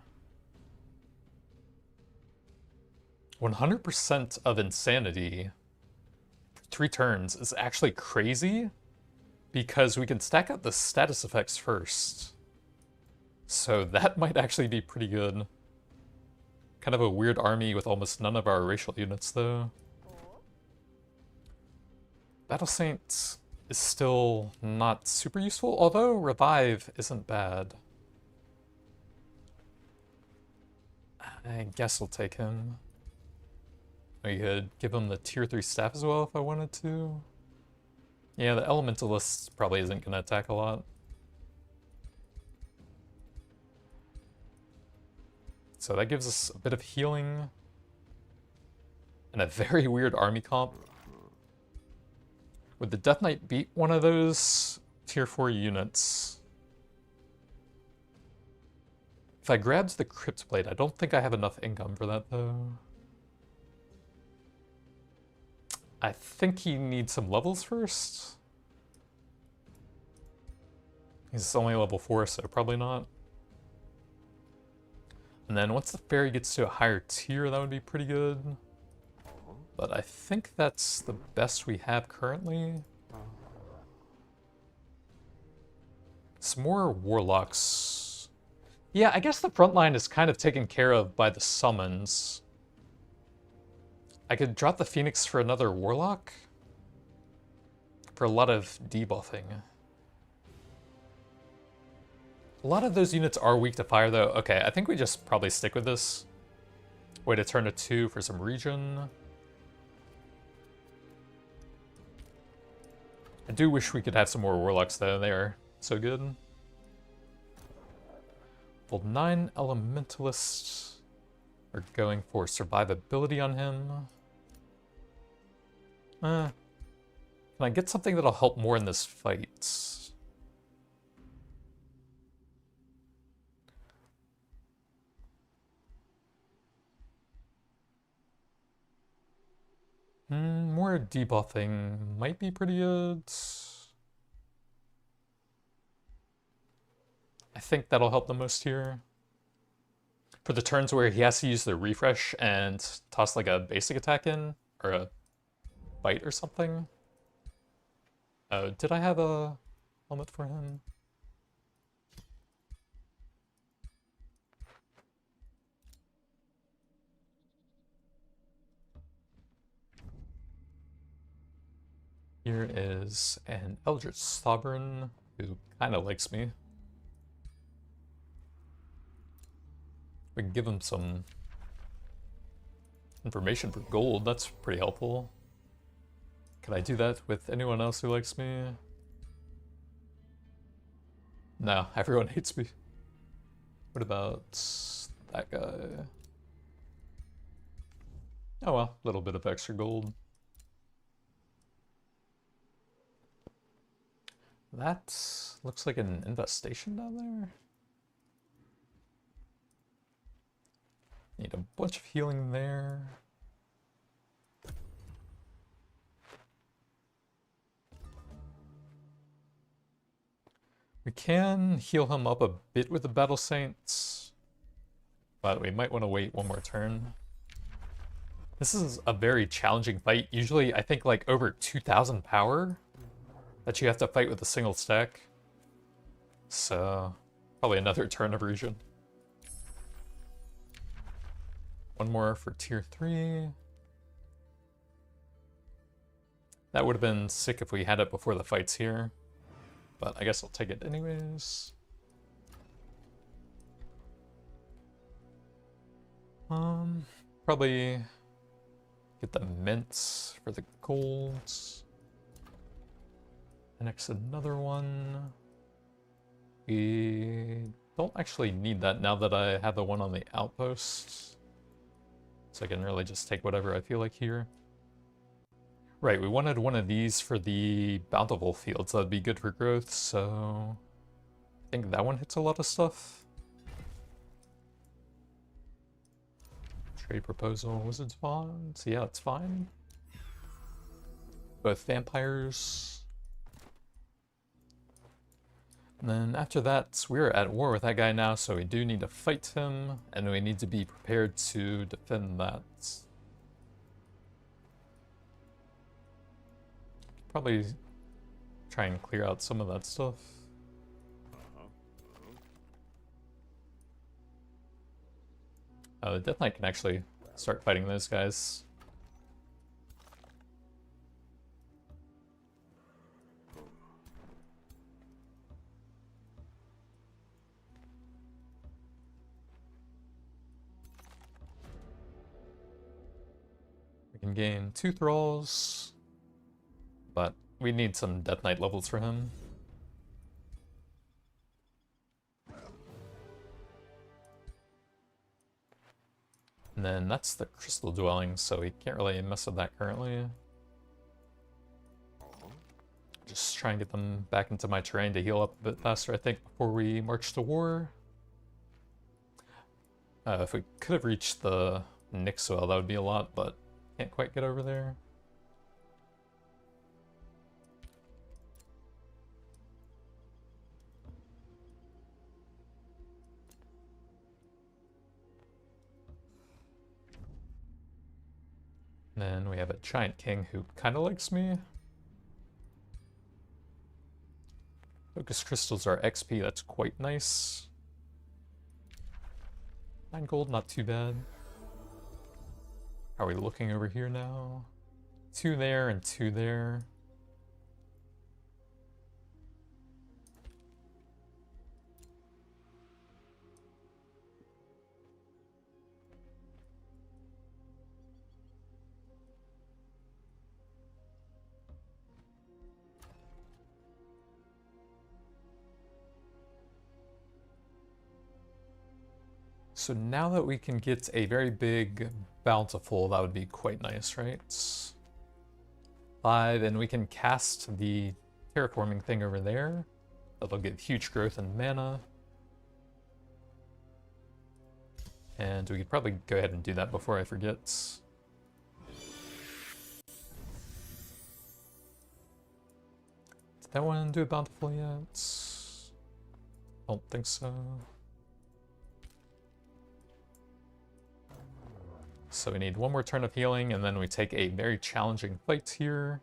100% of Insanity for 3 turns is actually crazy, because we can stack up the status effects first. So that might actually be pretty good. Kind of a weird army with almost none of our racial units, though. Battle Saint is still not super useful, although Revive isn't bad. I guess I'll take him. I could give him the tier 3 staff as well if I wanted to. Yeah, the Elementalist probably isn't going to attack a lot. So that gives us a bit of healing. And a very weird army comp. Would the Death Knight beat one of those tier 4 units. If I grabbed the Crypt Blade, I don't think I have enough income for that, though. I think he needs some levels first. He's only level 4, so probably not. And then once the fairy gets to a higher tier, that would be pretty good. But I think that's the best we have currently. Some more warlocks. Yeah, I guess the front line is kind of taken care of by the summons. I could drop the Phoenix for another warlock. For a lot of debuffing. A lot of those units are weak to fire though. Okay, I think we just probably stick with this. Way to turn to 2 for some regen. I do wish we could have some more warlocks though. They are so good. Level 9 elementalists are going for survivability on him. Can I get something that'll help more in this fight? More debuffing might be pretty good. I think that'll help the most here. For the turns where he has to use the refresh and toss like a basic attack in, or a bite or something. Oh, did I have a helmet for him? Here is an Eldritch Sovereign who kind of likes me. We can give him some information for gold, that's pretty helpful. Can I do that with anyone else who likes me? No, everyone hates me. What about that guy? Oh well, a little bit of extra gold. That looks like an infestation down there. Need a bunch of healing there. We can heal him up a bit with the Battle Saints, but we might want to wait one more turn. This is a very challenging fight. Usually I think like over 2,000 power that you have to fight with a single stack. So probably another turn of regen. One more for tier 3. That would have been sick if we had it before the fights here. But I guess I'll take it anyways. Probably get the mints for the golds. Next, another one. We don't actually need that now that I have the one on the outpost. So I can really just take whatever I feel like here. Right, we wanted one of these for the bountiful fields. That'd be good for growth, so I think that one hits a lot of stuff. Trade proposal, wizard's bonds. Yeah, it's fine. Both vampires. And then after that, we're at war with that guy now, so we do need to fight him, and we need to be prepared to defend that. Probably try and clear out some of that stuff. The Death Knight can actually start fighting those guys. We can gain 2 thralls, but we need some Death Knight levels for him. And then that's the crystal dwelling, so we can't really mess with that currently. Just try and get them back into my terrain to heal up a bit faster, I think, before we march to war. If we could have reached the Nixwell, that would be a lot, but can't quite get over there. And then we have a giant king who kind of likes me. Focus crystals are XP, that's quite nice. 9 gold, not too bad. How are we looking over here now? 2 there and 2 there. So now that we can get a very big bountiful, that would be quite nice, right? 5, and we can cast the terraforming thing over there. That'll give huge growth in mana. And we could probably go ahead and do that before I forget. Did that one do a bountiful yet? Don't think so. So we need one more turn of healing, and then we take a very challenging fight here.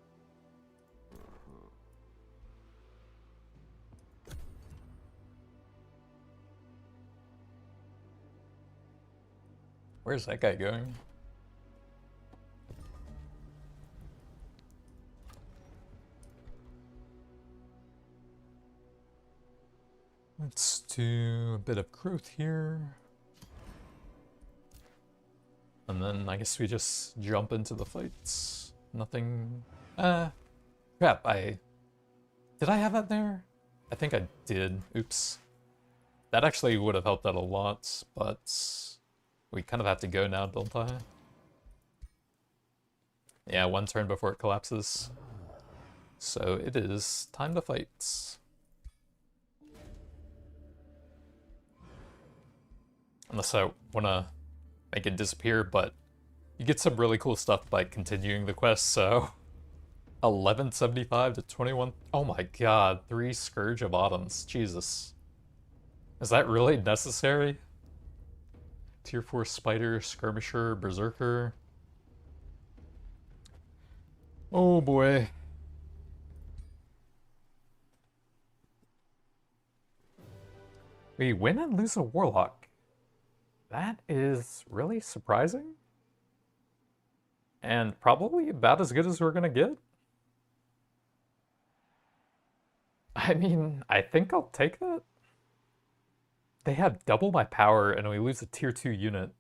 Where's that guy going? Let's do a bit of growth here. And then I guess we just jump into the fights. Nothing... crap, did I have that there? I think I did. Oops. That actually would have helped out a lot, but... we kind of have to go now, don't I? Yeah, 1 turn before it collapses. So it is time to fight. Unless I want to make it disappear, but you get some really cool stuff by continuing the quest, so... 1175 to 21... oh my god, 3 Scourge of Autumns. Jesus. Is that really necessary? Tier 4 Spider, Skirmisher, Berserker. Oh boy. We win and lose a Warlock. That is really surprising. And probably about as good as we're gonna get. I mean, I think I'll take that. They have double my power and we lose a tier 2 unit.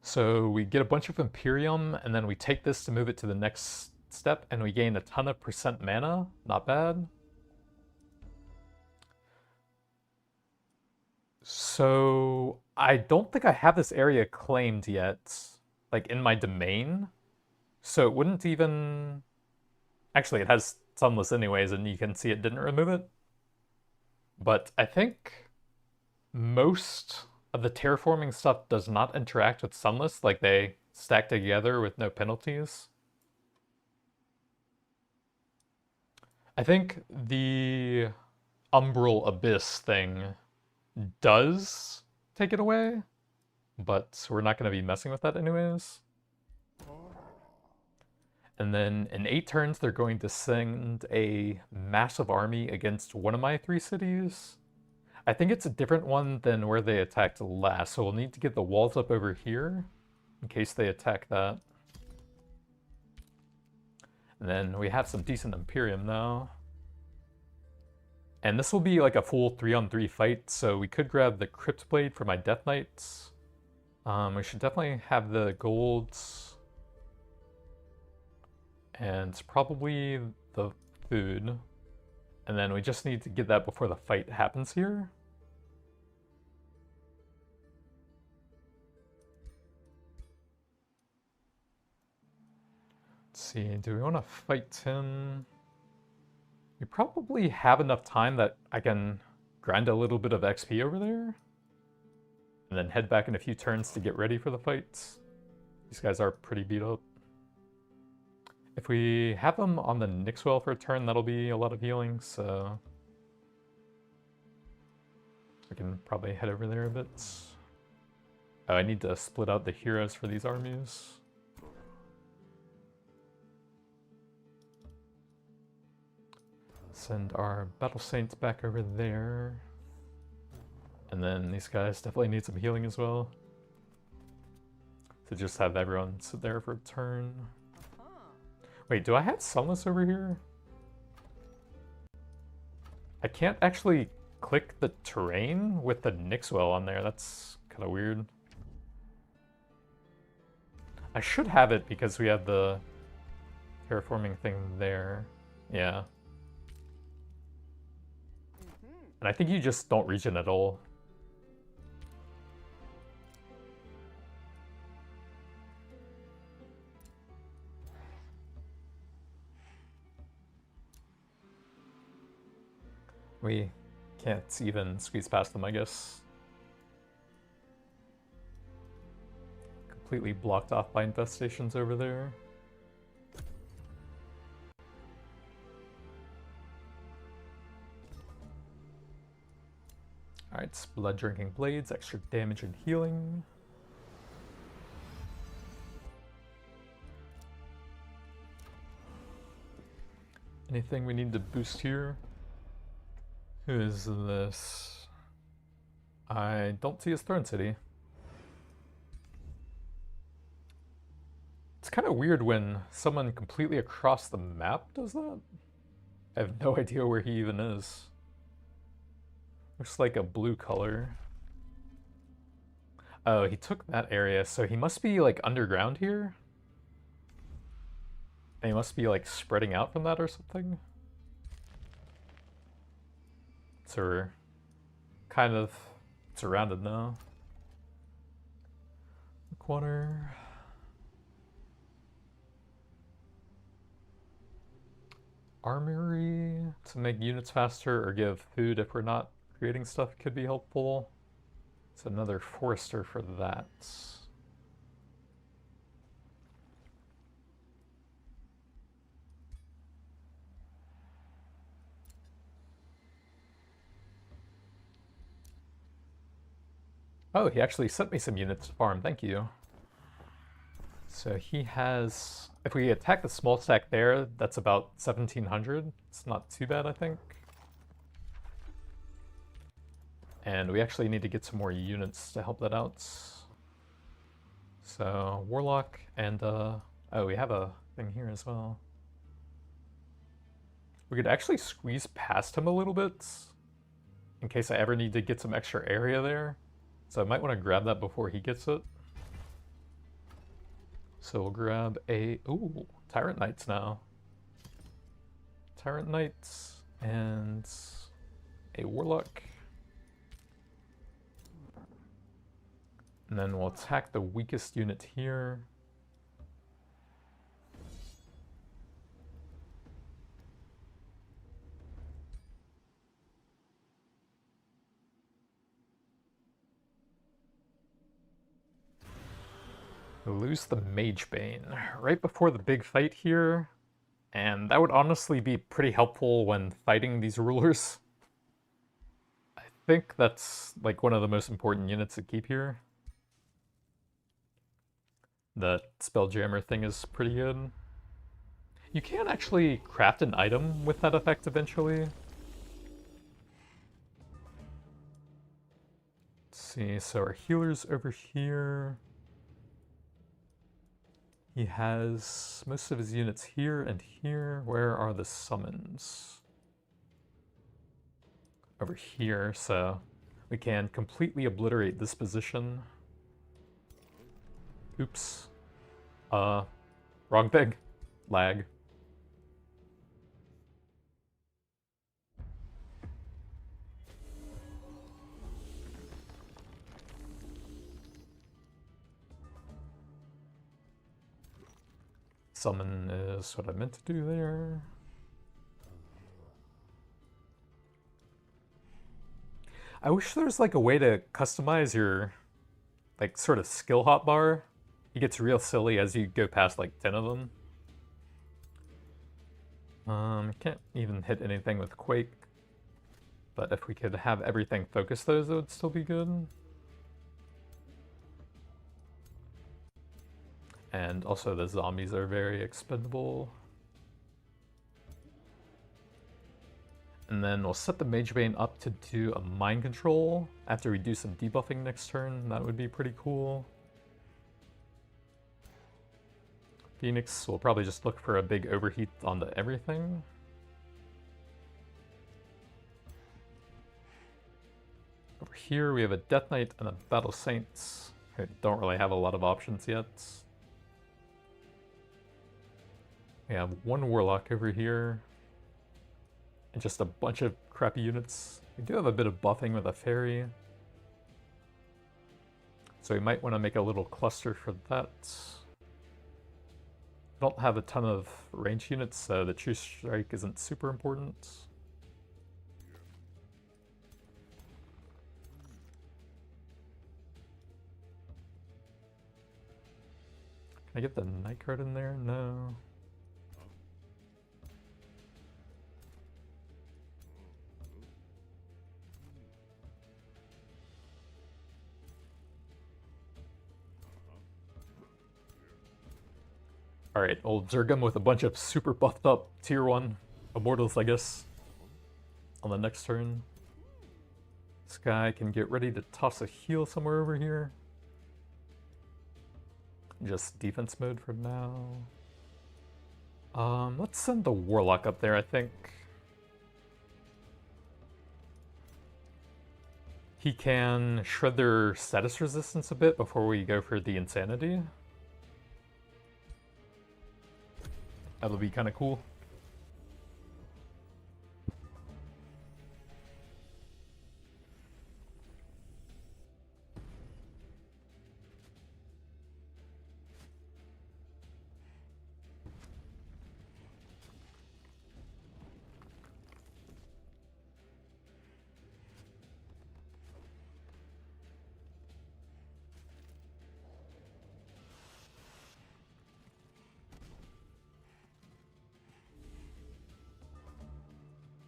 So we get a bunch of Imperium, and then we take this to move it to the next step, and we gain a ton of % mana. Not bad. So I don't think I have this area claimed yet, like in my domain. So it wouldn't even... actually, it has Sunless anyways, and you can see it didn't remove it. But I think most of the terraforming stuff does not interact with Sunless, like they stack together with no penalties. I think the Umbral Abyss thing does take it away, but we're not going to be messing with that anyways. And then in 8 turns, they're going to send a massive army against one of my 3 cities. I think it's a different one than where they attacked last, so we'll need to get the walls up over here in case they attack that. And then we have some decent Imperium now. And this will be like a full 3-on-3 fight, so we could grab the Crypt Blade for my Death Knights. We should definitely have the golds. And probably the food. And then we just need to get that before the fight happens here. see, do we want to fight him? We probably have enough time that I can grind a little bit of XP over there. And then head back in a few turns to get ready for the fight. These guys are pretty beat up. If we have them on the Nixwell for a turn, that'll be a lot of healing, so... I can probably head over there a bit. Oh, I need to split out the heroes for these armies. Send our Battle Saints back over there. And then these guys definitely need some healing as well. So just have everyone sit there for a turn. Wait, do I have Sunless over here? I can't actually click the terrain with the Nixwell on there. That's kind of weird. I should have it because we have the terraforming thing there. Yeah. And I think you just don't regen at all. We can't even squeeze past them, I guess. Completely blocked off by infestations over there. Alright, blood drinking blades, extra damage and healing. Anything we need to boost here? Who is this? I don't see his Throne City. It's kind of weird when someone completely across the map does that. I have no idea where he even is. Looks like a blue color. Oh, he took that area, so he must be like underground here? And he must be like spreading out from that or something? So we're kind of surrounded now. Water. Armory to make units faster or give food if we're not creating stuff could be helpful. It's another forester for that. Oh, he actually sent me some units to farm, thank you. So he has, if we attack the small stack there, that's about 1700. It's not too bad, I think. And we actually need to get some more units to help that out. So, Warlock and, oh, we have a thing here as well. We could actually squeeze past him a little bit, in case I ever need to get some extra area there. So I might want to grab that before he gets it. So we'll grab a, ooh, Tyrant Knights now. Tyrant Knights and a Warlock. And then we'll attack the weakest unit here. Lose the Mage Bane right before the big fight here, and that would honestly be pretty helpful when fighting these rulers. I think that's like one of the most important units to keep here. That Spelljammer thing is pretty good. You can actually craft an item with that effect eventually. Let's see, so our healer's over here. He has most of his units here and here. Where are the summons? Over here, so we can completely obliterate this position. Oops. Wrong thing. Lag. Summon is what I meant to do there. I wish there was like a way to customize your like sort of skill hotbar. It gets real silly as you go past like 10 of them. Can't even hit anything with Quake. But if we could have everything focus those, it would still be good. And also the zombies are very expendable. And then we'll set the Mage Bane up to do a mind control after we do some debuffing next turn. That would be pretty cool. Phoenix will probably just look for a big overheat onto everything. Over here we have a Death Knight and a Battle Saints. I don't really have a lot of options yet. We have one Warlock over here. And just a bunch of crappy units. We do have a bit of buffing with a Fairy. So we might want to make a little cluster for that. I don't have a ton of range units, so the True Strike isn't super important. Can I get the Night Guard in there? No. Alright, old Zergum with a bunch of super buffed up tier 1 immortals, I guess, on the next turn. This guy can get ready to toss a heal somewhere over here. Just defense mode for now. Let's send the Warlock up there, I think. He can shred their status resistance a bit before we go for the Insanity. That'll be kind of cool.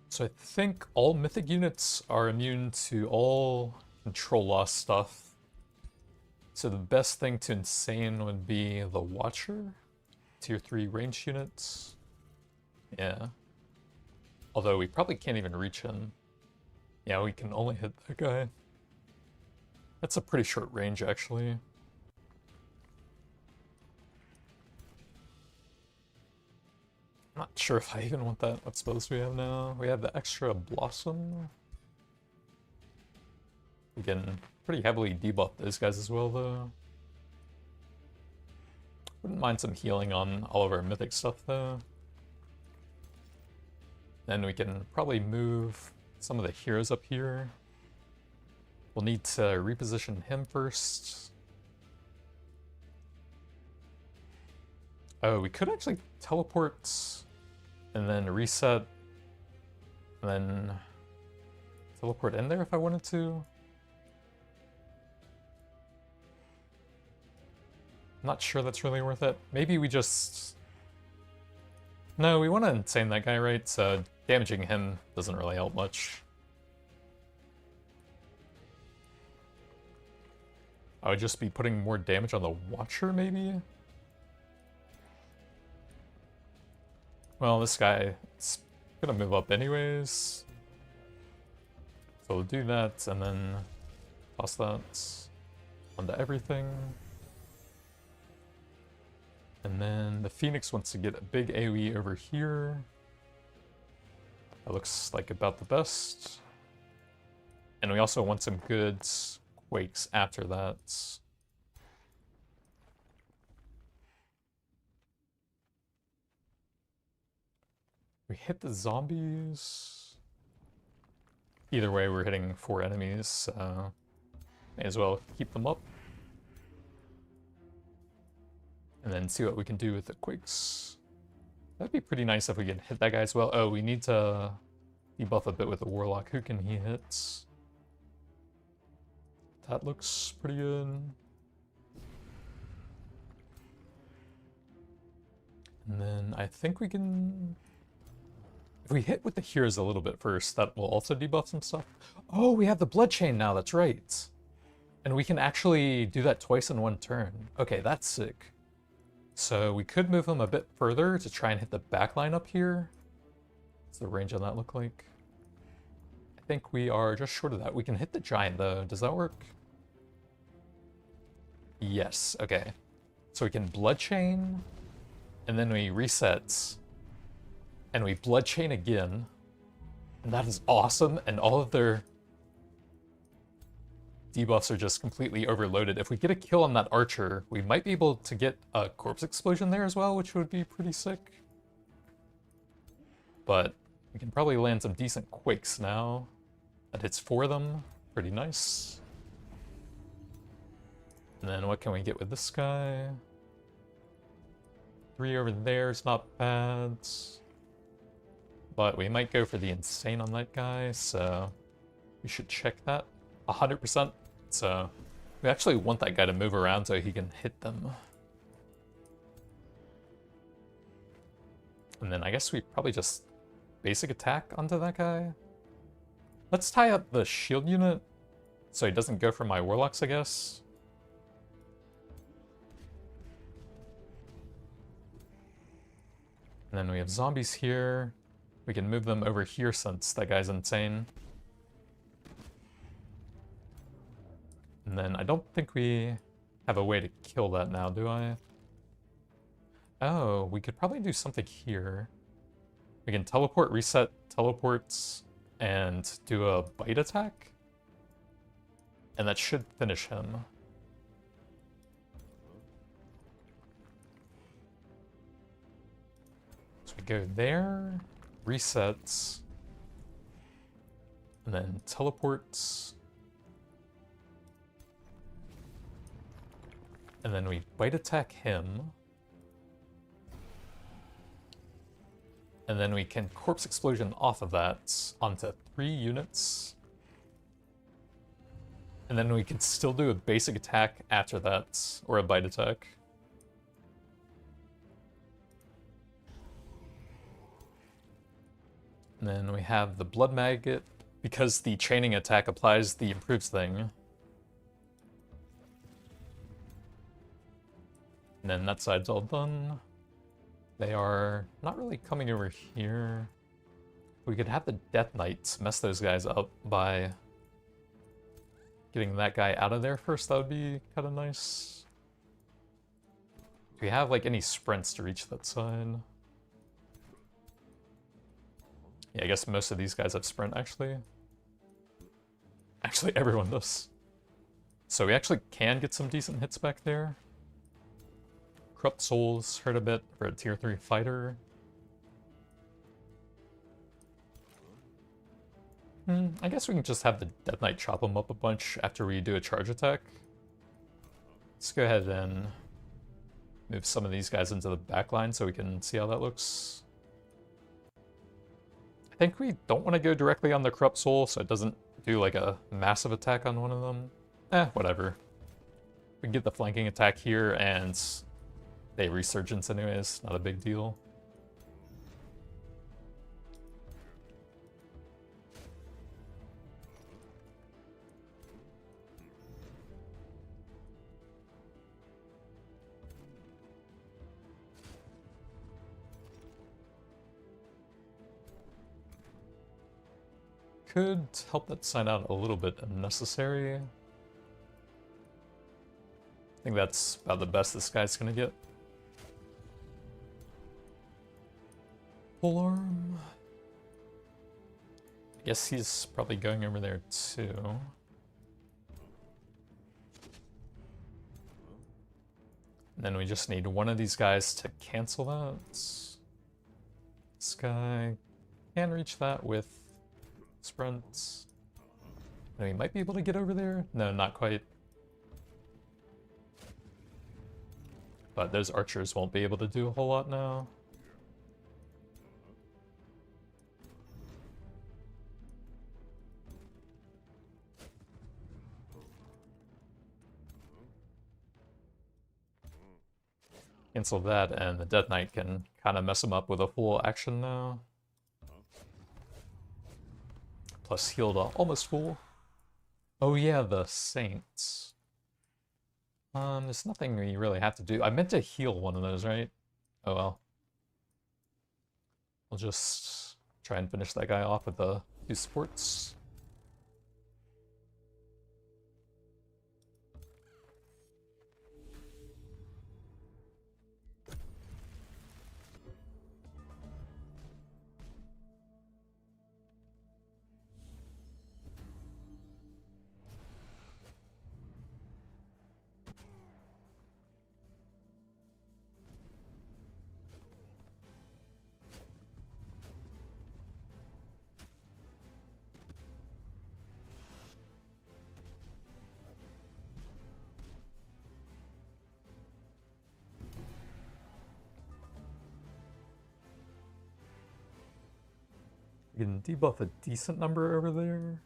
So I think all mythic units are immune to all control loss stuff. So the best thing to insane would be the Watcher, tier 3 ranged units. Yeah. Although we probably can't even reach him. Yeah, we can only hit that guy. That's a pretty short range, actually. Not sure if I even want that. What spells do we have now? We have the extra Blossom. We can pretty heavily debuff those guys as well, though. Wouldn't mind some healing on all of our mythic stuff, though. Then we can probably move some of the heroes up here. We'll need to reposition him first. Oh, we could actually teleport and then reset and then teleport in there if I wanted to. Not sure that's really worth it. Maybe we just... No, we want to insane that guy, right? So damaging him doesn't really help much. I would just be putting more damage on the Watcher, maybe? Well, this guy is gonna move up anyways. So we'll do that, and then toss that onto everything. And then the Phoenix wants to get a big AoE over here. That looks like about the best. And we also want some good Quakes after that. We hit the zombies. Either way, we're hitting 4 enemies, so may as well keep them up. And then see what we can do with the quakes. That'd be pretty nice if we could hit that guy as well. Oh, we need to debuff a bit with the warlock. Who can he hit? That looks pretty good. And then I think we can... If we hit with the heroes a little bit first, that will also debuff some stuff. Oh, we have the blood chain now, that's right. And we can actually do that twice in one turn. Okay, that's sick. So we could move him a bit further to try and hit the back line up here. What's the range on that look like? I think we are just short of that. We can hit the giant though. Does that work? Yes, okay. So we can blood chain, and then we reset, and we blood chain again. And that is awesome, and all of their debuffs are just completely overloaded. If we get a kill on that archer, we might be able to get a corpse explosion there as well, which would be pretty sick. But we can probably land some decent quakes now. That hits 4 of them. Pretty nice. And then what can we get with this guy? 3 over there is not bad. But we might go for the insane on that guy, so we should check that 100%. So we actually want that guy to move around so he can hit them. And then I guess we probably just basic attack onto that guy. Let's tie up the shield unit so he doesn't go for my warlocks, I guess. And then we have zombies here. We can move them over here since that guy's insane. And then I don't think we have a way to kill that now, do I? Oh, we could probably do something here. We can teleport, reset, teleports, and do a bite attack. And that should finish him. So we go there, resets, and then teleports. And then we bite attack him. And then we can corpse explosion off of that onto 3 units. And then we can still do a basic attack after that, or a bite attack. And then we have the blood maggot, because the chaining attack applies the improves thing. And then that side's all done. They are not really coming over here. We could have the Death Knights mess those guys up by getting that guy out of there first. That would be kind of nice. Do we have like any sprints to reach that side? Yeah, I guess most of these guys have sprint actually. Actually, everyone does. So we actually can get some decent hits back there. Corrupt Souls hurt a bit for a tier 3 fighter. I guess we can just have the Death Knight chop him up a bunch after we do a charge attack. Let's go ahead and move some of these guys into the back line so we can see how that looks. I think we don't want to go directly on the Corrupt Soul so it doesn't do like a massive attack on one of them. Whatever. We can get the flanking attack here and they resurgence anyways, not a big deal. Could help that sign out a little bit unnecessary. I think that's about the best this guy's gonna get. Polearm. I guess he's probably going over there too. And then we just need one of these guys to cancel that. This guy can reach that with sprints. And he might be able to get over there. No, not quite. But those archers won't be able to do a whole lot now. Cancel that, and the Death Knight can kind of mess him up with a full action now. Plus healed almost full. Oh yeah, the Saints. There's nothing we really have to do. I meant to heal one of those, right? Oh well. We'll just try and finish that guy off with the 2 supports. We can debuff a decent number over there.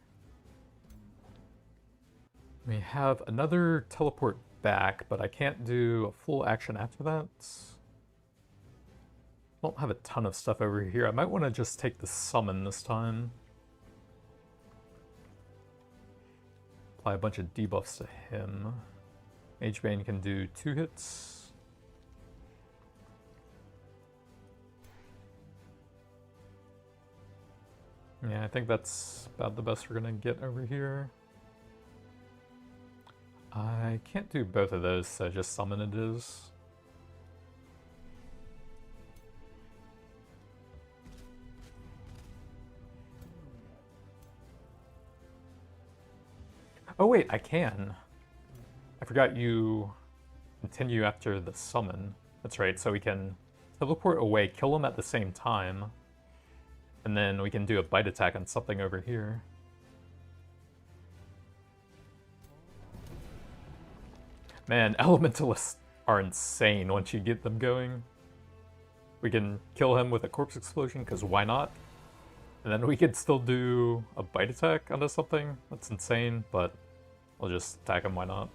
We have another teleport back, but I can't do a full action after that. Don't have a ton of stuff over here. I might want to just take the summon this time. Apply a bunch of debuffs to him. Magebane can do 2 hits. Yeah, I think that's about the best we're gonna get over here. I can't do both of those, so just summon it is. Oh wait, I can. I forgot you continue after the summon. That's right, so we can teleport away, kill him at the same time, and then we can do a bite attack on something over here. Man, elementalists are insane once you get them going. We can kill him with a corpse explosion, because why not? And then we could still do a bite attack onto something. That's insane, but we'll just attack him, why not?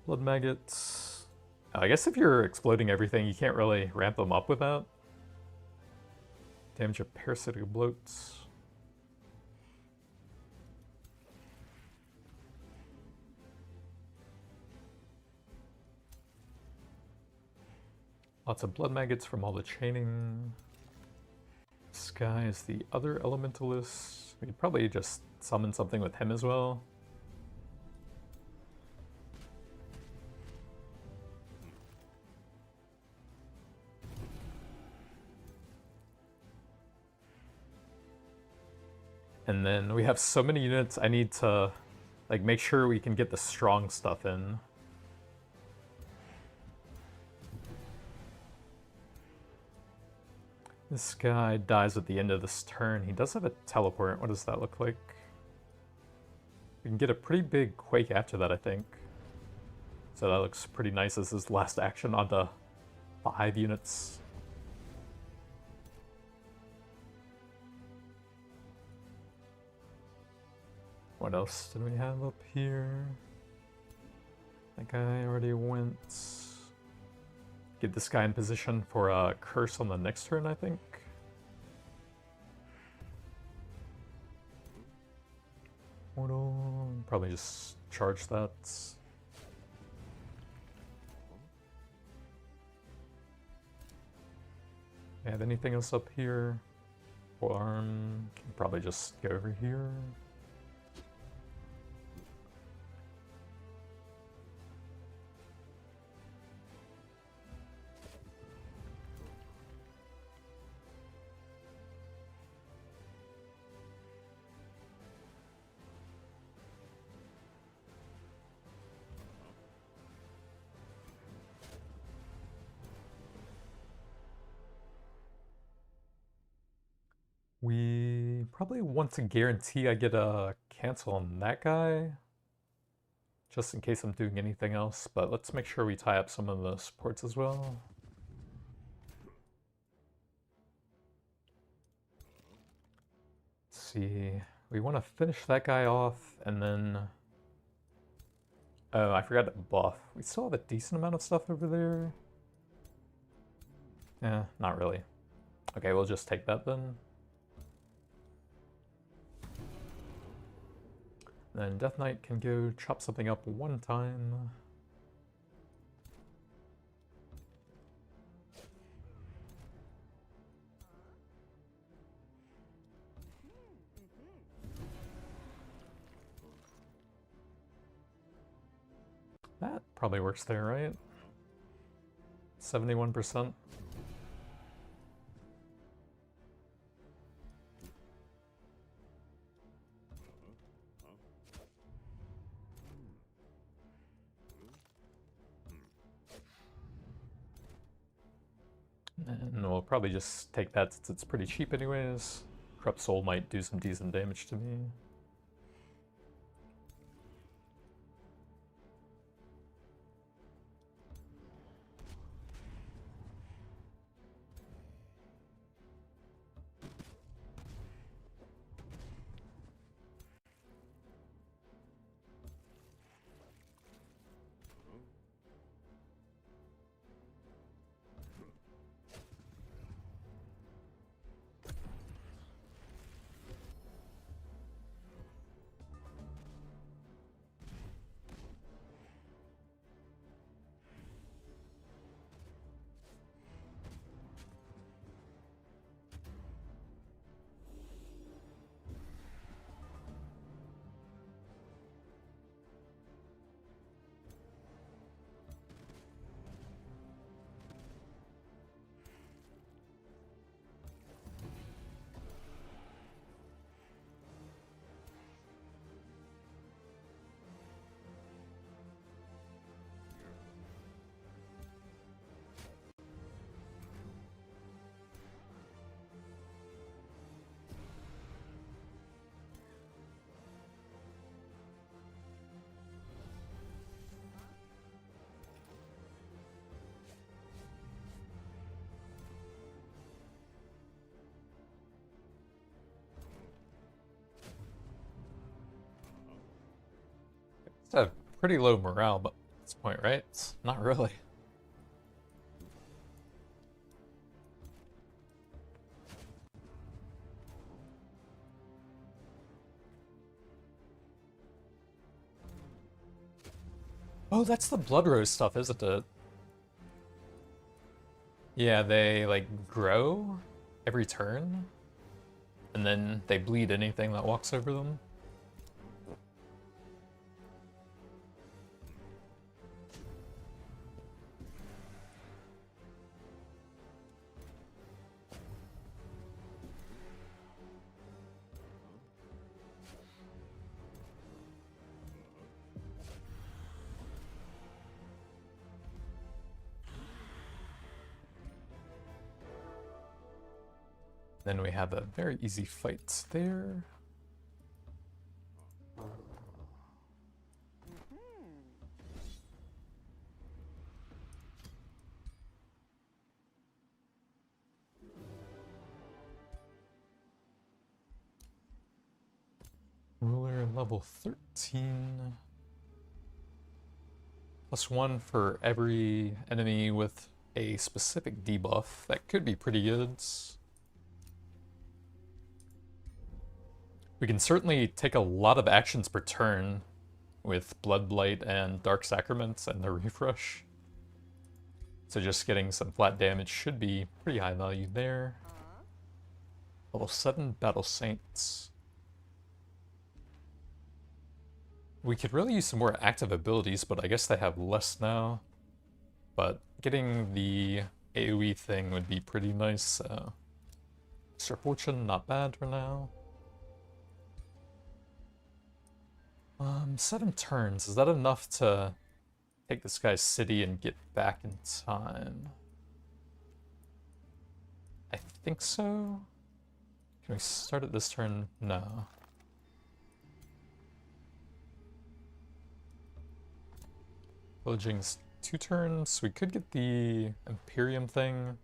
Blood maggots. I guess if you're exploding everything, you can't really ramp them up with that. Damage of parasitic bloats. Lots of blood maggots from all the chaining. This guy is the other elementalist. We could probably just summon something with him as well. And then we have so many units, I need to like make sure we can get the strong stuff in. This guy dies at the end of this turn. He does have a teleport. What does that look like? We can get a pretty big quake after that, I think. So that looks pretty nice as his last action onto 5 units. What else did we have up here? That guy already went. Get this guy in position for a curse on the next turn, I think. Portal, probably just charge that. Have anything else up here? Arm, can probably just go over here. We probably want to guarantee I get a cancel on that guy. just in case I'm doing anything else, but let's make sure we tie up some of the supports as well. Let's see, we want to finish that guy off, and then... Oh, I forgot to buff. We still have a decent amount of stuff over there. Yeah, not really. Okay, we'll just take that then. Then Death Knight can go chop something up one time. That probably works there, right? 71%. And we'll probably just take that since it's pretty cheap anyways. Corrupt Soul might do some decent damage to me. It's a pretty low morale, but at this point, right? It's not really. Oh, that's the Blood Rose stuff, isn't it? Yeah, they, like, grow every turn, and then they bleed anything that walks over them. Then we have a very easy fight there. Ruler level 13. +1 for every enemy with a specific debuff. That could be pretty good. We can certainly take a lot of actions per turn with Blood Blight and Dark Sacraments and the Refresh. So just getting some flat damage should be pretty high value there. Level 7 Battle Saints. We could really use some more active abilities, but I guess they have less now. But getting the AoE thing would be pretty nice. Extra Fortune, not bad for now. 7 turns. Is that enough to take this guy's city and get back in time? I think so. Can we start it this turn? No. Pillaging's 2 turns. We could get the Imperium thing,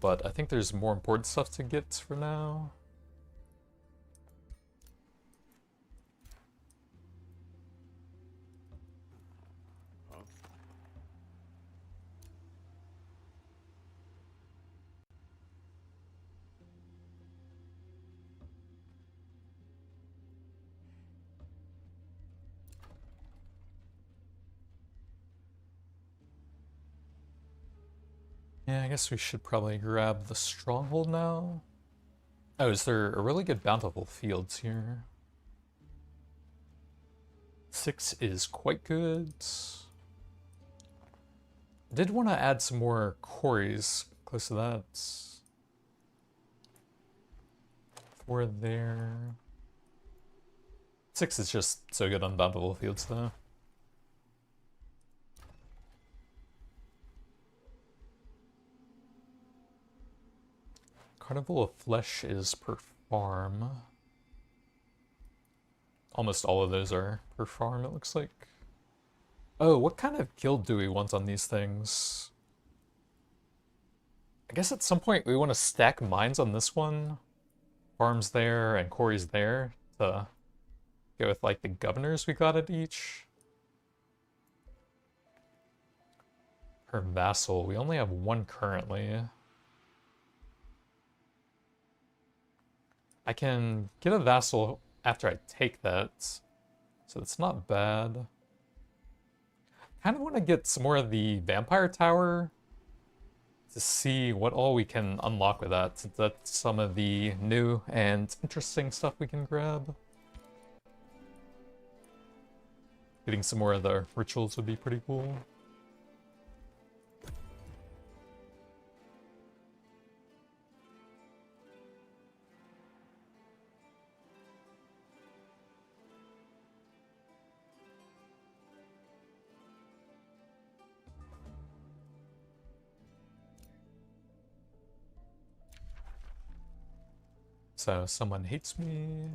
but I think there's more important stuff to get for now. Yeah, I guess we should probably grab the stronghold now. Oh, is there a really good bountiful fields here? 6 is quite good. Did want to add some more quarries close to that. 4 there. 6 is just so good on bountiful fields though. Carnival of Flesh is per farm. Almost all of those are per farm, it looks like. Oh, what kind of guild do we want on these things? I guess at some point we want to stack mines on this one. Farms there and quarries there to go with like the governors we got at each. Per vassal, we only have 1 currently. I can get a vassal after I take that, so it's not bad. Kind of want to get some more of the vampire tower to see what all we can unlock with that, since that's some of the new and interesting stuff we can grab. Getting some more of the rituals would be pretty cool. So someone hates me.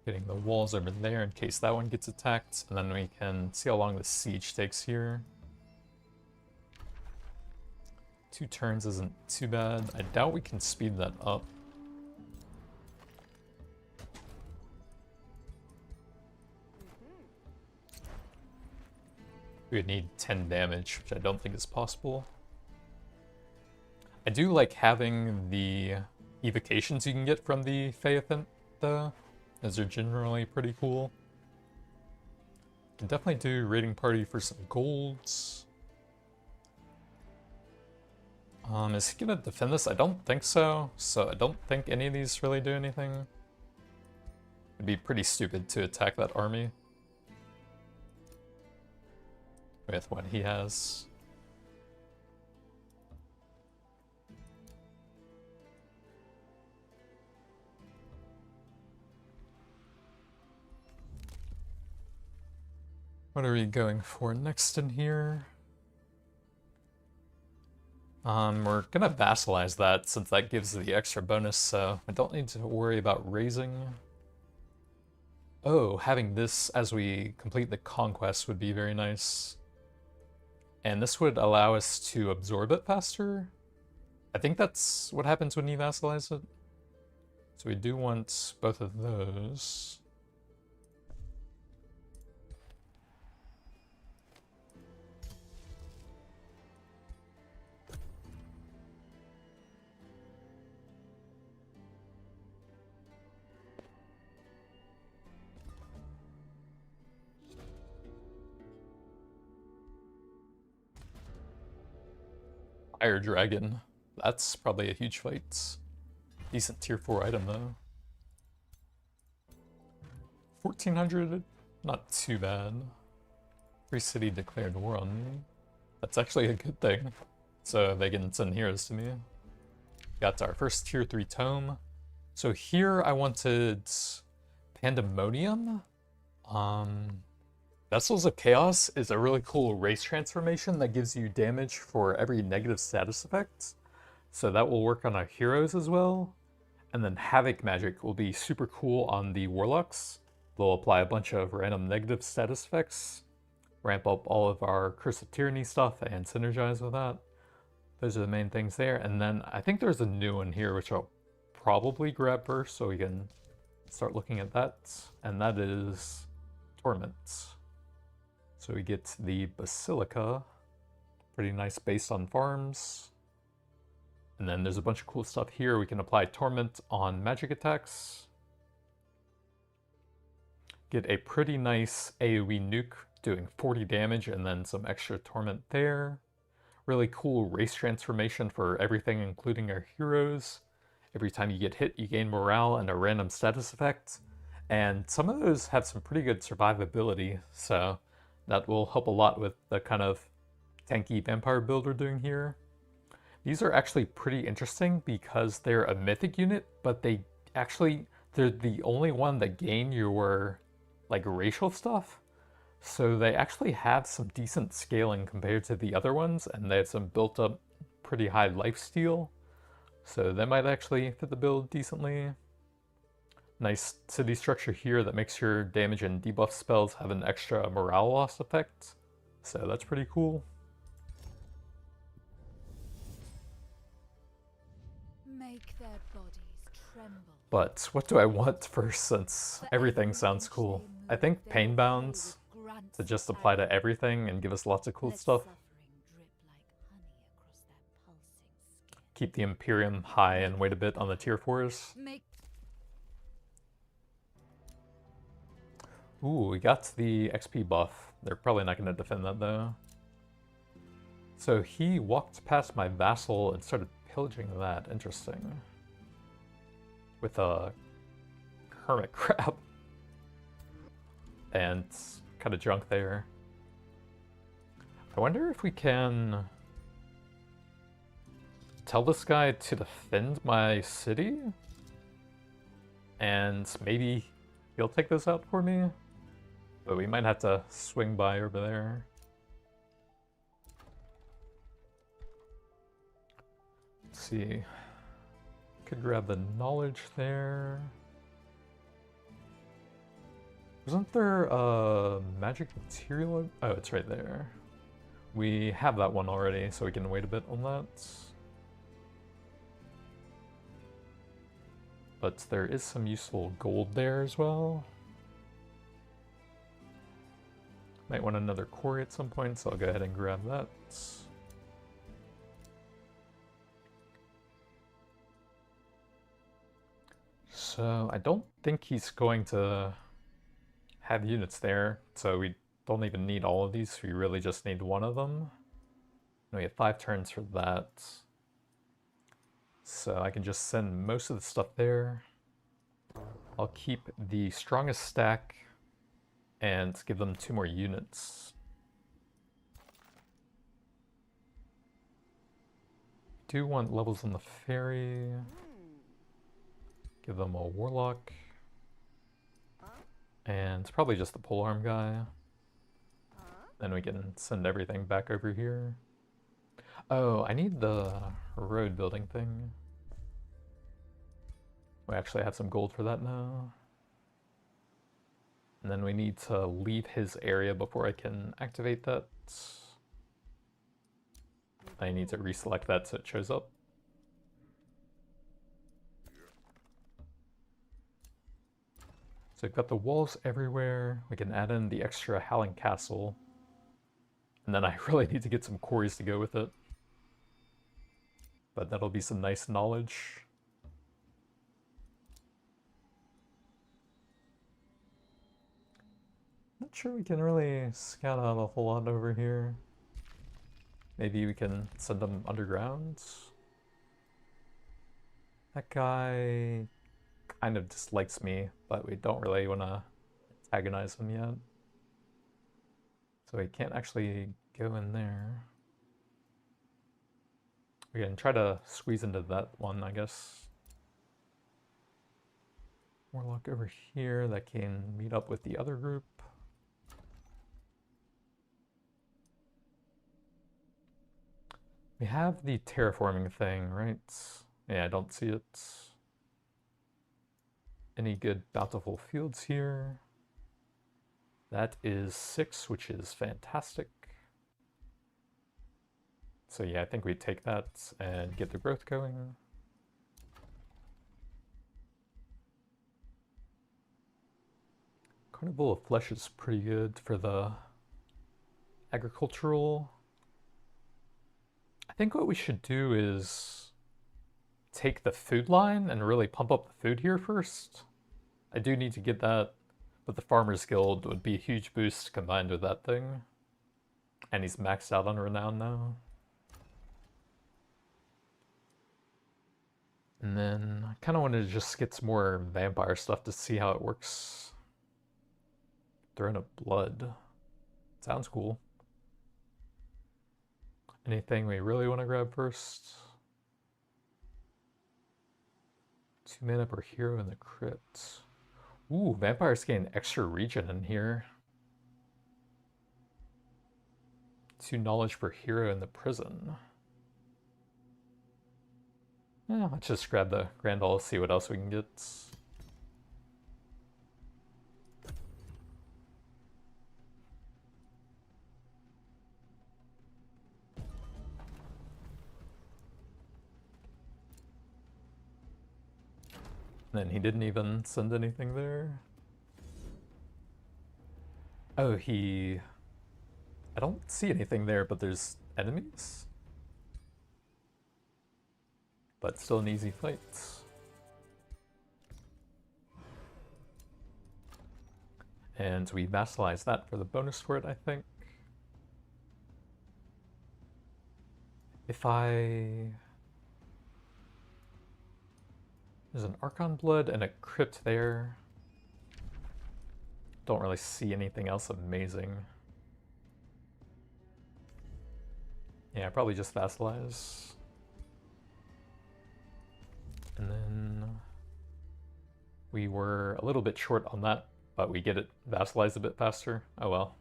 Getting the walls over there in case that one gets attacked, and then we can see how long the siege takes here. 2 turns isn't too bad. I doubt we can speed that up. We would need 10 damage, which I don't think is possible. I do like having the evocations you can get from the Phaethon, though. Those are generally pretty cool. Can definitely do raiding party for some golds. Is he gonna defend this? I don't think so. So I don't think any of these really do anything. It'd be pretty stupid to attack that army with what he has. What are we going for next in here? We're gonna vassalize that since that gives the extra bonus, so I don't need to worry about raising. Oh, having this as we complete the conquest would be very nice. And this would allow us to absorb it faster. I think that's what happens when you vassalize it. So we do want both of those. Fire Dragon. That's probably a huge fight. Decent tier 4 item though. 1400, not too bad. Free city declared war on me. That's actually a good thing. So they can send heroes to me. Got our first tier 3 tome. So here I wanted Pandemonium. Vessels of Chaos is a really cool race transformation that gives you damage for every negative status effect. So that will work on our heroes as well. And then Havoc magic will be super cool on the Warlocks. They'll apply a bunch of random negative status effects, ramp up all of our Curse of Tyranny stuff, and synergize with that. Those are the main things there. And then I think there's a new one here, which I'll probably grab first so we can start looking at that. And that is Torment. So we get the Basilica, pretty nice based on farms. And then there's a bunch of cool stuff here. We can apply Torment on magic attacks. Get a pretty nice AoE nuke doing 40 damage and then some extra Torment there. Really cool race transformation for everything, including our heroes. Every time you get hit, you gain morale and a random status effect. And some of those have some pretty good survivability, so that will help a lot with the kind of tanky vampire build we're doing here. These are actually pretty interesting because they're a mythic unit, but they're the only one that gain your like racial stuff. So they actually have some decent scaling compared to the other ones, and they have some built up pretty high lifesteal. So they might actually fit the build decently. Nice city structure here that makes your damage and debuff spells have an extra morale loss effect. So that's pretty cool. Make their bodies tremble. But what do I want first, since everything sounds cool? I think Pain Bounds to just apply to everything and give us lots of cool stuff. Keep the Imperium high and wait a bit on the tier 4s. Ooh, we got the XP buff. They're probably not going to defend that though. So he walked past my vassal and started pillaging that. Interesting. With a hermit crab. And kind of junk there. I wonder if we can tell this guy to defend my city? And maybe he'll take this out for me? But we might have to swing by over there. Let's see. Could grab the knowledge there. Wasn't there a magic material? Oh, it's right there. We have that one already, so we can wait a bit on that. But there is some useful gold there as well. Might want another quarry at some point, so I'll go ahead and grab that. So I don't think he's going to have units there, so we don't even need all of these, we really just need one of them. And we have 5 turns for that. So I can just send most of the stuff there. I'll keep the strongest stack and give them 2 more units. Do want levels on the ferry. Give them a warlock. And it's probably just the polearm guy. Then we can send everything back over here. Oh, I need the road building thing. We actually have some gold for that now. And then we need to leave his area before I can activate that. I need to reselect that so it shows up. So we've got the walls everywhere. We can add in the extra Howling Castle. And then I really need to get some quarries to go with it. But that'll be some nice knowledge. Not sure we can really scout out a whole lot over here. Maybe we can send them underground. That guy kind of dislikes me, but we don't really want to antagonize him yet. So we can't actually go in there. We can try to squeeze into that one, I guess. Warlock over here that can meet up with the other group. We have the terraforming thing, right? Yeah, I don't see it. Any good bountiful fields here? That is 6, which is fantastic. So yeah, I think we take that and get the growth going. Carnival of Flesh is pretty good for the agricultural. I think what we should do is take the food line and really pump up the food here first. I do need to get that, but the Farmers Guild would be a huge boost combined with that thing. And he's maxed out on Renown now. And then I kind of wanted to just get some more vampire stuff to see how it works. Throne of Blood. Sounds cool. Anything we really want to grab first? 2 mana per hero in the crypt. Ooh, vampires gain extra regen in here. 2 knowledge per hero in the prison. Yeah, let's just grab the Grand Hall, see what else we can get. And he didn't even send anything there. Oh, I don't see anything there, but there's enemies? But still an easy fight. And we vassalize that for the bonus for it, I think. There's an Archon Blood and a Crypt there. Don't really see anything else amazing. Yeah, probably just vassalize. And then we were a little bit short on that, but we get it vassalized a bit faster. Oh well.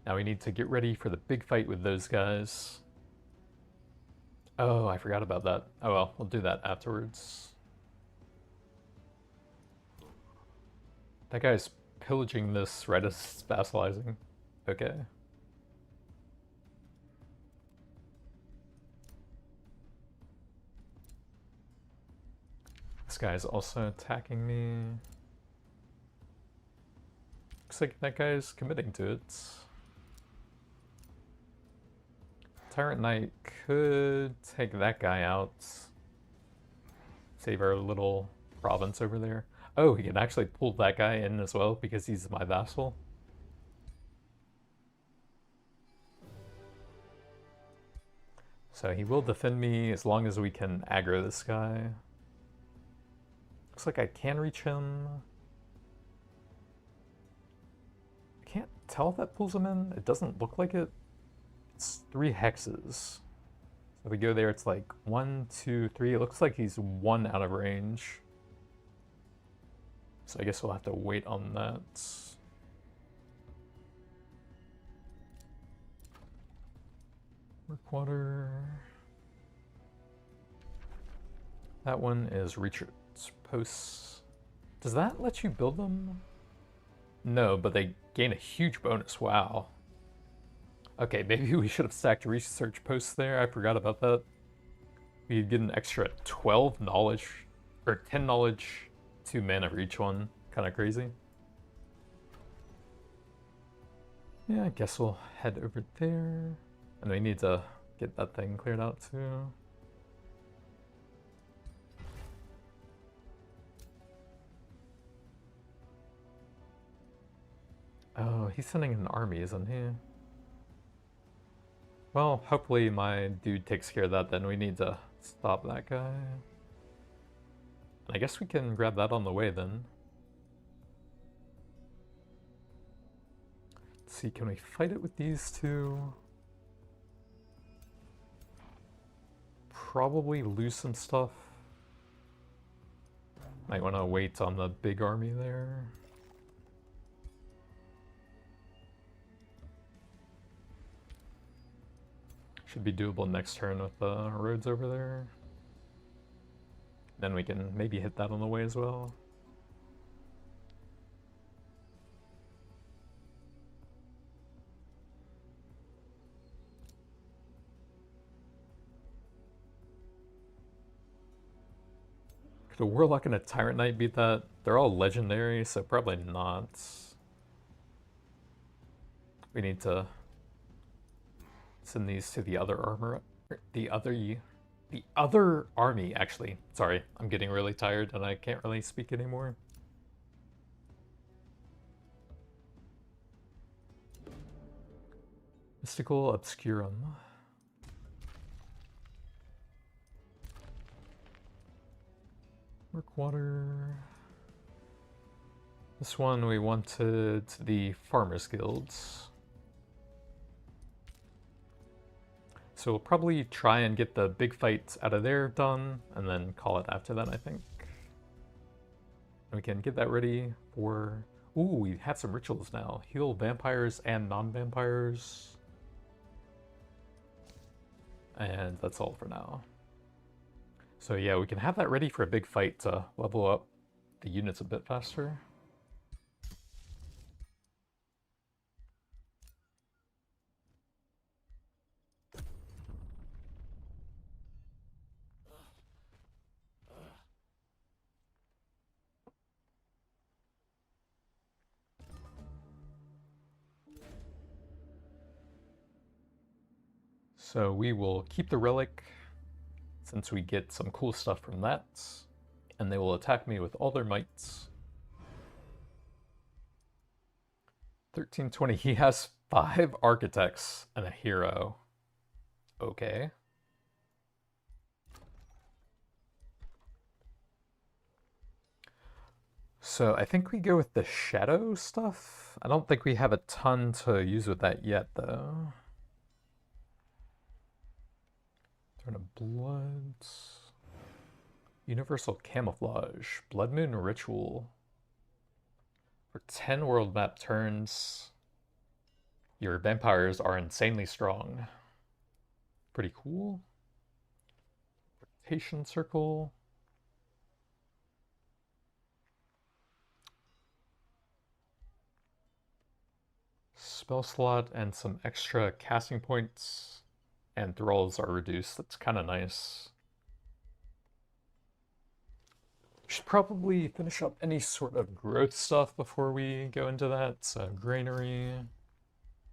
Now we need to get ready for the big fight with those guys. Oh, I forgot about that. Oh well, we'll do that afterwards. That guy's pillaging this right as it's vassalizing. Okay. This guy's also attacking me. Looks like that guy's committing to it. Tyrant Knight could take that guy out. Save our little province over there. Oh, he can actually pull that guy in as well because he's my vassal. So he will defend me as long as we can aggro this guy. Looks like I can reach him. I can't tell if that pulls him in. It doesn't look like it. It's 3 hexes. So if we go there, it's like 1, 2, 3. It looks like he's 1 out of range. So I guess we'll have to wait on that. Workwater. That one is Richard's posts. Does that let you build them? No, but they gain a huge bonus. Wow. Okay, maybe we should have stacked research posts there. I forgot about that. We'd get an extra 12 knowledge, or 10 knowledge, 2 mana for each one. Kind of crazy. Yeah, I guess we'll head over there. And we need to get that thing cleared out too. Oh, he's sending an army, isn't he? Well, hopefully my dude takes care of that, then we need to stop that guy. I guess we can grab that on the way then. Let's see, can we fight it with these two? Probably lose some stuff. Might want to wait on the big army there. Should be doable next turn with the roads over there. Then we can maybe hit that on the way as well. Could a Warlock and a Tyrant Knight beat that? They're all legendary, so probably not. We need to send these to the other armor. The other army, actually. Sorry, I'm getting really tired and I can't really speak anymore. Mystical Obscurum. Workwater. This one we wanted the Farmers Guilds. So we'll probably try and get the big fights out of there done, and then call it after that, I think. And we can get that ready for... Ooh, we have some rituals now. Heal vampires and non-vampires. And that's all for now. So yeah, we can have that ready for a big fight to level up the units a bit faster. So we will keep the relic, since we get some cool stuff from that, and they will attack me with all their mights. 1320, he has 5 architects and a hero. Okay. So I think we go with the shadow stuff. I don't think we have a ton to use with that yet, though. Turn of Blood. Universal Camouflage. Blood Moon Ritual. For 10 world map turns, your vampires are insanely strong. Pretty cool. Rotation Circle. Spell slot and some extra casting points. And thralls are reduced. That's kind of nice. Should probably finish up any sort of growth stuff before we go into that. So granary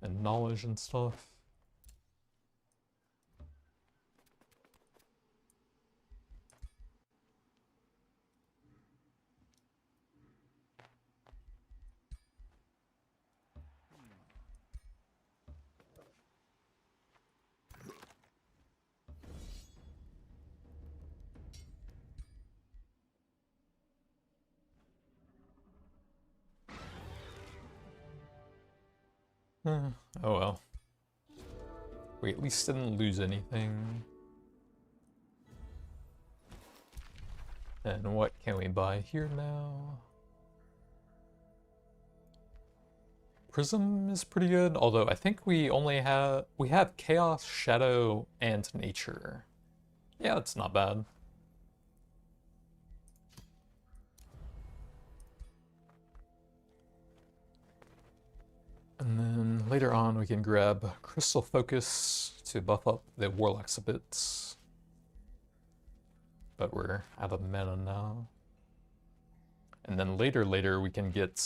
and knowledge and stuff. Oh well. We at least didn't lose anything. And what can we buy here now? Prism is pretty good, although I think we have Chaos, Shadow, and Nature. Yeah, that's not bad. And then later on we can grab Crystal Focus to buff up the Warlocks a bit. But we're out of mana now. And then later we can get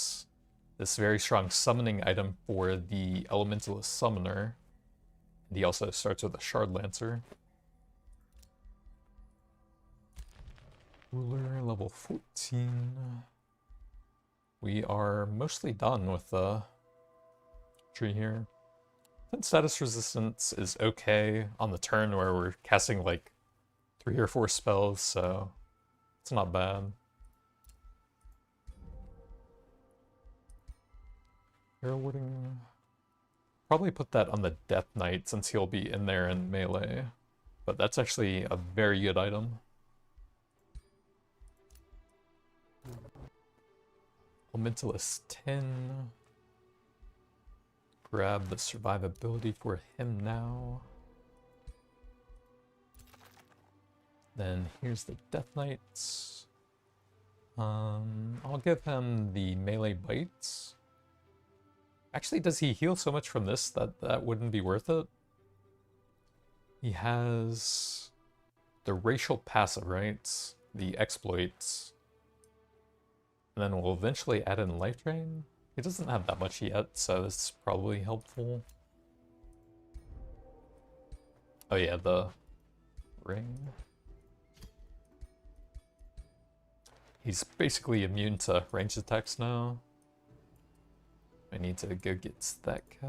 this very strong summoning item for the Elementalist Summoner. And he also starts with a Shard Lancer. Ruler, level 14. We are mostly done with the tree here. And status resistance is okay on the turn where we're casting like 3 or 4 spells, so it's not bad. Hero Warding. Probably put that on the Death Knight since he'll be in there in melee. But that's actually a very good item. Elementalist 10. Grab the survivability for him now. Then here's the Death Knights. I'll give him the melee bites. Actually, does he heal so much from this that that wouldn't be worth it? He has the racial passive, right? the exploits. And then we'll eventually add in life drain. He doesn't have that much yet, so this is probably helpful. Oh yeah, the ring. He's basically immune to ranged attacks now. I need to go get that guy.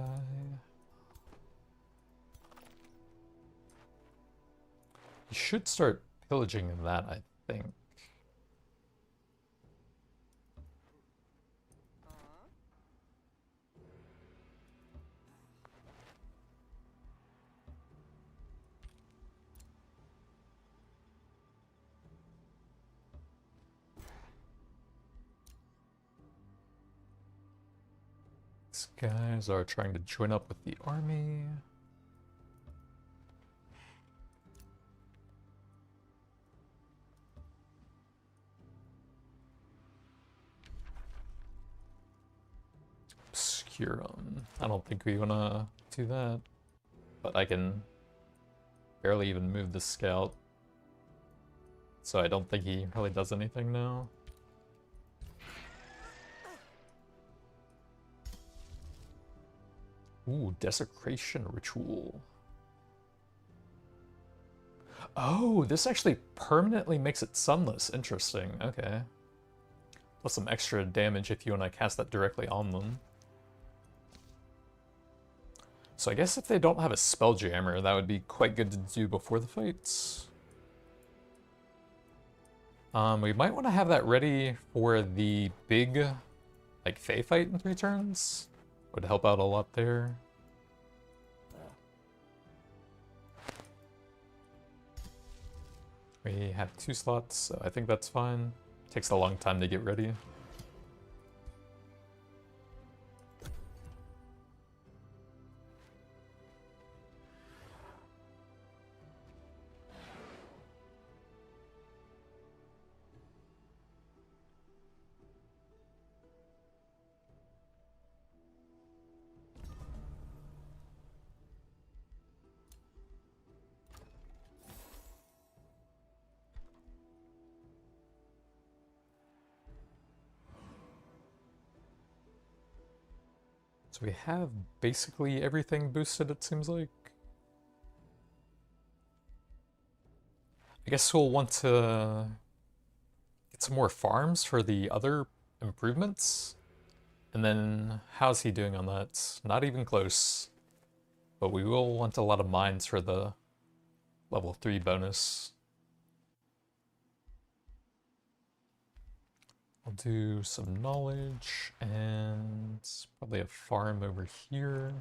You should start pillaging that, I think. These guys are trying to join up with the army. Obscure them. I don't think we wanna do that. But I can barely even move the scout. So I don't think he really does anything now. Ooh, desecration ritual. Oh, this actually permanently makes it sunless. Interesting. Okay. Plus some extra damage if you want to cast that directly on them. So I guess if they don't have a spelljammer, that would be quite good to do before the fights. We might want to have that ready for the big, like, Fae fight in 3 turns. Would help out a lot there. We have 2 slots, so I think that's fine. Takes a long time to get ready. So we have basically everything boosted, it seems like. I guess we'll want to get some more farms for the other improvements. And then, how's he doing on that? Not even close. But we will want a lot of mines for the level 3 bonus. I'll do some knowledge and probably a farm over here.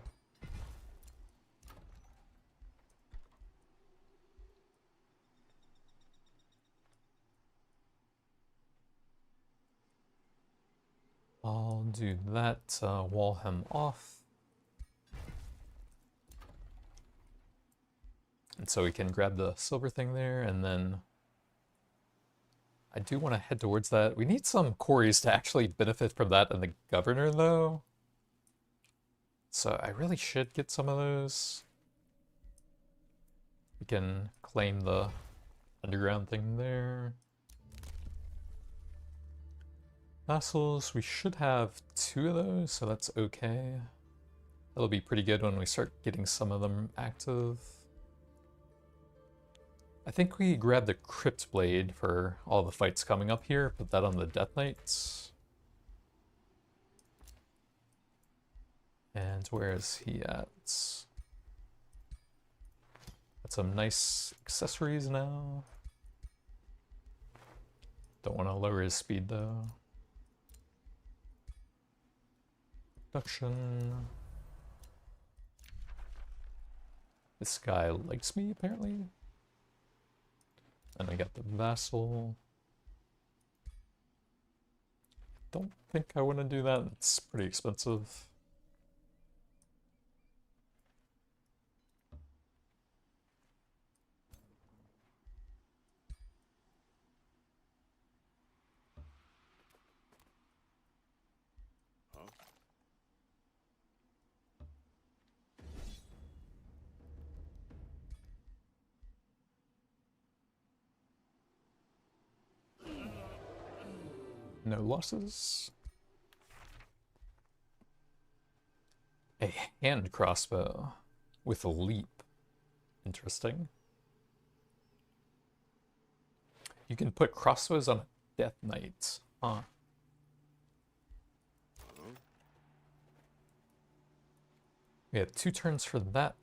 I'll do that, wall him off. And so we can grab the silver thing there, and then I do want to head towards that. We need some quarries to actually benefit from that and the governor, though. So I really should get some of those. We can claim the underground thing there. Vassals, we should have 2 of those, so that's okay. That'll be pretty good when we start getting some of them active. I think we grab the Crypt Blade for all the fights coming up here, put that on the Death Knights. And where is he at? Got some nice accessories now. Don't want to lower his speed though. Production. This guy likes me apparently. And I got the vassal. Don't think I want to do that. It's pretty expensive. No losses. A hand crossbow with a leap. Interesting. You can put crossbows on a death knight. Huh. We have 2 turns for that.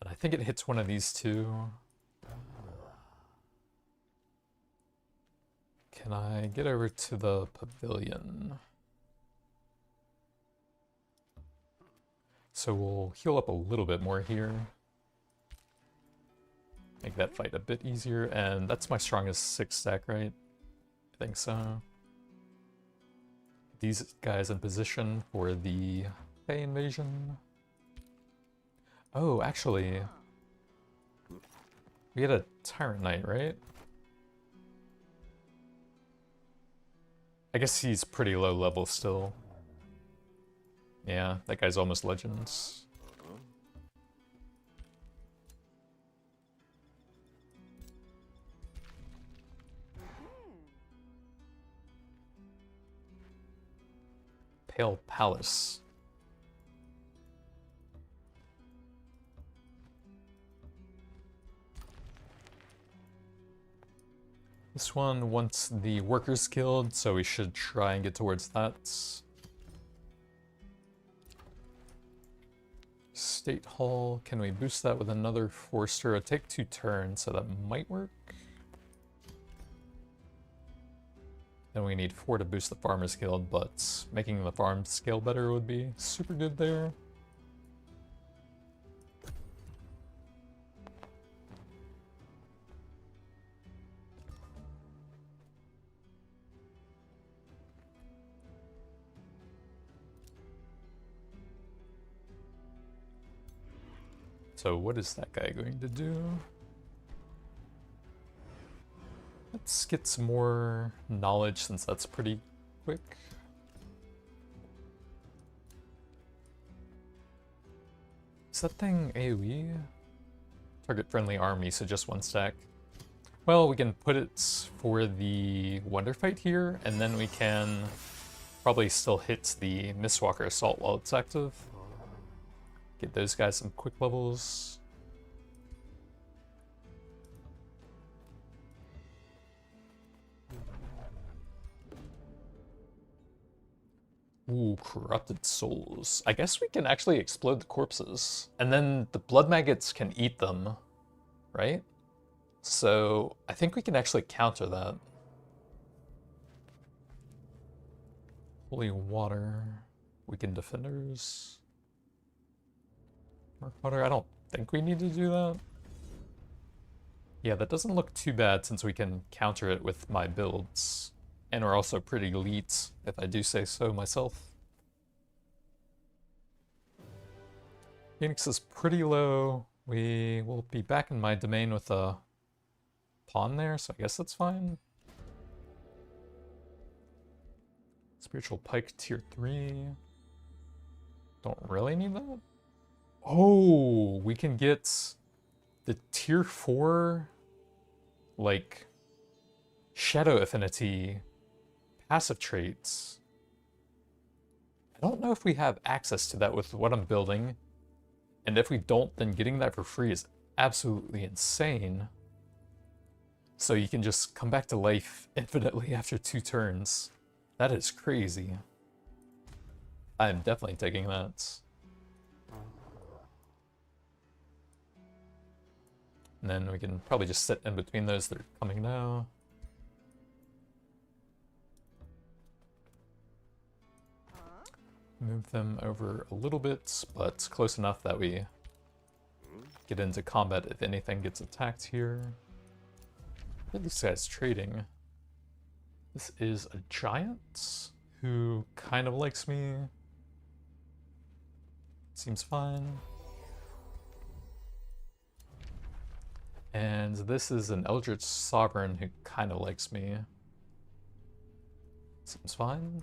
And I think it hits one of these two. Can I get over to the pavilion? So we'll heal up a little bit more here. Make that fight a bit easier, and that's my strongest 6 stack, right? I think so. These guys in position for the Fey invasion. Oh, actually, we had a Tyrant Knight, right? I guess he's pretty low level still. Yeah, that guy's almost Legends. Pale Palace. This one wants the Workers Guild, so we should try and get towards that. State Hall, can we boost that with another Forster? It'll take 2 turns, so that might work. Then we need 4 to boost the Farmers Guild, but making the farm scale better would be super good there. So what is that guy going to do? Let's get some more knowledge since that's pretty quick. Is that thing AoE? Target friendly army, so just 1 stack. Well, we can put it for the Wonder Fight here, and then we can probably still hit the Mistwalker Assault while it's active. Get those guys some quick levels. Ooh, Corrupted Souls. I guess we can actually explode the corpses. And then the blood maggots can eat them, right? So I think we can actually counter that. Holy Water. Weakened Defenders. Mark Water, I don't think we need to do that. Yeah, that doesn't look too bad since we can counter it with my builds. And we're also pretty elite, if I do say so myself. Phoenix is pretty low. We will be back in my domain with a pawn there, so I guess that's fine. Spiritual Pike tier 3. Don't really need that. Oh, we can get the tier 4, like, Shadow Affinity passive traits. I don't know if we have access to that with what I'm building. And if we don't, then getting that for free is absolutely insane. So you can just come back to life infinitely after 2 turns. That is crazy. I'm definitely taking that. And then we can probably just sit in between those that are coming now. Move them over a little bit, but close enough that we get into combat if anything gets attacked here. What are these guys trading? This is a giant who kind of likes me. Seems fine. And this is an Eldritch Sovereign who kind of likes me. Seems fine.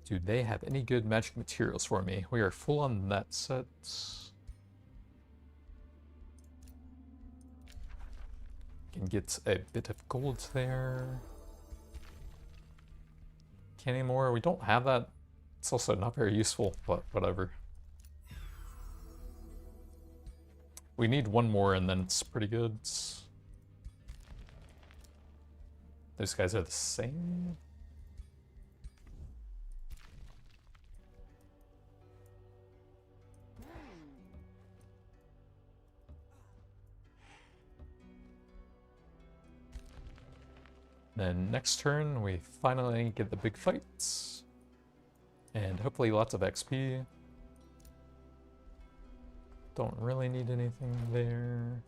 Do they have any good magic materials for me? We are full on that set. Can get a bit of gold there. anymore. We don't have that. It's also not very useful, but whatever. We need one more and then it's pretty good. Those guys are the same. Then next turn, we finally get the big fights. And hopefully lots of XP. Don't really need anything there.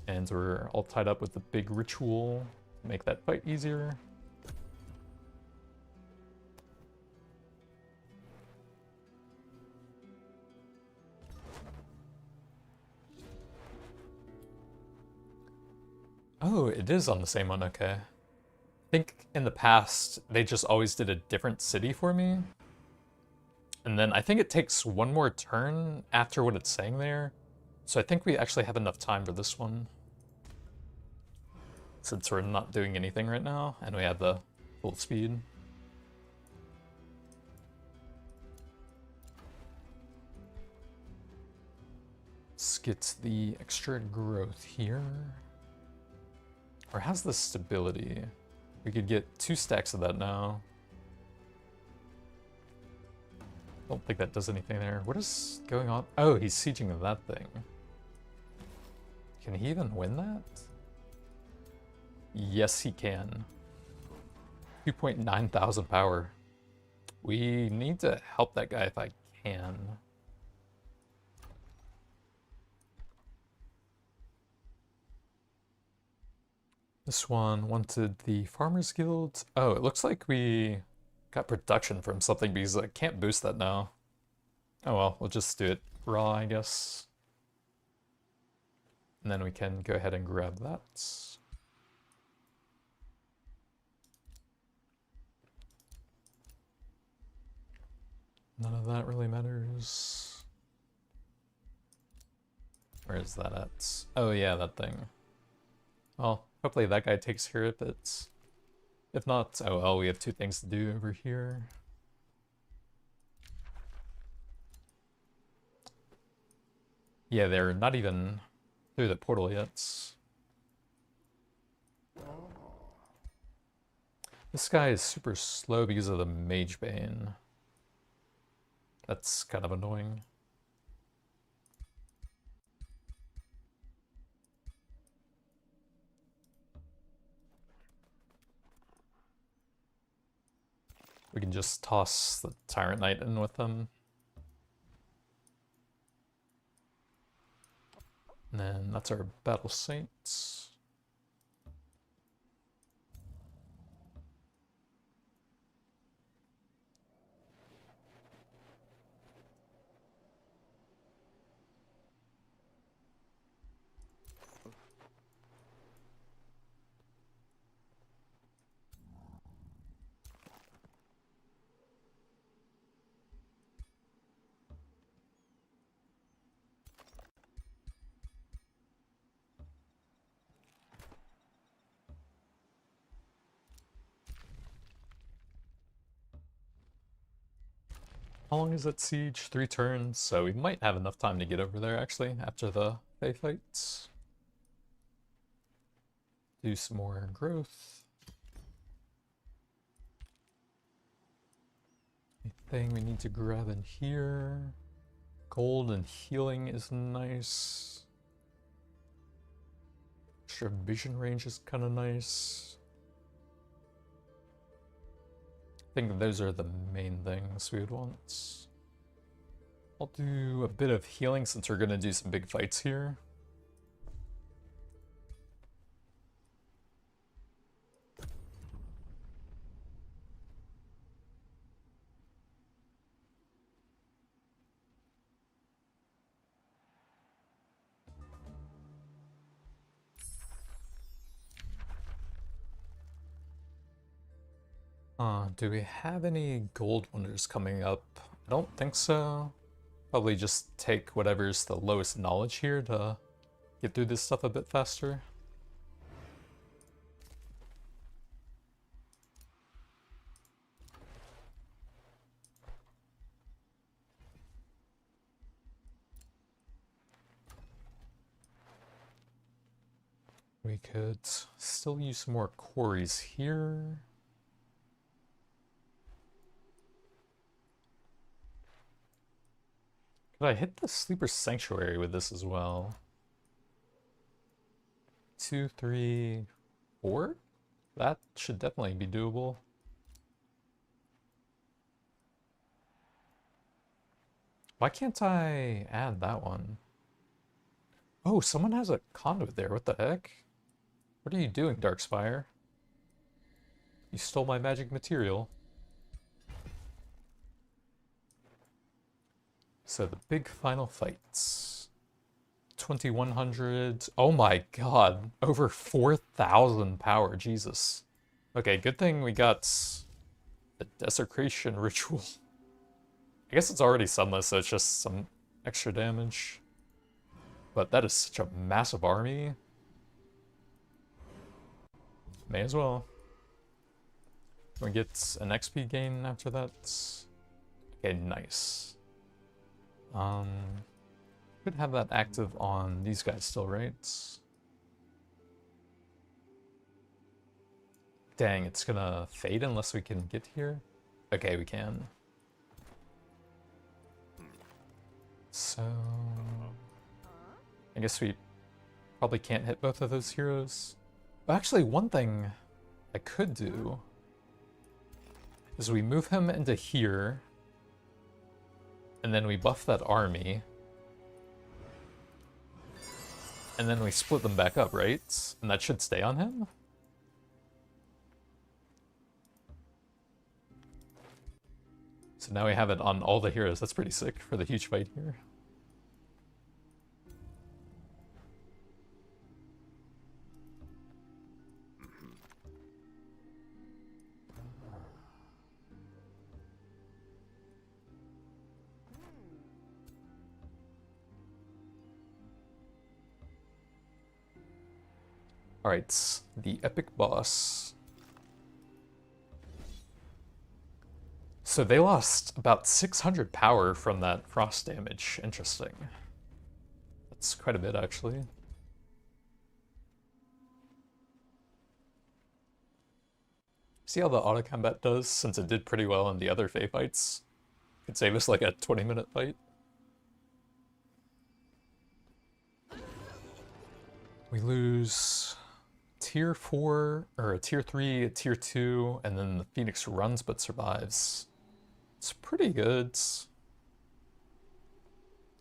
And we're all tied up with the big ritual. Make that fight easier. Oh, it is on the same one, okay. I think in the past, they just always did a different city for me. And then I think it takes one more turn after what it's saying there. So I think we actually have enough time for this one. Since we're not doing anything right now, and we have the full speed. Let's get the extra growth here. Or how's the stability? We could get 2 stacks of that now. Don't think that does anything there. What is going on? Oh, he's sieging that thing. Can he even win that? Yes, he can. 2.9 thousand power. We need to help that guy if I can. This one wanted the Farmers Guild. Oh, it looks like we got production from something because I can't boost that now. Oh well, we'll just do it raw, I guess. And then we can go ahead and grab that. None of that really matters. Where is that at? Oh yeah, that thing. Well, hopefully that guy takes care of it. If not, oh well, we have 2 things to do over here. Yeah, they're not even through the portal yet. This guy is super slow because of the Mage Bane. That's kind of annoying. We can just toss the Tyrant Knight in with them. And then that's our Battle Saints. How long is that siege? 3 turns, so we might have enough time to get over there actually after the Fae fights. Do some more growth. Anything we need to grab in here? Gold and healing is nice. Extra vision range is kind of nice. I think those are the main things we would want. I'll do a bit of healing since we're going to do some big fights here. Do we have any gold wonders coming up? I don't think so. Probably just take whatever's the lowest knowledge here to get through this stuff a bit faster. We could still use some more quarries here. Could I hit the Sleeper Sanctuary with this as well? 2, 3, 4? That should definitely be doable. Why can't I add that one? Oh, someone has a conduit there. What the heck? What are you doing, Darkspire? You stole my magic material. So the big final fights. 2100. Oh my god. Over 4,000 power. Jesus. Okay, good thing we got the desecration ritual. I guess it's already sunless, so it's just some extra damage. But that is such a massive army. May as well. We get an XP gain after that. Okay, nice. Could have that active on these guys still, right? Dang, it's gonna fade unless we can get here. Okay, we can. So I guess we probably can't hit both of those heroes. But actually, one thing I could do is we move him into here, and then we buff that army, and then we split them back up, right? And that should stay on him? So now we have it on all the heroes. That's pretty sick for the huge fight here. Alright, the epic boss. So they lost about 600 power from that frost damage. Interesting. That's quite a bit, actually. See how the auto combat does, since it did pretty well in the other Fae fights? Could save us like a 20-minute fight. We lose tier 4, or a tier 3, a tier 2, and then the Phoenix runs but survives. It's pretty good.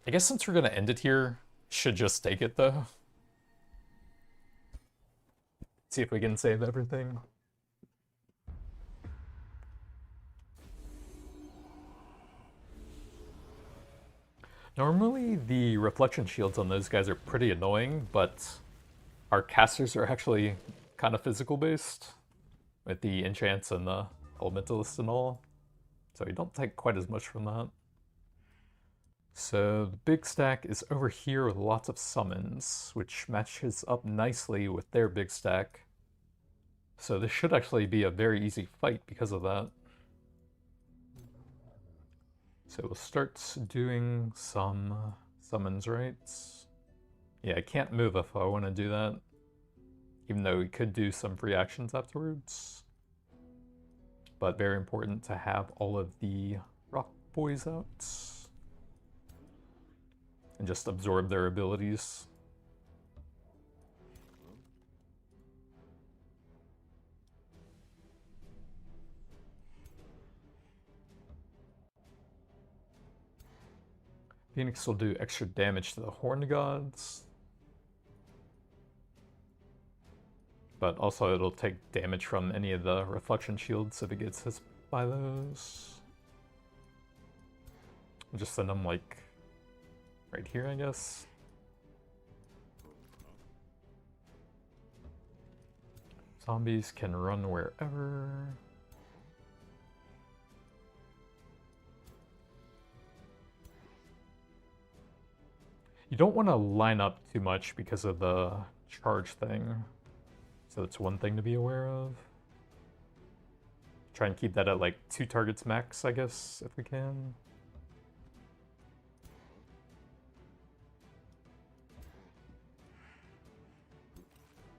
I guess since we're gonna end it here, should just take it though. See if we can save everything. Normally the reflection shields on those guys are pretty annoying, but our casters are actually kind of physical based with the enchants and the elementalist and all. So you don't take quite as much from that. So the big stack is over here with lots of summons, which matches up nicely with their big stack. So this should actually be a very easy fight because of that. So we'll start doing some summons, right? Yeah, I can't move if I want to do that, even though we could do some free actions afterwards. But very important to have all of the rock boys out and just absorb their abilities. Phoenix will do extra damage to the Horned Gods, but also it'll take damage from any of the reflection shields if it gets hit by those. I'll just send them like right here, I guess. Zombies can run wherever. You don't want to line up too much because of the charge thing. So that's one thing to be aware of. Try and keep that at like 2 targets max, I guess, if we can.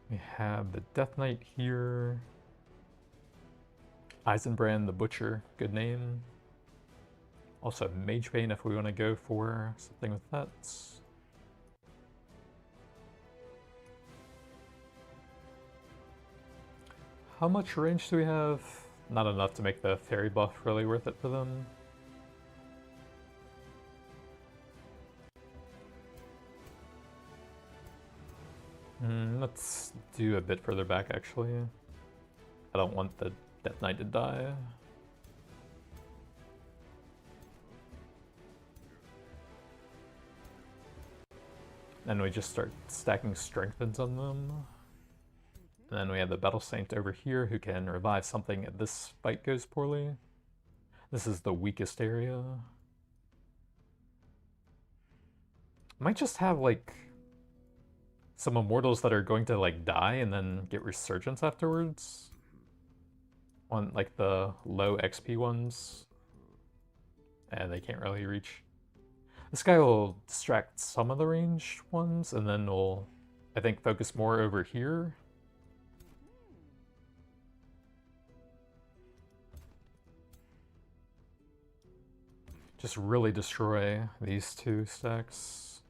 We have the Death Knight here. Eisenbrand the Butcher, good name. Also Mage Bane if we want to go for something with that. How much range do we have? Not enough to make the fairy buff really worth it for them. Let's do a bit further back actually. I don't want the Death Knight to die. Then we just start stacking strengthens on them. And then we have the Battle Saint over here who can revive something if this fight goes poorly. This is the weakest area. Might just have like some immortals that are going to like die and then get resurgence afterwards. On like the low XP ones. And they can't really reach. This guy will distract some of the ranged ones and then we'll, I think, focus more over here. Just really destroy these two stacks.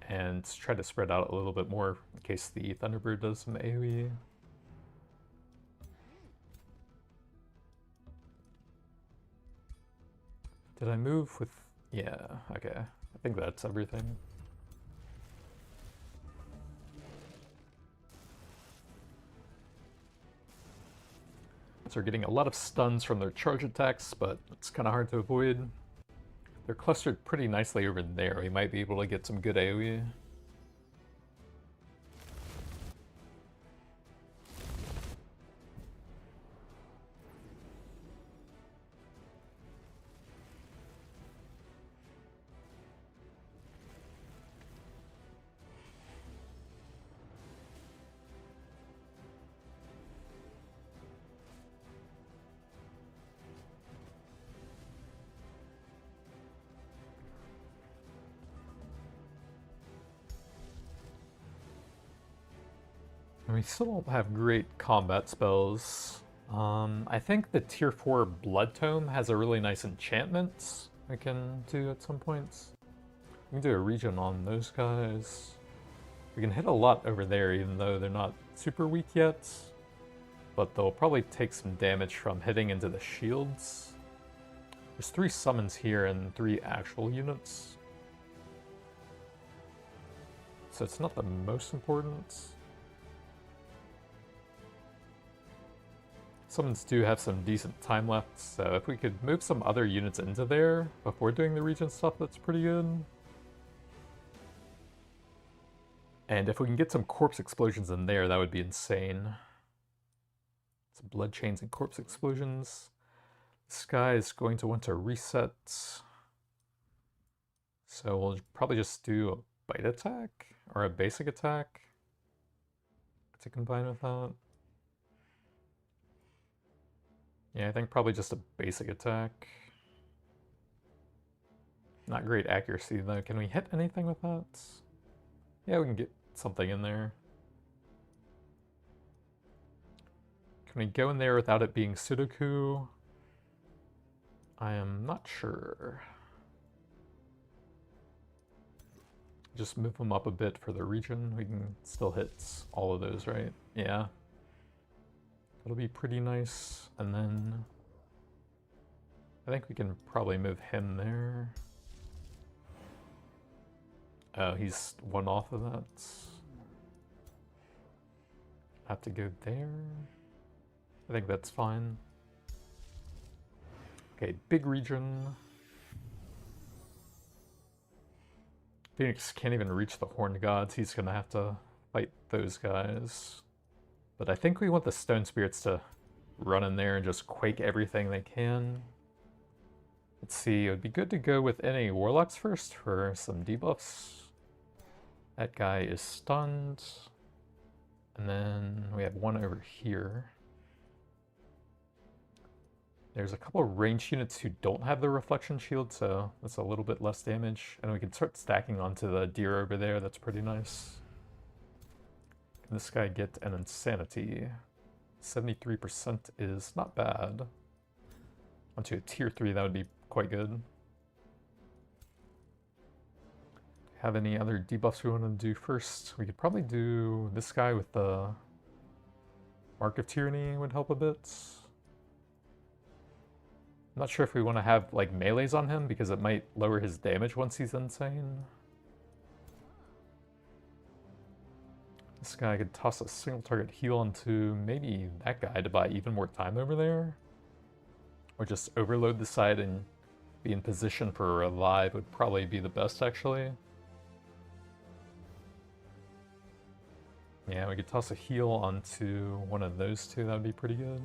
And try to spread out a little bit more in case the Thunderbird does some AoE. Did I move with... yeah, okay. I think that's everything. So they're getting a lot of stuns from their charge attacks, but it's kind of hard to avoid. They're clustered pretty nicely over there. We might be able to get some good AoE. We still don't have great combat spells. I think the tier 4 Blood Tome has a really nice enchantment I can do at some points. We can do a regen on those guys. We can hit a lot over there even though they're not super weak yet. But they'll probably take some damage from hitting into the shields. There's 3 summons here and 3 actual units. So it's not the most important. Summons do have some decent time left, so if we could move some other units into there before doing the regen stuff, that's pretty good. And if we can get some corpse explosions in there, that would be insane. Some blood chains and corpse explosions. This guy is going to want to reset. So we'll probably just do a bite attack or a basic attack to combine with that. Yeah, I think probably just a basic attack. Not great accuracy though. Can we hit anything with that? Yeah, we can get something in there. Can we go in there without it being Sudoku? I am not sure. Just move them up a bit for the region. We can still hit all of those, right? Yeah. That'll be pretty nice. And then I think we can probably move him there. Oh, he's one off of that. Have to go there. I think that's fine. Okay, big region. Phoenix can't even reach the Horned Gods. He's gonna have to fight those guys. But I think we want the Stone Spirits to run in there and just quake everything they can. Let's see, it would be good to go with any Warlocks first for some debuffs. That guy is stunned. And then we have one over here. There's a couple of ranged units who don't have the reflection shield, so that's a little bit less damage. And we can start stacking onto the deer over there, that's pretty nice. This guy get an insanity. 73% is not bad. Onto a tier 3, that would be quite good. Have any other debuffs we want to do first? We could probably do this guy with the Mark of Tyranny would help a bit. I'm not sure if we want to have like melees on him because it might lower his damage once he's insane. This guy could toss a single target heal onto maybe that guy to buy even more time over there. Or just overload the side and be in position for a revive would probably be the best actually. Yeah, we could toss a heal onto one of those two, that would be pretty good.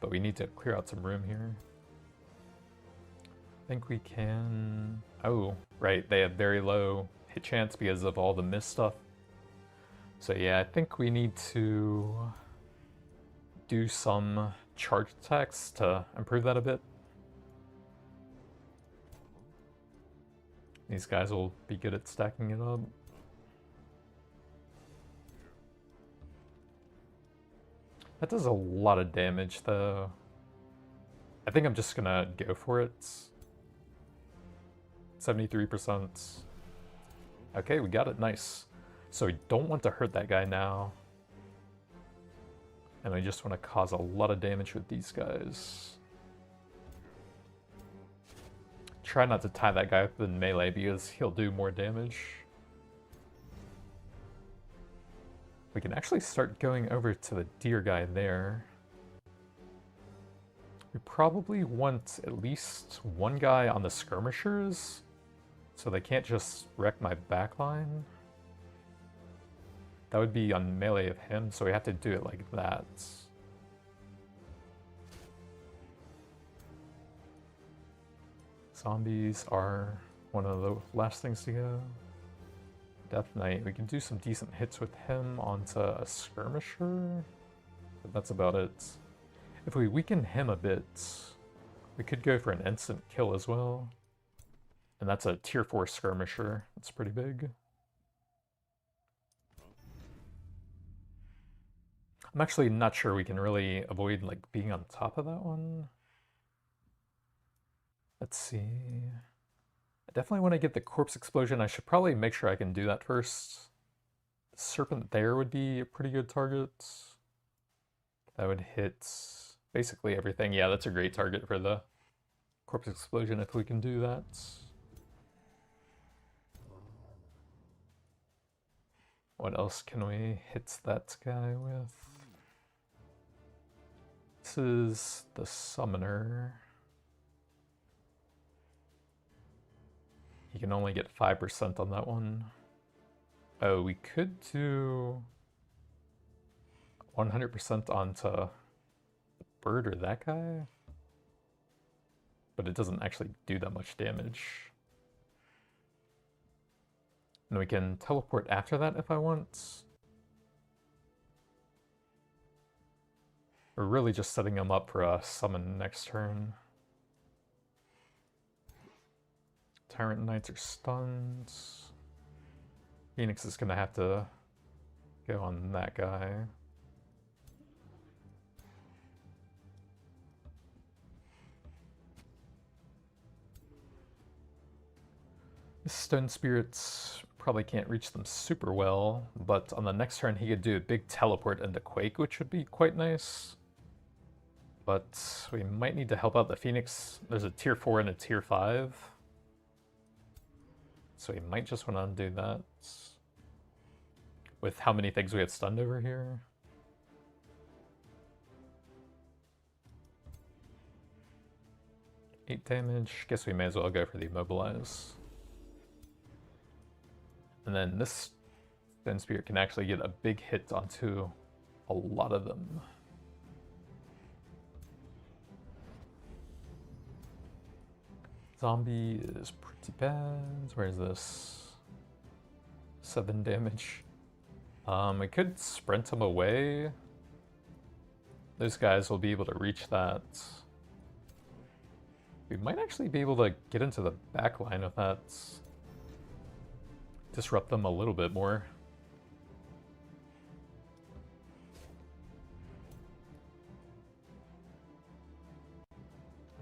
But we need to clear out some room here. I think we can... Oh, right, they have very low hit chance because of all the mist stuff. So yeah, I think we need to do some charge attacks to improve that a bit. These guys will be good at stacking it up. That does a lot of damage, though. I think I'm just gonna go for it. 73%. Okay, we got it. Nice. So we don't want to hurt that guy now. And we just want to cause a lot of damage with these guys. Try not to tie that guy up in melee because he'll do more damage. We can actually start going over to the deer guy there. We probably want at least one guy on the skirmishers, so they can't just wreck my backline. That would be on melee of him, so we have to do it like that. Zombies are one of the last things to go. Death Knight, we can do some decent hits with him onto a skirmisher, but that's about it. If we weaken him a bit, we could go for an instant kill as well. And that's a tier 4 skirmisher, that's pretty big. I'm actually not sure we can really avoid like being on top of that one. Let's see. I definitely want to get the corpse explosion. I should probably make sure I can do that first. The serpent there would be a pretty good target. That would hit basically everything. Yeah, that's a great target for the corpse explosion if we can do that. What else can we hit that guy with? This is the summoner. You can only get 5% on that one. Oh, we could do 100% onto the bird or that guy, but it doesn't actually do that much damage. And we can teleport after that if I want. We're really just setting them up for a summon next turn. Tyrant Knights are stunned. Phoenix is gonna have to go on that guy. The Stone Spirits probably can't reach them super well, but on the next turn he could do a big teleport into Quake, which would be quite nice. But we might need to help out the Phoenix. There's a tier 4 and a tier 5. So we might just want to undo that. With how many things we have stunned over here. Eight damage. Guess we may as well go for the immobilize. And then this Stone Spirit can actually get a big hit onto a lot of them. Zombie is pretty bad. Where is this? 7 damage. We could sprint him away. Those guys will be able to reach that. We might actually be able to get into the back line with that. Disrupt them a little bit more.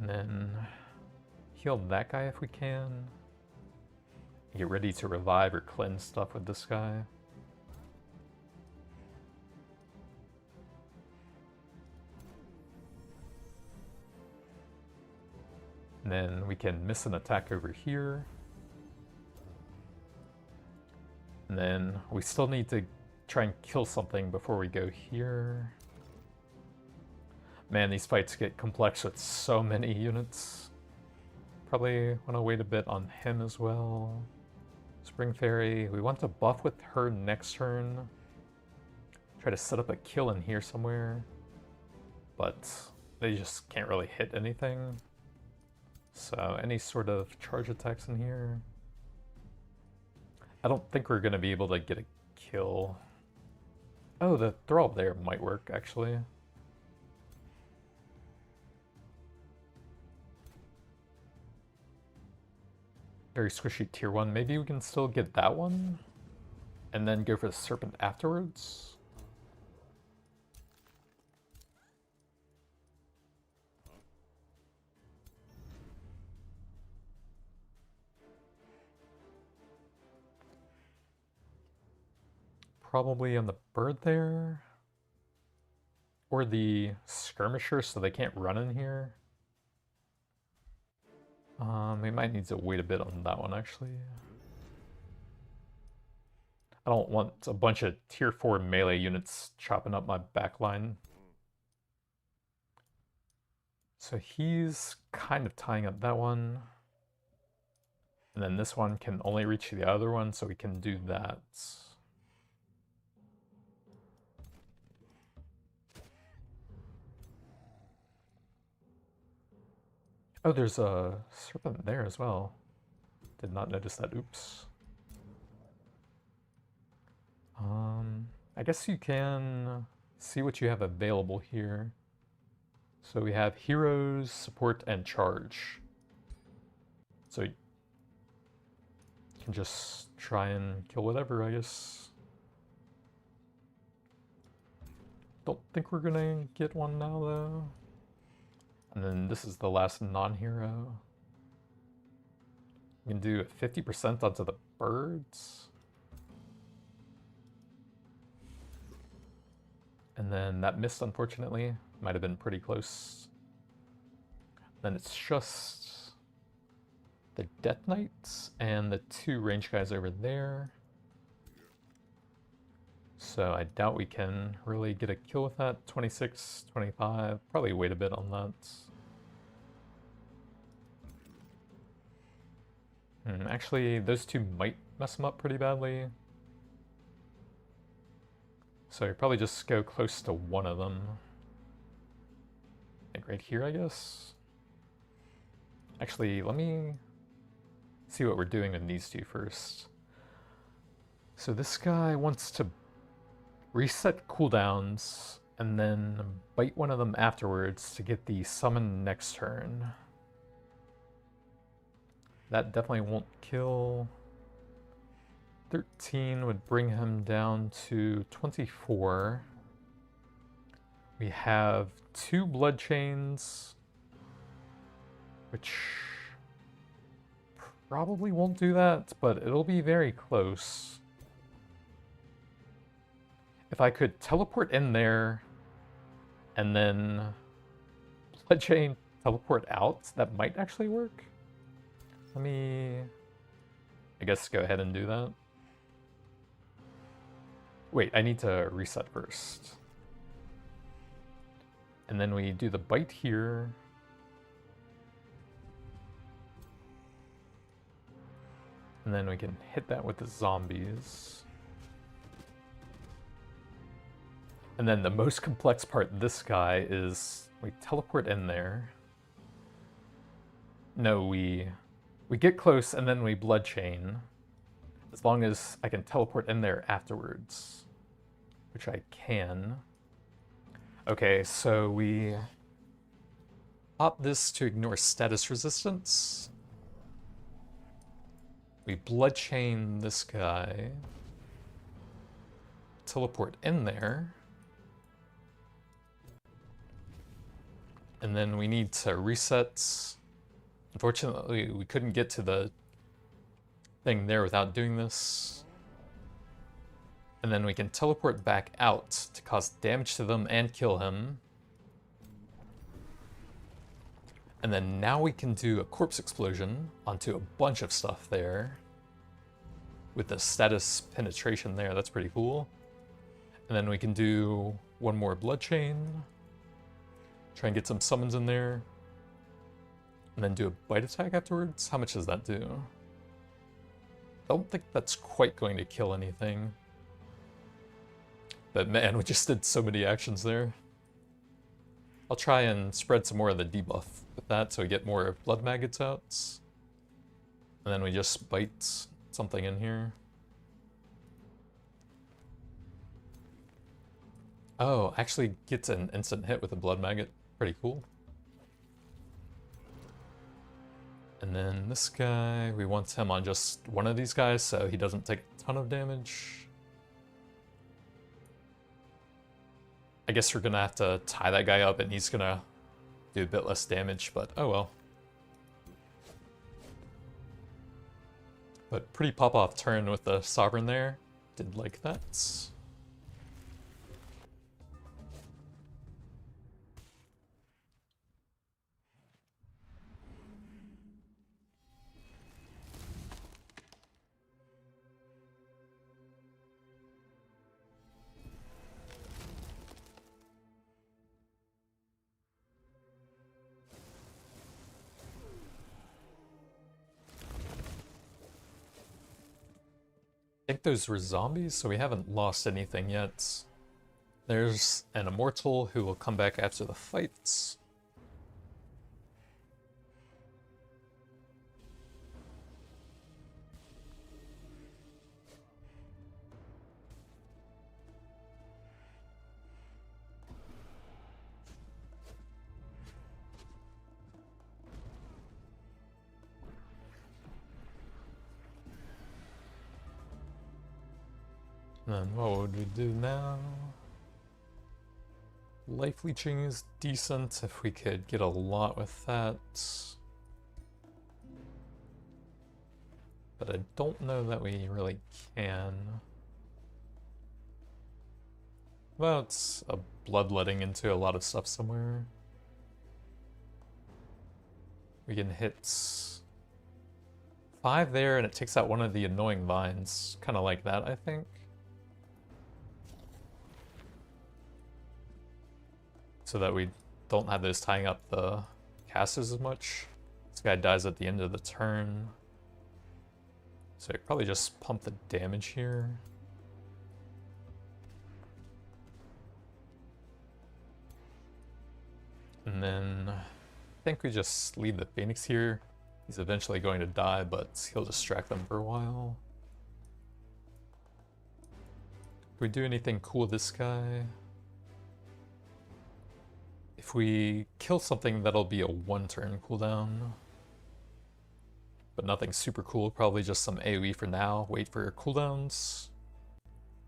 And then heal that guy if we can. Get ready to revive or cleanse stuff with this guy. And then we can miss an attack over here. And then we still need to try and kill something before we go here. Man, these fights get complex with so many units. Probably want to wait a bit on him as well. Spring Fairy, we want to buff with her next turn. Try to set up a kill in here somewhere. But they just can't really hit anything. So any sort of charge attacks in here. I don't think we're going to be able to get a kill. Oh, the throw up there might work, actually. Very squishy tier 1. Maybe we can still get that one. And then go for the serpent afterwards. Probably on the bird there. Or the skirmisher so they can't run in here. We might need to wait a bit on that one, actually. I don't want a bunch of tier 4 melee units chopping up my backline. So he's kind of tying up that one. And then this one can only reach the other one, so we can do that. Oh, there's a serpent there as well. Did not notice that, oops. I guess you can see what you have available here. So we have heroes, support, and charge. So you can just try and kill whatever, I guess. Don't think we're gonna get one now, though. And then this is the last non-hero. We can do 50% onto the birds. And then that missed, unfortunately. Might have been pretty close. Then it's just the Death Knights and the 2 range guys over there. So I doubt we can really get a kill with that. 26, 25, probably wait a bit on that. Actually, those 2 might mess them up pretty badly. So you probably just go close to one of them. Like right here, I guess. Actually, let me see what we're doing with these 2 first. So this guy wants to reset cooldowns and then bite one of them afterwards to get the summon next turn. That definitely won't kill. 13 would bring him down to 24. We have 2 blood chains, which probably won't do that, but it'll be very close. If I could teleport in there and then blood chain teleport out, that might actually work. Let me, I guess, go ahead and do that. Wait, I need to reset first. And then we do the bite here. And then we can hit that with the zombies. And then the most complex part of this guy is we teleport in there. No, we get close and then we blood chain. As long as I can teleport in there afterwards, which I can. Okay, so we pop this to ignore status resistance. We blood chain this guy. Teleport in there. And then we need to reset. Unfortunately, we couldn't get to the thing there without doing this. And then we can teleport back out to cause damage to them and kill him. And then now we can do a corpse explosion onto a bunch of stuff there. With the status penetration there, that's pretty cool. And then we can do one more blood chain. Try and get some summons in there. And then do a bite attack afterwards. How much does that do? I don't think that's quite going to kill anything. But man, we just did so many actions there. I'll try and spread some more of the debuff with that so we get more blood maggots out. And then we just bite something in here. Oh, actually gets an instant hit with a blood maggot. Pretty cool. And then this guy, we want him on just one of these guys so he doesn't take a ton of damage. I guess we're gonna have to tie that guy up and he's gonna do a bit less damage, but oh well. But pretty pop-off turn with the Sovereign there. Did like that. I think those were zombies, so we haven't lost anything yet. There's an immortal who will come back after the fights. Then what would we do now? Life leeching is decent if we could get a lot with that. But I don't know that we really can. Well, it's a bloodletting into a lot of stuff somewhere. We can hit 5 there and it takes out one of the annoying vines. Kind of like that, I think. So that we don't have those tying up the casters as much. This guy dies at the end of the turn. So I could probably just pump the damage here. And then I think we just leave the Phoenix here. He's eventually going to die, but he'll distract them for a while. Do we do anything cool with this guy? If we kill something, that'll be a 1-turn cooldown. But nothing super cool, probably just some AoE for now. Wait for cooldowns.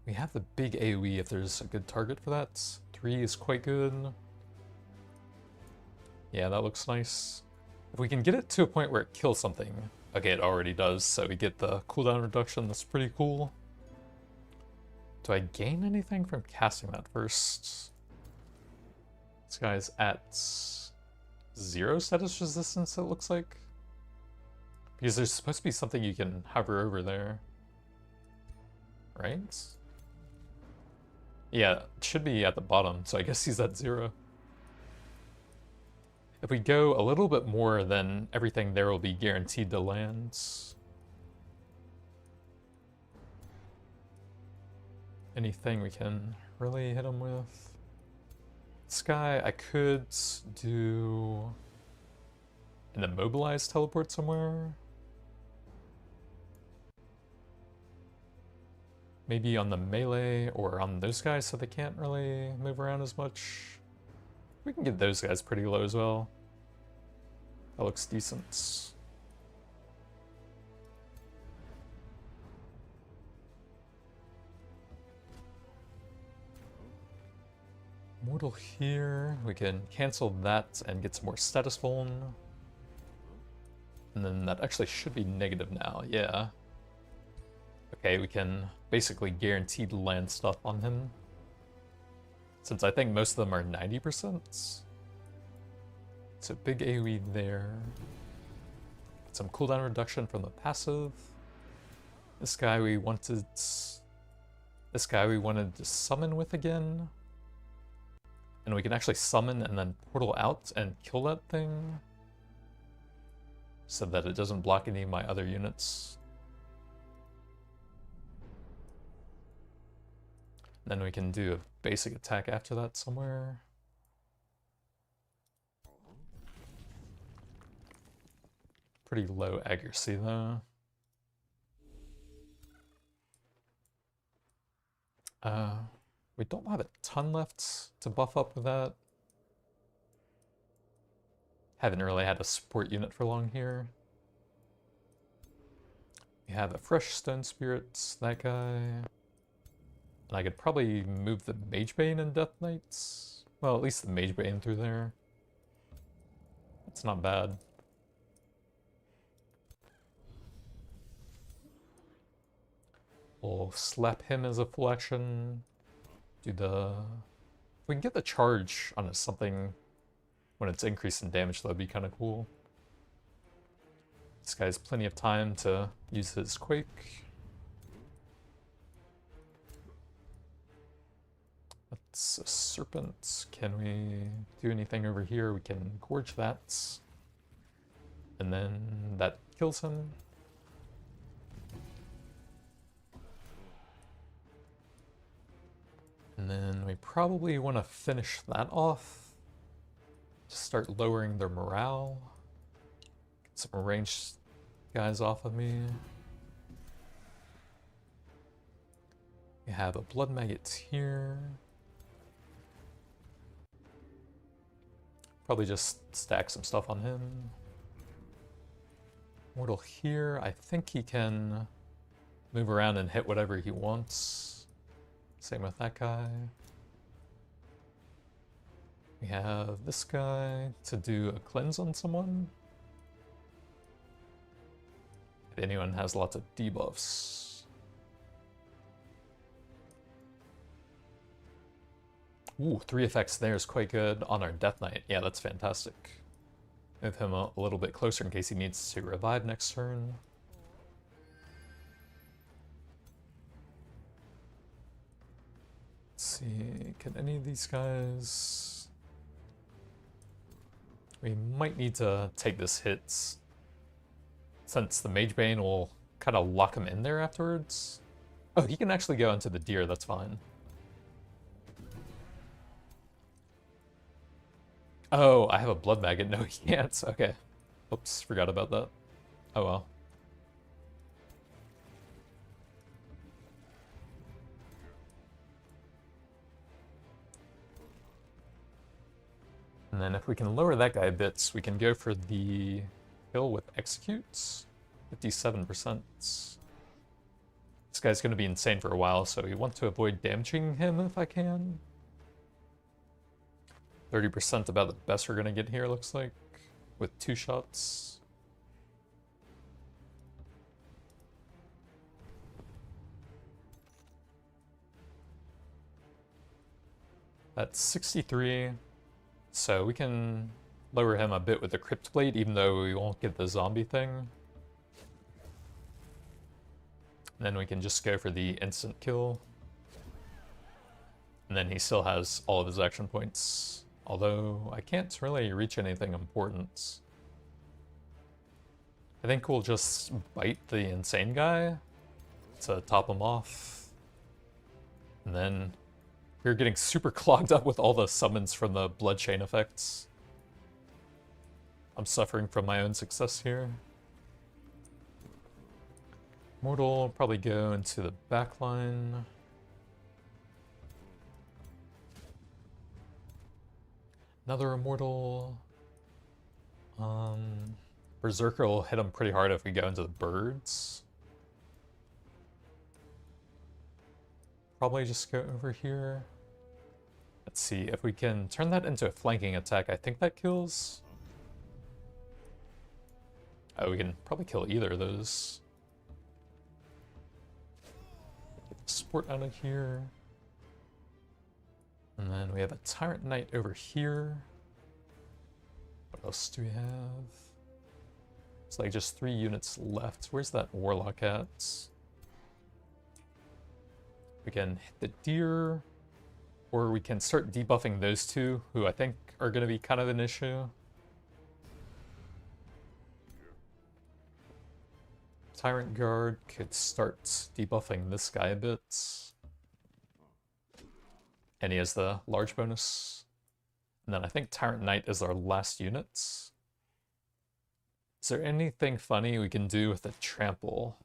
We have the big AoE if there's a good target for that. 3 is quite good. Yeah, that looks nice. If we can get it to a point where it kills something. Okay, it already does, so we get the cooldown reduction, that's pretty cool. Do I gain anything from casting that first? This guy's at 0 status resistance, it looks like. Because there's supposed to be something you can hover over there. Right? Yeah, it should be at the bottom, so I guess he's at 0. If we go a little bit more, then everything there will be guaranteed to land. Anything we can really hit him with? This guy, I could do an immobilized teleport somewhere. Maybe on the melee or on those guys so they can't really move around as much. We can get those guys pretty low as well. That looks decent. Mortal here. We can cancel that and get some more status vuln. And then that actually should be negative now, yeah. Okay, we can basically guaranteed land stuff on him. Since I think most of them are 90%. So big AoE there. Some cooldown reduction from the passive. This guy we wanted to summon with again. And we can actually summon and then portal out and kill that thing. So that it doesn't block any of my other units. Then we can do a basic attack after that somewhere. Pretty low accuracy though. We don't have a ton left to buff up with that. Haven't really had a support unit for long here. We have a fresh stone spirit, that guy. And I could probably move the Magebane and Death Knights. Well, at least the Magebane through there. It's not bad. We'll slap him as a full action. Do the... If we can get the charge on something when it's increased in damage, that'd be kind of cool. This guy has plenty of time to use his Quake. That's a serpent. Can we do anything over here? We can gorge that. And then that kills him. And then we probably want to finish that off. Just start lowering their morale. Get some ranged guys off of me. We have a blood maggot here. Probably just stack some stuff on him. Mortal here. I think he can move around and hit whatever he wants. Same with that guy. We have this guy to do a cleanse on someone. If anyone has lots of debuffs. Ooh, 3 effects there is quite good on our Death Knight. Yeah, that's fantastic. Move him a little bit closer in case he needs to revive next turn. Let's see, can any of these guys... We might need to take this hit, since the Magebane will kind of lock him in there afterwards. Oh, he can actually go into the deer, that's fine. Oh, I have a blood maggot. No, he can't. Okay. Oops, forgot about that. Oh well. And then if we can lower that guy a bit, we can go for the kill with executes. 57%. This guy's going to be insane for a while, so we want to avoid damaging him if I can. 30% about the best we're going to get here, looks like, with 2 shots. That's 63. So we can lower him a bit with the Crypt Blade, even though we won't get the zombie thing. And then we can just go for the instant kill. And then he still has all of his action points. Although I can't really reach anything important. I think we'll just bite the insane guy to top him off. And then we're getting super clogged up with all the summons from the blood chain effects. I'm suffering from my own success here. Mortal will probably go into the back line. Another immortal. Berserker will hit him pretty hard if we go into the birds. Probably just go over here. Let's see, if we can turn that into a flanking attack, I think that kills. Oh, we can probably kill either of those. Get the support out of here. And then we have a Tyrant Knight over here. What else do we have? It's like just 3 units left. Where's that Warlock at? We can hit the deer, or we can start debuffing those two, who I think are going to be kind of an issue. Tyrant Guard could start debuffing this guy a bit. And he has the large bonus. And then I think Tyrant Knight is our last unit. Is there anything funny we can do with the trample?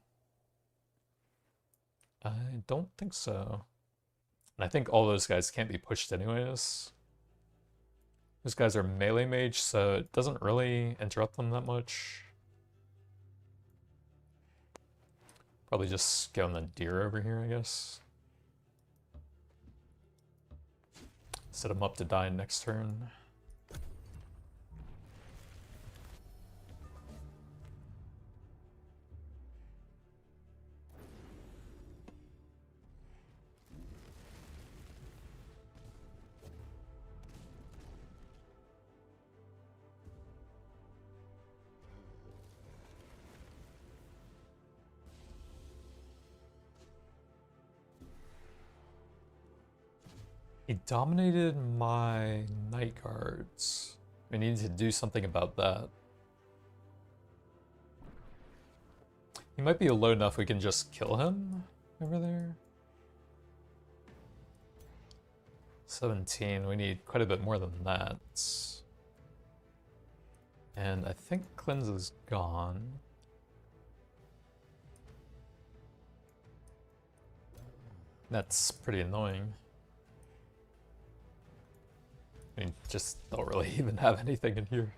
I don't think so. And I think all those guys can't be pushed anyways. Those guys are melee mage, so it doesn't really interrupt them that much. Probably just go on the deer over here, I guess. Set him up to die next turn. He dominated my Night Guards. We need to do something about that. He might be low enough we can just kill him over there. 17, we need quite a bit more than that. And I think Cleanse is gone. That's pretty annoying. I mean, just don't really even have anything in here.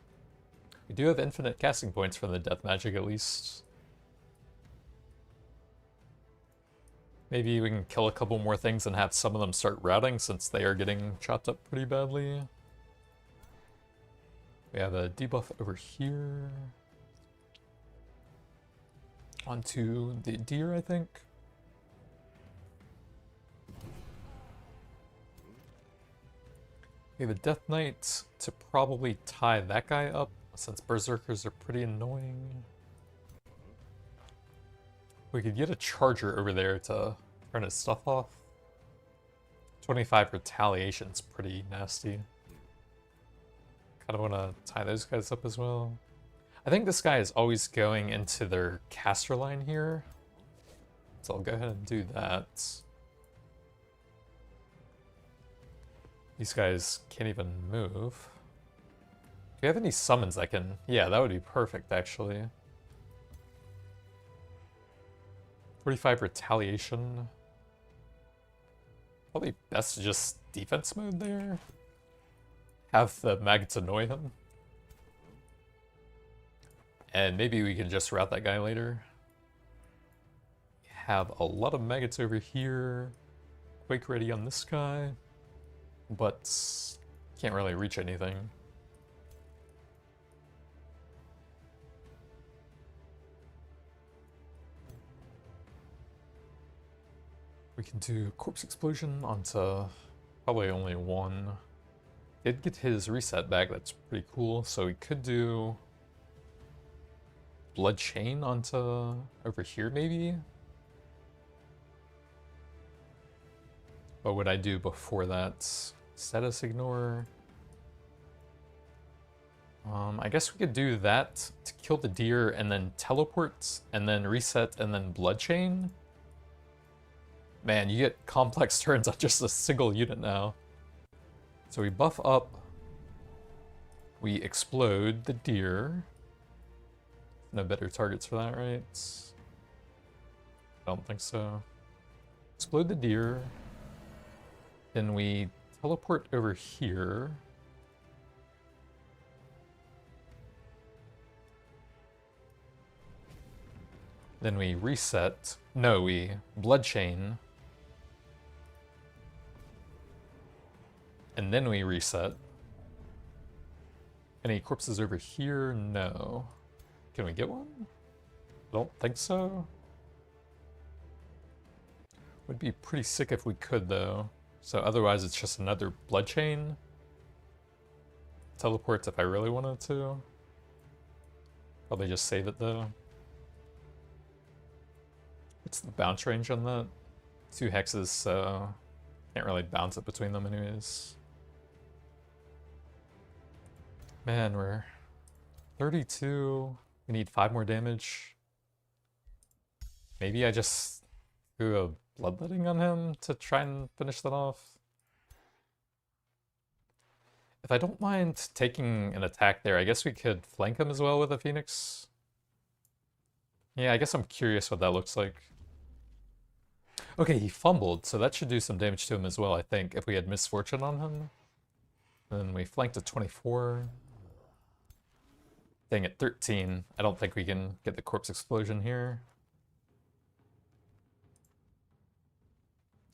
We do have infinite casting points from the death magic at least. Maybe we can kill a couple more things and have some of them start routing since they are getting chopped up pretty badly. We have a debuff over here. Onto the deer, I think. We have a Death Knight to probably tie that guy up, since Berserkers are pretty annoying. We could get a Charger over there to turn his stuff off. 25 Retaliation's pretty nasty. Kind of want to tie those guys up as well. I think this guy is always going into their caster line here, so I'll go ahead and do that. These guys can't even move. Do you have any summons I can... Yeah, that would be perfect, actually. 45 Retaliation. Probably best to just defense mode there. Have the maggots annoy him. And maybe we can just route that guy later. Have a lot of maggots over here. Quake ready on this guy. But can't really reach anything. We can do Corpse Explosion onto probably only one. Did get his reset back, that's pretty cool. So we could do Blood Chain onto over here maybe? What would I do before that? Status ignore. I guess we could do that to kill the deer and then teleport and then reset and then blood chain. Man, you get complex turns on just a single unit now. So we buff up. We explode the deer. No better targets for that, right? I don't think so. Explode the deer. Then we teleport over here. Then we reset. No, we blood chain. and then we reset. Any corpses over here? No. Can we get one? I don't think so. Would be pretty sick if we could, though. So otherwise it's just another blood chain. Teleports if I really wanted to. Probably just save it, though. What's the bounce range on that? 2 hexes, so can't really bounce it between them anyways. Man, we're 32. We need 5 more damage. Maybe I just threw a bloodletting on him to try and finish that off. If I don't mind taking an attack there, I guess we could flank him as well with a Phoenix. Yeah, I guess I'm curious what that looks like. Okay, he fumbled, so that should do some damage to him as well, I think, if we had misfortune on him. Then we flanked at 24. Dang, at 13. I don't think we can get the corpse explosion here.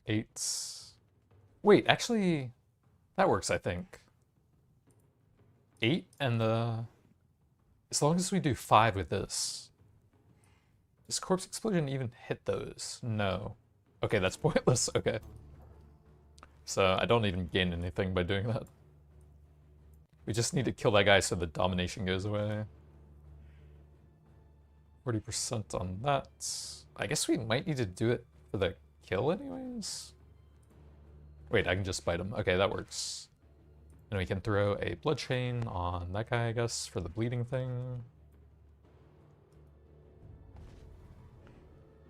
8. Wait, actually, that works, I think. 8 and the... As long as we do 5 with this. Does corpse explosion even hit those? No. Okay, that's pointless. Okay. So I don't even gain anything by doing that. We just need to kill that guy so the domination goes away. 40% on that. I guess we might need to do it for the kill anyways. Wait, I can just bite him. Okay, that works. And we can throw a blood chain on that guy, I guess, for the bleeding thing.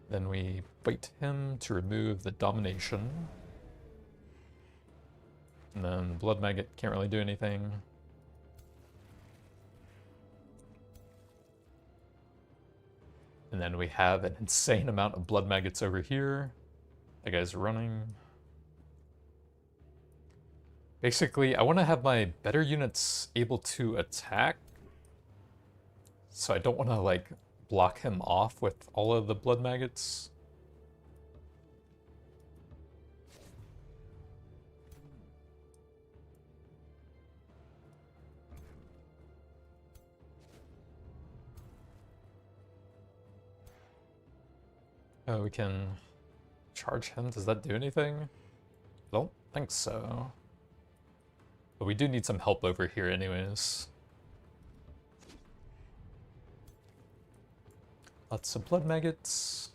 Then we bite him to remove the domination. And then blood maggot can't really do anything. And then we have an insane amount of blood maggots over here. That guy's running. Basically, I want to have my better units able to attack. So I don't want to, like, block him off with all of the blood maggots. Oh, we can charge him. Does that do anything? I don't think so. But we do need some help over here anyways. Lots of blood maggots.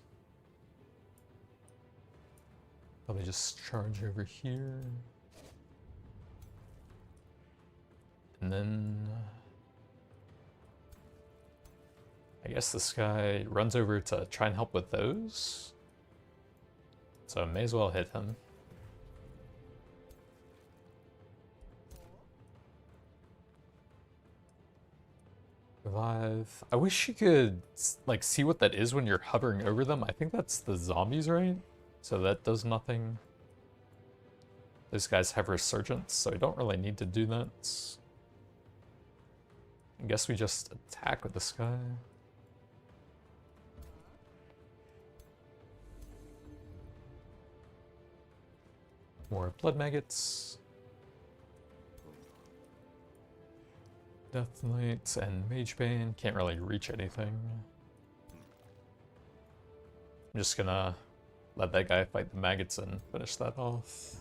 Probably just charge over here. And then... I guess this guy runs over to try and help with those. So I may as well hit him. Revive. I wish you could, like, see what that is when you're hovering over them. I think that's the zombies, right? So that does nothing. Those guys have resurgence, so I don't really need to do that. I guess we just attack with this guy. More blood maggots. Death Knight and Mage Bane. Can't really reach anything. I'm just gonna let that guy fight the maggots and finish that off.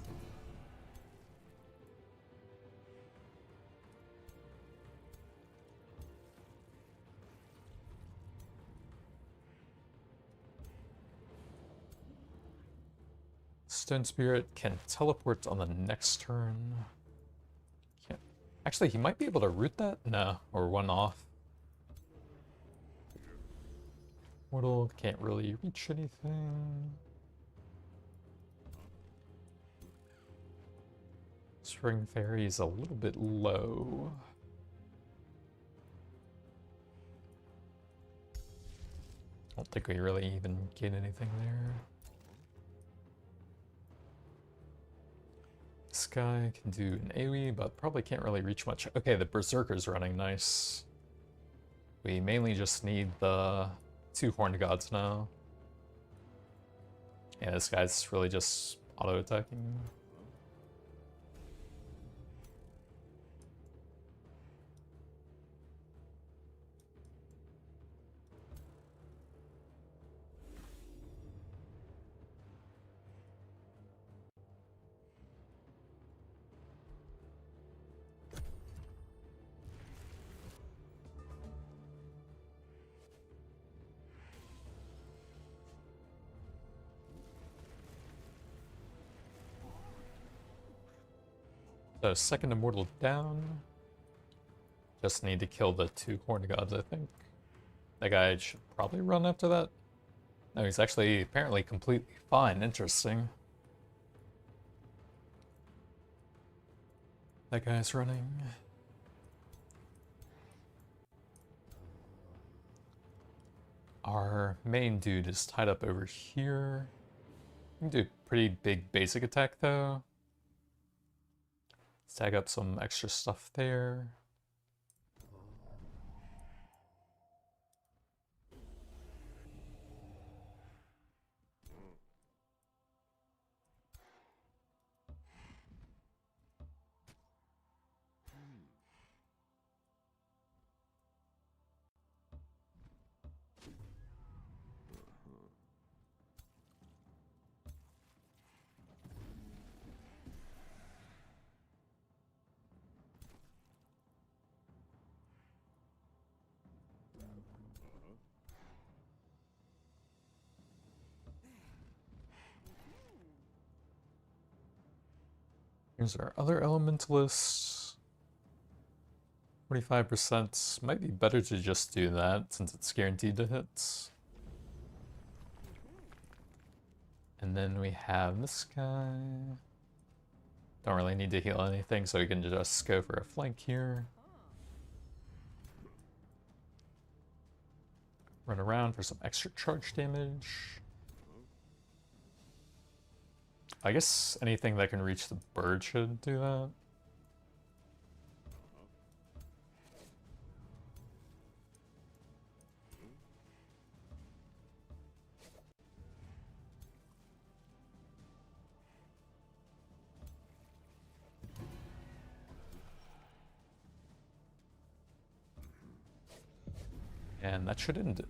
Stone Spirit can teleport on the next turn. Can't. Actually, he might be able to root that? No, or one off. Mortal can't really reach anything. Spring Fairy is a little bit low. I don't think we really even gain anything there. This guy can do an AoE, but probably can't really reach much. Okay, the Berserker's running, nice. We mainly just need the 2 Horned Gods now. Yeah, this guy's really just auto-attacking. So second immortal down. Just need to kill the 2 horn gods, I think. That guy should probably run after that. No, he's actually apparently completely fine. Interesting. That guy's running. Our main dude is tied up over here. We can do a pretty big basic attack though. Tag up some extra stuff there. Here's our other elementalists. 45%. Might be better to just do that since it's guaranteed to hit. And then we have this guy. Don't really need to heal anything, so we can just go for a flank here. Run around for some extra charge damage. I guess anything that can reach the bird should do that. And that should end it.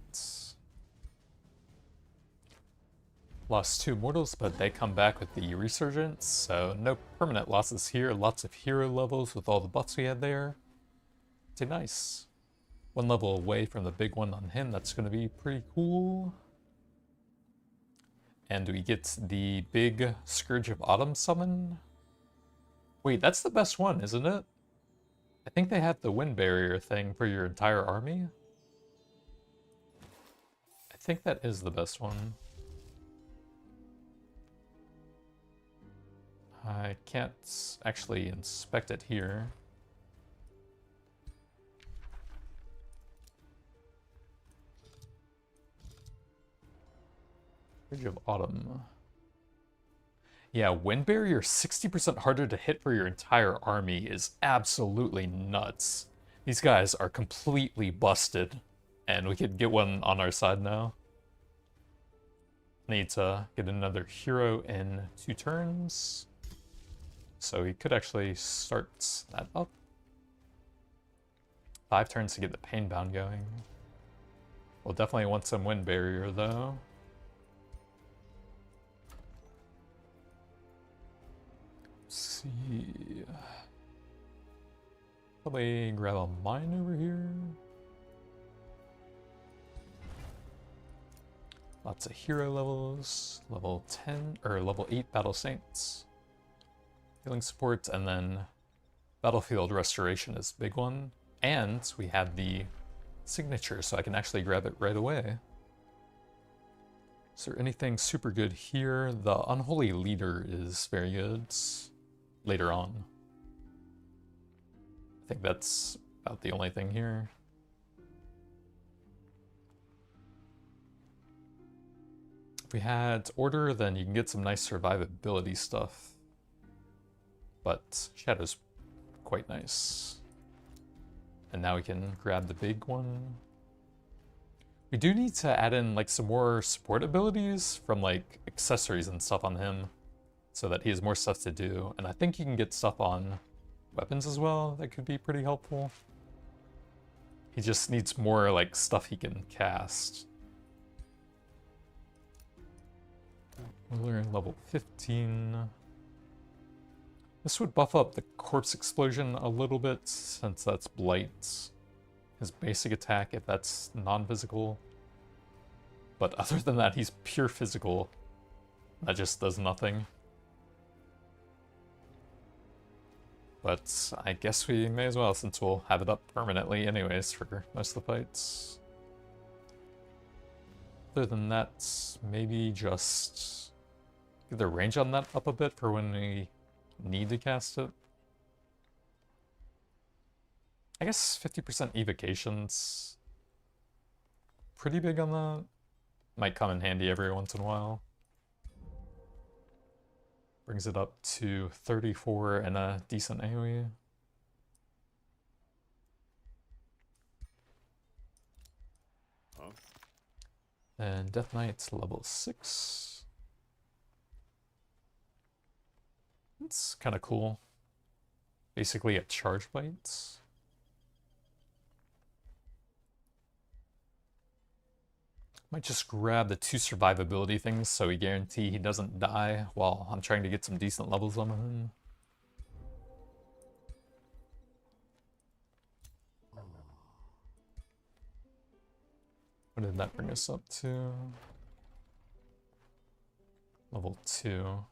Lost 2 mortals, but they come back with the resurgence, so no permanent losses here. Lots of hero levels with all the buffs we had there. Pretty nice. 1 level away from the big one on him, that's going to be pretty cool. And we get the big Scourge of Autumn summon. Wait, that's the best one, isn't it? I think they have the wind barrier thing for your entire army. I think that is the best one. I can't actually inspect it here. Bridge of Autumn. Yeah, wind barrier 60% harder to hit for your entire army is absolutely nuts. These guys are completely busted, and we could get one on our side now. Need to get another hero in 2 turns. So we could actually start that up. 5 turns to get the Painbound going. We'll definitely want some wind barrier though. Let's see. Probably grab a mine over here. Lots of hero levels. Level 10 or level 8 Battle Saints. Healing support, and then Battlefield Restoration is a big one. And we have the signature, so I can actually grab it right away. Is there anything super good here? The Unholy Leader is very good later on. I think that's about the only thing here. If we had Order, then you can get some nice survivability stuff. But Shadow's quite nice. And now we can grab the big one. We do need to add in like some more support abilities from like accessories and stuff on him so that he has more stuff to do. And I think you can get stuff on weapons as well that could be pretty helpful. He just needs more like stuff he can cast. We're level 15. This would buff up the Corpse Explosion a little bit, since that's Blight. His basic attack, if that's non-physical. But other than that, he's pure physical. That just does nothing. But I guess we may as well, since we'll have it up permanently anyways for most of the fights. Other than that, maybe just get the range on that up a bit for when we need to cast it. I guess 50% evocations pretty big on that. Might come in handy every once in a while. Brings it up to 34 and a decent AoE. Huh? And Death Knight's level 6. It's kind of cool. Basically a charge bite. Might just grab the 2 survivability things so we guarantee he doesn't die while I'm trying to get some decent levels on him. What did that bring us up to? Level 2.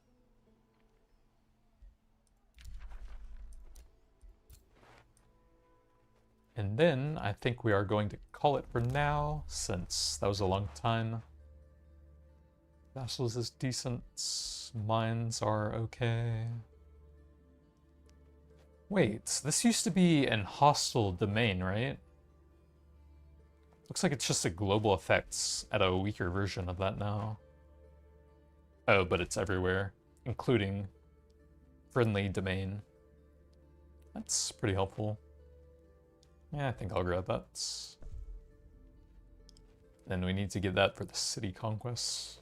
And then I think we are going to call it for now, since that was a long time. Vassals is decent. Mines are okay. Wait, this used to be an hostile domain, right? Looks like it's just a global effects at a weaker version of that now. Oh, but it's everywhere, including friendly domain. That's pretty helpful. Yeah, I think I'll grab that. Then we need to get that for the city conquests.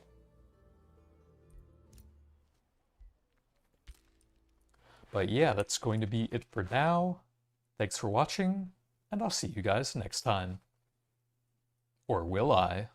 But yeah, that's going to be it for now. Thanks for watching, and I'll see you guys next time. Or will I?